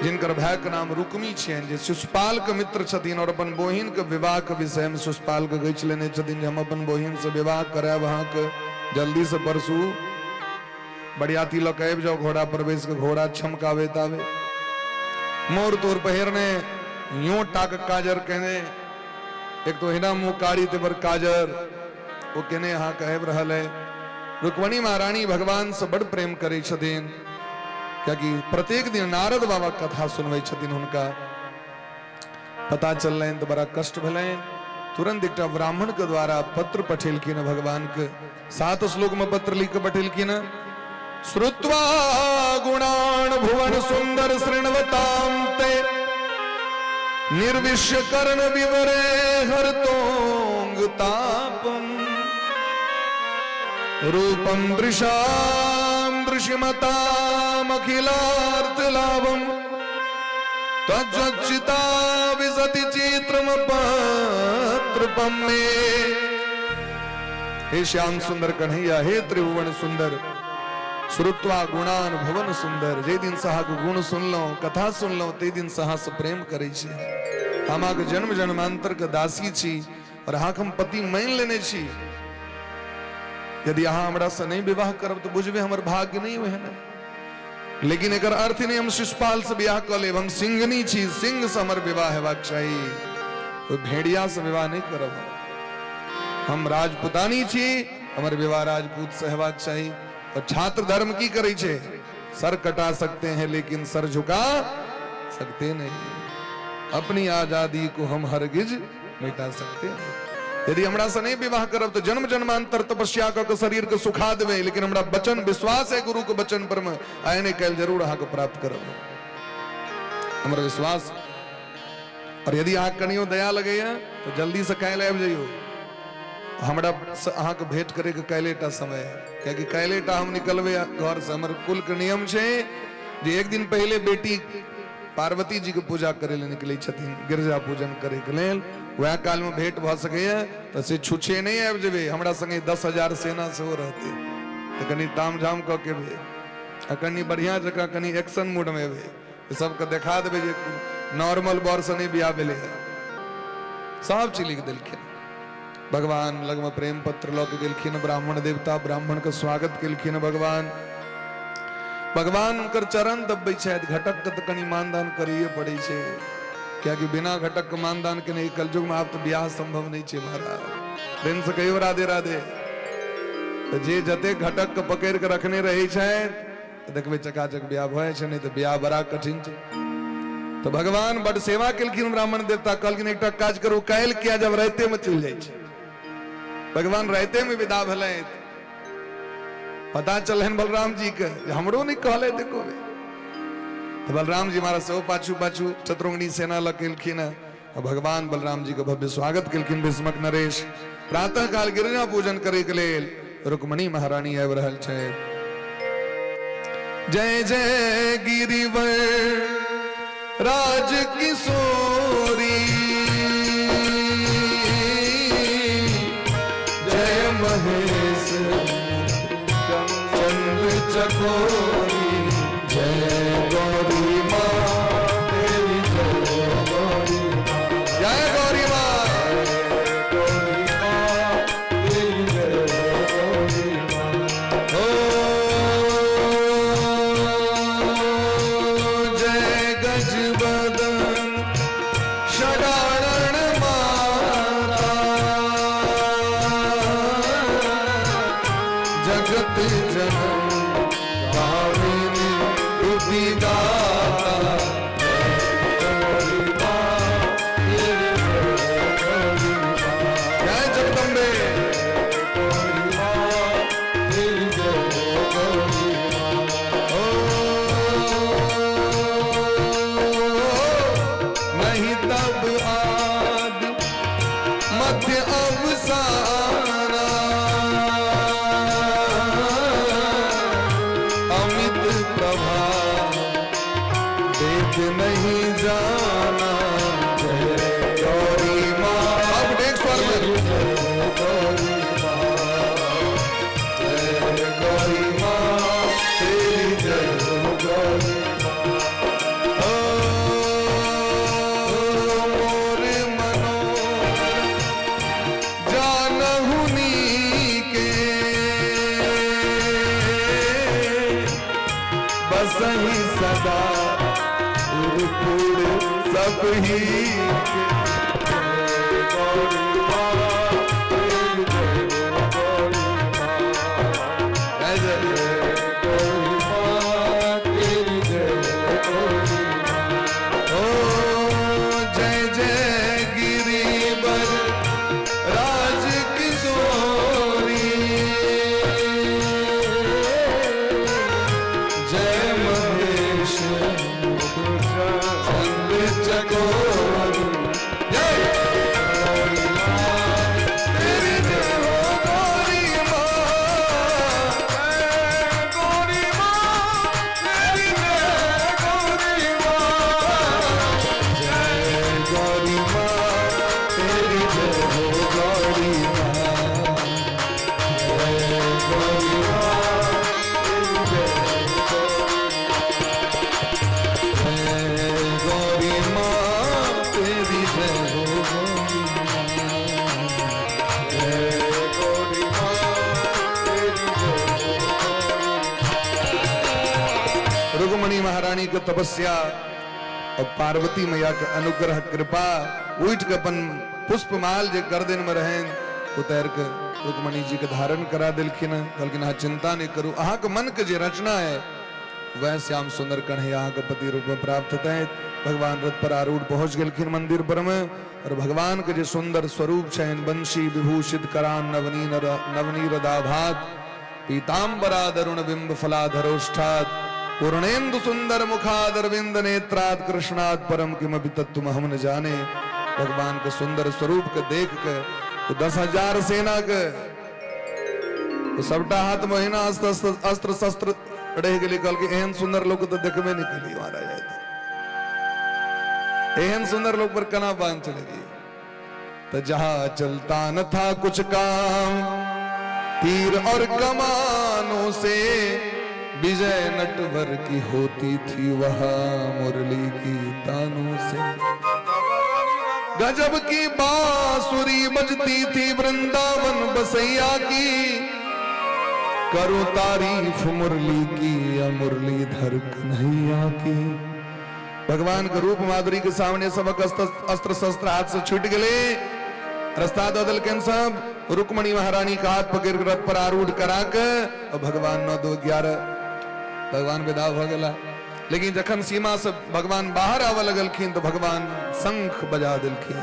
जिनकर भाई के नाम रुक्मी छेन, जे शिशुपाल के मित्र छथिन। और अपन बहिन के विवाह के विषय में शिशुपाल के गैच लेने छथिन जे हम अपन बहिन से विवाह कराए वहां के जल्दी से परसू बढ़ियाती लोग आबि जाओ घोड़ा पर बैस के घोड़ा छमकावे तावे। मोर तोर पहिरने यूं टाक काजर कहने, एक तो हिना मुंह कारी तेवर काजर वो कहने हाँ कहब रहल है। रुक्मणी महारानी भगवान से बड़ प्रेम करे छथिन, क्योंकि प्रत्येक दिन नारद बाबा कथा सुनवे छथिन। उनका पता चल तो बड़ा कष्ट भले। तुरंत एक ब्राह्मण के द्वारा पत्र पठेलखिन भगवान के। 7 श्लोक में पत्र लिख पठेलखिन। श्रुत्वा गुणान भुवन सुंदर श्रृण्वतां ते, निर्विश्य कर्ण विवरे हरतोंग तापम, रूपम दृशाम दृश्यमताम अखिलार्थ लाभम, तज्ज्वचिता विसति चित्रम पत्रपम में। हे श्याम सुंदर कन्हैया, हे त्रिभुवन सुंदर, श्रुत्वा गुणान भुवन सुंदर। जे दिन सहा के गुण सुन लो, कथा सुन लो, ते दिन सहा से प्रेम करे छी। हम आके जन्म जन्मांतर के दासी छी और हाक हम पति मान लेने छी। यदि अहाँ हमरा से नहीं विवाह करब तो बुझबे हमर भाग्य नहीं हुए ना। लेकिन एकर अर्थ नहीं हम शिशुपाल से विवाह कर लेब। हम सिंहनी छी, सिंह से हमर विवाह हेबाक चाहिए, तो भेड़िया से विवाह नहीं करब। हम राजपुतानी छी, हमर विवाह राजपूत से हेबाक चाहिए। और छात्र धर्म की करे छे, सर कटा सकते हैं लेकिन सर झुका सकते नहीं। अपनी आजादी को हम हरगिज मिटा सकते हैं। यदि हमरा से नहीं विवाह करब तो जन्म जन्मांतर तपस्या कर शरीर के सुखा देवे, लेकिन हमरा वचन विश्वास है गुरु के वचन पर में आयने कैल जरूर अहाँ को प्राप्त करब, हमरा विश्वास। और यदि अहाँ कनियो दया लगे तो जल्दी से कैल आबि जाइयो। हमरा अहाँ के भेंट करे के कैलेटा समय है, क्योंकि कैलेटा हम निकलबे घर से। हमर कुल के नियम छे जे एक दिन पहले बेटी पार्वती जी के पूजा करे ले निकले छथिन, गिरजा पूजन करे के लेल। वह काल में भेंट भ सके तो से छुछे नहीं आबि जेबे। हमरा संगे 10,000 सेना से हो रहते तो कनी ताम झाम क के भी कनी बढ़िया जगह कनी एक्शन मूड में भी सबके देखा देबे जे नॉर्मल बर से नहीं बियाह भेले। सब चीज लिख देलखिन। भगवान लग में प्रेम पत्र लौक गेलखिन। ब्राह्मण देवता ब्राह्मण के स्वागत केलखिन। भगवान उनकर चरण दबे छथि। घटक के कनी मानदान करिए पड़े छे, क्योंकि बिना घटक के मानदान के नहीं कलयुग में आप तो ब्याह संभव नहीं छे महाराज। प्रेम से कहियो राधे राधे। तो जे जते घटक के पकड़ के रखने रहे छथि देखबे चकाचक ब्याह भए छे, नहीं तो ब्याह बड़ा कठिन छे। तो भगवान बड़ सेवा केलखिन। ब्राह्मण देवता कहलखिन एकटा काज करू, काल्हि किया जब राते में चल जाय छे। भगवान राते में विदा भेलै। पता चलन बलराम जी के हमरो नहीं कहले देखो। तो बलराम जी महाराज से पाछू पाछू चतुर्ंगनी सेना लकेलखिन। और भगवान बलराम जी का भव्य स्वागत किलकिन भीष्मक नरेश प्रातः काल गिरिजा पूजन करे के लेल रुक्मणी महारानी आबि रहल छै। जय जय गिरिवर राज किशोरी जय महेश चंद्र चकोरी जय गौरी माँ तेरी जय गौरी जय गौरी माँ तेरी जय गौरी माँ। जय गजबदन षडानन माता जगत जनन भाविनी उदिगाता जय जगदम्बे नहीं तब आदि मध्य अवसाना अमित प्रभाव देख नहीं जाना जय गौरी माँ। अब देख स्वर में जय गौरी माँ जय गौरी माँ तेरी जय गौरी माँ। मोर मनोहर जानहु नीके बसहि सदा उर्पुर सब ही के। जय गौरी माँ तेरी जय गौरी माँ जय जय गौरी माँ तेरी जय गौरी माँ। ओ जय जय गिरिवर राज किशोरी जय महेश चंद्र चकोरी जय गौरी माँ तेरी जय गौरी माँ जय गौरी माँ तेरी जय गौरी माँ जय गौरी माँ तेरी जय गौरी माँ जय गौरी माँ तेरी जय गौरी माँ तेरी जय गौरी जय गौरी माँ तेरी जय। रुक्मणी महारानी के तपस्या और पार्वती मैया के अनुग्रह कृपा उठ के अपन पुष्पमाल जे गर्दन में रहें उतार के रुक्मणी जी के धारण करा दिलखिन। कहलखिन हाँ चिंता नहीं करू अहाँ के मन के जे रचना है वह श्याम सुंदर कन्हैया के पति रूप में प्राप्त थे। भगवान रथ पर आरूढ़ पहुंच गलखिन मंदिर पर में और भगवान के जो सुंदर स्वरूप छन बंशी विभूषित करान नवनीरदाभात पीतांबरा दरुण बिंब फलाधरोष्ठात पूर्णेन्दु सुंदर मुखादरविंद नेत्रात कृष्णात परम किमपि तत्व हम न जाने। भगवान के सुंदर स्वरूप के देख के तो 10,000 सेना के तो सबटा हाथ महीना अस्त्र शस्त्र रह गए। कल के एहन सुंदर लोग तो देखबे नहीं कली महाराज एहन सुंदर लोग पर कना बांध चलेगी। तो जहां चलता न था कुछ काम तीर और कमानों से विजय नटवर की होती थी वहां मुरली की तानों से। गजब की बांसुरी बजती थी वृंदावन बसैया की करो तारीफ मुरली की या मुरलीधर कन्हैया की। भगवान के रूप माधुरी के सामने सबक अस्त्र शस्त्र हाथ से छूट गए। रास्ता बदल के सब रुक्मणी महारानी का हाथ पकड़ के रथ पर आरूढ़ करा के और भगवान 9-2-11 भगवान विदा हो गला। लेकिन जखन सीमा से भगवान बाहर आवा लगलखिन तो भगवान शंख बजा दिलखिन।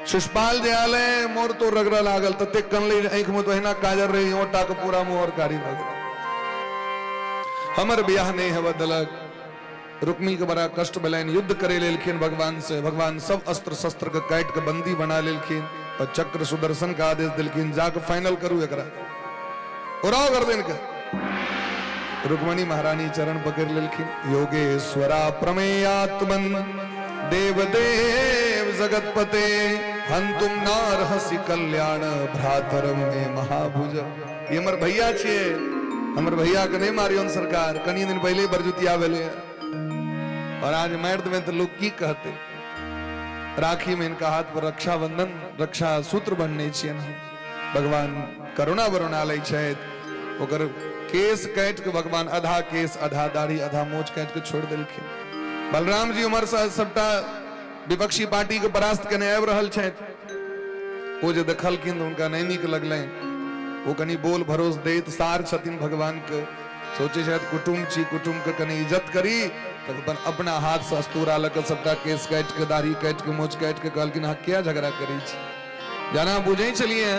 शिषपाल दयालय मोर तो रगड़ा लागल तते कनले आंख में तोहिना काजर रही ओटा के पूरा मुंह और कारी लग हमर ब्याह नहीं है बदलक रुक्मी के बड़ा कष्ट भलन युद्ध करे लेलखिन भगवान से। भगवान सब अस्त्र शस्त्र के काट के बंदी बना लेलखिन और चक्र सुदर्शन का आदेश दिलखिन जाके फाइनल करू एकरा उड़ाओ कर देन के। रुक्मणी महारानी चरण पकड़ लेलखिन। योगेश्वरा प्रमेयात्मन देवदेव जगतपते हंतुम नारहसि कल्याण भ्रातरम में महाभुज। ये हमर भैया छे, हमर भैया के नहीं मारियोन सरकार, कनी दिन पहले बरजुतिया भेले और आज मार देवे तो लोग की कहते। राखी में इनका हाथ पर रक्षा बंधन रक्षा सूत्र बनने छियन। भगवान करुणा वरुणालय छथि ओकर केस काट के भगवान आधा केस आधा दाढ़ी आधा मोछ काट के छोड़ देलखिन। बलराम जी उमर से सबटा विपक्षी पार्टी के परास्त करने आबि रहल छथि। वो जे देखलखिन उनका नहीं नीक लगलनि। वो कनी बोल भरोस देत सार छथिन भगवान के। सोचे शायद कुटुम्ब छी, कुटुम्ब के कनी इज्जत करी तब अपन अपना हाथ से अस्तूरा लग सबटा केस काट के दाढ़ी काट के मोछ काट के कहलखिन हाँ क्या झगड़ा करी छी। जाना बुझे चलिए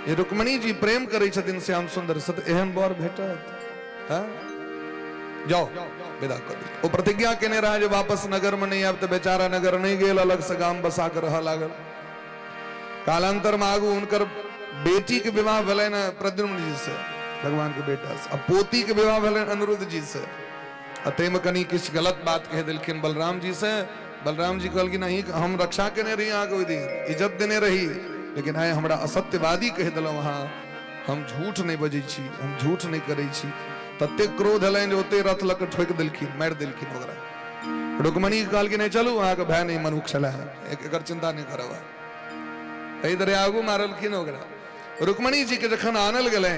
ये रुक्मणी जी प्रेम करे छथिन श्याम सुंदर सत एहन बर भेटत। हाँ जाओ विदा कर दी। वो प्रतिज्ञा केने रहा जो वापस नगर में नहीं आब तो बेचारा नगर नहीं गेल, अलग से गाम बसा कर रह लागल। कालांतर में आगू उनकर बेटी के विवाह भले न प्रद्युम्न जी से, भगवान के बेटा से। अब पोती के विवाह भले अनिरुद्ध जी से। अतः में कनी किस गलत बात कह दिलखिन बलराम जी से। बलराम जी कहल कि नहीं हम रक्षा केने रही आगे दिन इज्जत देने रही, लेकिन आए हमरा असत्यवादी कह दिल। वहां हम झूठ नहीं बजे छी, हम झूठ नहीं करे छी। तते क्रोध हलन जो ओते रथ लक ठोक दिलखिन मार दिलखिन ओकरा। रुक्मणी कहल कि नहीं चलू वहां के भय नहीं मनुख छला है, एकर चिंता नहीं करवा। एहि तरह आगू मारलखिन ओकरा। रुक्मणी जी के जखन आनल गेले,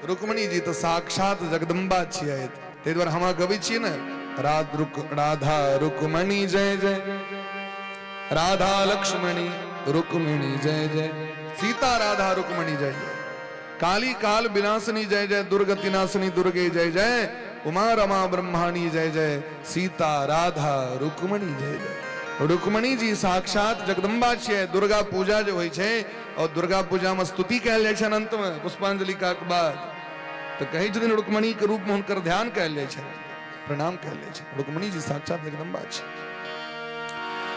रुक्मणी जी तो साक्षात जगदम्बा छियै। ते द्वारा हम गबै छियै न राधा रुक्मणी जय जय, राधा लक्ष्मणी रुक्मिणी जय जय, सीता राधा रुक्मणी जय जय, काली काल विनाशिनी जय जय, दुर्गति नाशिनी दुर्गे जय जय, उमा रमा ब्रह्माणी जय जय, सीता राधा रुक्मणी जय जय। रुक्मणी जी साक्षात जगदम्बा छियै। दुर्गा पूजा जो होइ छै और दुर्गा पूजा में स्तुति कहल जाइ छै अंत में पुष्पांजलि का बाद, तो कहीं दिन रुक्मणी के रूप में हुनकर ध्यान कहल जाइ छै, प्रणाम कहल जाइ छै। रुक्मणी जी साक्षात जगदम्बा छै।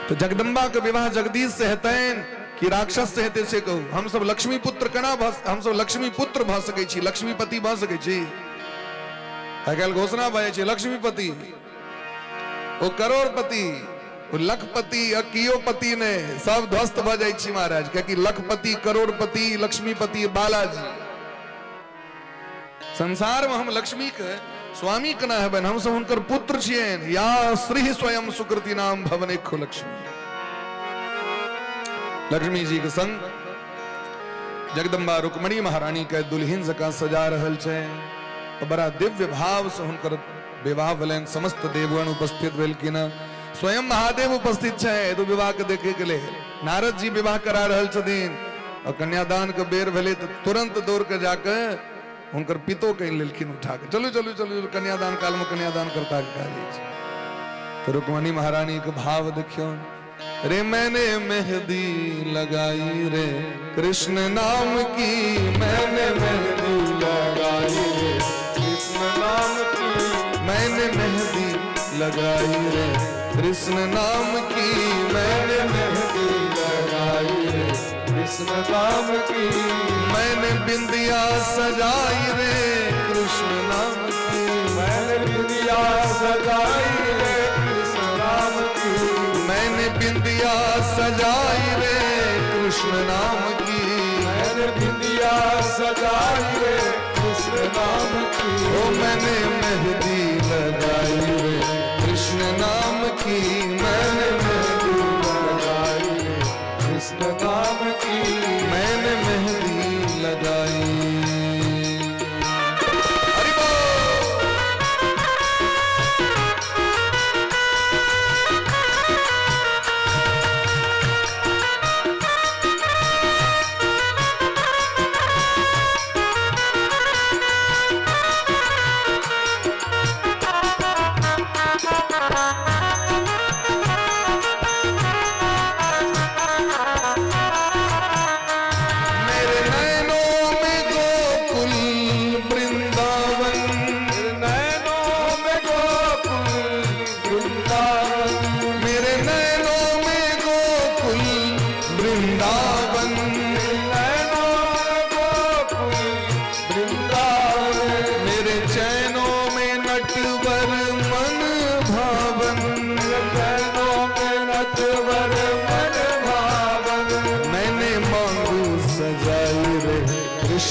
तो जगदम्बा के विवाह जगदीश से हेतैन कि राक्षस से हेतै से कहू। हम सब लक्ष्मी पुत्र केना हम सब लक्ष्मी पुत्र भ सकै छी, लक्ष्मीपति भ सकै छी। आइ काल्हि घोषणा भए जाइ छै लक्ष्मीपति, ओ करोड़पति, ओ लखपति अकियोपति ने सब ध्वस्त भ जाइ छी महाराज। कियाकि लखपति करोड़पति लक्ष्मीपति बालाजी। संसार में हम लक्ष्मी के स्वामी केना हेबन, हम सब हुनकर पुत्र छियन। या श्री स्वयं सुकृति नाम भवने खो लक्ष्मी। लक्ष्मी जी के संग जगदम्बा रुक्मणी महारानी के दुल्हन जका सजा रहल छै। बड़ा दिव्य भाव से हुनकर विवाह भेलनि। समस्त देवगण उपस्थित भेलखिन। स्वयं महादेव उपस्थित छै तो विवाह के देखे के लिए। नारद जी विवाह करा रहल छथिन और कन्यादान के बेर भेले तो तुरंत दौड़ के जाके हुनकर पितो कह लेलखिन उठा के चलू चलू चलू कन्यादान काल में कन्यादान करता तो रुक्मणी महारानी के भाव देखियो। रे मैंने मेहंदी लगाई रे कृष्ण नाम की, मैंने मेहंदी लगाई रे कृष्ण नाम की, मैंने मेहंदी लगाई रे कृष्ण नाम की, मैंने मेहंदी लगाई रे कृष्ण नाम की, मैंने बिंदिया सजाई रे कृष्ण नाम की, मैंने बिंदिया सजाई रे कृष्ण नाम की, मैंने बिंदिया सजाई रे कृष्ण नाम की, मैंने बिंदिया सजाई रे कृष्ण नाम की, ओ मैंने मेहंदी लगाई रे कृष्ण नाम की, मैंने मेहंदी लगाई रे कृष्ण नाम की, मैंने मेहंदी लगाई।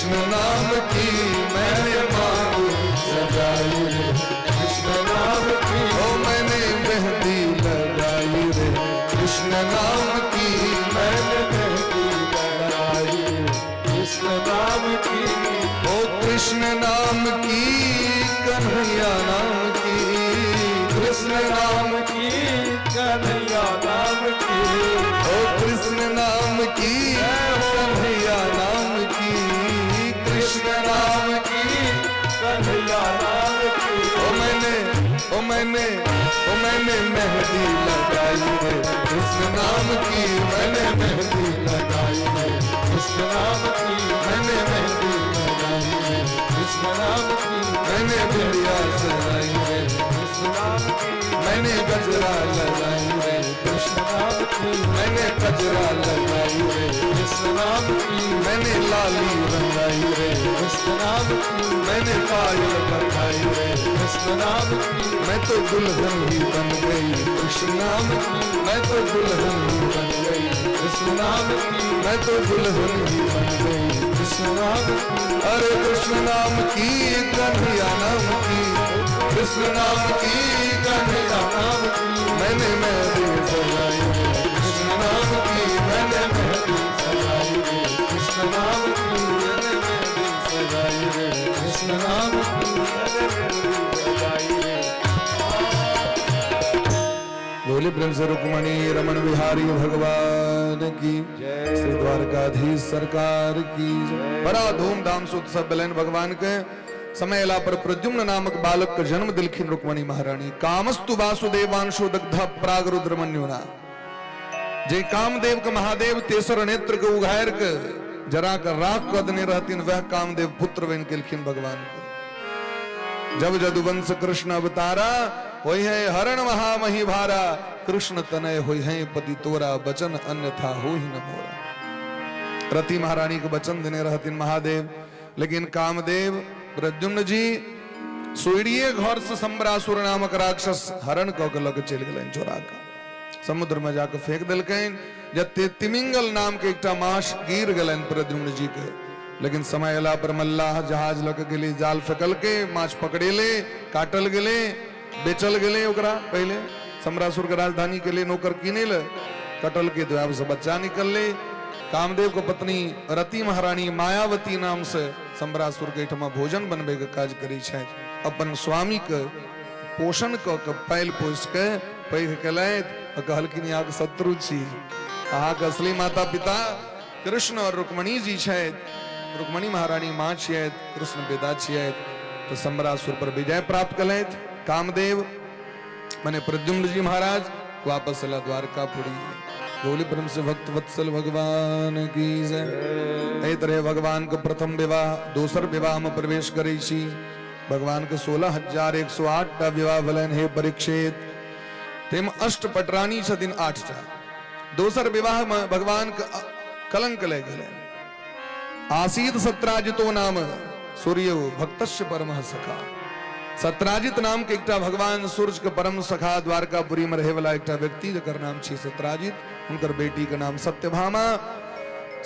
कृष्ण नाम की मैंने मांग सजाई रे, कृष्ण नाम की ओ मैंने मेहंदी लगाई रे, कृष्ण नाम की मैंने मेहंदी लगाई रे, कृष्ण नाम की ओ कृष्ण नाम की कन्हैया नाम की, कृष्ण नाम की कन्हैया नाम की ओ कृष्ण नाम की कन्हैया नाम की, कृष्ण नाम की कन्हैया नाम की ओ मैंने मेहंदी लगाई है कृष्ण नाम की, मैंने मेहंदी लगाई है कृष्ण नाम की मैंने मेहंदी लगाई है कृष्ण नाम की मैंने बिंदिया सजाई है कृष्ण नाम की मैंने गजरा लगाई है कृष्ण नाम की मैंने गजरा लगाई है कृष्ण नाम की मैंने लाली रंगाई है कृष्ण नाम की मैंने पायल लगाई है कृष्ण नाम की मैं तो दुल्हन ही बन गई कृष्ण नाम की, मैं तो दुल्हन ही बन गई कृष्ण नाम की मैं तो दुल्हन ही बन गई कृष्ण नाम की अरे कृष्ण नाम की कन्हैया नाम की, कृष्ण नाम की कन्हैया नाम की मैंने मेहंदी सजाई है कृष्ण नाम की मैंने मेहंदी सजाई है कृष्ण नाम की मैंने मेहंदी सजाई है कृष्ण नाम की सजाई है। बोले प्रेम से रुक्मणी रमन बिहारी भगवान की श्री द्वारकाधीश सरकार की बड़ा धूमधाम से उत्सव बेलन भगवान के समय अला पर प्रद्युम्न नामक बालक का जन्म दिलखिन रुक्मणी महारानी कामस्तु वासुदेवांशु दग्ध प्राग रुद्रमन्युना जे कामदेव का महादेव तेसर नेत्र के उघायर के जरा कर राख कदने रहतीन वह कामदेव पुत्र वन किलखिन भगवान को जब जदुवंश कृष्ण अवतारा होई है हरण महामही भारा कृष्ण तनय होई है पति तोरा बचन अन्यथा हो ही न मोरा। रति महारानी को बचन देने रहतीन महादेव लेकिन कामदेव प्रद्युम्न जी सुइड़िए घर से संबरासुर नामक राक्षस हरण कऽ के लग चल गए चोरा का समुद्र में जाकर फेंक दिलकन जते तिमिंगल नाम के एकटा माछ गिर गलन प्रद्युम्न जी के लेकिन समय अला पर मल्लाह जहाज लग गेले जाल फेकल के माछ पकड़ेले काटल गेले बेचल गेले ओकरा पहले सम्रासुर के राजधानी के लिए नौकर किनेल कटल के द्वार से बच्चा निकलले कामदेव को पत्नी रति महारानी मायावती नाम से सम्रासुर के ठमा भोजन बनबे के काज करी छै अपन स्वामी के पोषण क के पाल पोष के पैघ केलैत कहलखिन यहाँ के शत्रु छी अहाँ के असली माता पिता कृष्ण और रुक्मणी जी छथि रुक्मणी महारानी माँ छियत कृष्ण पिता छियत तो सम्रासुर पर विजय प्राप्त कलैत कामदेव माने प्रद्युम्न जी महाराज वापस अला द्वारकापुरी बोले प्रेम से भक्त वत्सल भगवान की जय। एहि तरह भगवान के प्रथम विवाह दोसर विवाह में प्रवेश करै छी भगवान के 16,108 टा विवाह भेलनि हे परीक्षित तेम अष्ट पटरानी छथिन 8 टा दोसर विवाह में भगवान के कलंक लग गेलनि आसीद सत्राजितो नाम सूर्य भक्तस्य परमः सखा सत्राजित नाम के एकटा भगवान सूर्य के परम सखा द्वारकापुरी में रहे वाला एकटा व्यक्ति जकर नाम छी सत्राजित उनकर बेटी के नाम सत्यभामा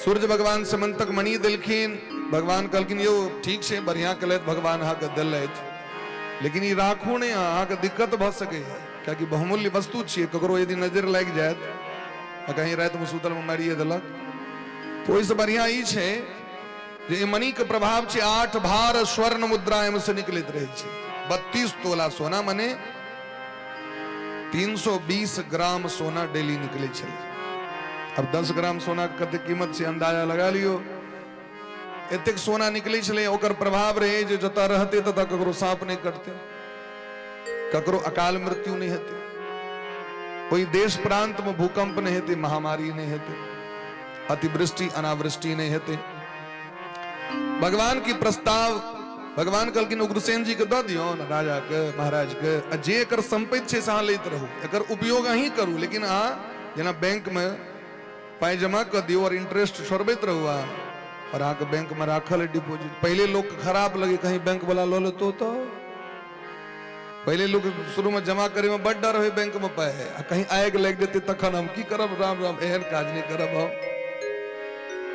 सूर्य भगवान से मंतक मणि दिलखिन भगवान कहलखिन यो ठीक छै बढ़िया कलैत भगवान अहाँ के दिलैथ लेकिन ई राखू नहीं अहाँ के दिक्कत भ सके कियाकि बहुमूल्य वस्तु छियै ककरो यदि नजर लागि जायत आ कहीं रात में सुतल में मारिए देलक तो ओइसे बढ़िया ई छै जे मणि के प्रभाव छै 8 भार स्वर्ण मुद्रा एम से निकलैत रहे छै 32 तोला सोना मने 320 ग्राम सोना डेली निकले छे अब 10 ग्राम सोना के कते कीमत से अंदाजा लगा लियो एतेक सोना निकले छले ओकर प्रभाव रहे जे जता रहते तता ककरो सांप नहीं कटते ककरो अकाल मृत्यु नहीं हेते कोई देश प्रांत में भूकंप नहीं हेते महामारी नहीं हेते अतिवृष्टि अनावृष्टि नहीं हेते भगवान की प्रस्ताव भगवान कहलखिन उग्रसेन जी के दऽ दियौ राजा के महाराज के जे एकर संपत्ति छै से अहाँ लैत रहू एकर उपयोग अहीं करू लेकिन अहाँ जेना बैंक में पाई जमा कर दियो और इंटरेस्ट छोड़बैत रहू और अहाँ के बैंक में राखल डिपॉजिट पहले लोग खराब लगे कहीं बैंक वाला लऽ लेतो तो पहले लोग शुरू में जमा करे में बड़ डर होय बैंक में पाई कहीं आग लग जेते तखन हम की करब राम राम एहन काज नहीं करब हम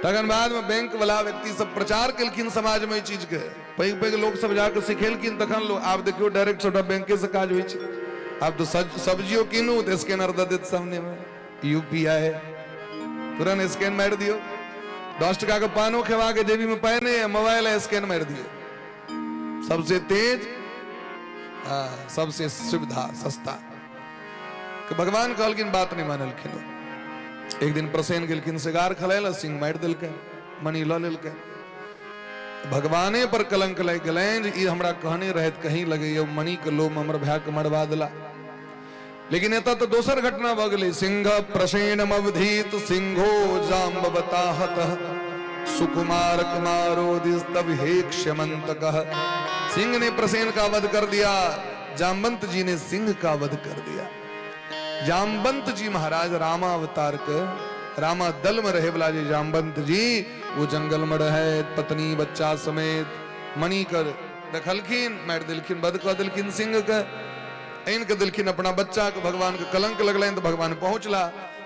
तखन बाद में बैंक वाला व्यक्ति सब प्रचार केलखिन समाज में ई चीज के, पैघ पैघ लोग सब जाके सिखेलखिन, तखन लोग आब देखियो डायरेक्ट छोटा बैंके से काज होइ छै। आब तो सब्जियों कीनू तो स्कैनर दे देत सामने में, यूपीआई तुरंत स्कैन मार दियो। 10 टका के पानो खेवा के जेबी में पाए नहीं है, मोबाइल है स्कैन मार दियो। सबसे तेज सबसे सुविधा सस्ता। भगवान कहलखिन बात नहीं मानलखिन। एक दिन प्रसेन गेलखिन सिगार खलैल, सिंह मारि देलकै, मणि लऽ लेलकै। भगवाने पर कलंक लागि गेलनि जे ई हमरा कहने रहत कहीं लगैया मणि के लोभ हमर भाय के मरवा देला। लेकिन एतऽ तो दोसर घटना भऽ गेलै। सिंह प्रसेनम अवधीत सिंहो जाम्बवताहत सुकुमार कुमारोदिस्तव हेक्ष्यमंतकः। सिंह ने प्रसेन का वध कर दिया, जामवंत जी ने सिंह का वध कर दिया। जामवंत जी महाराज रामा अवतार के, रामा दल में रहे वाला जी जामवंत जी, वो जंगल में रहे पत्नी बच्चा समेत मणि कर देखलखिन, मार दिलखिन, वध कर दिलखिन सिंह के, आइन के दिलखिन अपना बच्चा के। भगवान के कलंक लगलनि तो भगवान पहुंचला।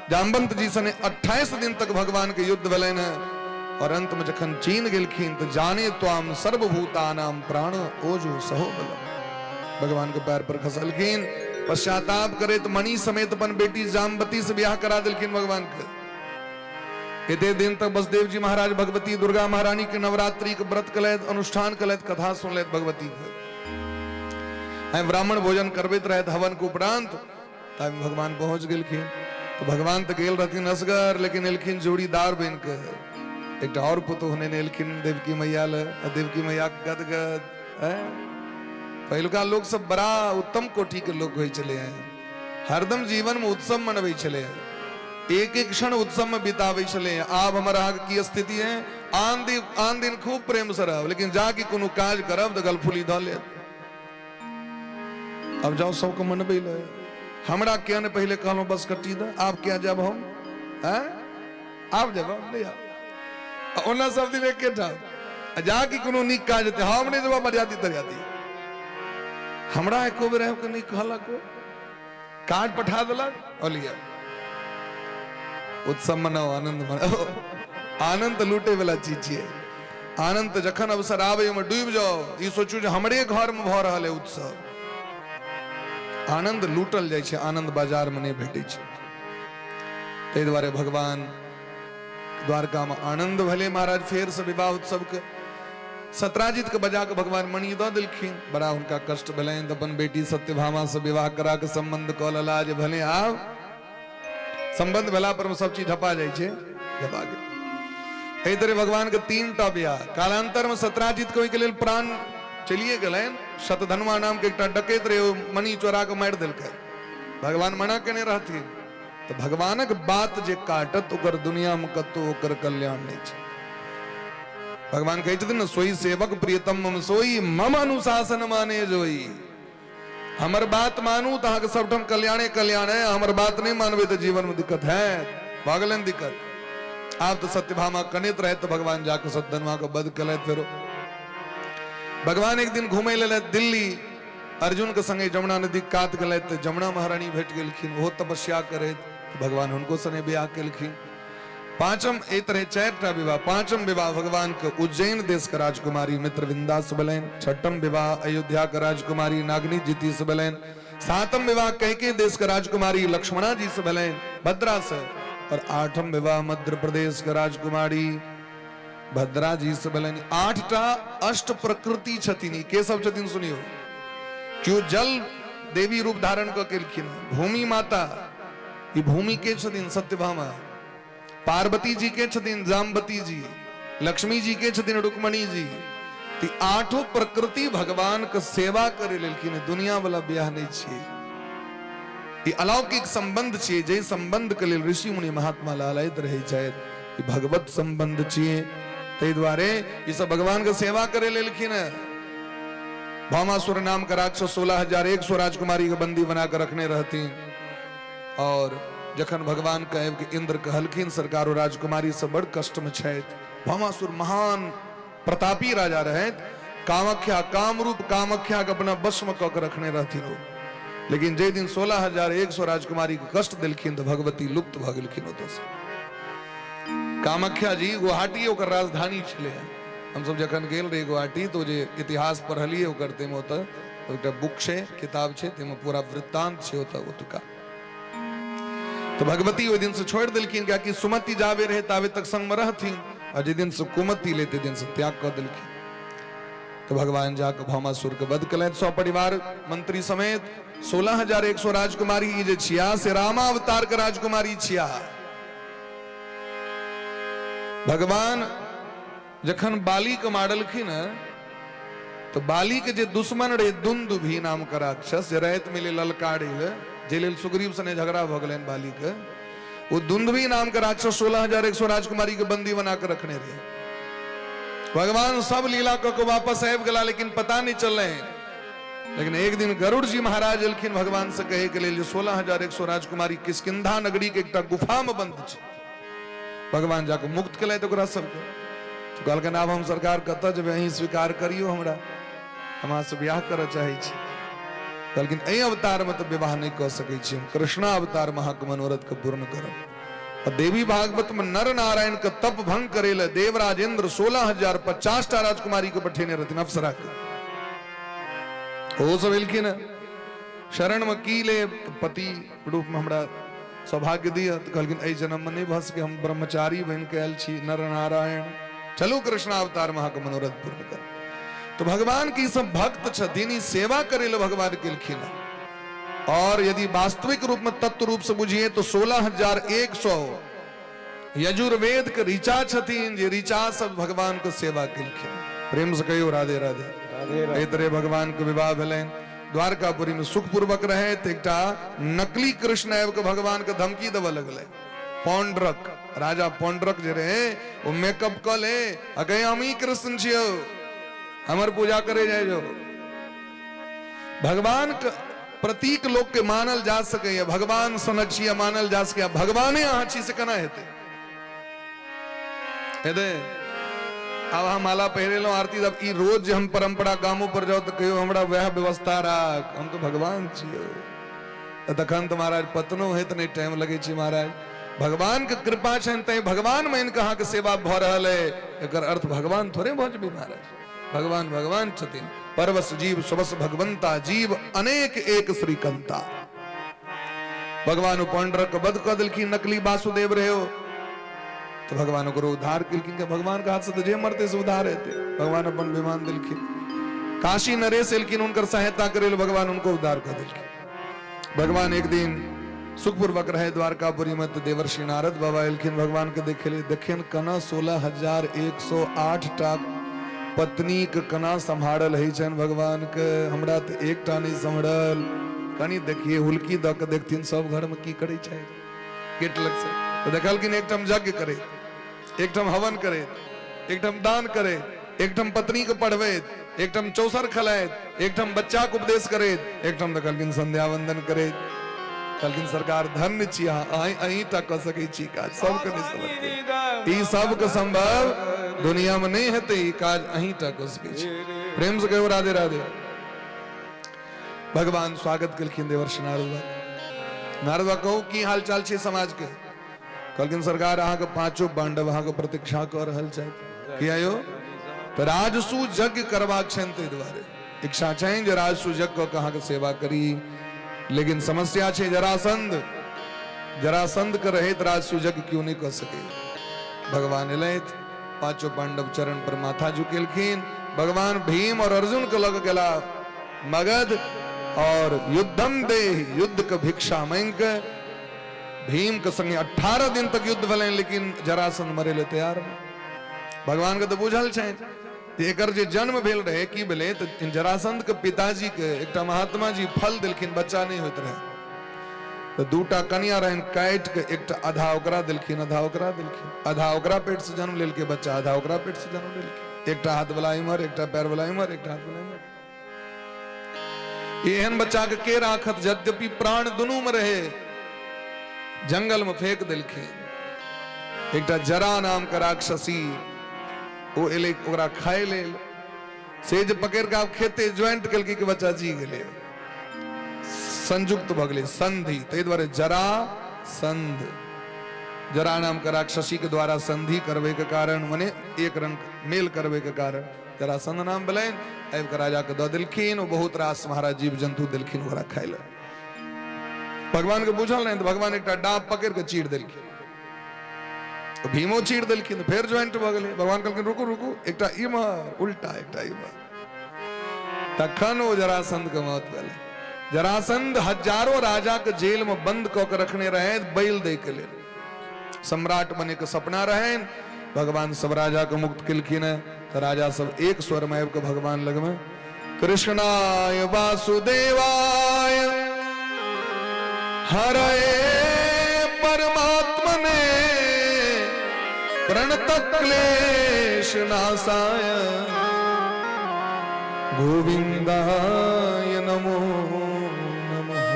जामवंत जी सने 28 दिन तक भगवान के युद्ध भेलनि है। और अंत में जखन चीन गेलखिन तो जाने त्वाम सर्वभूतानाम प्राण ओजो सहो बलम। भगवान के पैर पर खसलखिन, पश्चाताप करे तो मणि समेत अपन बेटी जामवती से ब्याह करा दिलखिन भगवान के। इतने दिन तक बसदेव जी महाराज भगवती दुर्गा महारानी के नवरात्रि के व्रत कलैत, अनुष्ठान कलैत, कथा सुन लेत भगवती के। ब्राह्मण भोजन करबैत रहत हवन के उपरांत, तब भगवान पहुंच गेलखिन। तो भगवान तो गेल रहथिन असगर, लेकिन एलखिन जोड़ीदार बन के। एक और पुतोह ने एलखिन देवकी मैया ल, देवकी मैया गदगद। पहिलुका लोग सब बड़ा उत्तम कोटि के लोग होई चले हैं, हरदम जीवन में उत्सव मनबै चले हैं, एक एक क्षण उत्सव में बिताबै चले हैं। आब हमारा की स्थिति है, आन दिन खूब प्रेम से रहब, लेकिन जाके कोनो काज करब तो गलफुली ध ले। अब जाओ सबको मनबै ले, हमरा क्या ने पहले कहलो बस कट्टी द, आप क्या जब हम हैं आप जब ले आओ ओना सब दिन एक ठाम जाके कोनो नीक काज हेतै, हम नहीं जब मर्यादी तरियादी। हमरा एको बेर के नहीं कहलक, कार्ड पठा देलक और लिया उत्सव मनाओ, आनंद मनाओ। आनंद लूटे वाला चीज है। आनंद जखन अवसर आवे में डूब जाओ, ये सोचू जे हमरे घर में भ रहल है उत्सव। आनंद लूटल जाय छै, आनंद बाजार में नहीं भेटै छै। ताहि दुआरे भगवान द्वारका में आनंद भले। महाराज फेर से विवाह उत्सव के सत्राजित के बजा के भगवान मणि दऽ देलखिन। बड़ा उनका कष्ट भेलनि तो अपन बेटी सत्यभामा से विवाह करा के संबंध कऽ लेला जे भले आब संबंध भेला पर सब चीज ढपा जाइ छै, ढपा गेल। एहि तरह भगवान के 3टा बियाह। कालांतर में सत्राजित के ओहि के लेल प्राण चलिए गेलनि। शतधन्वा नाम के एकटा डकैत रहे, मणि चोरा के मारि देलकै। भगवान मना केने रहथिन तो भगवानक बात जे काटत ओकर दुनिया में कतौ ओकर कल्याण नहीं छै। भगवान कहै छथिन सोई सेवक प्रियतम मम सोई, मम अनुशासन माने जोई। हमर बात मानू तो अहाँ के सबठम कल्याणे कल्याण है, हमर बात नहीं मानबे तो जीवन में दिक्कत है, भागलन दिक्कत। आप तो सत्यभामा कनित रहे तो भगवान जाकर सतधन्वा को वध कलैत। फेरो भगवान एक दिन घूमे ले दिल्ली, अर्जुन के संगे जमुना नदी कात गलैत। जमुना महारानी भेट गेलखिन, वो तपस्या करे, भगवान उनको सने ब्याह केलखिन। पांचम ए तरह 4टा विवाह। पांचम विवाह भगवान के उज्जैन देश के राजकुमारी मित्रविंदा से भेलनि। छठम विवाह अयोध्या के राजकुमारी नागनी जीती से भेलनि। 7म विवाह कैके देश के राजकुमारी लक्ष्मणा जी से भेलनि, भद्रा से। और 8म विवाह मध्य प्रदेश के राजकुमारी भद्रा जी से भेलनि। 8टा अष्ट प्रकृति छथिन। के सब छथिन सुनियो। क्यों जल देवी रूप धारण क केलखिन, भूमि माता, ये भूमि के छथिन सत्यभामा। पार्वती जी के छथिन जामवती जी, लक्ष्मी जी के छथिन रुक्मणी जी। ती 8 प्रकृति भगवान के सेवा करे लेलखिन। दुनिया वाला ब्याह नहीं छियै, ई अलौकिक संबंध छियै। जे संबंध के लेल ऋषि मुनि महात्मा लालैत रहै छथि, ई भगवत संबंध छियै। ताहि दुआरे ई सब भगवान के सेवा करे लेलखिन। भामासुर नाम का राक्षस 16,100 राजकुमारी के बंदी बना कर रखने रहती। और जखन भगवान कहे कि इंद्र कहलखिन सरकारो राजकुमारी से बड़ कष्ट में छथि। भामासुर महान प्रतापी राजा रहे, कामाख्या कामरूप कामाख्या के अपना वश में कऽ के रखने रहथिन। लेकिन जे दिन 16,100 राजकुमारी के कष्ट दिलखिन तो भगवती लुप्त भ गेलखिन ओतऽ से। कामाख्या जी गुवाहाटी ओकर राजधानी छले। हम सब जखन गेल रही गुवाहाटी तो जे इतिहास पढ़लिए ओकर तेम ओत एकटा बुक छे, किताब छे, तेम पूरा वृत्तांत छे ओत ओतुका। तो भगवती ओइ दिन से छोड़ देलखिन कि सुमति जावे रहे तावे तक संग में रहथिन, और जे दिन से कुमति लेते दिन से त्याग कर देलखिन। तो भगवान जाके भौमासुर के वध कलैत, 100 परिवार मंत्री समेत 16,100 राजकुमारी ई जे छिया से रामावतार के राजकुमारी छिया। भगवान जखन बाली के मारलखिन तो बाली के जे दुश्मन रहे दुंदुभी नाम का राक्षस जे रात में ललकारे जे लेल सुग्रीव सने झगड़ा भ गेलन बाली के, वो दुंदुभी नाम का राक्षस 16,100 राजकुमारी के बंदी बना कर रखने रहे। भगवान सब लीला को वापस आबि गेला लेकिन पता नहीं चल रहे। लेकिन एक दिन गरुड़ जी महाराज एलखिन भगवान से कहे के लिए 16,100 राजकुमारी किष्किंधा नगरी के एकटा गुफा में बंद छे। भगवान जाके मुक्त कले तो सबके तो कहलकन आब हम सरकार कत जब अहीं स्वीकार करियो, हमरा हमरा से ब्याह कर चाहे छी। कहलकिन एहि अवतार में तो विवाह नहीं कर सके छी, हम कृष्णा अवतार महाक मनोरथ के पूर्ण करब। और देवी भागवत में नर नारायण के तप भंग करेले देवराज इंद्र 16,050 राजकुमारी को पठेने रहथिन अप्सरा के। ओ सब एलखिन शरण में की ले पति रूप में हमरा सौभाग्य दिया। तो कहलकिन एहि जन्म में नहीं भ सके, हम ब्रह्मचारी बन के आयल छी नर नारायण, चलो कृष्ण अवतार महा के मनोरथ पूर्ण कर। तो भगवान की सब भक्त छथिन सेवा करेले भगवान केलखिन। और यदि वास्तविक रूप में तत्व रूप से बुझिए तो 16,100 यजुर्वेद के ऋचा छथिन जे ऋचा सब भगवान के सेवा केलखिन। प्रेम से कहियो राधे राधे। तरह भगवान के विवाह भेलैन द्वारकापुरी में सुखपूर्वक रहे। एकटा नकली कृष्ण आबि के भगवान के धमकी देवे लगले। पौंड्रक राजा पौंड्रक जे रहे वो मेकअप क ले अगे हम ही कृष्ण छियो, हमर पूजा करे जाए जो। भगवान के प्रतीक लोग के मानल जा सके, भगवान सनक छिया मानल जा सके, भगवाने अहाँ छी से केना हेते। हेते अब हम माला पहरेलो आरती जब ई रोज जे हम परंपरा गामों पर जाओ तो कहियो हमरा वह व्यवस्था राख, हम तो भगवान छियो। तखन तो महाराज पतनो है तो नहीं टाइम लगे छी महाराज, भगवान के कृपा छन तै भगवान में इनका के सेवा भ रहल है। एकर अर्थ भगवान थोड़े भजबी महाराज, भगवान भगवान छथिन। परवश जीव सुबस भगवंता, जीव अनेक एक श्रीकंता। भगवान पौंड्रक वध क देलखिन, नकली वासुदेव रहे हो तो भगवान को उद्धार केलखिन। भगवान के हाथ से तो जे मरते से उद्धार हेते। भगवान अपन विमान दिलखिन, काशी नरेश एलखिन उनकर सहायता करे भगवान उनको उद्धार कर दिलखिन। भगवान एक दिन सुखपूर्वक रहे द्वारकापुरी में तो देवर्षि नारद बाबा एलखिन भगवान के देखे देखिन कना 16,108 टा पत्नी के कना संभारल है छन भगवान के, हमरा तो एक टा नहीं संभरल। कनी देखिए हुलकी द के देखथिन सब घर में की करे छै गेट लग से। तो देखलखिन एकठम यज्ञ करे, एकठम हवन करे, एकठम दान करे, एकठम पत्नी के पढ़वे, एकठम चौसर खलाए, एकठम बच्चा को उपदेश करे, एकठम देखलखिन संध्या वंदन करे। कहलखिन सरकार धन्य छी अहीं टा क सकै छी काज, सब के नहीं समझते। ई सब के संभव दुनिया में नहीं हेते, ई काज अहीं टा क सकै छी। प्रेम से कहो राधे राधे। भगवान स्वागत केलखिन देवर्षि नारद। नारद कहू की हाल चाल छै समाज के। कहलखिन सरकार अहाँ के पांचों पांडव अहाँ के प्रतीक्षा कर रहल छथि। की आयो तो राजसू यज्ञ करबाक छनि, ताहि दुआरे इच्छा छनि जे राजसू यज्ञ क के अहाँ के सेवा करी। लेकिन समस्या छे जरासंध के रहित राजसू यज्ञ क्यों नहीं कर सके। भगवान एलैथ, पांचों पांडव चरण पर माथा झुकेलखिन। भगवान भीम और अर्जुन के लग गेला मगध और युद्धम दे युद्ध के भिक्षा मांग के। भीम के संगे 18 दिन तक युद्ध भेलै, लेकिन जरासंध मरे ले तैयार। भगवान के तो बुझल छै एकर जे जन्म भेल रहे की भेलै तो जरासंध के पिताजी के एकटा महात्मा जी फल देलखिन, बच्चा नहीं होइत रहे तो दूटा कन्या रहन काट के एकटा आधा ओकरा देलखिन, आधा ओकरा देलखिन। आधा ओकरा पेट से जन्म लेल के बच्चा, आधा ओकरा पेट से जन्म लेलखिन। एकटा हाथ वाला इमर, एकटा पैर वाला इमर, एकटा हाथ वाला इमर। एहन बच्चा के राखत यद्यपि प्राण दुनू में रहे, जंगल में फेंक देलखिन। एकटा जरा नाम का राक्षसी वो एले ओकरा खाए लेल, से जे पकड़ के आप खेते ज्वाइंट केलकी के बच्चा जी गेले, संयुक्त भ गेले संधि, ताहि दुआरे जरा संध। जरा नाम का राक्षसी के द्वारा संधि करवे के कारण मने एक रंग मेल करवे के कारण जरासंध नाम बलैन ऐब के राजा के दो दिलखीन बहुत रास महाराज जीव जंतु दिलखीन ओकरा खाइल। भगवान के पूछल नहीं तो भगवान एक डाब पकड़ के चीर दिलखीन, तो भीमो चीर दिलखीन, फिर ज्वाइंट भ गेलै। भगवान कहलखिन रुकू रुकू, एकटा इमहर उल्टा एकटा इमहर, तखन ओ जरासंध के मौत भेलै। जरासंध हजारों राजा के जेल में बंद क के रखने रहे बैल दे के लेल, सम्राट बने के सपना रहे। भगवान सब राजा के मुक्त किलखिन है, तो राजा सब एक स्वर में के भगवान लग में कृष्णाय वासुदेवाय हरे परमात्मने प्रणत क्लेश नाशाय गोविंदाय नमो नमः।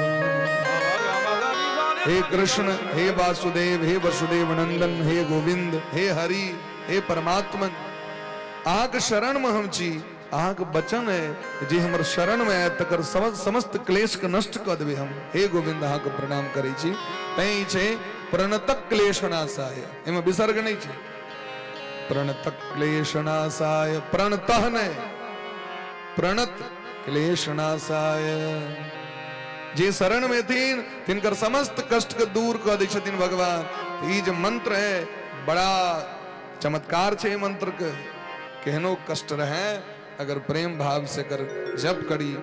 हे कृष्ण, हे वासुदेव, हे वसुदेव नंदन, हे गोविंद, हे हरि, हे परमात्मन, आग शरण में हम छी, आग बचन है जे हमर शरण में है तकर समस्त क्लेश के नष्ट कर देवे हम। हे गोविंद आग प्रणाम करे छी। तई छे प्रणतक क्लेशनाशाय, एमे विसर्ग नहीं छे। प्रणतक क्लेशनाशाय, प्रणतः ने प्रणत क्लेशनाशाय, जे शरण में थीन तिनकर समस्त कष्ट के दूर कर दै छथिन भगवान। तो ई जो मंत्र है बड़ा चमत्कार छे मंत्र के, केहनो कष्ट रहे अगर प्रेम भाव से कर जप करी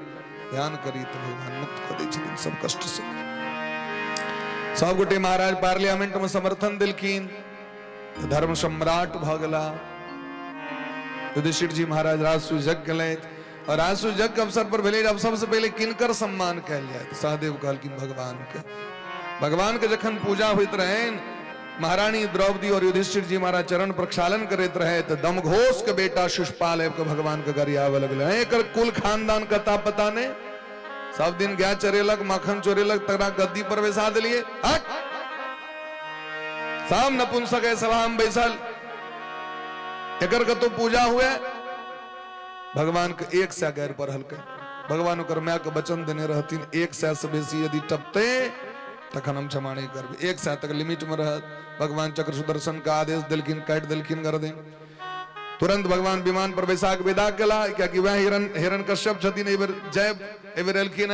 ध्यान करी तो भगवान मुक्त कर दै छथिन सब कष्ट से। सब गोटे महाराज पार्लियामेंट में समर्थन दिलखिन, धर्म सम्राट भ गेला। युधिष्ठिर जी महाराज राजसूय यज्ञ केलथि, और राजसूय यज्ञ के अवसर पर भेले, अब सबसे पहले किनकर सम्मान कैल जाए? सहदेव कहलखिन भगवान के। भगवान के जखन पूजा होइत रहे, महारानी द्रौपदी और युधिष्ठिर जी महाराज चरण प्रक्षालन करते रहे, तो दमघोष के बेटा शिशुपाल के भगवान के गरियावे लगले। एकर कुल खानदान कता पता ने, सब दिन गाय चरेलक, माखन चोरेलक, तकरा गद्दी पर बैसा दिलिए। हट, सब नपुंसक है सभा में बैसल, एकर कतो पूजा हुए। भगवान के एक सै गैर पर हल्के, भगवान ओकर माय के वचन देने रहथिन, एक सै से बेसी यदि टपते तखन हम क्षमा नहीं करबे। एक सै तक लिमिट में रहत। भगवान चक्र सुदर्शन का आदेश दिलखिन, काट दिलखिन कर दे। तुरंत भगवान विमान पर बैसा के विदा केला, क्या कि वह हिरण कश्यप छथिन, एबर जय एबर एलखिन।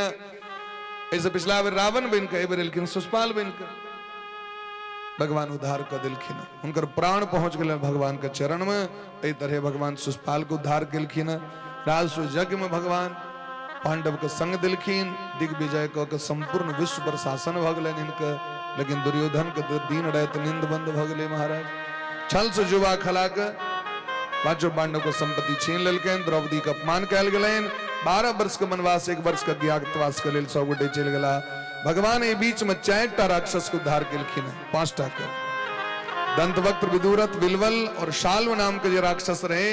ऐसे पिछला बेर रावण बन के, एबर एलखिन शिशुपाल बन के। भगवान उद्धार कर दिलखिन, उनकर प्राण पहुंच गए भगवान के चरण में। एहि तरह भगवान शिशुपाल को उद्धार केलखिन। राजसूय यज्ञ में भगवान पांडव के संग दिलखिन, दिग्विजय क के संपूर्ण विश्व पर शासन भ गेलनि इनके। लेकिन दुर्योधन के दिन रात नींद बंद भ गेलै महाराज। छल से जुआ खला के पांचों पांडव को संपत्ति छीन लेलकनि, द्रौपदी के अपमान कयल गेलनि। 12 वर्ष के वनवास, 1 वर्ष के अज्ञातवास के लेल 100 गोटे चलि गेला। भगवान ए बीच में 4टा राक्षस को उद्धार केलखिन, 5टा के। दंतवक्त, विदुरथ, विलवल और शाल्व नाम के जो राक्षस रहे,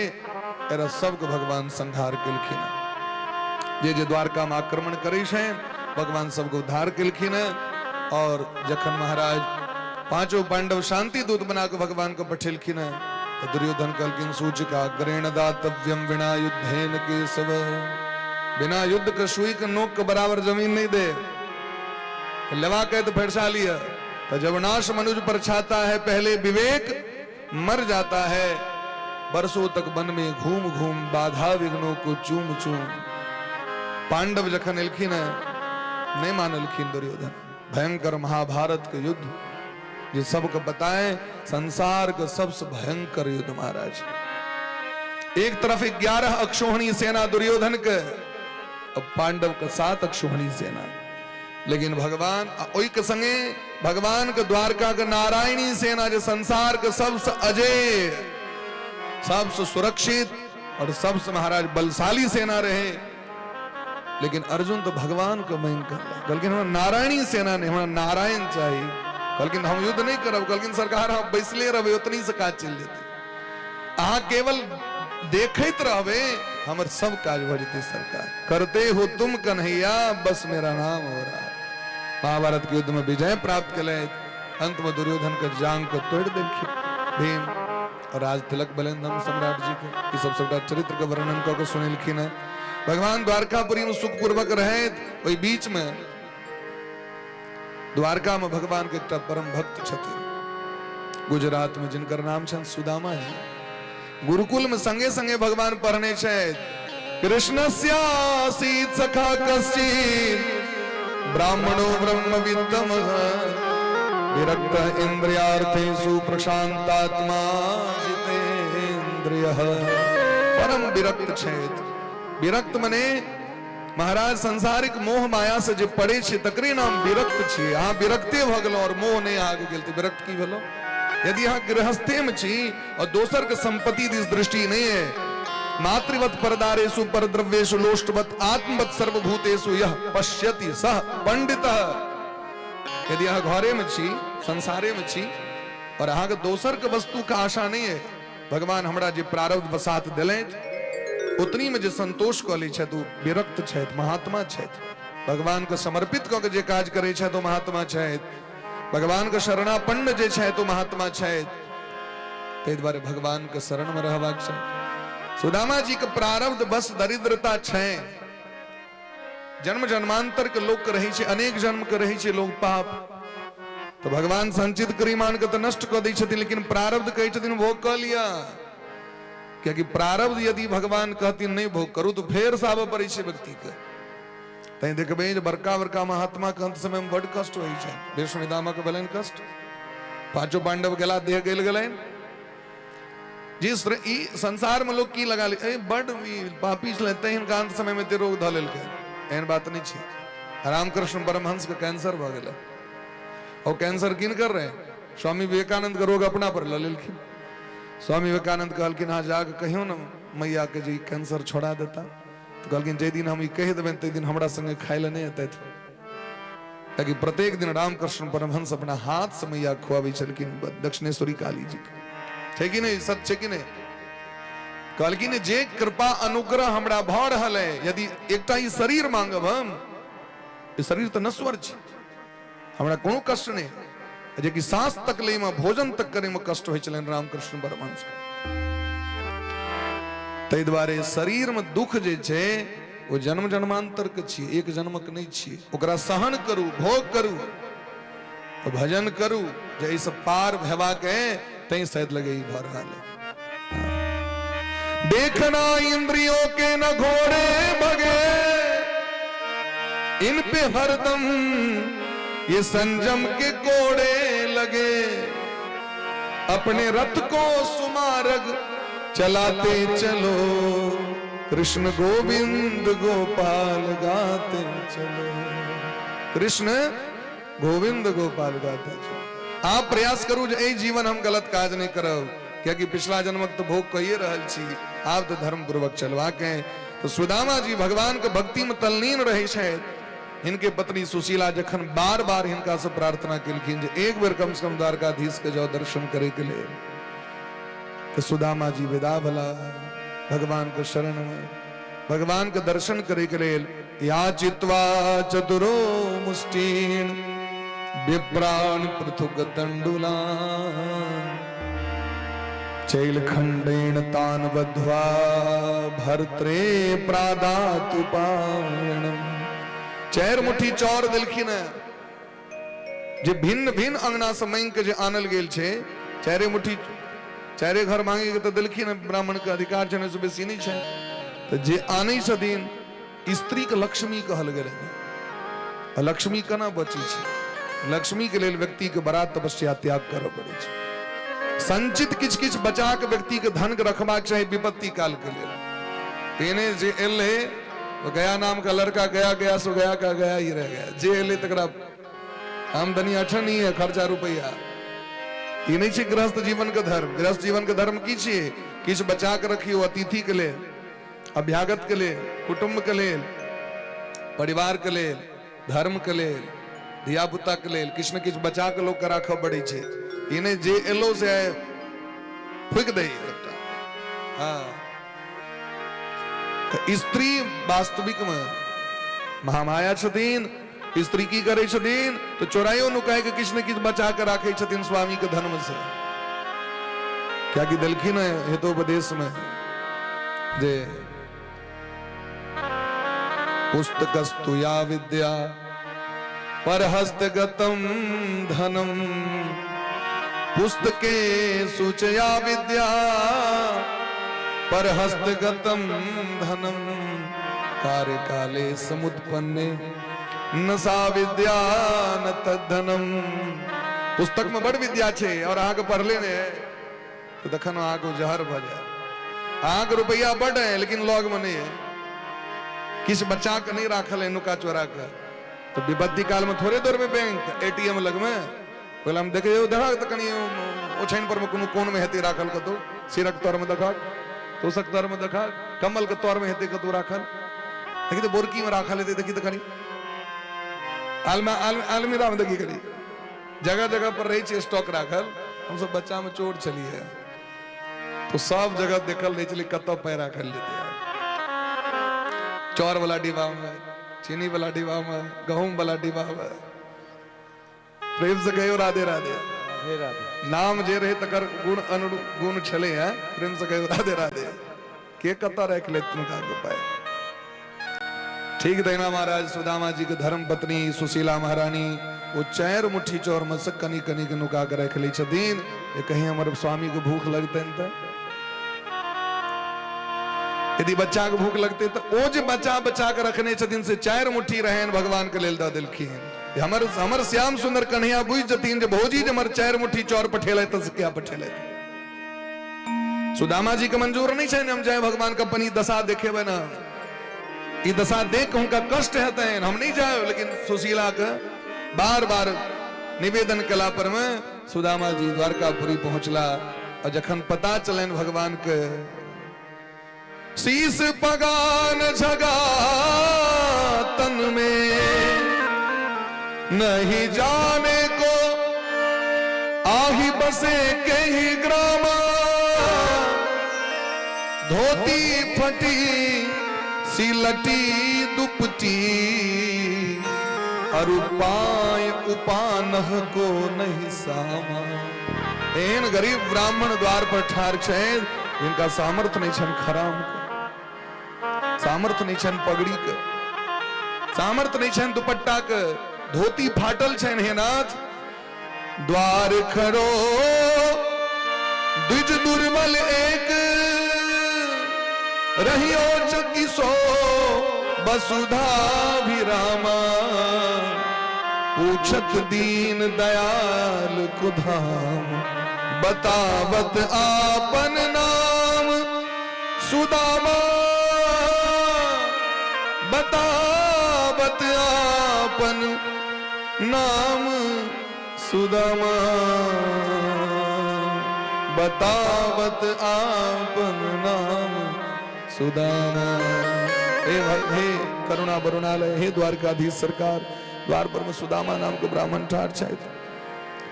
एरा सबके भगवान संहार केलखिन। जे द्वारका में आक्रमण करे छे, भगवान सबको उद्धार केलखिन। और जखन महाराज पांचों पांडव शांति दूत बना के भगवान को पठेलखिन, तो दुर्योधन कहलखिन सूचिका ग्रेण दातव्यम बिना युद्धेन केशव, बिना युद्ध के सुई के नोक के बराबर जमीन नहीं दे। लेवा के तो फैसला लिया, तो जब नाश मनुष्य पर छाता है पहले विवेक मर जाता है। बरसों तक वन में घूम घूम बाधा विघ्नों को चूम चूम। पांडव जखन एलखिन नहीं मानलखिन दुर्योधन। भयंकर महाभारत के युद्ध ये सबको बताएं, संसार का सबसे भयंकर युद्ध महाराज। एक तरफ 11 अक्षोहिणी सेना दुर्योधन के, और पांडव का 7 अक्षोहिणी सेना। लेकिन भगवान ओई के संगे भगवान के द्वारका के नारायणी सेना, जो संसार के सबसे अजय, सबसे सुरक्षित और सबसे महाराज बलशाली सेना रहे। लेकिन अर्जुन तो भगवान को महिम कर, हमरा नारायणी सेना ने, हमरा नारायण चाहिए। कहलखिन हम युद्ध नहीं करब। कहलखिन सरकार हम बैसले रहबे, उतनी से काज चल जेते। अहाँ केवल देखत रहबे, हमर सब काज भ जेते सरकार। करते हो तुम कन्हैया, बस मेरा नाम हो रहा है। महाभारत के युद्ध में विजय प्राप्त कले। अंत में दुर्योधन के जांग को तोड़ देलखिन भीम, और राज तिलक बलेंद्र सम्राट जी के। ये सब सबका चरित्र के वर्णन क के सुनेलखिन है। भगवान द्वारकापुरी में सुखपूर्वक रहे। वही बीच में द्वारका में भगवान के एक परम भक्त छथिन, गुजरात में जिनकर नाम छन सुदामा जी गुरुकुल में संगे संगे भगवान पढ़ने छे कृष्णस्यासीत् सखा कश्चित् ब्राह्मणो ब्रह्मविद्तम विरक्त इंद्रियार्थेषु प्रशांतात्मा जितेन्द्रियः परम विरक्त छेत विरक्त मने महाराज संसारिक मोह माया से जे पड़े छे तकरे नाम विरक्त छे आ विरक्ते भ गेलो और मोह ने आगे गेल त विरक्त की भेलो यदि यहाँ गृहस्थी में छी और दोसर के संपत्ति दिस दृष्टि नहीं है मातृवत परदारेषु परद्रव्येषु लोष्टवत आत्मवत सर्वभूतेषु यह पश्यति सह पंडितः यदि यहाँ घरे में छी संसारे में छी और यहाँ के दोसर के वस्तु का आशा नहीं है भगवान हमरा जे प्रारब्ध वसात दिले उतनी में जे संतोष क लै छै तो विरक्त छै महात्मा छै भगवान के समर्पित क के जे काज करे छै तो महात्मा छै भगवान के शरणापन्न जे छै तो महात्मा छै तै द्वारे भगवान के शरण में रहबाक छै सुदामा जी के प्रारब्ध बस दरिद्रता छै जन्म जन्मांतर के लोग के रही छे अनेक जन्म के रही छे लोग पाप तो भगवान संचित करी मान के तो नष्ट कर दै छथिन लेकिन प्रारब्ध कहै छथिन भोग क लिया क्योंकि प्रारब्ध यदि भगवान कहती नहीं भोग करू तो फेर से आबे पड़े छे व्यक्ति के तै देखबे जे बड़का बड़का महात्मा के अंत समय में बड़ कष्ट होई छै भीष्म दामा के भेलैन कष्ट पांचों पांडव गेला देह गेल गेलैन जिस ई संसार में लोग की लगा ले ए बड़ पापी लेते हैं इनका अंत समय में ते रोग ध लेल के एहन बात नहीं छे रामकृष्ण परमहंस के कैंसर भ गेल और कैंसर किन कर रहे स्वामी विवेकानंद का रोग अपना पर ल लेलखिन स्वामी विवेकानंद कहलखिन हाँ जाके कहियो न मैया के जी कैंसर छोड़ा देता तो कहलखिन जे दिन हम ई कह देबे ते दिन हमरा संगे खाय ले नहीं अतै ताकि प्रत्येक दिन रामकृष्ण परमहंस अपना हाथ से मैया खुआबे छलखिन दक्षिणेश्वरी काली जी के छै कि नहीं सच छै कि नहीं कहलखिन जे कृपा अनुग्रह हमरा भ रहल है यदि एकटा ई शरीर मांगब हम ई शरीर तो नश्वर छै हमरा कोनो कष्ट नहीं जे कि सांस तक ले में भोजन तक करे में कष्ट होय छलन रामकृष्ण परमहंस तै द्वारे शरीर में दुख जे छै वो जन्म जन्मांतर के छी एक जन्मक नहीं छी ओकरा सहन करू भोग करू भजन करू जे सब पार भेवा के तै शायद लगे ई भर हाल देखना इंद्रियों के न घोड़े भगे इन पे हरदम ये संजम के कोड़े लगे अपने रथ को सुमार्ग चलाते चलो कृष्ण गोविंद गोपाल गाते चलो कृष्ण गोविंद गोपाल गाते चलो आप प्रयास करू जे ए जीवन हम गलत काज नहीं करब क्योंकि पिछला जन्मक तो भोग कहिए रहल छी आप तो धर्म पूर्वक चलवा के तो सुदामा जी भगवान के भक्ति में तल्लीन रहे छे इनके पत्नी सुशीला जखन बार बार इनका से प्रार्थना केलखिन जे एक बेर कम से कम द्वारकाधीश के जाओ दर्शन करे के लिए तो सुदामा जी विदा भला भगवान के शरण में भगवान के दर्शन करे के लिए याचित्वा चतुरो मुष्टिन विप्राण पृथुक तंडुला चैलखंडेन तान बद्ध्वा भर्त्रे प्रादातुपायनम चार मुट्ठी चौर दिलखिन जे भिन्न भिन्न अंगना से मांग के जे आनल गेल छे चारे मुट्ठी चारे घर मांगे के तो दिलखिन ब्राह्मण के अधिकार छे से बेसी नहीं छे तो जे आनै छथिन स्त्री के लक्ष्मी कहल गेलै लक्ष्मी केना बची छे लक्ष्मी के लेल व्यक्ति के बड़ा तपस्या त्याग करऽ पड़े छे संचित किछ किछ बचा के व्यक्ति के धन के रखबाक चाहे विपत्ति काल के लिए तेने जे एले गया नाम का लड़का गया गया सो गया का गया ही रह गया जे एले तकरा आमदनी अठन ही है खर्चा रुपया ये नहीं छे गृहस्थ जीवन के धर्म गृहस्थ जीवन के धर्म की छे किछ बचा के रखियो अतिथि के लिए अभ्यागत के लिए कुटुंब के लिए परिवार के लिए धर्म के लिए धिया पुता के लिए किछ न किछ बचा के लोग के राखऽ पड़े छे इन्हें जे एलो से फूक दे हाँ तो स्त्री वास्तविक में महामाया छथिन स्त्री की करे छथिन तो चोराइयो नुकाय के किछ न किछ बचा के राखे छथिन स्वामी के धर्म से क्या कि दलखिन हितोपदेश में जे पुस्तकस्तु या विद्या पर हस्तगतम धनम पुस्तके सूचया विद्या पर हस्तगतम धनम कार्य काले समुत्पन्ने न सा विद्या न तद्धनम। पुस्तक में बड़ विद्या छे और आग पढ़ लेने तो दखन आग जहर भजा। आग रुपया बड़ है लेकिन लॉग में नहीं है। किस बच्चा का नहीं राखल है नुका चोरा कर तो विपत्ति काल में थोड़े दूर में बैंक एटीएम लग में पहले हम देखे देखा तो कहीं ओछैन पर में कोन में हेती राखल का तो सिरक तौर में देखा तोसक तौर में देखा कमल के तौर में हेती का तो राखल देखी तो बोरकी में राखल हेती देखी तो कहीं अलमीरा में देखी करी जगह जगह पर रही छे स्टॉक राखल। हम सब बच्चा में चोट चली है तो सब जगह देखल नहीं चली कत पैर राखल लेते चौर वाला डिब्बा में चीनी वाला डिब्बा में गहूम वाला डिब्बा में प्रेम से कहो राधे राधे नाम जे रहे तकर गुण अनुगुण छले है प्रेम से कहो राधे राधे के कता रख ले तुमका के पाए। ठीक देना महाराज सुदामा जी के धर्म पत्नी सुशीला महारानी वो चैर मुट्ठी चौर में से कनी कनी के नुका के रख ली छतीन ये कहीं हमारे स्वामी को भूख लगते हैं यदि बच्चा को भूख लगते तो ओ जो बच्चा बचा के रखने छतीन से चार मुट्ठी रहन भगवान के लेल दा दिलखीन हमर श्याम सुंदर कन्हैया बुझ जतीन जे भौजी जे हमर चार मुट्ठी चौर पठेले त क्या पठेले। सुदामा जी के मंजूर नहीं छे हम जाए भगवान का पनी दशा देखेबे ना ई दशा देख उनका कष्ट हेते हम नहीं जाए लेकिन सुशीला के बार बार निवेदन कला पर में सुदामा जी द्वारकापुरी पहुंचला और जखन पता चलन भगवान के शीस पगान झगा तन में नहीं जाने को आही बसे के ही ग्राम धोती फटी सिलटी दुपटी और उपाय उपानह को नहीं सामा। एन गरीब ब्राह्मण द्वार पर ठार छे इनका सामर्थ्य नहीं छन खराम को सामर्थ्य नहीं छन पगड़ी के सामर्थ्य नहीं छन दुपट्टा के धोती फाटल छन हे नाथ द्वार खरो द्विज दुर्बल एक रहियो चकी सो वसुधा भी रामा पूछत दीन दयाल कुधाम बतावत आपन नाम सुदामा बतावत आपन नाम सुदामा बतावत आपन नाम सुदामा। हे करुणा बरुणालय हे द्वारकाधीश सरकार द्वार पर में सुदामा नाम को ब्राह्मण ठार छे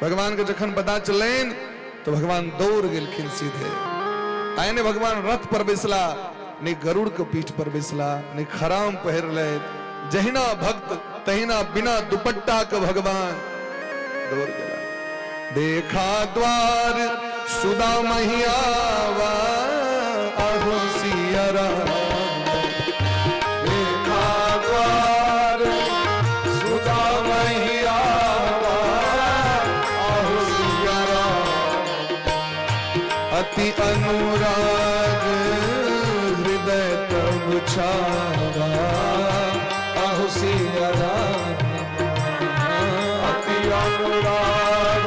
भगवान के जखन पता चलेन तो भगवान दौड़ गेलखिन सीधे आए ने भगवान रथ पर बैसला ने गरुड़ के पीठ पर बैसला ने खराम पहर ले जहिना भक्त तहिना बिना दुपट्टा के भगवान दौड़ गेला। देखा द्वार सुदामा ही आवा आहो सिया राम देखा द्वार सुदामा ही आवा आहो सिया राम अति अनुराग हृदय तब छावा आहो सिया राम अति अनुराग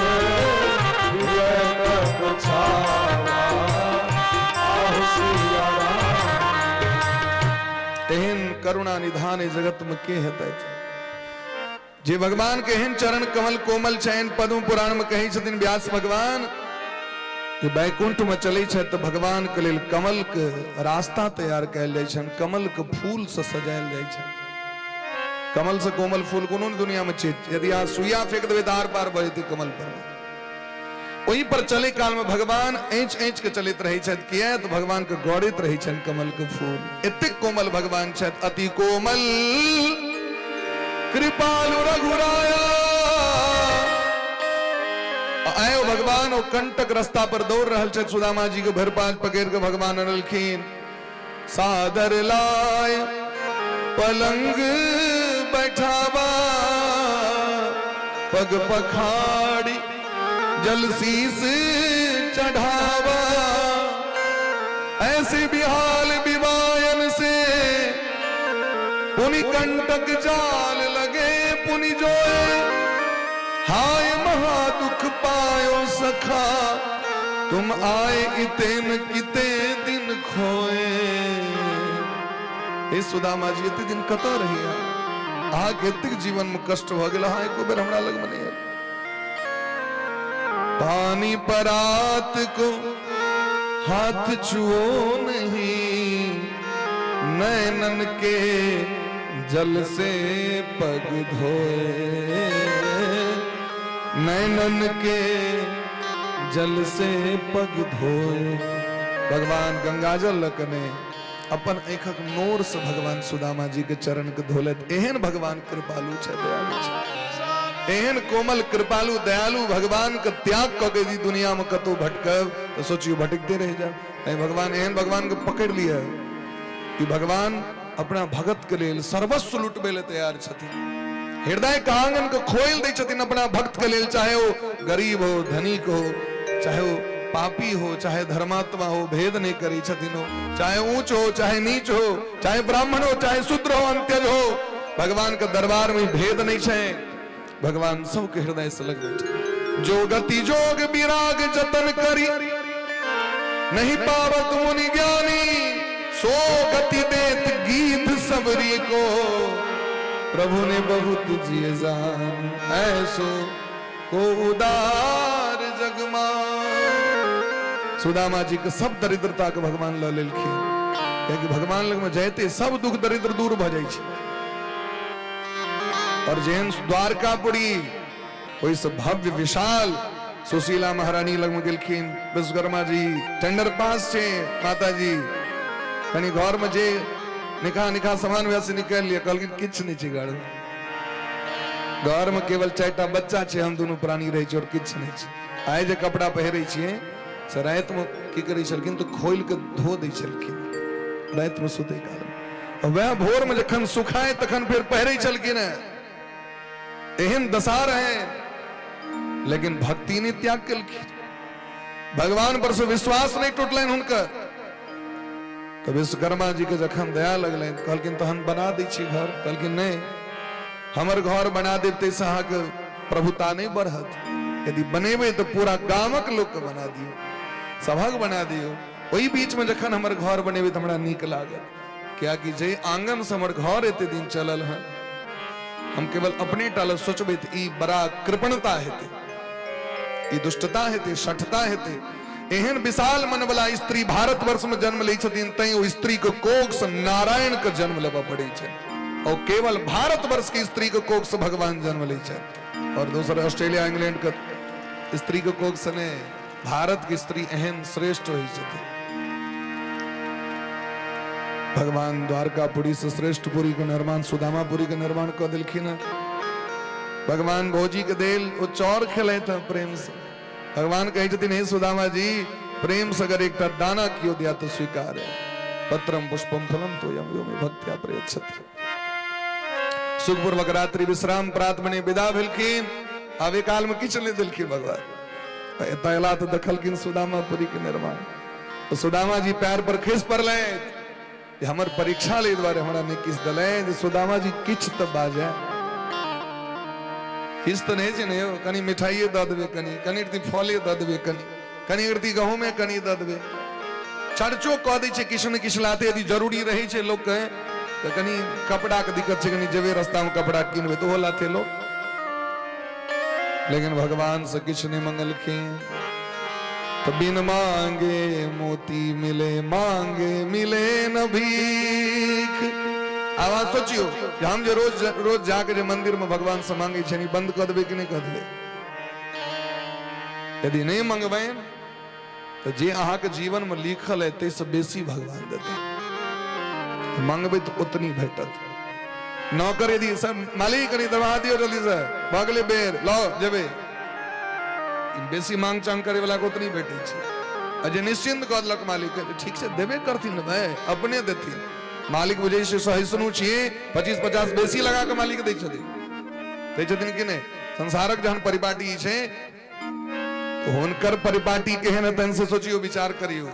हृदय तब छावा आहो सिया राम। एहन करुणा निधान जगत में के हेतै जे भगवान के एहन चरण कमल कोमल छन पद्म पुराण में कही छथिन व्यास भगवान कि बैकुंठ में चले छे तो भगवान के लेल कमल के रास्ता तैयार कैल जाय छन कमल के फूल से सजायल जाय छे। कमल से कोमल फूल कोनो दुनिया में चीज यदि यहाँ सुइया फेंक देवे दार पार बजती कमल पर वहीं पर चले काल में भगवान एंच एंच के चलित रही छे किया तो भगवान के गौड़ित रही छन कमल के फूल एते कोमल भगवान छे अति कोमल कृपालु रघुराया आयो भगवान वो कंटक रास्ता पर दौड़ रहल छे सुदामा जी के भर पांच पकड़ के भगवान अनलखिन सादर लाय पलंग बैठावा पग पखाड़ी जल शीस चढ़ावा। ऐसे बिहाल विवायन से पुनि कंटक जाल लगे पुनि जोए। हाय महादुख पायो सखा तुम आए इते न किते दिन खोए। हे सुदामा जी इतने दिन कतो रही आगे तक जीवन में कष्ट हो गया। हाँ एको बेर हमरा लग मने पानी परात को हाथ छुओ नहीं, नैनन के जल से पग धोए। नैनन के जल से पग धोए। भगवान गंगाजल लकने अपन आँखक नोर से भगवान सुदामा जी के चरण के धोलत। एहन भगवान कृपालु छे, दयालु छे। एहन कोमल कृपालु दयालु भगवान के त्याग क के दुनिया में कतो भटकब तो सोचियो भटकते रह जा। भगवान एहन भगवान के पकड़ लिया कि भगवान अपना भगत के लेल सर्वस्व लुटबे ले तैयार छथिन। हृदय का आंगन को खोल दे छथिन अपना भक्त के लेल, चाहे वो गरीब हो धनिक हो, चाहे वो पापी हो चाहे धर्मात्मा हो, भेद नहीं करी छथिन हो। चाहे ऊंच हो चाहे नीच हो, चाहे ब्राह्मण हो चाहे शूद्र हो अंत्यज हो, भगवान के दरबार में भेद नहीं छे। भगवान सबके हृदय से लग बैठे। जो गति जोग विराग जतन करी नहीं पावत मुनि ज्ञानी, सो गति देत गीत सबरी को प्रभु ने बहुत जिए जान। ऐसो को उदार जगमान। सुदामा जी के सब दरिद्रता के भगवान ल लेलखिन, क्योंकि भगवान लग में जाते सब दुख दरिद्र दूर भ जाय छै। और जेहन द्वारकापुरी वही सब भव्य विशाल सुशीला महारानी लग में गेलखिन। विश्वकर्मा जी टेंडर पास छे, माता जी कनी घर में जे निकाह सामान वैसे निकाल लिया, कहलखिन किछ नहीं छै घर में। घर में केवल 4टा बच्चा छे, हम दोनों प्राणी रहे छी और किछ नहीं छै। आइ जे कपड़ा पहिरे छिए से रात में की करै छलखिन तो खोल के धो दै छलखिन रात में सुते काल। वह भोर में जखन सुखाए तखन फिर पहिरे छलखिन। एहन दशा रहे लेकिन भक्ति ने त्याग केलखिन। भगवान पर से विश्वास नहीं टूटलनि हुनकर। तो विश्वकर्मा जी के जखन दया लगलनि कहलखिन तहन बना दै छी घर। कहलखिन नहीं, हमर घर बना देते से अहाँके प्रभुता नहीं बढ़त। यदि बनेबे तो पूरा गामक लोग के बना दियो, सभक बना दियो। वही बीच में जखन हमर घर बनेबे तो हमरा नीक लागत, क्या कि जे आंगन से हमर घर एते दिन चलल है, हम केवल अपने टाल सोचबे तो ई बड़ा कृपणता हेते, ई दुष्टता हेते, शठता हेते। एहन विशाल मन वाला स्त्री भारतवर्ष में जन्म लै छथिन, तै ओ स्त्री के कोख से नारायण के जन्म लेबा पड़े छै। और केवल भारतवर्ष की स्त्री के कोख से भगवान जन्म लै छै। और दूसरे ऑस्ट्रेलिया इंग्लैंड के स्त्री के कोख से ने भारत की स्त्री एहन श्रेष्ठ होई छथिन। भगवान द्वारकापुरी से श्रेष्ठपुरी के निर्माण, सुदामापुरी के निर्माण कर दिलखिन। भगवान भोजी के देल वो चौर खेले था प्रेम से। भगवान कहे छथिन हे सुदामा जी, प्रेम से अगर एक दाना कियो दिया तो स्वीकार है। पत्रम पुष्पम फलम तो यम यो में भक्त्या प्रयच्छति। सुखपूर्वक रात्रि विश्राम प्रात बने विदा भेलखिन। आवे काल में किछ नहीं दिलखिन भगवान। तैला तो दखलखिन सुदामापुरी के निर्माण। तो सुदामा जी पैर पर खिस पड़ले, हमर परीक्षा ले द्वारे हमरा ने किस दले जे सुदामा जी किछ त बाजे। किस त नहीं जे नहीं, कनी मिठाई द देबे, कनी इतनी फले द देबे, कनी इतनी गहूं में कनी द देबे। चर्चो कह दै छै किछ न किछ लाते। यदि जरूरी रहे छै लोग के तो कनी कपड़ा के दिक्कत छै, कनी जेबे रास्ता में कपड़ा किनबे तो वो लाते लोग। लेकिन भगवान से किछ नहीं मंगलखिन। तो बिन मांगे मोती मिले, मांगे मिले न भीख। आवाज सोचियो हम जो रोज जाके जो मंदिर में भगवान से मांगे छनी, बंद कर देबे कि नहीं कर देबे? यदि नहीं मंगबे तो जे अहाँ के जीवन में लिखल है ते से बेसी भगवान देते। मंगबे तो उतनी भेटत। नौकर यदि सब मालिक कनी दबा दियो जल्दी से, भागले बेर लाओ जेबे, बेसी मांग चांग करे वाला को उतनी भेटे छै। अजे निश्चिंत कह देलक मालिक ठीक से देबे करथिन भाई, अपने देथिन। मालिक बुझे से सहिष्णु छिए, 25-50 बेसी लगा के मालिक दै छथिन कि नहीं? संसारक जहन परिपाटी छै तो हुनकर परिपाटी केहन तन से सोचियो विचार करियो।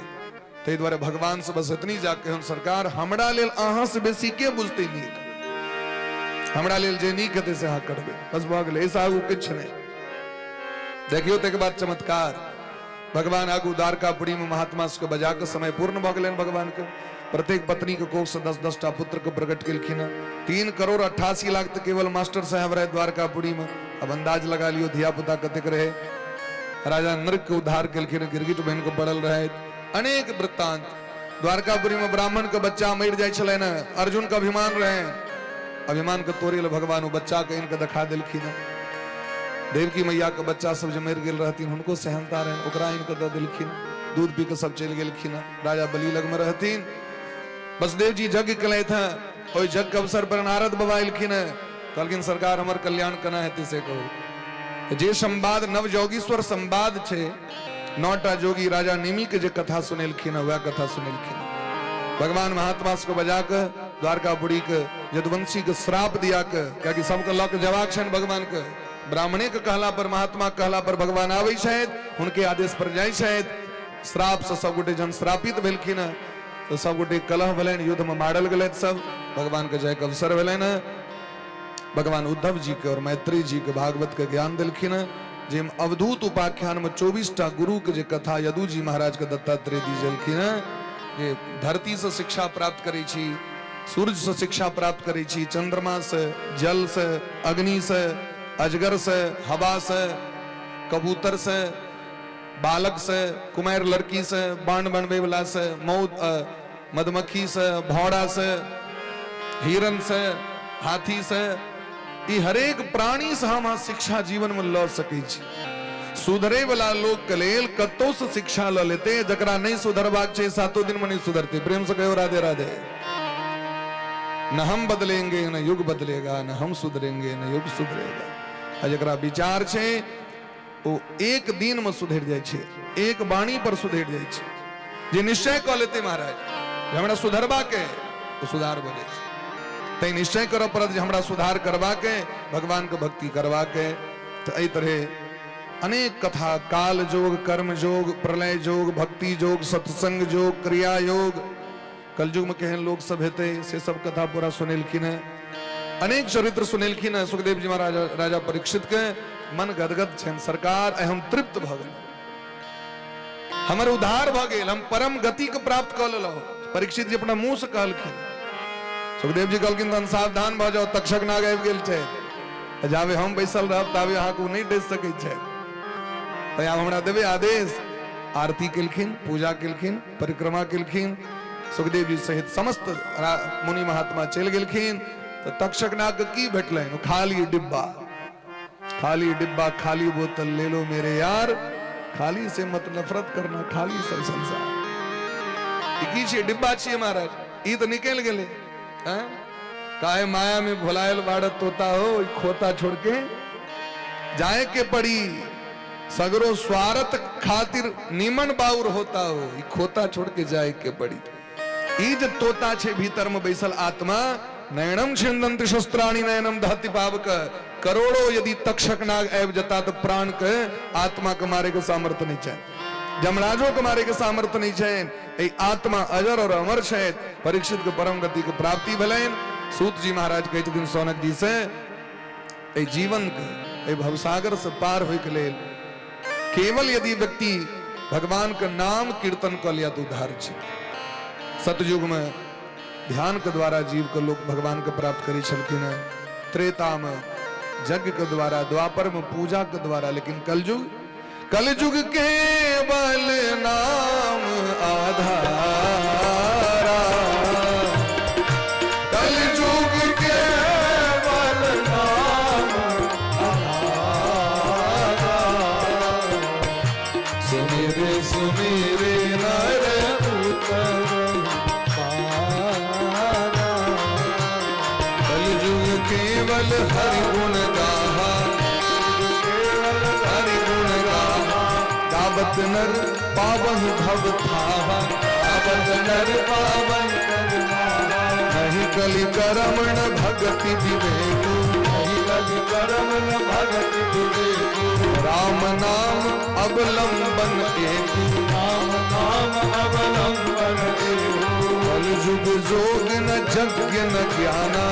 ते द्वारे भगवान से बस इतनी जाके हम सरकार हमरा लेल अहाँ से बेसी के बुझते नीक, हमरा लेल जे नीक हेतै से अहाँ करबे, बस भ गेलै, ऐसा आगू किछ नहीं। देखियो ते के बाद चमत्कार, भगवान आगू द्वारकापुरी में महात्मा के बजा के समय पूर्ण भ गेलैन। भगवान के प्रत्येक पत्नी के कोख से 10-10 टा पुत्र के प्रकट केलखिन। 3,88,00,000 तक केवल मास्टर साहब रहे द्वारकापुरी में। अब अंदाज लगा लियो धिया पुता कतेक रहे। राजा नृक के उद्धार केलखिन, गिरगिट बहन के पड़ल रहे, अनेक वृत्तांत। द्वारकापुरी में ब्राह्मण के बच्चा मर जाय छले न, अर्जुन का अभिमान रहे, अभिमान के तोड़े भगवान वो बच्चा के इनके दिखा दिलखिन। देवकी मैया के बच्चा सब जो मर गेल रहथिन उनको सहनता रहे, ओकरा इनके दे दिलखिन। दूध पी के सब चल गेलखिन। राजा बलि लग में रहथिन, वसुदेव जी यज्ञ कले थे, ओइ यज्ञ के अवसर पर नारद बाबा एलखिन, कहलखिन सरकार हमर कल्याण केना हेतै से कहू। जे संवाद नवजोगीश्वर संवाद छे, 9टा जोगी राजा निमि के जे कथा सुनेलखिन वह कथा सुनेलखिन। भगवान महात्मा को बजा के द्वारकापुरी के यदुवंशी के श्राप दिया के, क्योंकि सबके लक जवाब छन भगवान के। ब्राह्मणे के कहला पर, महात्मा के कहला पर भगवान आबै छथि, उनके आदेश पर जाइ छथि। श्राप से सब गोटे जन श्रापित भेलखिन, तो सब गोटे कलह भेलनि, युद्ध में मारल गेलथि सब। भगवान के जय के अवसर भेलनि। भगवान उद्धव जी के और मैत्री जी के भागवत के ज्ञान दिलखिन, जे अवधूत उपाख्यान में 24टा गुरु के जे कथा यदु जी महाराज के दत्तात्रेय दी जलखिन। जे धरती से शिक्षा प्राप्त करै छी, सूर्य से शिक्षा प्राप्त करै छी, चंद्रमा से, जल से, अग्नि से, अजगर से, हवा से, कबूतर से, बालक से, कुमार लड़की से, बाण बनबे वाला से, मधुमक्खी से, भौरा से, हिरन से, हाथी से, ई हरेक प्राणी से हम शिक्षा जीवन में ल सकै छी। सुधरे वाला लोग के लेल कतौ से शिक्षा ल लेते, जकरा नहीं सुधरबाक छै 7 दिन में नहीं सुधरते। प्रेम से कहो राधे राधे। न हम बदलेंगे न युग बदलेगा, न हम सुधरेंगे न युग सुधरेगा। आ जकरा विचार छै वो एक दिन में सुधर जाय छै, एक वाणी पर सुधर जाय छै। जे निश्चय क लेते महाराज जे हमरा सुधरबा के, तो सुधार भ जाय छै। तै निश्चय करऽ पड़त जे हमरा सुधार करबा के, भगवान के भक्ति करबा के। तो एहि तरह अनेक कथा, काल जोग, कर्म जोग, प्रलय जोग, भक्ति जोग, सत्संग जोग, क्रिया योग, कलयुग में केहन लोग सब हेतै से सब कथा पूरा सुनेलखिन है। अनेक चरित्र सुनेलखिन है। सुखदेव जी महाराज राजा परीक्षित के मन गदगद छन, सरकार हम तृप्त भ गेल, हमर उद्धार भ गेल, हम परम गति के प्राप्त क लेलौ। परीक्षित जी अपना मुंह से कहलखिन। सुखदेव जी कहलखिन तहन सावधान भ जाओ, तक्षक नाग आबि गेल छै, जाबे हम बैसल रहब ताबे अहाँ को नहीं डस सकै छै। तो आब हमरा देबे आदेश। आरती केलखिन, पूजा केलखिन, परिक्रमा केलखिन। सुखदेव जी सहित समस्त मुनि महात्मा चलि गेलखिन। तो तक्षक नाग के की भेटलनि? खाली डिब्बा, खाली डिब्बा, खाली बोतल ले लो मेरे यार, खाली से मत नफरत करना, खाली सब संसार। की छियै? डिब्बा छियै महाराज। ई तो निकल गेले। काहे माया में भुलायल बाड़त तोता हो, खोता छोड़ के जाए के पड़ी। सगरो स्वार्थ खातिर निमन बाउर होता हो, ई खोता छोड़ के जाए के पड़ी। ई जे तोता छे भीतर में बैसल आत्मा, नयनम छिंदन्ति शस्त्राणि नयनम दहति पावक। करोड़ों यदि तक्षक नाग आबि जता तो प्राण के, आत्मा के मारे के सामर्थ्य नहीं छै, जमराजो के मारे के सामर्थ्य नहीं छै। आत्मा अजर और अमर छै। परीक्षित के परम गति के प्राप्ति भेलैन। सूत जी महाराज कहै छथिन सौनक जी से, जीवन के भवसागर से पार होय के लेल केवल यदि व्यक्ति भगवान के नाम कीर्तन कर लिया तो उद्धार छै। सतयुग में ध्यान के द्वारा जीव के लोग भगवान के प्राप्त करी छलखिन। त्रेता में यज्ञ के द्वारा, द्वापर में पूजा के द्वारा, लेकिन कलयुग केवल नाम आधारा। कलयुग केवल नाम आधारा। सुमिरे सुमिरे नर उतर पारा। कलयुग केवल हरि गुण गाहा, हरि गुण गाहा। गावत नर पावन भव थाहा, गावत नर पावन नहीं कलि करमण भगति विवेक, नहीं कलि कर्म न भगति विवेकी राम नाम अवलंबन एक राम नाम अवलंबन एहो कल युग जोग न यज्ञ न ज्ञाना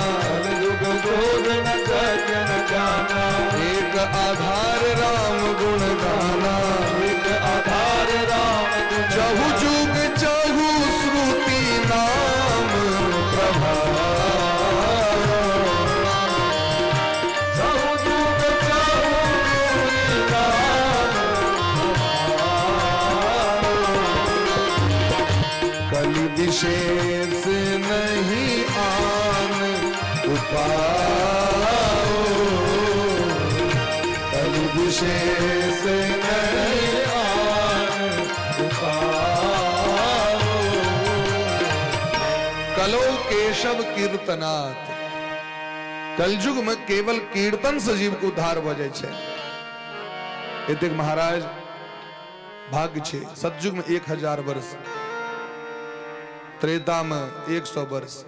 युग जोग न यज्ञ न जाना एक आधार राम गुण गाना एक आधार राम गुण चहु जुग चहु श्रुति नाम प्रभाव चहु जुग चहु श्रुति कलि विशेष नहीं आन उपाओ कलि विशेष नहीं आन उपाओ कलो केशव कीर्तनाथ कलयुग में केवल कीर्तन से जीव को उद्धार भ जाय छै। एतेक महाराज भाग्य छे। सतयुग में 1000 वर्ष, त्रेता में 100 वर्ष,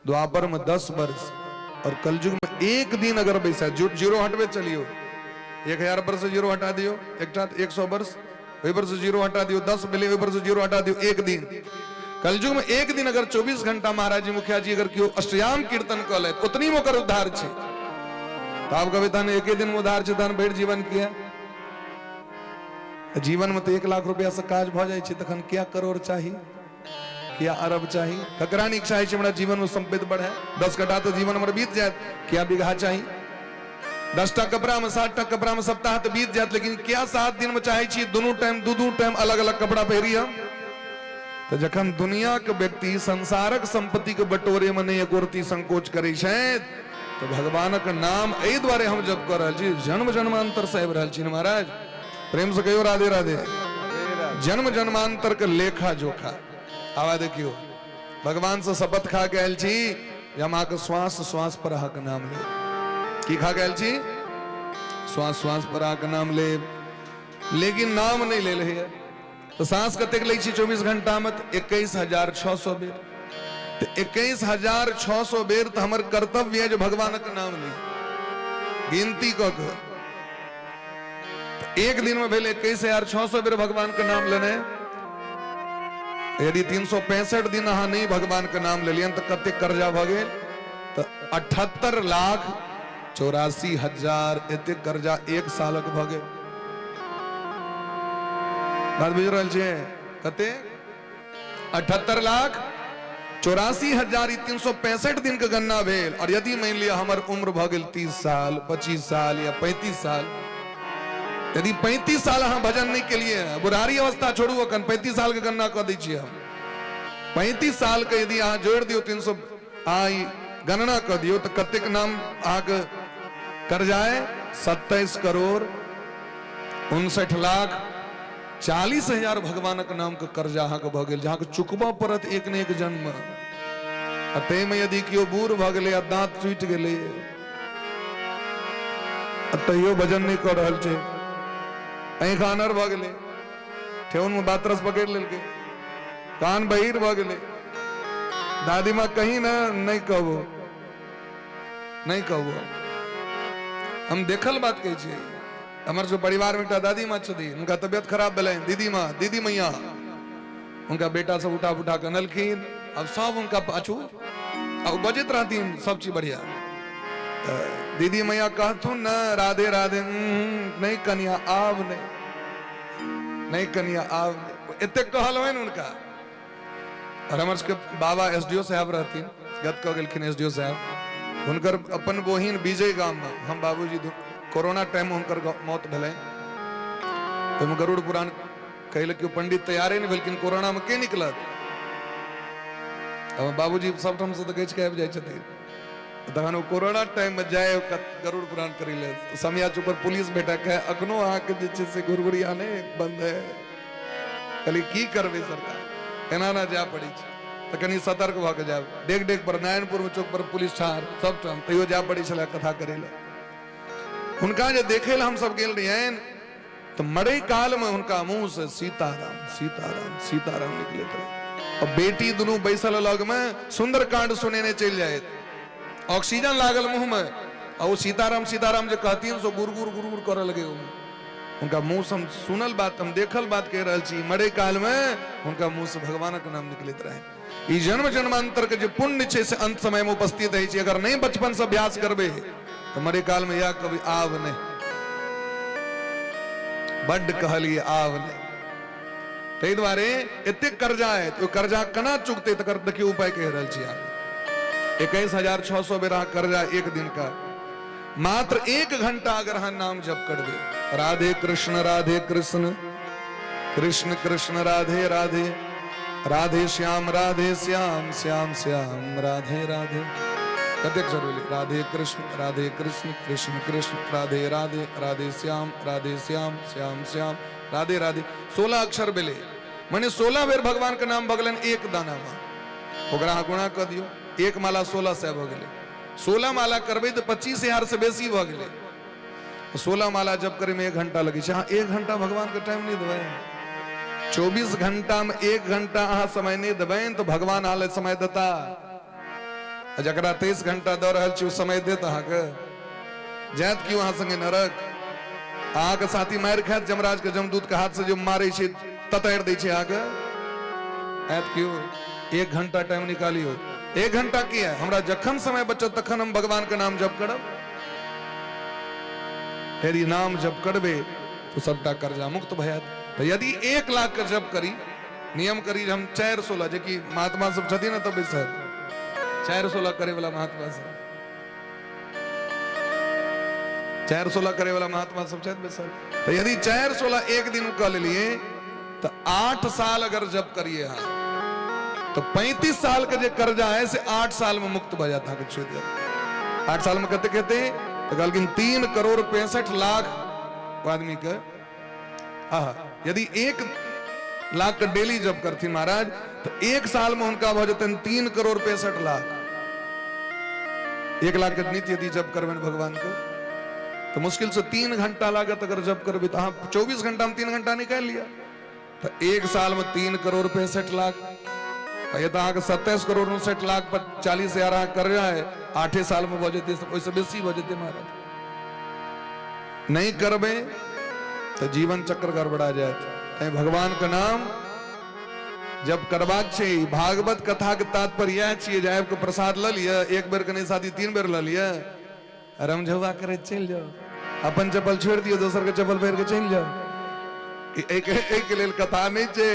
द्वापर में 10 वर्ष और कलयुग में एक दिन अगर बैसा जीरो हटवे चलियो 1000 वर्ष से जीरो हटा दियो एक 100 वर्ष वही वर्ष से जीरो हटा दियो 10 मिले वही वर्ष से जीरो हटा दियो एक दिन। कलयुग में एक दिन अगर 24 घंटा महाराज जी मुखिया जी अगर क्यों अष्टयाम कीर्तन कर ले उतनी मोकर उद्धार छे। तो आप कविता ने एक ही दिन में उद्धार छे तहन भेड़ जीवन किया जीवन में तो 1 लाख रुपया से काज भ जाय छे तखन क्या करोड़ चाहिए क्या अरब चाहिए ककरानी इच्छा है हमारा जीवन में संपत्ति बढ़े 10 कटा तो जीवन में बीत जाए क्या बीघा चाहिए 10 टा कपड़ा में 60 टा कपड़ा में सप्ताह तो बीत जाए लेकिन क्या 7 दिन में चाहे छी दोनों टाइम दू टाइम अलग अलग कपड़ा पहरी हम तो जखन दुनिया के व्यक्ति संसारक संपत्ति के बटोरे में नहीं एकोरती संकोच करे छे तो भगवानक नाम एहि द्वारे हम जप कर रहल छी जन्म जन्मांतर से आबि रहल छी महाराज प्रेम से कहियो राधे राधे जन्म जन्मांतर के लेखा जोखा आवा देखियो भगवान से शपथ खा के आयल छी हम आके श्वास श्वास पर अहाँ के नाम ले की खा के आयल छी श्वास श्वास पर अहाँ के नाम ले लेकिन नाम नहीं ले ले तो सांस कतेक लै छी 24 घंटा में 21600 बेर तो 21600 बेर तो हमर कर्तव्य है जो भगवान के नाम ली गिनती क के एक दिन में भेल 21600 बेर भगवान के नाम लेने यदि 365 दिन अहाँ नहीं भगवान के नाम ले लियन तो कते कर्जा भ गेल तो 78,84,000 एते कर्जा एक सालक भ गेल बात बुझ रहल छियै कते 78,84,365 दिन के गणना भेल और यदि मान लिया हमर उम्र भ गेल 30 साल 25 साल या 35 साल यदि 35 साल अहाँ भजन नहीं के लिए बुढ़ारी अवस्था छोड़ू अखन 35 साल के गणना कऽ दै छियै हम 35 साल के यदि अहाँ जोड़ दियो 300 आई गणना कऽ दियो तो कतेक नाम अहाँ के कर्जाए 27 करोड़ 59,40,000 भगवान के नाम के कर्जा अहाँ के भ गेल जहाँ के चुकबा पड़त एक ने एक जन्म अते में यदि कियो बूढ़ भ गेलै आ दांत टूटि गेलै तैयो भजन नहीं कर रहल छै आँखि आनर भ गेलै ठेहुन में बातरस पकड़ लेलकै कान बहिर भ गेलै दादी माँ कहीं ना नहीं कहबो हम देखल बात कहै छियै हमर जो परिवार में एकटा दादी माँ छथिन उनका तबियत खराब भेलै दीदी मैया उनका बेटा सब उठा उठा के अनलखिन अब सब उनका पाछू अब बजैत रहथिन सब चीज बढ़िया दीदी मैया कहथुन न राधे राधे नहीं कनिया आब नहीं कनिया आब एते कहल होइन उनका और हमर सबके बाबा एसडीओ साहब रहथिन गत कऽ गेलखिन एसडीओ साहब हुनकर अपन बहिन विजय गाम में हम बाबूजी कोरोना टाइम में हुनकर मौत भेलै ओहिमे गरुड़ पुराण कहले कि पंडित तैयारे नहीं भेलखिन कोरोना में के निकलत अब बाबूजी सब ठाम से तो गच के आबि जाइ छथिन तखन ओ कोरोना टाइम में जाए गरुड़ पुराण करी ले समया चौक पर पुलिस बैठक है अखनो अहाँ के जे छै से गुरगुरिया नहीं बंद है कहली की करबै सरकार एना ना जा पड़ी तो कनी सतर्क भ के जाब डेग डेग पर नारायणपुर में चौक पर पुलिस ठार सब ठाम तैयो जा पड़ी छले कथा करे ले हुनका जे देखे हम सब गेल रहियन तो मरे काल में उनका मुंह से सीताराम सीताराम सीताराम निकलते रहे और बेटी दोनों बैसल लग में सुंदर कांड सुनेने चल जाए ऑक्सीजन लागल मुंह में और वो सीताराम सीताराम जो कहती हैं सो गुर गुर गुर गुर करे लगे उनका मुंह से हम सुनल बात हम देखल बात कह रहा छी मरे काल में उनका मुंह से भगवान का नाम निकलत रहे। ई जन्म जन्मांतर के जो पुण्य छे से अंत समय में उपस्थित है छी। अगर नहीं बचपन से अभ्यास करबे तो मरे काल में या कभी आव नहीं बड कहलिए आव नहीं। तै द्वारे एते कर्जा है तो कर्जा कना चुकते तकर देखियो उपाय कह रहल छी। 21,600 बेरा कर्जा एक दिन का मात्र 1 घंटा अगर हम नाम जप करबे राधे कृष्ण कृष्ण कृष्ण राधे राधे राधे श्याम श्याम श्याम राधे राधे कतेक जरूरी राधे कृष्ण कृष्ण कृष्ण राधे राधे राधे श्याम श्याम श्याम राधे राधे 16 अक्षर बेले माने 16 बेर भगवान के नाम भगलन एक दाना में ओकरा गुणा कर दियो। एक माला 16 से भ गेले 16 माला करबे तो 25,000 से बेसी भ गेले। 16 माला जब करे में 1 घंटा लगे छे। 1 घंटा भगवान के टाइम नहीं देबै 24 घंटा में 1 घंटा अहाँ समय नहीं देबै तो भगवान आले समय देता। जकरा 23 घंटा दे रहल छी समय देत अहाँ के जात क्यों अहाँ संगे नरक अहाँ के साथी मार खात जमराज के जमदूत के हाथ से जो मारे छे ततैर दै छे अहाँ के ऐत क्यों 1 घंटा टाइम निकालियो। 1 घंटा की है हमरा जखन समय बचत तखन हम भगवान के नाम जप करब। यदि नाम जप करबे तो सबटा कर्जा मुक्त भयत। तो यदि 1 लाख के जप करी नियम करी हम 416 जे कि महात्मा सब छथिन न तब सर 416 करे वाला महात्मा सब 416 करे वाला महात्मा सब छथि बेसर। तो यदि 416 एक दिन कर लिए तो 8 साल अगर जप करिए हाँ तो 35 साल का जो कर्जा है से 8 साल में मुक्त हो जाता है। 8 साल में कहते कहते तो कहलकिन 3 करोड़ 65 लाख आदमी के यदि 1 लाख का डेली जब करती महाराज तो 1 साल में उनका हो जाते 3 करोड़ 65 लाख। 1 लाख का नित्य यदि जब करवे भगवान को तो मुश्किल से 3 घंटा लागत। अगर जब करबे तो 24 घंटा में 3 घंटा निकाल लिया तो 1 साल में 3 करोड़ 65 लाख। ये तो 27 करोड़ 59 लाख पर 40,000 कर रहा है 8 साल में बजते वैसे बेसी बजते महाराज। नहीं करबे तो जीवन चक्र गड़बड़ा जाए। भगवान का नाम जब करबाक छे भागवत कथा के तात्पर्य यह छे जाए को प्रसाद ल लिया 1 बेर के नहीं शादी 3 बेर ल लिया रमझौवा करे चल जाओ अपन चप्पल छोड़ दियो दोसर के चप्पल पहिर के चल जाओ। एक लेल कथा नहीं छे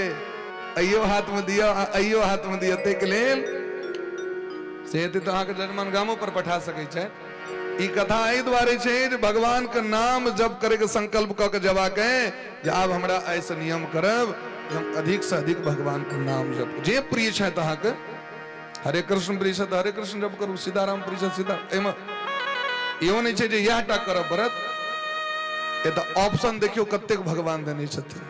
अयो हाथ में दिया अयो हाथ में दिया ते के लेल से तो अहाँ के जजमान गामों पर पठा सके छे। ई कथा एहि द्वारे छे जे भगवान के नाम जप करे के संकल्प क के जबाक है जे आब हमरा ऐसे नियम करब हम अधिक से अधिक भगवान के नाम जप जे प्रिय छे अहाँ के हरे कृष्ण प्रिय छे हरे कृष्ण जप करू सीताराम प्रिय छे सीता एमे इहो नहीं छे जे यहटा करब पड़त। ए तो ऑप्शन देखियो कतेक भगवान देने छथिन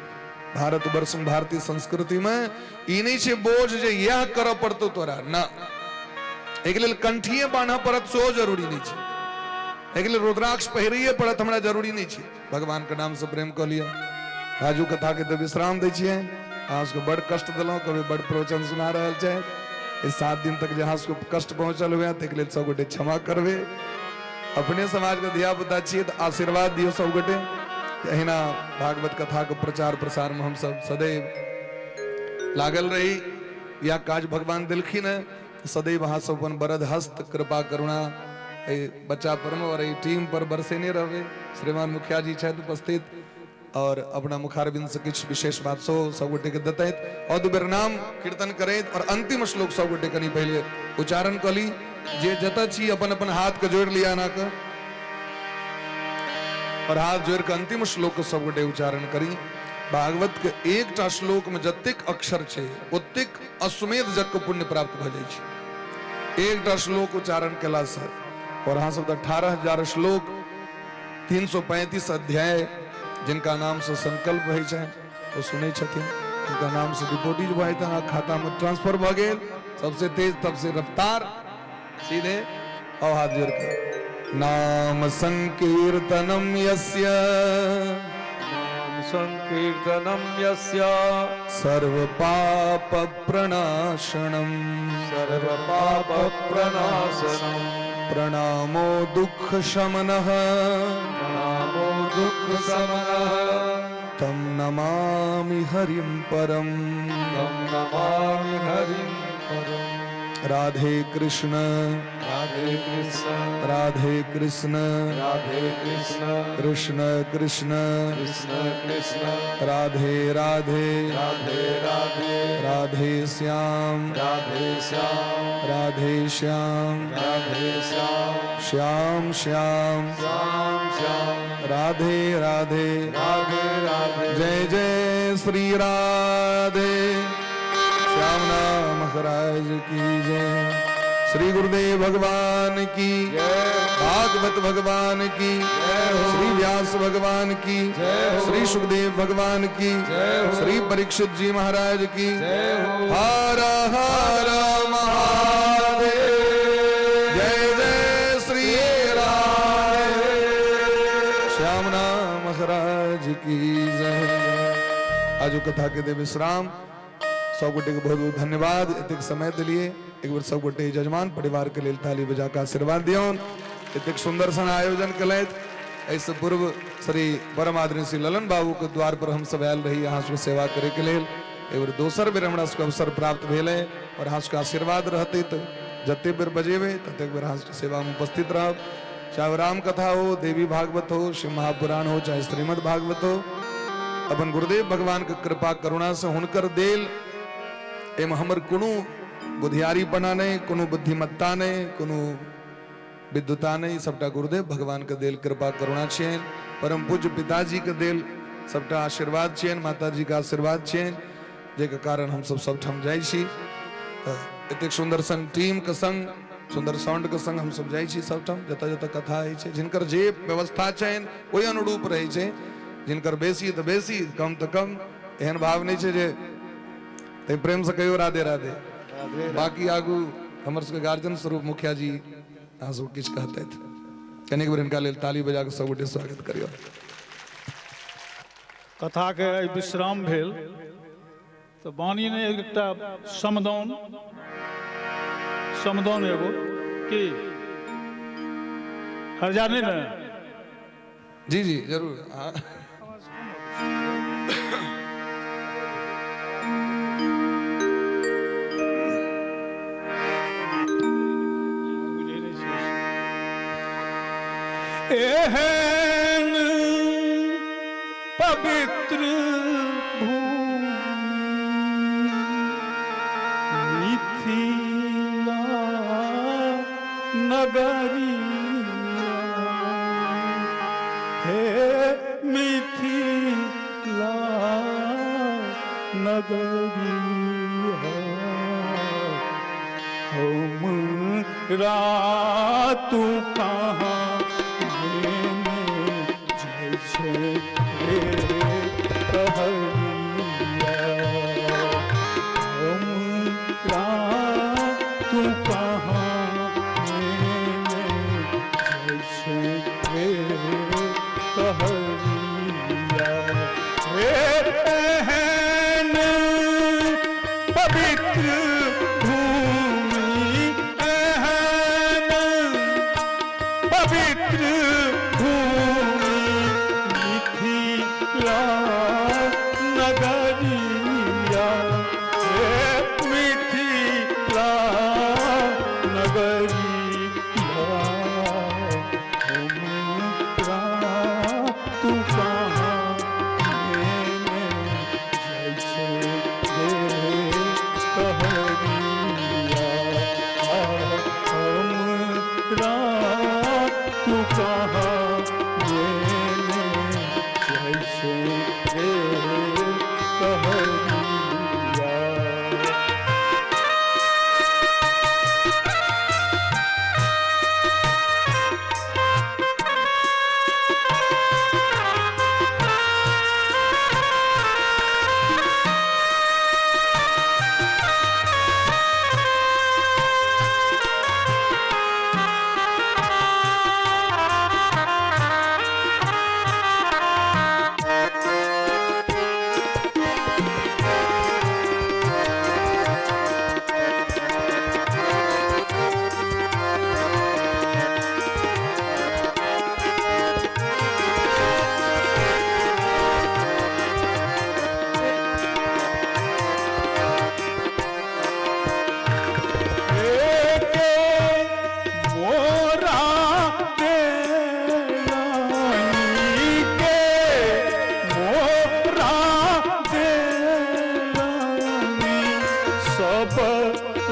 भारत वर्ष में भारतीय संस्कृति में ई नहीं छे बोझ जे यह करब पड़तो तोरा ना। एक लेल कंठिए बांधा पड़त सो जरूरी नहीं छे। एक लेल रुद्राक्ष पहिरिए पड़त हमरा जरूरी नहीं छे। भगवान के नाम से प्रेम कर लिया। राजू कथा के तो विश्राम दै छिए अहाँ उसको बड़ कष्ट दिलौं कभी बड़ प्रवचन सुना रहल छे। इस 7 दिन तक जहाँ उसको कष्ट पहुंचल हुए तो एक लेल सब गोटे क्षमा करबे। अपने समाज के धिया पुता छिए तो आशीर्वाद दियो सब गोटे। अहिना भागवत कथा के प्रचार प्रसार में हम सब सदैव लागल रही। या काज भगवान दिलखिन है सदैव अहाँ सब अपन बरद हस्त कृपा करुणा बच्चा पर और टीम पर बरसेने रहे। श्रीमान मुखिया जी छथि उपस्थित और अपना मुखारबिंद से कुछ विशेष बात सो सब गोटे के दतैत और दुबेर नाम कीर्तन करैत और अंतिम श्लोक सब गोटे कनी पहले उच्चारण कली। जे जता छी अपन अपन हाथ के जोड़ लिया ना के और हाथ जोड़ के अंतिम श्लोक के सब गोटे उच्चारण करी। भागवत के एकटा श्लोक में जतेक अक्षर छे ओतेक अश्वमेध जग के पुण्य प्राप्त भ जाय छे एकटा श्लोक उच्चारण केला से। और अहाँ सब 18,000 श्लोक 335 अध्याय जिनका नाम से संकल्प है छे वो सुनै छथिन उनका नाम से डिपोजिट भय था खाता में ट्रांसफर भ गेल। सबसे तेज तब से रफ्तार सीधे और हाथ जोड़ के नाम संकीर्तनम यस्य संकीर्तनम यस्य सर्व पाप प्रणाशनम सर्व पाप प्रणाशनम प्रणामो दुःख शमनः प्रणामो दुःख समनः तं नमामि हरिं परम। तं नमामि हरिं परम्। राधे कृष्ण राधे कृष्ण राधे कृष्ण राधे कृष्ण कृष्ण कृष्ण कृष्ण कृष्ण राधे राधे राधे राधे राधे श्याम राधे श्याम राधे श्याम राधे श्याम श्याम श्याम श्याम श्याम राधे राधे राधे राधे। जय जय श्री राधे श्यामना महाराज की जय। श्री गुरुदेव भगवान की जय भागवत भगवान की श्री व्यास भगवान की श्री सुखदेव भगवान की श्री परीक्षित जी महाराज की हर हर महादेव। जय जय श्री राधे श्यामना महाराज की जय। आज कथा के दे विश्राम सब गोटे के बहुत बहुत धन्यवाद इतने समय दिलिए। एक बार सब गोटे जजमान परिवार के लिए ताली बजा का आशीर्वाद दियोन। इतने सुंदर सन आयोजन कलैत ऐसे पूर्व श्री परम आदरणीय श्री ललन बाबू के द्वार पर हम सब आयल रही यहाँ से सेवा करे के लिए। एक बार दोसर बेर हमरा सबके अवसर प्राप्त भेल है और यहाँ के आशीर्वाद रहते तो जते बेर बजेबे तते बेर यहाँ सेवा में उपस्थित रहब। चाहे राम कथा हो, देवी भागवत हो, शिव महापुराण हो, चाहे श्रीमद भागवत हो, अपन गुरुदेव भगवान के कृपा करुणा से हुनकर देल एम हमर कोनो बुधियारी पना नहीं, कोनो बुद्धिमत्ता नहीं, कोनो विद्वता नहीं, सबटा गुरुदेव भगवान के देल कृपा करुणा छेन। परम पूज्य पिताजी के देल सबटा आशीर्वाद छेन, माताजी का आशीर्वाद छेन, जेके कारण हम सब ठम जाइ छी। एतेक सुंदर सन टीम के संग, सुंदर साउंड के संग हम सब जाइ छी सबठम जतऽ जतऽ कथा होइ छै। जिनकर जे व्यवस्था छेन ओहि अनुरूप रहै छै, जिनकर बेसी तो बेसी, कम तो कम। एहन भाव नहीं छै जे ते प्रेम से कहियो राधे राधे। बाकी आगू हमर सबके गार्जियन स्वरूप मुखिया जी अहाँ सब किछ कहते कनिक बेर इनका लेल ताली बजा के सब गोटे स्वागत करियो। कथा के विश्राम भेल तो बानी ने एकटा समदान एगो की हर्जा नहीं ना। जी जी जरूर। एहन पवित्र भूमि मिथिला नगरिया हे मिथिला नगरिया हमरा तू कहाँ तू कहाँ एहन पवित्र भूमि एहन पवित्र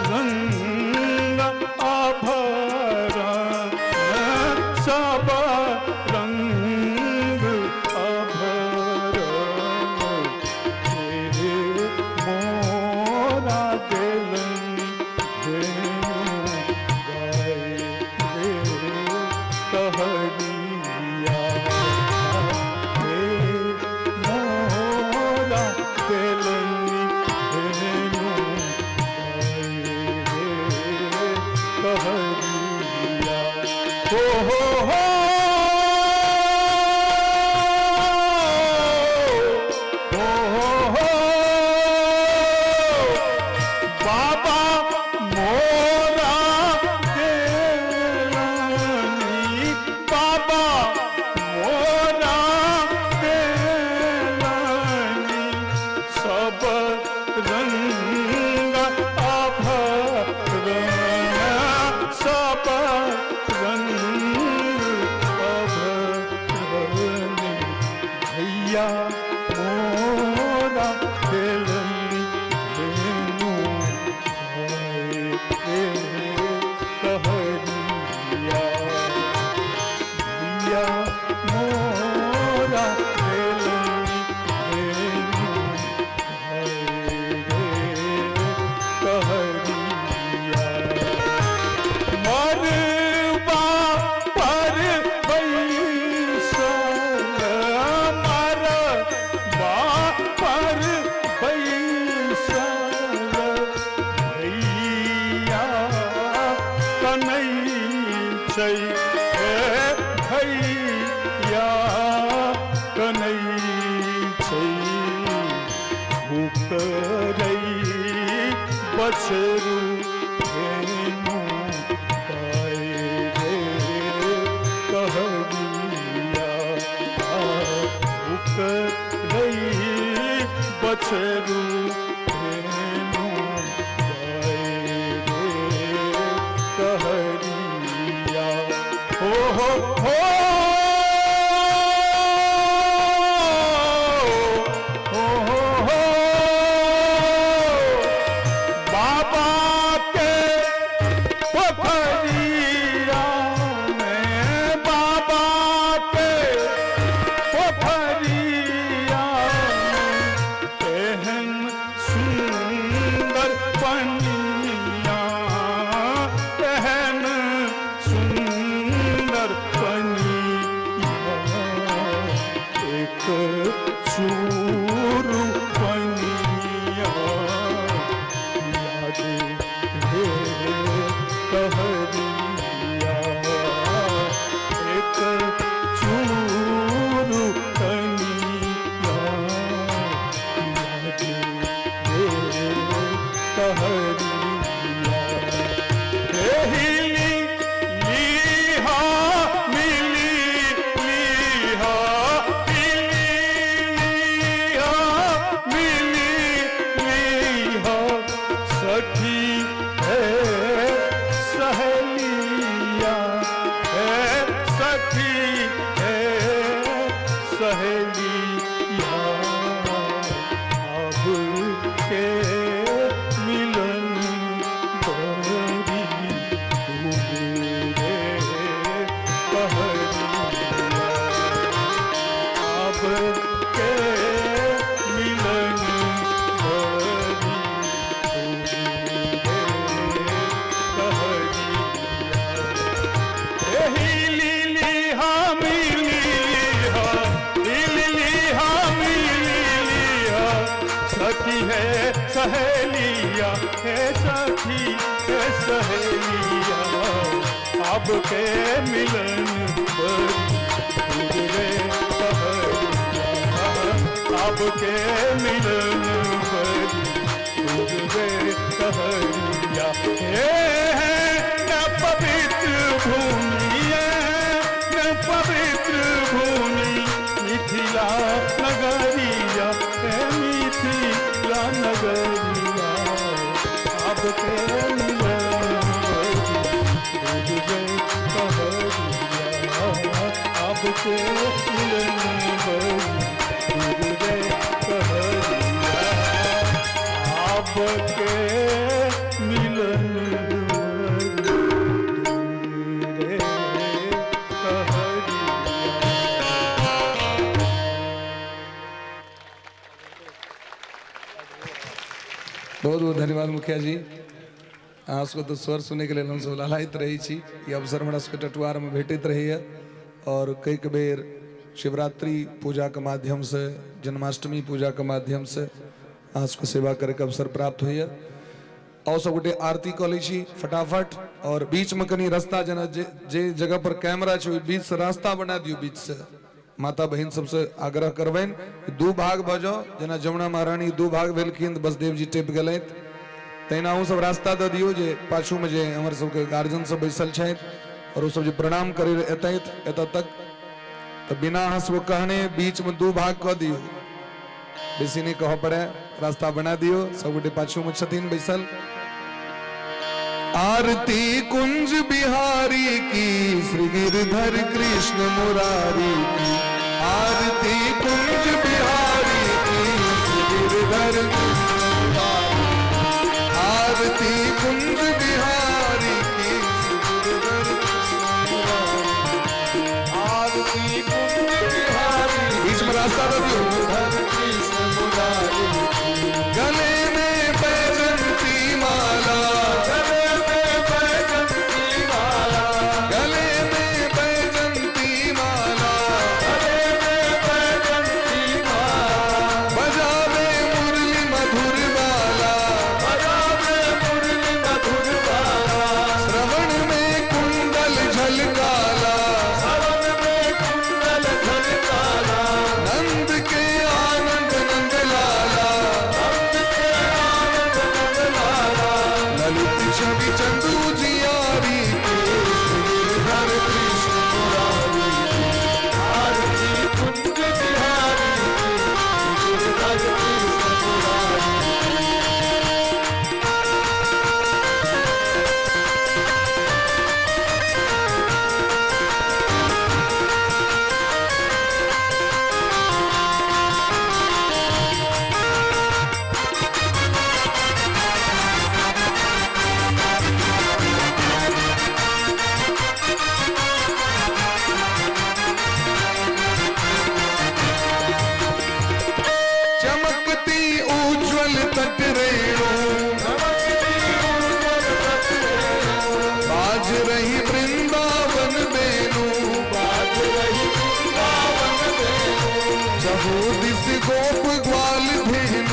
रंग आभरण सब रंग आभरण हे मोरा दिलन धेनु गाए रे कहरिया हे मोरा दिलन धेनु कहरिया हो बाबा मोरा देलनी बाबा मोरा देलनी सब रंग आभरण सब रंग आभरण भैया मोरा दिलनी धेनु गाए रे कहरिया भैया मोरा दिलनी धेनु गाए रे कहरिया मरबा पर बैसल मरबा पर बैसल भैया कनै छै भैया कनै छै भूकरै बछरू धेनु गाए रे कहरिया भूकरै बछरू धेनु गाए रे कहरिया हो बाबा के पोखरिया में बाबा के पोखरिया में एहन सुंदर पनिया एहन सुंदर पनिया एक चूरू पनिया याद हे कहरिया एक चूरू पनिया याद हे कहरिया एहिली लीहा मिली लीहा लीहा मिली लीहा सखी है सहेलिया है सखी है सहेलिया अब के मिलन बड़ी दूरे कहरिया अब के मिलन बड़ी दूरे कहरिया एही लीली मिलिया सखी है सहेलिया है सखी है सहेलिया अब के मिलन बड़ी कहरिया अब के मिलन बड़ी कहरिया न पवित्र भूमि न पवित्र भूमि मिथिला नगरिया मिथिला नगरिया अब के मिलन कहरिया अब के मिलन कहरिया अब के मिलन बहुत धन्यवाद मुखिया जी। अहाँ सबको तो स्वर सुने के लिए हम सब लालायित रही छी। ये अवसर हमरा सबके टटुआर में भेटैत रहैया और कई बेर शिवरात्रि पूजा के माध्यम से, जन्माष्टमी पूजा के माध्यम से अहाँ सबके सेवा करे के अवसर प्राप्त होइया। और सब गोटे आरती कऽ लै छी फटाफट। और बीच में कनी रास्ता जेना जे जगह पर कैमरा छै ओहि बीच से रास्ता बना दियो। बीच से माता बहन सबसे आग्रह करबनि दू भाग भऽ जाओ। जेना जमुना महारानी दू भाग भेलखिन, बसदेव जी टेप गेलथि, तहिना अहूँ सब रास्ता दऽ दियौ जे पाछू में जे हमर सबके गार्जियन सब बैसल छथि और ओ सब जे प्रणाम करे एतथि एतऽ तक, तो बिना अहाँ सबके कहने बीच में दू भाग कऽ दियौ। बेसी नहीं कह पड़े, रास्ता बना दियो। सब गोटे पाछू में छथिन बैसल। आरती कुंज बिहारी की, श्री गिरधर कृष्ण मुरारी की। आरती कुंज बिहारी की, श्री गिरधर कृष्ण मुरारी। आरती कुंज बिहारी की, श्री गिरधर कृष्ण मुरारी। आरती कुंज बिहारी, बीच में रास्ता दे दियो। कृष्ण मुरारी, गले में बैजंती माला, गोप ग्वाल धेनु,